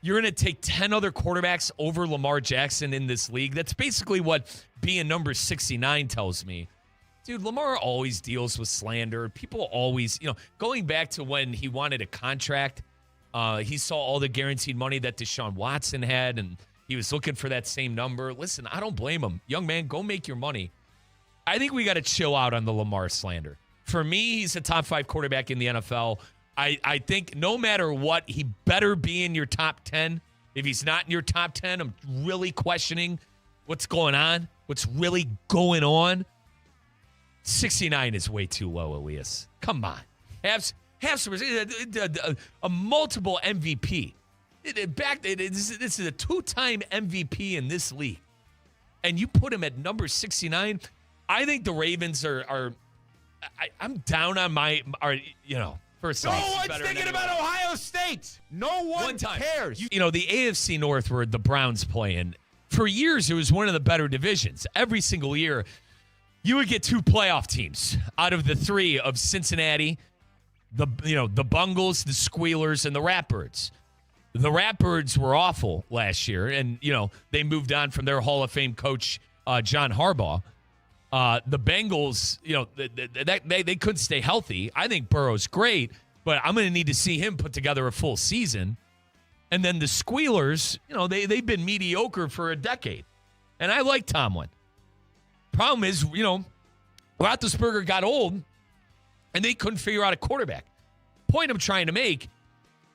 you're going to take 10 other quarterbacks over Lamar Jackson in this league? That's basically what being number 69 tells me. Dude, Lamar always deals with slander. People always, you know, going back to when he wanted a contract, he saw all the guaranteed money that Deshaun Watson had, and he was looking for that same number. Listen, I don't blame him. Young man, go make your money. I think we got to chill out on the Lamar slander. For me, he's a top 5 quarterback in the NFL. I think no matter what, he better be in your top 10. If he's not in your top 10, I'm really questioning what's going on, what's really going on. 69 is way too low, Elias. Come on. Have some a multiple MVP. This is a 2-time MVP in this league. And you put him at number 69. I think the Ravens are I'm down on first off. No one's thinking about Ohio State. No one cares. You know, the AFC North where the Browns play in, for years it was one of the better divisions. Every single year, you would get 2 playoff teams out of the 3 of Cincinnati, the Bungles, the Squealers, and the Ratbirds. The Ratbirds were awful last year, and, you know, they moved on from their Hall of Fame coach, John Harbaugh. The Bengals, you know, they couldn't stay healthy. I think Burrow's great, but I'm going to need to see him put together a full season. And then the Squealers, you know, they've been mediocre for a decade. And I like Tomlin. Problem is, you know, Roethlisberger got old, and they couldn't figure out a quarterback. Point I'm trying to make,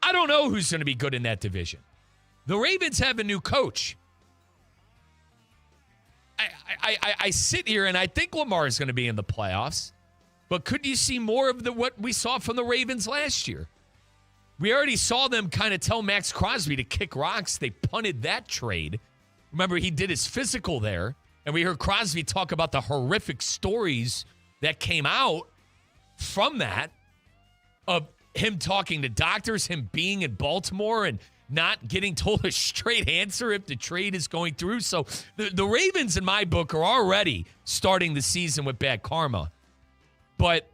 I don't know who's going to be good in that division. The Ravens have a new coach. I sit here, and I think Lamar is going to be in the playoffs, but could you see more of what we saw from the Ravens last year? We already saw them kind of tell Max Crosby to kick rocks. They punted that trade. Remember, he did his physical there. And we heard Crosby talk about the horrific stories that came out from that, of him talking to doctors, him being in Baltimore and not getting told a straight answer if the trade is going through. So the Ravens, in my book, are already starting the season with bad karma. But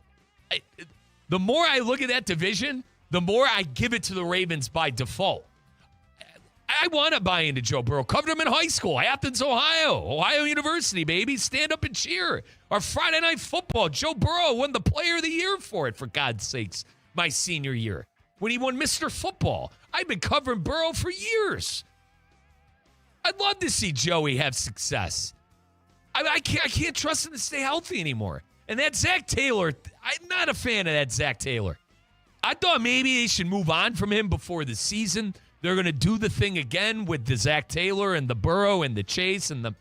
the more I look at that division, the more I give it to the Ravens by default. I want to buy into Joe Burrow. Covered him in high school, Athens, Ohio University, baby. Stand up and cheer. Our Friday Night Football, Joe Burrow won the Player of the Year for it, for God's sakes, my senior year, when he won Mr. Football. I've been covering Burrow for years. I'd love to see Joey have success. I can't trust him to stay healthy anymore. And that Zach Taylor, I'm not a fan of that Zach Taylor. I thought maybe they should move on from him before the season. They're going to do the thing again with the Zach Taylor and the Burrow and the Chase and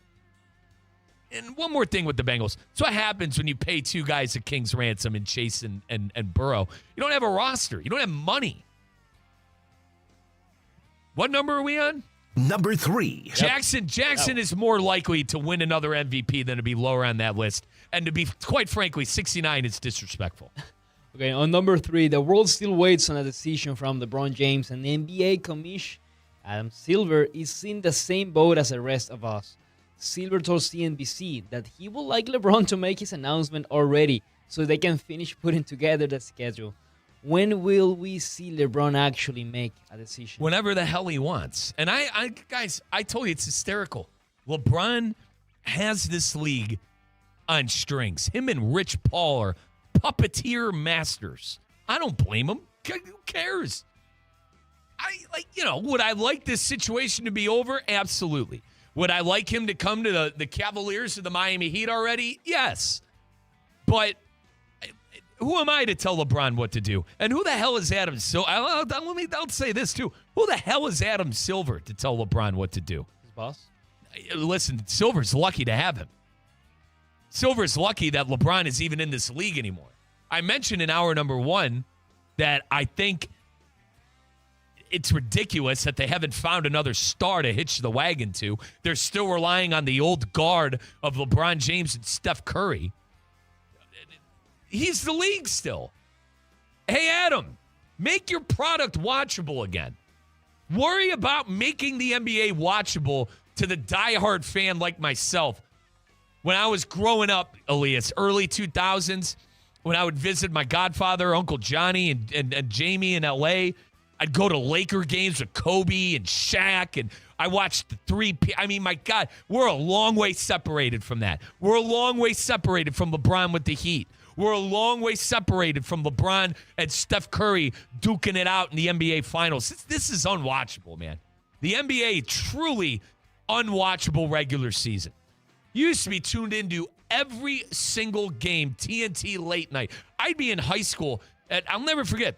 one more thing with the Bengals. It's what happens when you pay two guys a king's ransom in Chase and Burrow. You don't have a roster. You don't have money. What number are we on? Number 3. Jackson is more likely to win another MVP than to be lower on that list. And to be, quite frankly, 69 is disrespectful. Okay, on number 3, the world still waits on a decision from LeBron James, and the NBA commish Adam Silver is in the same boat as the rest of us. Silver told CNBC that he would like LeBron to make his announcement already so they can finish putting together the schedule. When will we see LeBron actually make a decision? Whenever the hell he wants. And guys, I told you it's hysterical. LeBron has this league on strings. Him and Rich Paul are puppeteer masters. I don't blame him. Who cares? Would I like this situation to be over? Absolutely. Would I like him to come to the Cavaliers of the Miami Heat already? Yes. But who am I to tell LeBron what to do? And who the hell is Adam Silver? I'll say this too. Who the hell is Adam Silver to tell LeBron what to do? His boss? Listen, Silver's lucky to have him. Silver's lucky that LeBron is even in this league anymore. I mentioned in hour number 1 that I think it's ridiculous that they haven't found another star to hitch the wagon to. They're still relying on the old guard of LeBron James and Steph Curry. He's the league still. Hey, Adam, make your product watchable again. Worry about making the NBA watchable to the diehard fan like myself. When I was growing up, Elias, early 2000s, when I would visit my godfather, Uncle Johnny, and Jamie in L.A., I'd go to Laker games with Kobe and Shaq, and I watched the 3. I mean, my God, we're a long way separated from that. We're a long way separated from LeBron with the Heat. We're a long way separated from LeBron and Steph Curry duking it out in the NBA Finals. This is unwatchable, man. The NBA, truly unwatchable regular season. You used to be tuned into every single game, TNT late night. I'd be in high school, and I'll never forget,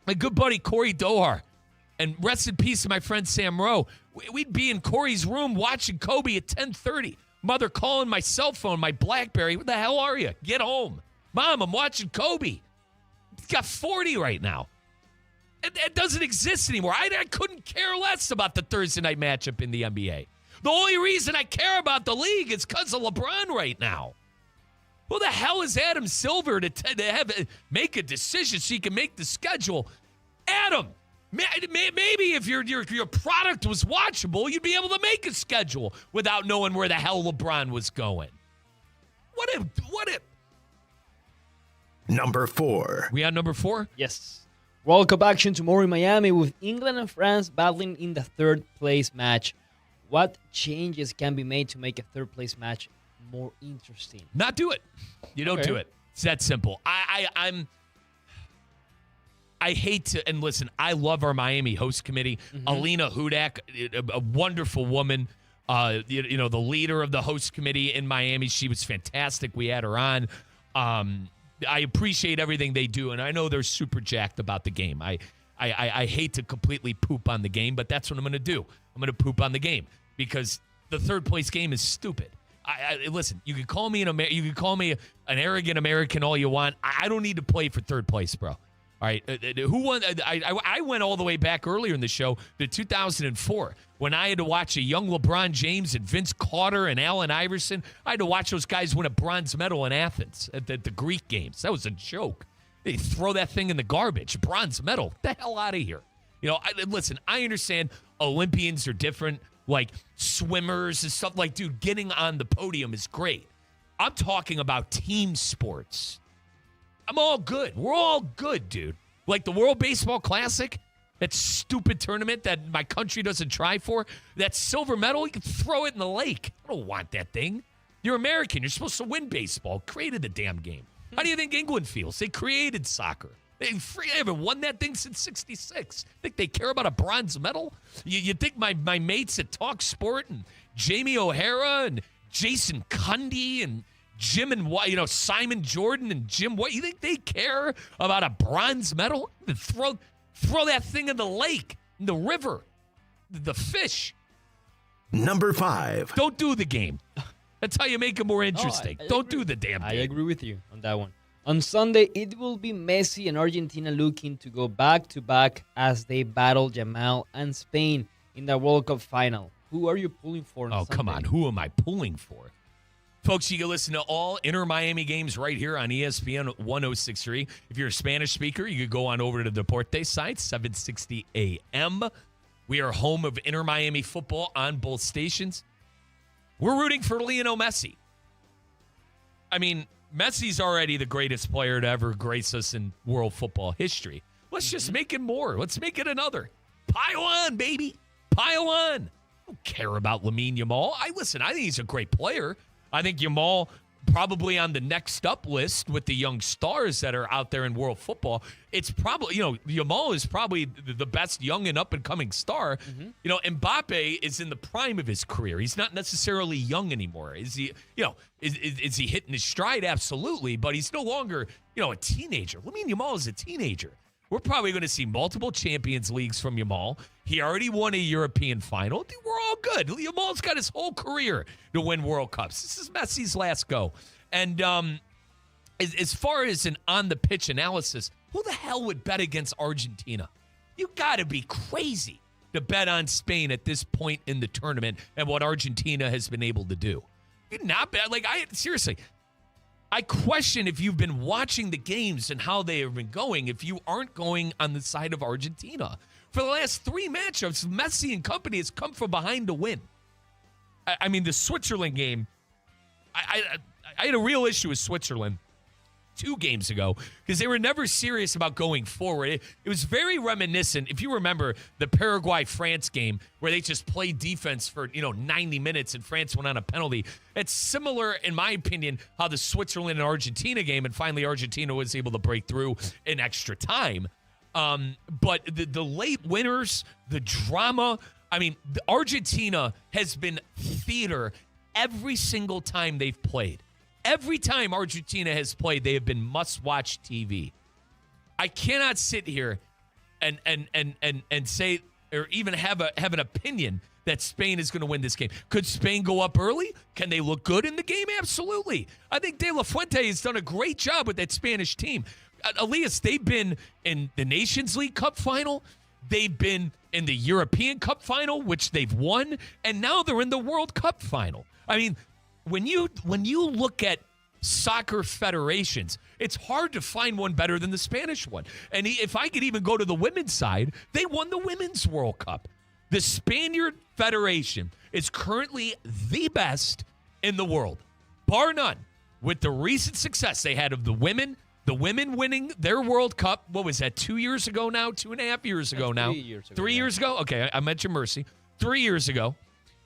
my good buddy Corey Dohar, and rest in peace to my friend Sam Rowe. We'd be in Corey's room watching Kobe at 10:30. Mother calling my cell phone, my BlackBerry. Where the hell are you? Get home. Mom, I'm watching Kobe. He's got 40 right now. It doesn't exist anymore. I couldn't care less about the Thursday night matchup in the NBA. The only reason I care about the league is because of LeBron right now. Who the hell is Adam Silver to make a decision so he can make the schedule? Adam, maybe if your product was watchable, you'd be able to make a schedule without knowing where the hell LeBron was going. What if? Number 4. We on number 4? Yes. World Cup action tomorrow in Miami with England and France battling in the third place match. What changes can be made to make a third place match more interesting? Not do it. You don't do it. It's that simple. I hate to, and listen, I love our Miami host committee. Alina Hudak, a wonderful woman, the leader of the host committee in Miami. She was fantastic. We had her on. I appreciate everything they do, and I know they're super jacked about the game. I hate to completely poop on the game, but that's what I'm going to do. I'm going to poop on the game because the third place game is stupid. Listen, you can call me an arrogant American all you want. I don't need to play for third place, bro. All right, who won? I went all the way back earlier in the show to 2004 when I had to watch a young LeBron James and Vince Carter and Allen Iverson. I had to watch those guys win a bronze medal in Athens at the Greek games. That was a joke. They throw that thing in the garbage. Bronze medal. Get the hell out of here. Listen, I understand Olympians are different, like swimmers and stuff. Like, dude, getting on the podium is great. I'm talking about team sports. I'm all good. We're all good, dude. Like the World Baseball Classic, that stupid tournament that my country doesn't try for, that silver medal, you can throw it in the lake. I don't want that thing. You're American. You're supposed to win baseball. Created the damn game. How do you think England feels? They created soccer. They haven't won that thing since 66. Think they care about a bronze medal? You think my mates at Talk Sport and Jamie O'Hara and Jason Cundy and Jim and Simon Jordan and Jim White, you think they care about a bronze medal? Throw that thing in the lake, in the river, the fish. Number 5. Don't do the game. That's how you make it more interesting. Don't do the damn thing. I agree with you on that one. On Sunday, it will be Messi and Argentina looking to go back-to-back as they battle Jamal and Spain in the World Cup final. Who are you pulling for on Sunday? Come on. Who am I pulling for? Folks, you can listen to all Inter-Miami games right here on ESPN 1063. If you're a Spanish speaker, you could go on over to the Deportes site, 760 a.m. We are home of Inter-Miami football on both stations. We're rooting for Lionel Messi. I mean, Messi's already the greatest player to ever grace us in world football history. Let's just make it more. Let's make it another. Pile on, baby. Pile on. I don't care about Lamine Yamal. I think he's a great player. I think Yamal probably on the next up list with the young stars that are out there in world football. It's probably, Yamal is probably the best young and up-and-coming star. Mbappe is in the prime of his career. He's not necessarily young anymore. Is he, is he hitting his stride? Absolutely, but he's no longer, a teenager. Lamine Yamal is a teenager. We're probably going to see multiple Champions Leagues from Yamal. He already won a European final. Dude, we're all good. Yamal's got his whole career to win World Cups. This is Messi's last go. And as far as an on-the-pitch analysis, who the hell would bet against Argentina? You got to be crazy to bet on Spain at this point in the tournament and what Argentina has been able to do. You're not bad. Seriously. I question if you've been watching the games and how they have been going if you aren't going on the side of Argentina. For the last 3 matchups, Messi and company has come from behind to win. I mean, the Switzerland game, I had a real issue with Switzerland 2 games ago because they were never serious about going forward. It was very reminiscent, if you remember the Paraguay-France game where they just played defense for 90 minutes and France went on a penalty. It's similar, in my opinion, how the Switzerland and Argentina game, and finally Argentina was able to break through in extra time. But the late winners, the drama, Argentina has been theater every single time they've played. Every time Argentina has played, they have been must-watch TV. I cannot sit here and say or even have an opinion that Spain is going to win this game. Could Spain go up early? Can they look good in the game? Absolutely. I think De La Fuente has done a great job with that Spanish team. Elias, they've been in the Nations League Cup final. They've been in the European Cup final, which they've won, and now they're in the World Cup final. I mean, when you look at soccer federations, it's hard to find one better than the Spanish one. And if I could even go to the women's side, they won the Women's World Cup. The Spaniard Federation is currently the best in the world, bar none, with the recent success they had of the women winning their World Cup. What was that, 2 years ago now? 2.5 years ago now? 3 years ago. 3 years ago? Okay, I meant your mercy. 3 years ago,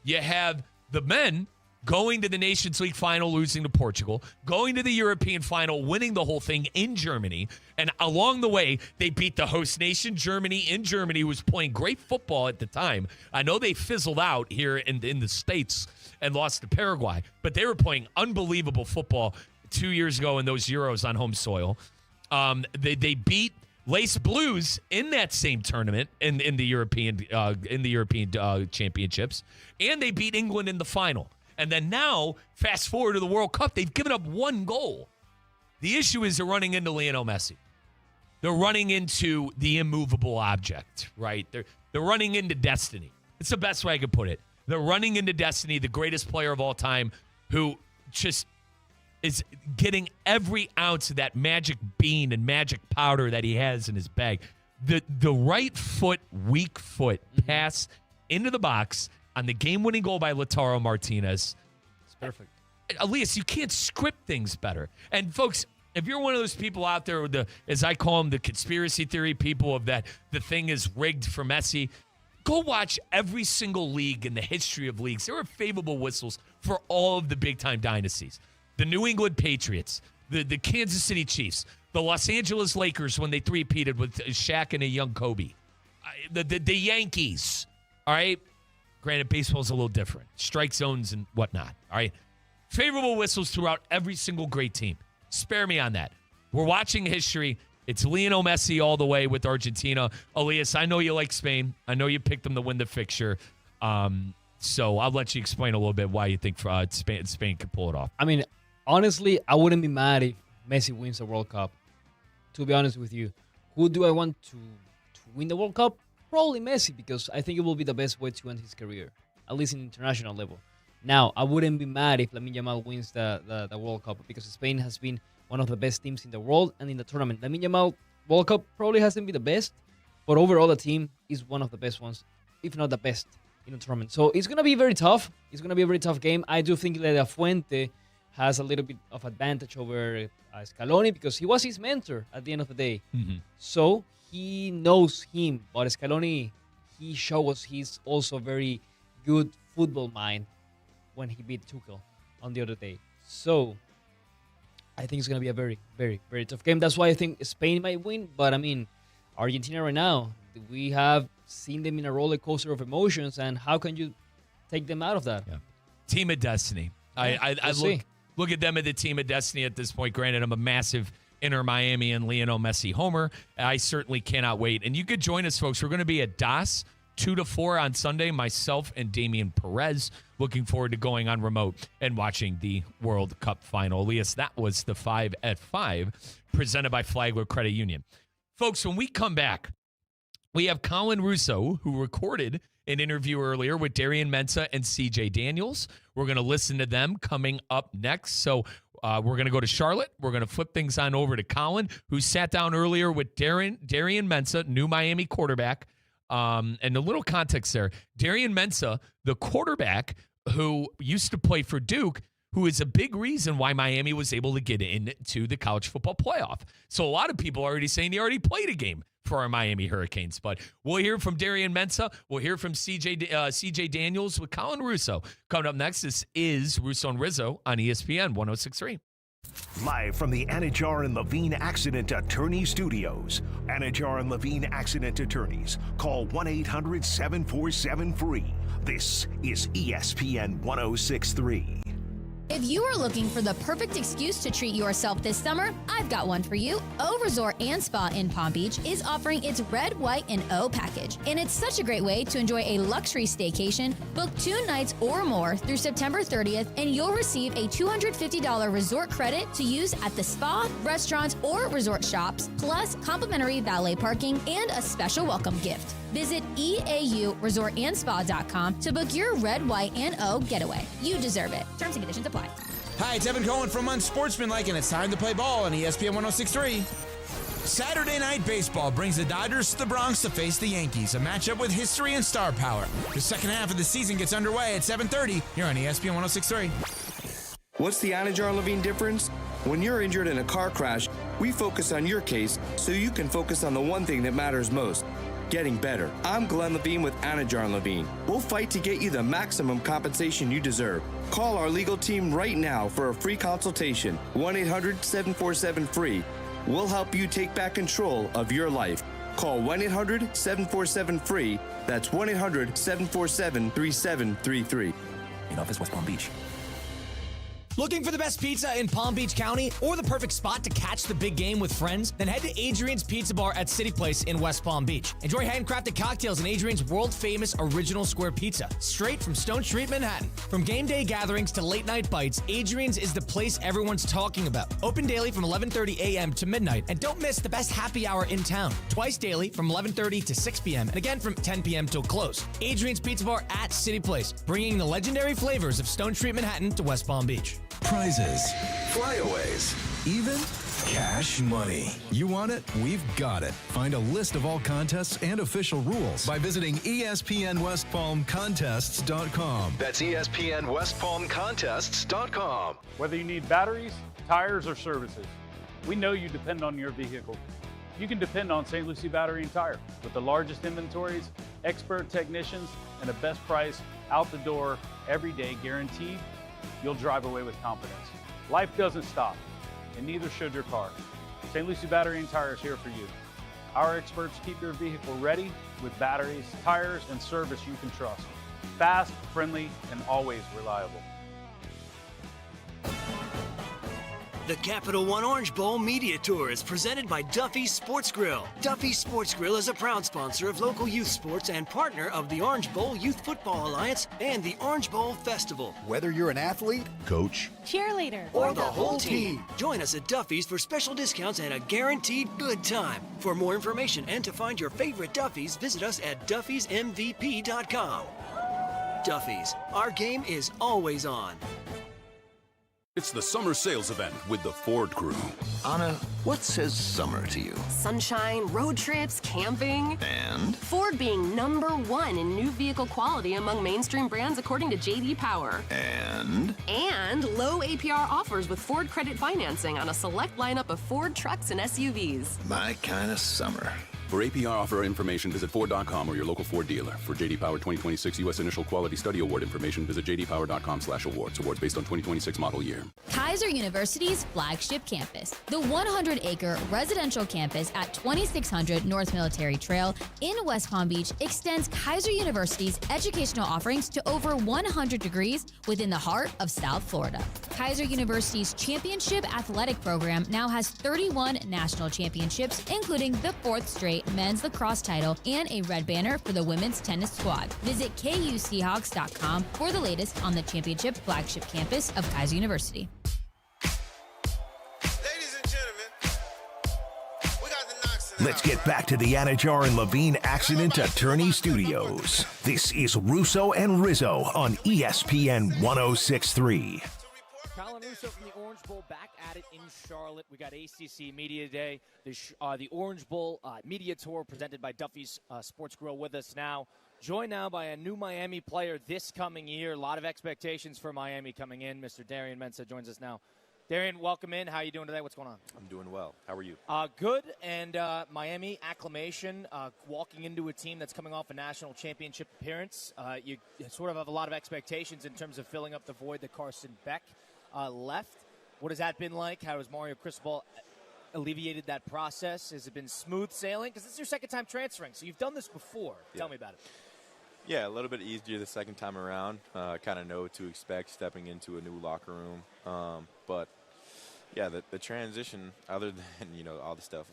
you have the men going to the Nations League final, losing to Portugal, going to the European final, winning the whole thing in Germany, and along the way, they beat the host nation, Germany, in Germany, who was playing great football at the time. I know they fizzled out here in the States and lost to Paraguay, but they were playing unbelievable football 2 years ago in those Euros on home soil. They beat Lace Blues in that same tournament in the European championships, and they beat England in the final. And then now, fast forward to the World Cup, they've given up 1 goal. The issue is they're running into Lionel Messi. They're running into the immovable object, right? They're running into destiny. It's the best way I could put it. They're running into destiny, the greatest player of all time, who just is getting every ounce of that magic bean and magic powder that he has in his bag. The right foot, weak foot pass into the box on the game-winning goal by Lautaro Martinez. It's perfect. Elias, you can't script things better. And folks, If you're one of those people out there with as I call them, the conspiracy theory people of that the thing is rigged for Messi, go watch every single league in the history of leagues. There are favorable whistles for all of the big-time dynasties. The New England Patriots, the Kansas City Chiefs, the Los Angeles Lakers when they three-peated with Shaq and a young Kobe, the Yankees, all right? Granted, baseball's a little different. Strike zones and whatnot, all right? Favorable whistles throughout every single great team. Spare me on that. We're watching history. It's Lionel Messi all the way with Argentina. Elias, I know you like Spain. I know you picked them to win the fixture. So I'll let you explain a little bit why you think Spain could pull it off. I mean, honestly, I wouldn't be mad if Messi wins the World Cup. To be honest with you, who do I want to win the World Cup? Probably Messi, because I think it will be the best way to end his career, at least in international level. Now, I wouldn't be mad if Lamine Yamal wins the World Cup, because Spain has been one of the best teams in the world and in the tournament. Lamine Yamal World Cup probably hasn't been the best, but overall the team is one of the best ones, if not the best in the tournament. So it's going to be very tough. It's going to be a very tough game. I do think that Fuente has a little bit of advantage over Scaloni because he was his mentor at the end of the day. Mm-hmm. So he knows him, but Scaloni, he showed us he's also very good football mind when he beat Tuchel on the other day. So I think it's going to be a very, very, very tough game. That's why I think Spain might win. But, I mean, Argentina right now, we have seen them in a roller coaster of emotions, and how can you take them out of that? Yeah. Team of destiny. Yeah, I look at them as the team of destiny at this point. Granted, I'm a massive Inter Miami and Lionel Messi homer. I certainly cannot wait. And you could join us, folks. We're going to be at DAS 2 to 4 on Sunday, myself and Damian Perez. Looking forward to going on remote and watching the World Cup final. Elias, that was the 5 at 5 presented by Flagler Credit Union. Folks, when we come back, we have Colin Russo, who recorded an interview earlier with Darian Mensah and CJ Daniels. We're going to listen to them coming up next. So we're going to go to Charlotte. We're going to flip things on over to Colin, who sat down earlier with Darian Mensah, new Miami quarterback. And a little context there. Darian Mensah, the quarterback who used to play for Duke, who is a big reason why Miami was able to get into the college football playoff. So a lot of people are already saying he already played a game for our Miami Hurricanes. But we'll hear from Darian Mensah. We'll hear from CJ Daniels with Colin Russo. Coming up next, this is Russo and Rizzo on ESPN 106.3. Live from the Anajar and Levine Accident Attorney Studios. Anajar and Levine Accident Attorneys. Call 1-800-747-FREE. This is ESPN 106.3. If you are looking for the perfect excuse to treat yourself this summer, I've got one for you. O Resort and Spa in Palm Beach is offering its Red, White, and O package. And it's such a great way to enjoy a luxury staycation. Book 2 nights or more through September 30th, and you'll receive a $250 resort credit to use at the spa, restaurants, or resort shops, plus complimentary valet parking and a special welcome gift. Visit EAUResortAndSpa.com to book your Red, White, and O getaway. You deserve it. Terms and conditions apply. Hi, it's Evan Cohen from Unsportsmanlike, and it's time to play ball on ESPN 106.3. Saturday Night Baseball brings the Dodgers to the Bronx to face the Yankees, a matchup with history and star power. The second half of the season gets underway at 7:30 here on ESPN 106.3. What's the Anajar and Levine difference? When you're injured in a car crash, we focus on your case so you can focus on the one thing that matters most. Getting better. I'm Glenn Levine with Anajar and Levine. We'll fight to get you the maximum compensation you deserve. Call our legal team right now for a free consultation. 1-800-747-FREE. We'll help you take back control of your life. Call 1-800-747-FREE. That's 1-800-747-3733. In office, West Palm Beach. Looking for the best pizza in Palm Beach County or the perfect spot to catch the big game with friends? Then head to Adrian's Pizza Bar at City Place in West Palm Beach. Enjoy handcrafted cocktails and Adrian's world-famous original square pizza, straight from Stone Street, Manhattan. From game day gatherings to late-night bites, Adrian's is the place everyone's talking about. Open daily from 11:30 a.m. to midnight. And don't miss the best happy hour in town. Twice daily from 11:30 to 6 p.m. and again from 10 p.m. till close. Adrian's Pizza Bar at City Place, bringing the legendary flavors of Stone Street, Manhattan to West Palm Beach. Prizes, flyaways, even cash money. You want it? We've got it. Find a list of all contests and official rules by visiting ESPNWestPalmContests.com. That's ESPNWestPalmContests.com. Whether you need batteries, tires, or services, We know you depend on your vehicle. You can depend on St. Lucie Battery and Tire. With the largest inventories, expert technicians, and the best price out the door every day guaranteed, you'll drive away with confidence. Life doesn't stop, and neither should your car. St. Lucie Battery and Tire is here for you. Our experts keep your vehicle ready with batteries, tires, and service you can trust. Fast, friendly, and always reliable. The Capital One Orange Bowl Media Tour is presented by Duffy's Sports Grill. Duffy's Sports Grill is a proud sponsor of local youth sports and partner of the Orange Bowl Youth Football Alliance and the Orange Bowl Festival. Whether you're an athlete, coach, Cheerleader. Or the whole team. Join us at Duffy's for special discounts and a guaranteed good time. For more information and to find your favorite Duffy's, visit us at duffysmvp.com. Duffy's, our game is always on. It's the summer sales event with the Ford Crew. Anna, what says summer to you? Sunshine, road trips, camping. And? Ford being #1 in new vehicle quality among mainstream brands according to J.D. Power. And? And low APR offers with Ford credit financing on a select lineup of Ford trucks and SUVs. My kind of summer. For APR offer information, visit Ford.com or your local Ford dealer. For J.D. Power 2026 U.S. Initial Quality Study Award information, visit jdpower.com/awards. Awards based on 2026 model year. Kaiser University's flagship campus, the 100-acre residential campus at 2600 North Military Trail in West Palm Beach, extends Kaiser University's educational offerings to over 100 degrees within the heart of South Florida. Kaiser University's championship athletic program now has 31 national championships, including the 4th straight men's lacrosse title and a red banner for the women's tennis squad. Visit KUSeahawks.com for the latest on the championship flagship campus of Kaiser University. Let's get back to the Anajar and Levine Accident Attorney Studios. This is Russo and Rizzo on ESPN 106.3. Colin Russo from the Orange Bowl back at it in Charlotte. We got ACC Media Day, the Orange Bowl Media Tour presented by Duffy's Sports Grill with us now. Joined now by a new Miami player this coming year. A lot of expectations for Miami coming in. Mr. Darian Mensah joins us now. Darian, welcome in. How are you doing today? What's going on? I'm doing well. How are you? Good. And Miami acclamation, walking into a team that's coming off a national championship appearance. You sort of have a lot of expectations in terms of filling up the void that Carson Beck left. What has that been like? How has Mario Cristobal alleviated that process? Has it been smooth sailing? Because this is your second time transferring, so you've done this before. Yeah. Tell me about it. Yeah, a little bit easier the second time around. Kind of know what to expect stepping into a new locker room. But yeah, the transition, other than, all the stuff,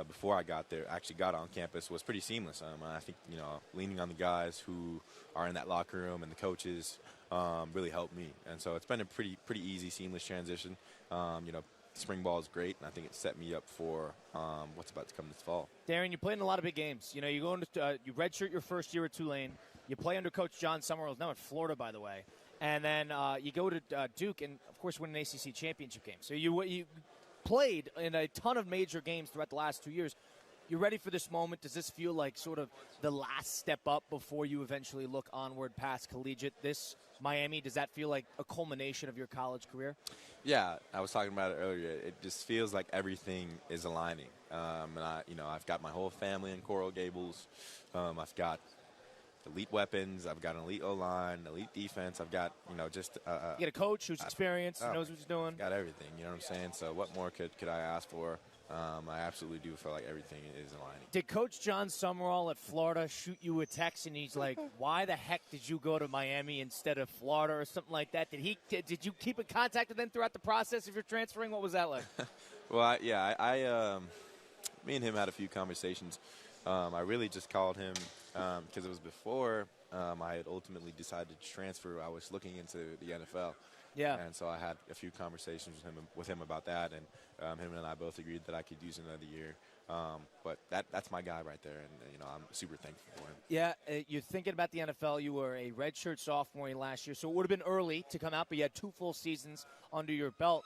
before I got there, actually got on campus, was pretty seamless. I think, leaning on the guys who are in that locker room and the coaches really helped me. And so it's been a pretty easy, seamless transition. Spring ball is great, and I think it set me up for what's about to come this fall. Darren, you played in a lot of big games. You go into you redshirt your first year at Tulane. You play under Coach John Summerall, now in Florida, by the way. And then you go to Duke and, of course, win an ACC championship game. So you played in a ton of major games throughout the last 2 years. You ready for this moment? Does this feel like sort of the last step up before you eventually look onward past collegiate? This Miami, does that feel like a culmination of your college career? Yeah, I was talking about it earlier. It just feels like everything is aligning. And I've got my whole family in Coral Gables. I've got elite weapons. I've got an elite O-line, elite defense. I've got, you get a coach who's experienced, knows what he's doing. Got everything, you know what I'm saying? So what more could I ask for? I absolutely do feel like everything is aligning. Did Coach John Summerall at Florida shoot you a text and he's like, why the heck did you go to Miami instead of Florida or something like that? Did you keep in contact with him throughout the process of your transferring? What was that like? Well, me and him had a few conversations. I really just called him because it was before I had ultimately decided to transfer. I was looking into the NFL. Yeah. And so I had a few conversations with him about that, and him and I both agreed that I could use another year. But that's my guy right there, and I'm super thankful for him. Yeah, you're thinking about the NFL. You were a redshirt sophomore last year, so it would have been early to come out, but you had 2 full seasons under your belt.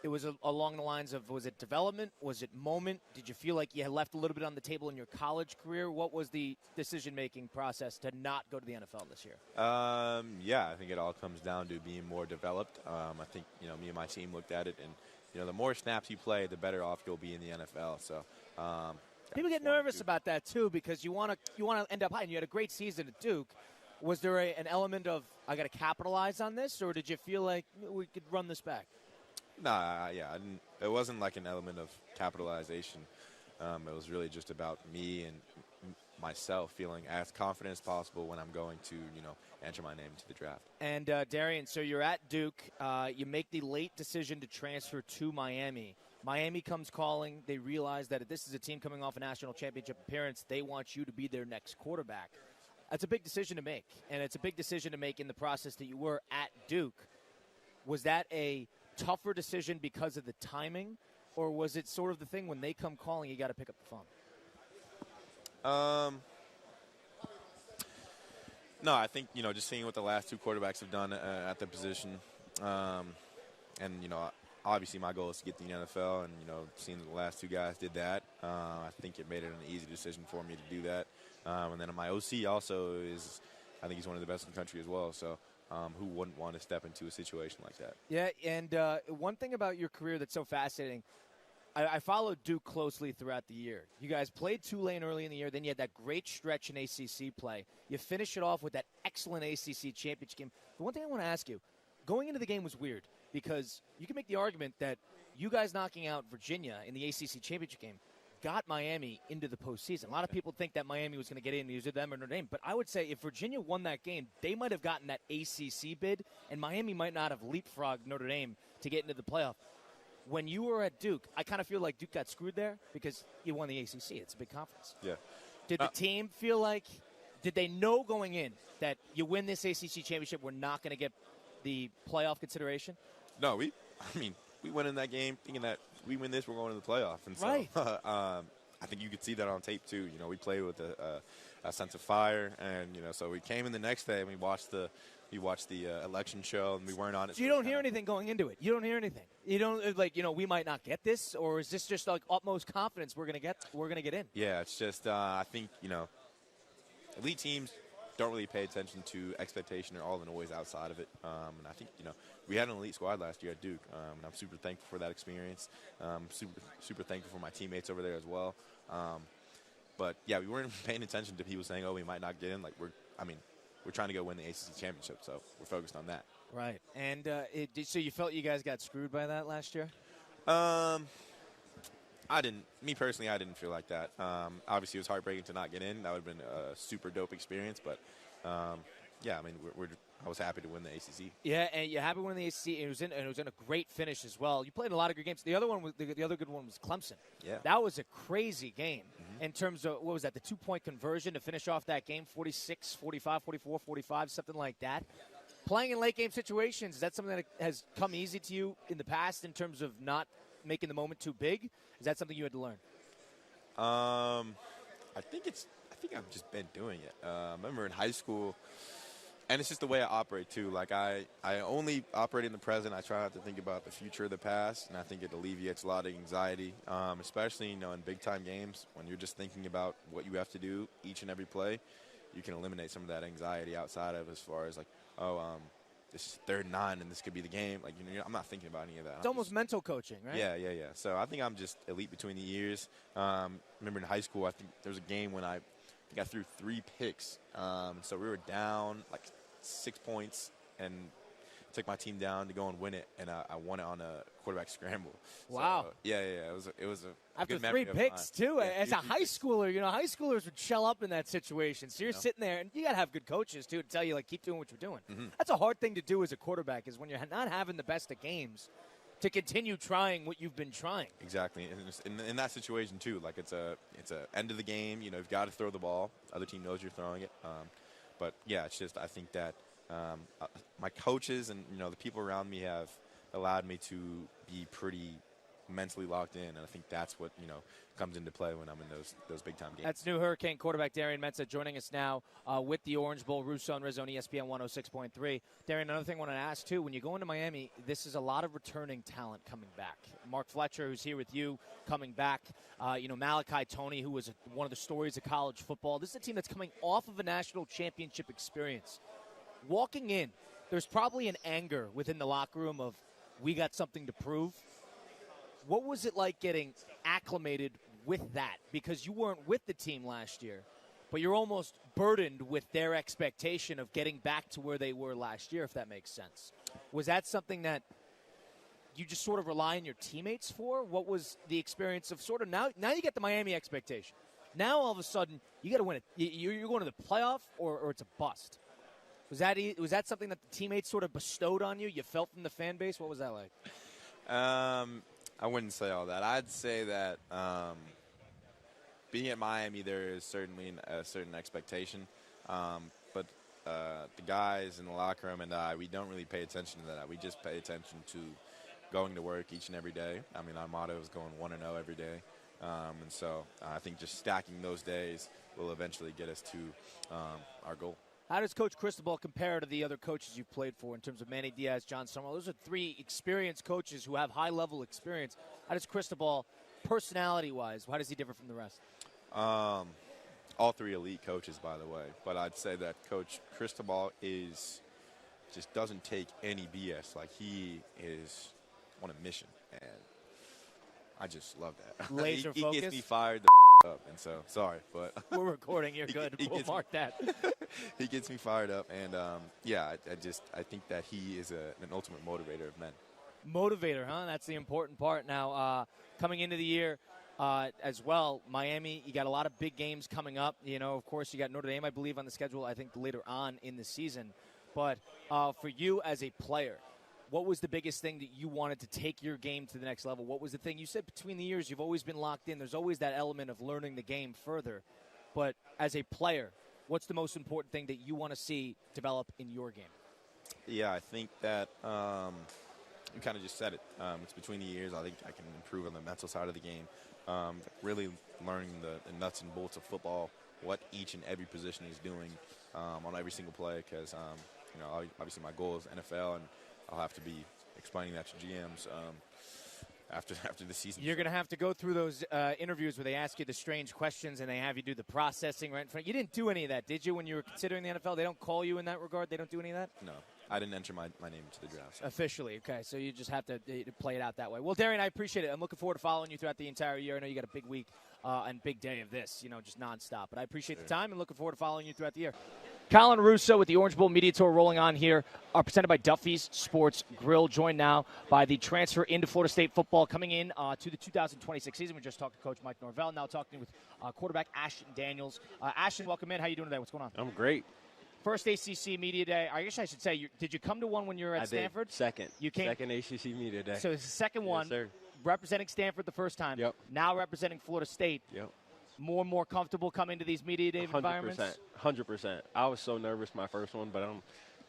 It was along the lines of, was it development? Was it moment? Did you feel like you had left a little bit on the table in your college career? What was the decision-making process to not go to the NFL this year? Yeah, I think it all comes down to being more developed. I think, me and my team looked at it, and the more snaps you play, the better off you'll be in the NFL. So people get nervous about that too because you want to end up high. And you had a great season at Duke. Was there an element of I got to capitalize on this, or did you feel like we could run this back? Nah, yeah, it wasn't like an element of capitalization. It was really just about me and myself feeling as confident as possible when I'm going to, enter my name to the draft. And Darian, so you're at Duke. You make the late decision to transfer to Miami. Miami comes calling. They realize that if this is a team coming off a national championship appearance, they want you to be their next quarterback. That's a big decision to make, and it's a big decision to make in the process that you were at Duke. Was that a tougher decision because of the timing, or was it sort of the thing when they come calling, you got to pick up the phone? No, I think, just seeing what the last two quarterbacks have done at the position, and, obviously my goal is to get to the NFL, and, seeing the last two guys did that, I think it made it an easy decision for me to do that. And then my OC also I think he's one of the best in the country as well, so who wouldn't want to step into a situation like that? Yeah, and one thing about your career that's so fascinating, I followed Duke closely throughout the year. You guys played Tulane early in the year. Then you had that great stretch in ACC play. You finish it off with that excellent ACC championship game. The one thing I want to ask you, going into the game was weird because you can make the argument that you guys knocking out Virginia in the ACC championship game got Miami into the postseason. A lot of people think that Miami was going to get in, either them or Notre Dame. But I would say if Virginia won that game, they might have gotten that ACC bid, and Miami might not have leapfrogged Notre Dame to get into the playoff. When you were at Duke, I kind of feel like Duke got screwed there because you won the ACC. It's a big conference. Yeah. Did the team feel like, did they know going in that you win this ACC championship, we're not going to get the playoff consideration? No, we went in that game thinking that we win this, we're going to the playoff. And so, right. I think you could see that on tape too. We played with a sense of fire, and so we came in the next day and we watched the election show, and we weren't on it. So you don't hear anything going into it. You don't hear anything. You don't we might not get this, or is this just like utmost confidence we're gonna get in? Yeah, it's just I think elite teams don't really pay attention to expectation or all the noise outside of it. And I think we had an elite squad last year at Duke, and I'm super thankful for that experience. Super thankful for my teammates over there as well. But yeah, we weren't paying attention to people saying, "Oh, we might not get in." Like we're trying to go win the ACC championship, so we're focused on that. Right. And so you felt you guys got screwed by that last year? I didn't. Me personally, I didn't feel like that. Obviously, it was heartbreaking to not get in. That would have been a super dope experience. But, yeah, I mean, I was happy to win the ACC. Yeah, and you're happy to win the ACC, and it was in a great finish as well. You played a lot of good games. The other good one was Clemson. Yeah. That was a crazy game in terms of, what was that, the 2-point conversion to finish off that game, 46, 45, 44, 45, something like that. Playing in late game situations, is that something that has come easy to you in the past in terms of not making the moment too big? Is that something you had to learn? I think I've just been doing it. I remember in high school, and it's just the way I operate too. Like I only operate in the present. I try not to think about the future or the past, and I think it alleviates a lot of anxiety, especially in big time games when you're just thinking about what you have to do each and every play. You can eliminate some of that anxiety outside of as far as like, this is 3rd and 9 and this could be the game. Like, I'm not thinking about any of that. It's almost mental coaching, right? Yeah. So I think I'm just elite between the years. Remember in high school, I think there was a game when I threw 3 picks. So we were down like 6 points and took my team down to go and win it, and I won it on a quarterback scramble. Wow. So, yeah. It was a after good memory 3 of picks mine. too. Yeah, as a high schooler, high schoolers would shell up in that situation. So you're sitting there, and you got to have good coaches too to tell you, like, keep doing what you're doing. Mm-hmm. That's a hard thing to do as a quarterback, is when you're not having the best of games, to continue trying what you've been trying. Exactly, and in that situation too, like it's a end of the game. You've got to throw the ball. Other team knows you're throwing it. But yeah, it's just I think that my coaches and the people around me have allowed me to be pretty mentally locked in, and I think that's what comes into play when I'm in those big time games. That's new Hurricane quarterback Darian Mensah joining us now with the Orange Bowl. Russo and Rizzo on ESPN 106.3. Darian, another thing I want to ask too: when you go into Miami, this is a lot of returning talent coming back. Mark Fletcher, who's here with you, coming back. Malachi Toney, who was one of the stories of college football. This is a team that's coming off of a national championship experience. Walking in, there's probably an anger within the locker room of, we got something to prove. What was it like getting acclimated with that? Because you weren't with the team last year, but you're almost burdened with their expectation of getting back to where they were last year, if that makes sense. Was that something that you just sort of rely on your teammates for? What was the experience of sort of now you get the Miami expectation. Now all of a sudden you got to win it. You're going to the playoff or it's a bust. Was that something that the teammates sort of bestowed on you? You felt from the fan base? What was that like? I wouldn't say all that. I'd say that being at Miami, there is certainly a certain expectation. But the guys in the locker room and we don't really pay attention to that. We just pay attention to going to work each and every day. I mean, our motto is going 1-0 every day. And so I think just stacking those days will eventually get us to our goal. How does Coach Cristobal compare to the other coaches you've played for in terms of Manny Diaz, John Summerall? Those are three experienced coaches who have high-level experience. How does Cristobal, personality-wise, how does he differ from the rest? All three elite coaches, by the way. But I'd say that Coach Cristobal just doesn't take any BS. Like, he is on a mission, and I just love that. Laser he focus. gets me fired up, and so sorry, but we're recording. You're good. We'll mark that. He gets me fired up, and I think that he is an ultimate motivator of men. Motivator, huh? That's the important part. Now, coming into the year as well, Miami, you got a lot of big games coming up. You know, of course, you got Notre Dame, I believe, on the schedule, I think, later on in the season. But for you as a player, what was the biggest thing that you wanted to take your game to the next level? What was the thing? You said between the years you've always been locked in. There's always that element of learning the game further. But as a player, what's the most important thing that you want to see develop in your game? Yeah, I think that you kind of just said it. It's between the years. I think I can improve on the mental side of the game. Really learning the nuts and bolts of football, what each and every position is doing on every single play. Because obviously my goal is NFL, and I'll have to be explaining that to GMs after the season. You're going to have to go through those interviews where they ask you the strange questions and they have you do the processing right in front. You didn't do any of that, did you, when you were considering the NFL? They don't call you in that regard? They don't do any of that? No. I didn't enter my name to the draft. Officially, okay. So you just have to play it out that way. Well, Darian, I appreciate it. I'm looking forward to following you throughout the entire year. I know you got a big week and big day of this, just nonstop. But I appreciate the time and looking forward to following you throughout the year. Colin Russo with the Orange Bowl Media Tour rolling on here, presented by Duffy's Sports Grill, joined now by the transfer into Florida State football coming in to the 2026 season. We just talked to Coach Mike Norvell, now talking with quarterback Ashton Daniels. Ashton, welcome in. How you doing today? What's going on? I'm great. First ACC Media Day. I guess I should say, did you come to one when you were at Stanford? Did. Second. You came? Second ACC Media Day. So it's the second one. Yes, sir. Representing Stanford the first time. Yep. Now representing Florida State. Yep. More and more comfortable coming to these Media Day environments? 100%. I was so nervous my first one, but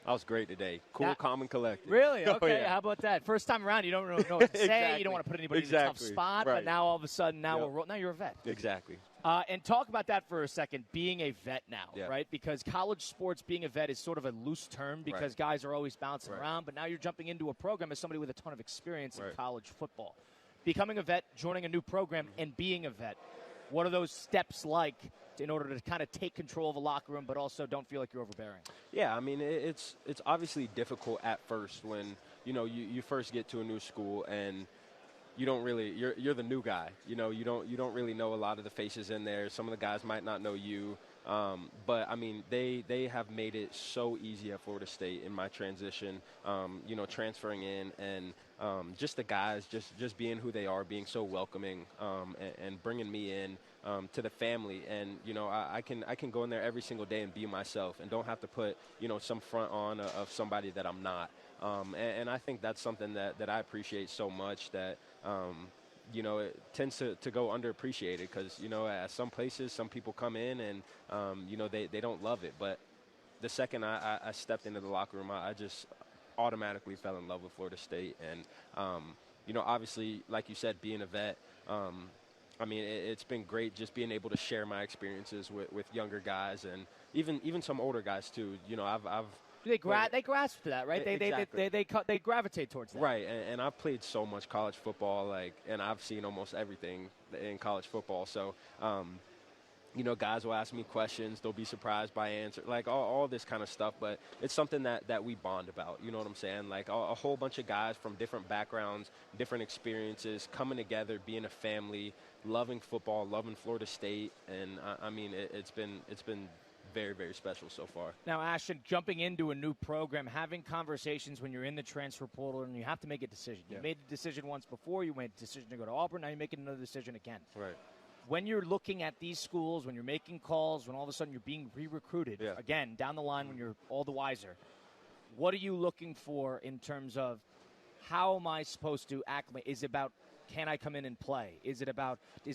I was great today. Cool, calm, and collected. Really? Okay. Oh, yeah. How about that? First time around, you don't really know what to say. Exactly. You don't want to put anybody in a tough spot. Right. But now all of a sudden, now you're a vet. Exactly. And talk about that for a second, being a vet now, right? Because college sports, being a vet is sort of a loose term because guys are always bouncing around. But now you're jumping into a program as somebody with a ton of experience in college football. Becoming a vet, joining a new program, and being a vet. What are those steps like in order to kind of take control of a locker room but also don't feel like you're overbearing? Yeah, I mean, it's obviously difficult at first when, you first get to a new school and you don't really you're the new guy. You don't really know a lot of the faces in there. Some of the guys might not know you. But I mean, they have made it so easy at Florida State in my transition, transferring in and just the guys just being who they are, being so welcoming, and bringing me in to the family. And, I can go in there every single day and be myself and don't have to put, some front on of somebody that I'm not. And I think that's something that I appreciate so much that, it tends to go underappreciated because, at some places, some people come in and, they don't love it. But the second I stepped into the locker room, I just automatically fell in love with Florida State. And, obviously, like you said, being a vet, I mean, it's been great just being able to share my experiences with younger guys and even some older guys, too. I've They grasp to that, right? Exactly. They gravitate towards that. Right, and I've played so much college football, and I've seen almost everything in college football. So Guys will ask me questions. They'll be surprised by answer, like all this kind of stuff. But it's something that we bond about. You know what I'm saying? Like a whole bunch of guys from different backgrounds, different experiences, coming together, being a family, loving football, loving Florida State, and it's been very, very special so far. Now, Ashton, jumping into a new program, having conversations when you're in the transfer portal, and you have to make a decision. You made a decision once before. You made a decision to go to Auburn. Now you're making another decision again. Right. When you're looking at these schools, when you're making calls, when all of a sudden you're being re-recruited, again, down the line when you're all the wiser, what are you looking for in terms of how am I supposed to acclimate? Is it about can I come in and play? Is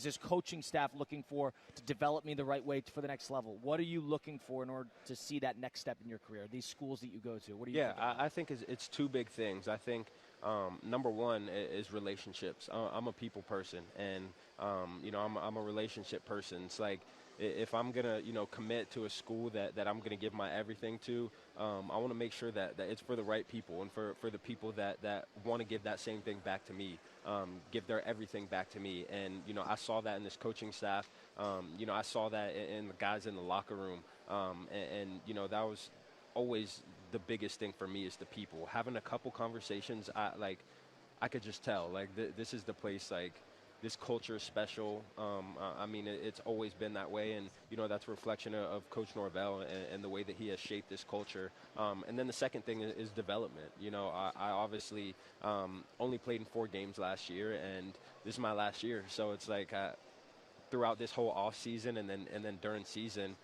this coaching staff looking for to develop me the right way for the next level? What are you looking for in order to see that next step in your career? These schools that you go to, what do you think? I think it's two big things. I think number one is relationships. I'm a people person, and I'm a relationship person. It's like if I'm gonna commit to a school that I'm gonna give my everything to, I want to make sure that it's for the right people and for the people that want to give that same thing back to me, give their everything back to me. And I saw that in this coaching staff. I saw that in the guys in the locker room, and that was always the biggest thing for me is the people. Having a couple conversations, I could just tell this is the place, this culture is special. It's always been that way, and that's a reflection of Coach Norvell and the way that he has shaped this culture. And then the second thing is development. I obviously only played in 4 games last year, and this is my last year. So it's like throughout this whole off season and then during season,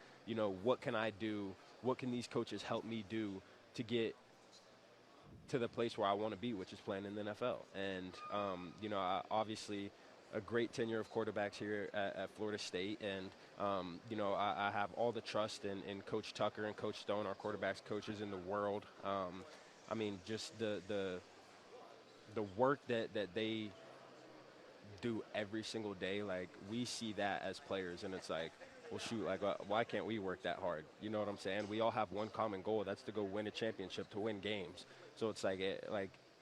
what can I do? What can these coaches help me do to get to the place where I want to be, which is playing in the NFL? And obviously a great tenure of quarterbacks here at Florida State, and I have all the trust in Coach Tucker and Coach Stone, our quarterbacks coaches in the world. Just the work that they do every single day, we see that as players, and it's like, well, shoot, why can't we work that hard? You know what I'm saying? We all have one common goal. That's to go win a championship, to win games. So it's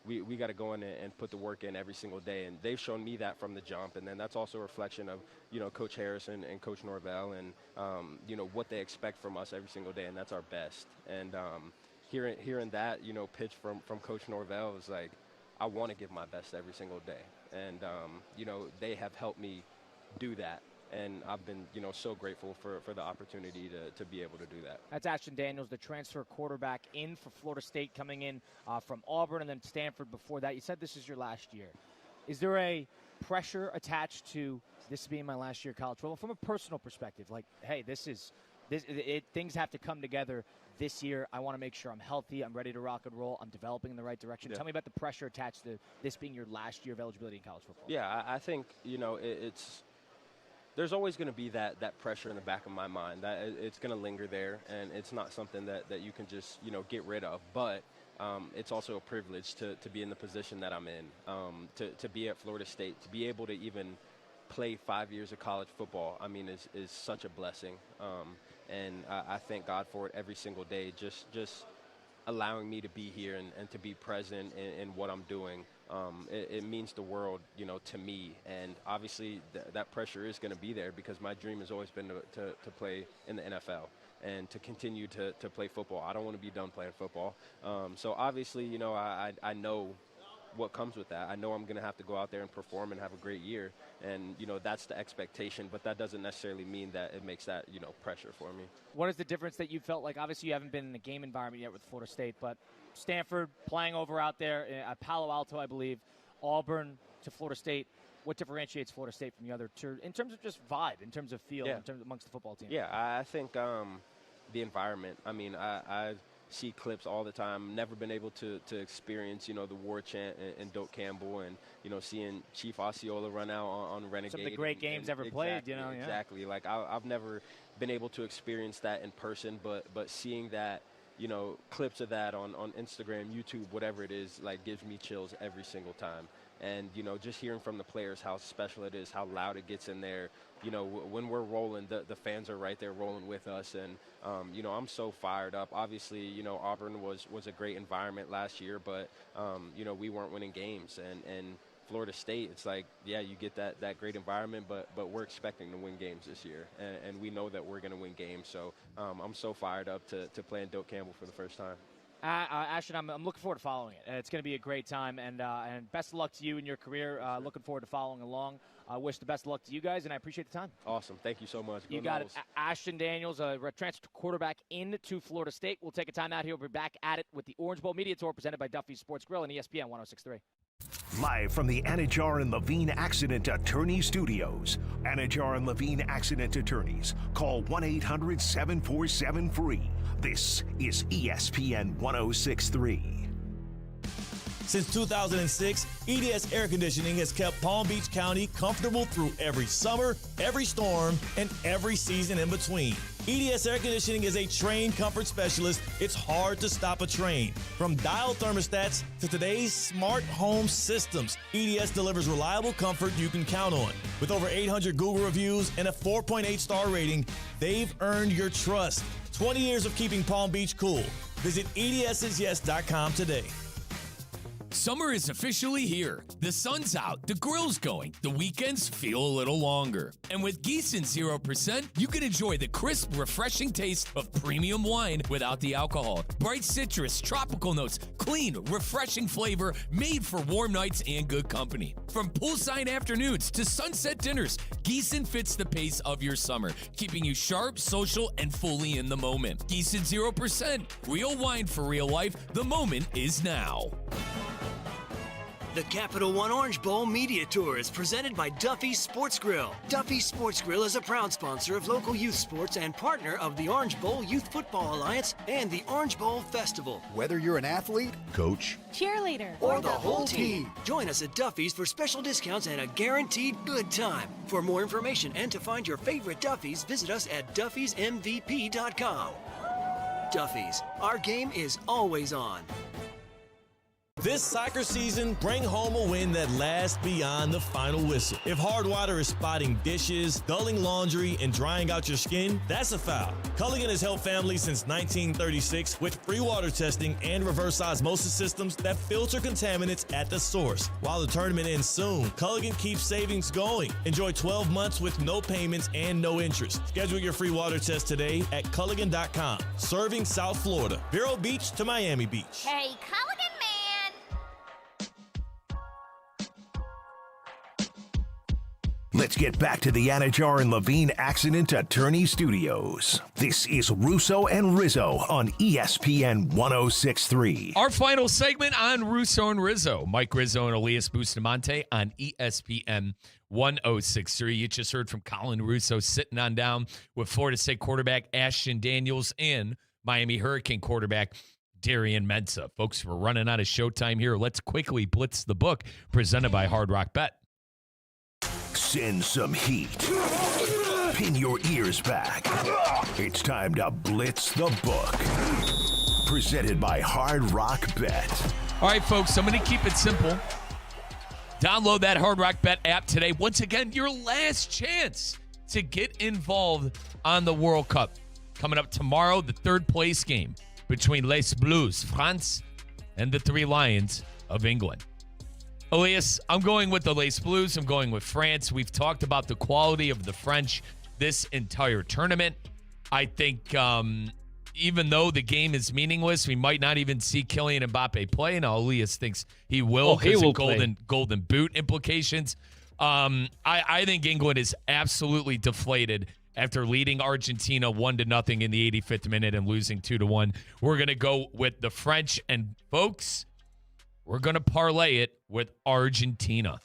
we got to go in and put the work in every single day. And they've shown me that from the jump. And then that's also a reflection of, Coach Harrison and Coach Norvell and, what they expect from us every single day. And that's our best. And hearing that, pitch from Coach Norvell is I want to give my best every single day. And, they have helped me do that. And I've been, so grateful for the opportunity to be able to do that. That's Ashton Daniels, the transfer quarterback in for Florida State, coming in from Auburn and then Stanford before that. You said this is your last year. Is there a pressure attached to this being my last year of college football from a personal perspective? Hey, things have to come together this year. I want to make sure I'm healthy, I'm ready to rock and roll, I'm developing in the right direction. Yeah. Tell me about the pressure attached to this being your last year of eligibility in college football. Yeah, I think, there's always going to be that pressure in the back of my mind. That it's going to linger there, and it's not something that you can just, get rid of. But it's also a privilege to be in the position that I'm in, to be at Florida State, to be able to even play 5 years of college football, is such a blessing. And I thank God for it every single day, just allowing me to be here and to be present in what I'm doing. It means the world, to me. And obviously that pressure is going to be there because my dream has always been to play in the NFL and to continue to play football. I don't want to be done playing football. So obviously, I know what comes with that. I know I'm going to have to go out there and perform and have a great year. And, that's the expectation, but that doesn't necessarily mean that it makes that, pressure for me. What is the difference that you felt like? Obviously, you haven't been in a game environment yet with Florida State, but Stanford playing over out there at Palo Alto, I believe, Auburn to Florida State. What differentiates Florida State from the other two in terms of just vibe, in terms of feel, in terms of amongst the football team? Yeah, I think the environment. I see clips all the time. Never been able to experience, the war chant and Doak Campbell and, seeing Chief Osceola run out on Renegade. Some of the great games ever played, Exactly. I've never been able to experience that in person, but seeing that, clips of that on Instagram, YouTube, whatever it is, gives me chills every single time. And, just hearing from the players how special it is, how loud it gets in there. When we're rolling, the fans are right there rolling with us. And, I'm so fired up. Obviously, Auburn was a great environment last year, but, we weren't winning games. And Florida State, it's like, yeah, you get that great environment, but we're expecting to win games this year, and we know that we're going to win games. So I'm so fired up to play in Doak Campbell for the first time. Ashton, I'm looking forward to following it. It's going to be a great time, and best of luck to you in your career. Looking forward to following along. I wish the best of luck to you guys, and I appreciate the time. Awesome. Thank you so much. You got it. Ashton Daniels, a transfer quarterback into Florida State. We'll take a time out here. We'll be back at it with the Orange Bowl Media Tour presented by Duffy's Sports Grill and ESPN 106.3. Live from the Anajar and Levine Accident Attorney Studios. Anajar and Levine Accident Attorneys. Call 1-800-747-FREE. This is ESPN 106.3. Since 2006, EDS Air Conditioning has kept Palm Beach County comfortable through every summer, every storm, and every season in between. EDS Air Conditioning is a trained comfort specialist. It's hard to stop a train. From dial thermostats to today's smart home systems, EDS delivers reliable comfort you can count on. With over 800 Google reviews and a 4.8 star rating, they've earned your trust. 20 years of keeping Palm Beach cool. Visit EDSisyes.com today. Summer is officially here. The sun's out, the grill's going, the weekends feel a little longer. And with Gießen 0%, you can enjoy the crisp, refreshing taste of premium wine without the alcohol. Bright citrus, tropical notes, clean, refreshing flavor made for warm nights and good company. From poolside afternoons to sunset dinners, Gießen fits the pace of your summer, keeping you sharp, social, and fully in the moment. Gießen 0%, real wine for real life. The moment is now. The Capital One Orange Bowl Media Tour is presented by Duffy's Sports Grill. Duffy's Sports Grill is a proud sponsor of local youth sports and partner of the Orange Bowl Youth Football Alliance and the Orange Bowl Festival. Whether you're an athlete, coach, cheerleader, or the whole team, join us at Duffy's for special discounts and a guaranteed good time. For more information and to find your favorite Duffy's, visit us at duffysmvp.com. Duffy's, our game is always on. This soccer season, bring home a win that lasts beyond the final whistle. If hard water is spotting dishes, dulling laundry, and drying out your skin, that's a foul. Culligan has helped families since 1936 with free water testing and reverse osmosis systems that filter contaminants at the source. While the tournament ends soon, Culligan keeps savings going. Enjoy 12 months with no payments and no interest. Schedule your free water test today at Culligan.com. Serving South Florida, Vero Beach to Miami Beach. Hey, Culligan man! Let's get back to the Anajar and Levine Accident Attorney Studios. This is Russo and Rizzo on ESPN 106.3. Our final segment on Russo and Rizzo. Mike Rizzo and Elias Bustamante on ESPN 106.3. You just heard from Colin Russo sitting on down with Florida State quarterback Ashton Daniels and Miami Hurricane quarterback Darian Mensah. Folks, we're running out of showtime here. Let's quickly blitz the book presented by Hard Rock Bet. Send some heat. Pin your ears back. It's time to blitz the book. Presented by Hard Rock Bet. All right, folks, I'm going to keep it simple. Download that Hard Rock Bet app today. Once again, your last chance to get involved on the World Cup. Coming up tomorrow, the third place game between Les Bleus, France, and the Three Lions of England. Elias, I'm going with the Les Bleus. I'm going with France. We've talked about the quality of the French this entire tournament. I think even though the game is meaningless, we might not even see Kylian Mbappe play. Now, Elias thinks he will because of golden boot implications. I think England is absolutely deflated after leading Argentina 1-0 in the 85th minute and losing 2-1. We're going to go with the French. And, folks, we're going to parlay it with Argentina.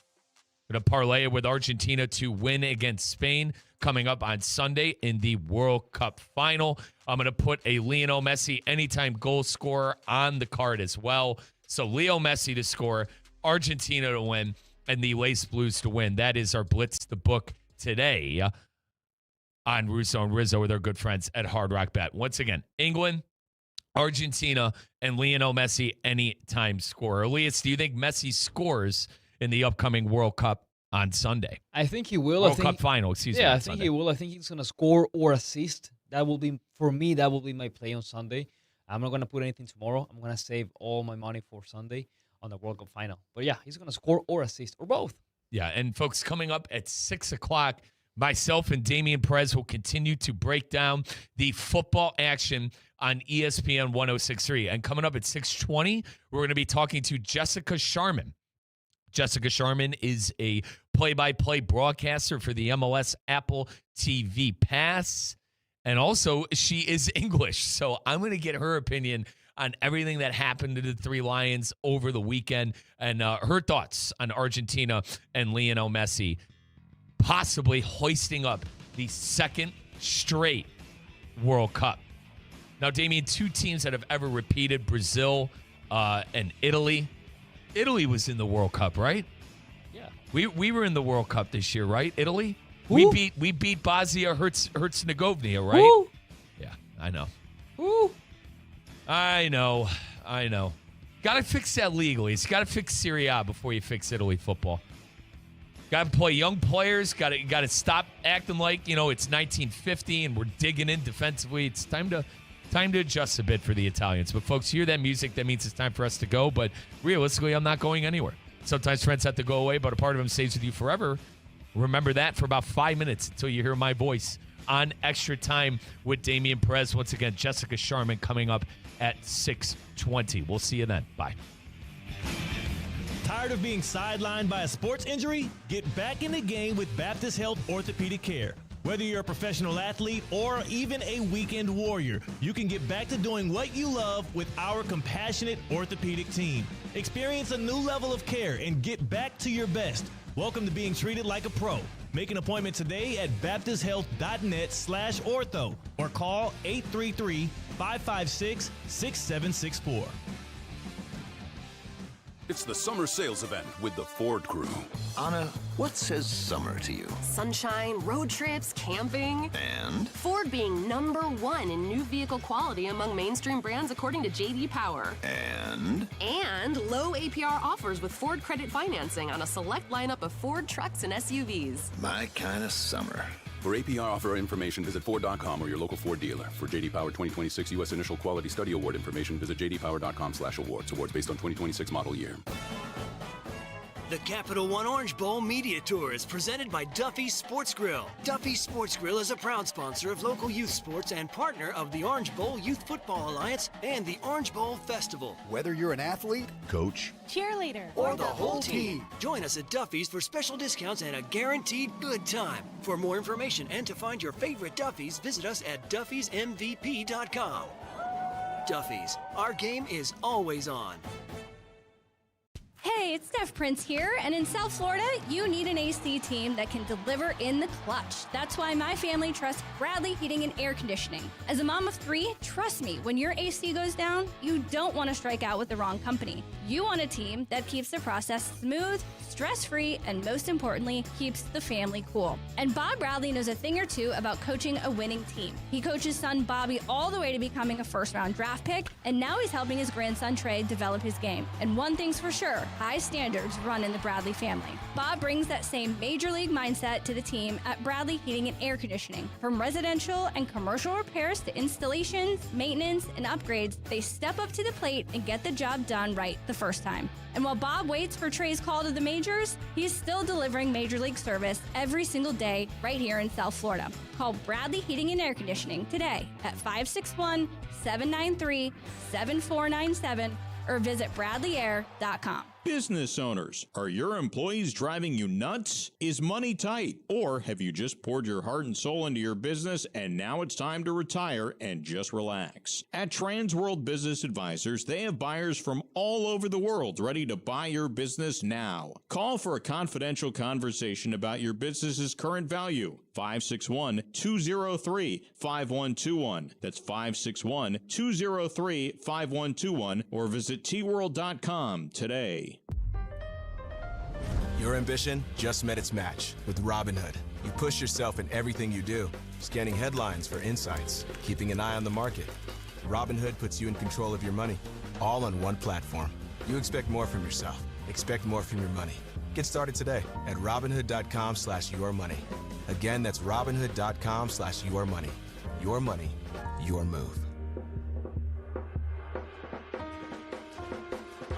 Going to parlay it with Argentina to win against Spain coming up on Sunday in the World Cup final. I'm going to put a Lionel Messi anytime goal scorer on the card as well. So Leo Messi to score, Argentina to win, and the Les Bleus to win. That is our Blitz the Book today on Russo and Rizzo with our good friends at Hard Rock Bet. Once again, England, Argentina, and Lionel Messi anytime scorer. Elias, do you think Messi scores in the upcoming World Cup on Sunday? I think he will. World Cup final, excuse me. Yeah, I think he will. I think he's going to score or assist. That will be, for me, that will be my play on Sunday. I'm not going to put anything tomorrow. I'm going to save all my money for Sunday on the World Cup final. But yeah, he's going to score or assist or both. Yeah, and folks, coming up at 6 o'clock, myself and Damian Perez will continue to break down the football action on ESPN 106.3. And coming up at 6:20, we're going to be talking to Jessica Sharman. Jessica Sharman is a play-by-play broadcaster for the MLS Apple TV Pass. And also, she is English. So I'm going to get her opinion on everything that happened to the Three Lions over the weekend and her thoughts on Argentina and Lionel Messi possibly hoisting up the second straight World Cup. Now, Damien, two teams that have ever repeated, Brazil and Italy. Italy was in the World Cup, right? Yeah. We were in the World Cup this year, right? Italy? Who? We beat Bosnia Herzegovina, right? Who? Yeah, I know. Who? I know. Got to fix that legally. It's got to fix Serie A before you fix Italy football. Got to play young players. Got to stop acting like, it's 1950 and we're digging in defensively. It's time to adjust a bit for the Italians. But folks, hear that music, that means it's time for us to go. But realistically, I'm not going anywhere. Sometimes friends have to go away, but a part of them stays with you forever. Remember that for about 5 minutes until you hear my voice on Extra Time with Damian Perez. Once again, Jessica Sharman coming up at 6:20. We'll see you then. Bye. Tired of being sidelined by a sports injury? Get back in the game with Baptist Health Orthopedic Care. Whether you're a professional athlete or even a weekend warrior, you can get back to doing what you love with our compassionate orthopedic team. Experience a new level of care and get back to your best. Welcome to being treated like a pro. Make an appointment today at baptisthealth.net/ortho or call 833-556-6764. It's the summer sales event with the Ford Crew. Anna, what says summer to you? Sunshine, road trips, camping. And? Ford being #1 in new vehicle quality among mainstream brands according to J.D. Power. And? And low APR offers with Ford credit financing on a select lineup of Ford trucks and SUVs. My kind of summer. For APR offer information, visit Ford.com or your local Ford dealer. For J.D. Power 2026 U.S. Initial Quality Study Award information, visit jdpower.com/awards. Awards based on 2026 model year. The Capital One Orange Bowl Media Tour is presented by Duffy's Sports Grill. Duffy's Sports Grill is a proud sponsor of local youth sports and partner of the Orange Bowl Youth Football Alliance and the Orange Bowl Festival. Whether you're an athlete, coach, cheerleader, or the whole team, join us at Duffy's for special discounts and a guaranteed good time. For more information and to find your favorite Duffy's, visit us at duffysmvp.com. Duffy's, our game is always on. Hey, it's Steph Prince here, and in South Florida, you need an AC team that can deliver in the clutch. That's why my family trusts Bradley Heating and Air Conditioning. As a mom of 3, trust me, when your AC goes down, you don't want to strike out with the wrong company. You want a team that keeps the process smooth, stress-free, and most importantly, keeps the family cool. And Bob Bradley knows a thing or two about coaching a winning team. He coached his son Bobby all the way to becoming a first-round draft pick, and now he's helping his grandson Trey develop his game. And one thing's for sure, high standards run in the Bradley family. Bob brings that same major league mindset to the team at Bradley Heating and Air Conditioning. From residential and commercial repairs to installations, maintenance, and upgrades, they step up to the plate and get the job done right the first time. And while Bob waits for Trey's call to the majors, he's still delivering major league service every single day right here in South Florida. Call Bradley Heating and Air Conditioning today at 561-793-7497 or visit bradleyair.com. Business owners, are your employees driving you nuts? Is money tight? Or have you just poured your heart and soul into your business and now it's time to retire and just relax? At Transworld Business Advisors, they have buyers from all over the world ready to buy your business now. Call for a confidential conversation about your business's current value. 561-203-5121. That's 561-203-5121 or visit tworld.com today. Your ambition just met its match with Robinhood. You push yourself in everything you do, scanning headlines for insights, keeping an eye on the market. Robinhood puts you in control of your money, all on one platform. You expect more from yourself. Expect more from your money. Get started today at Robinhood.com/yourmoney. Again, that's Robinhood.com/yourmoney. Your money, your move.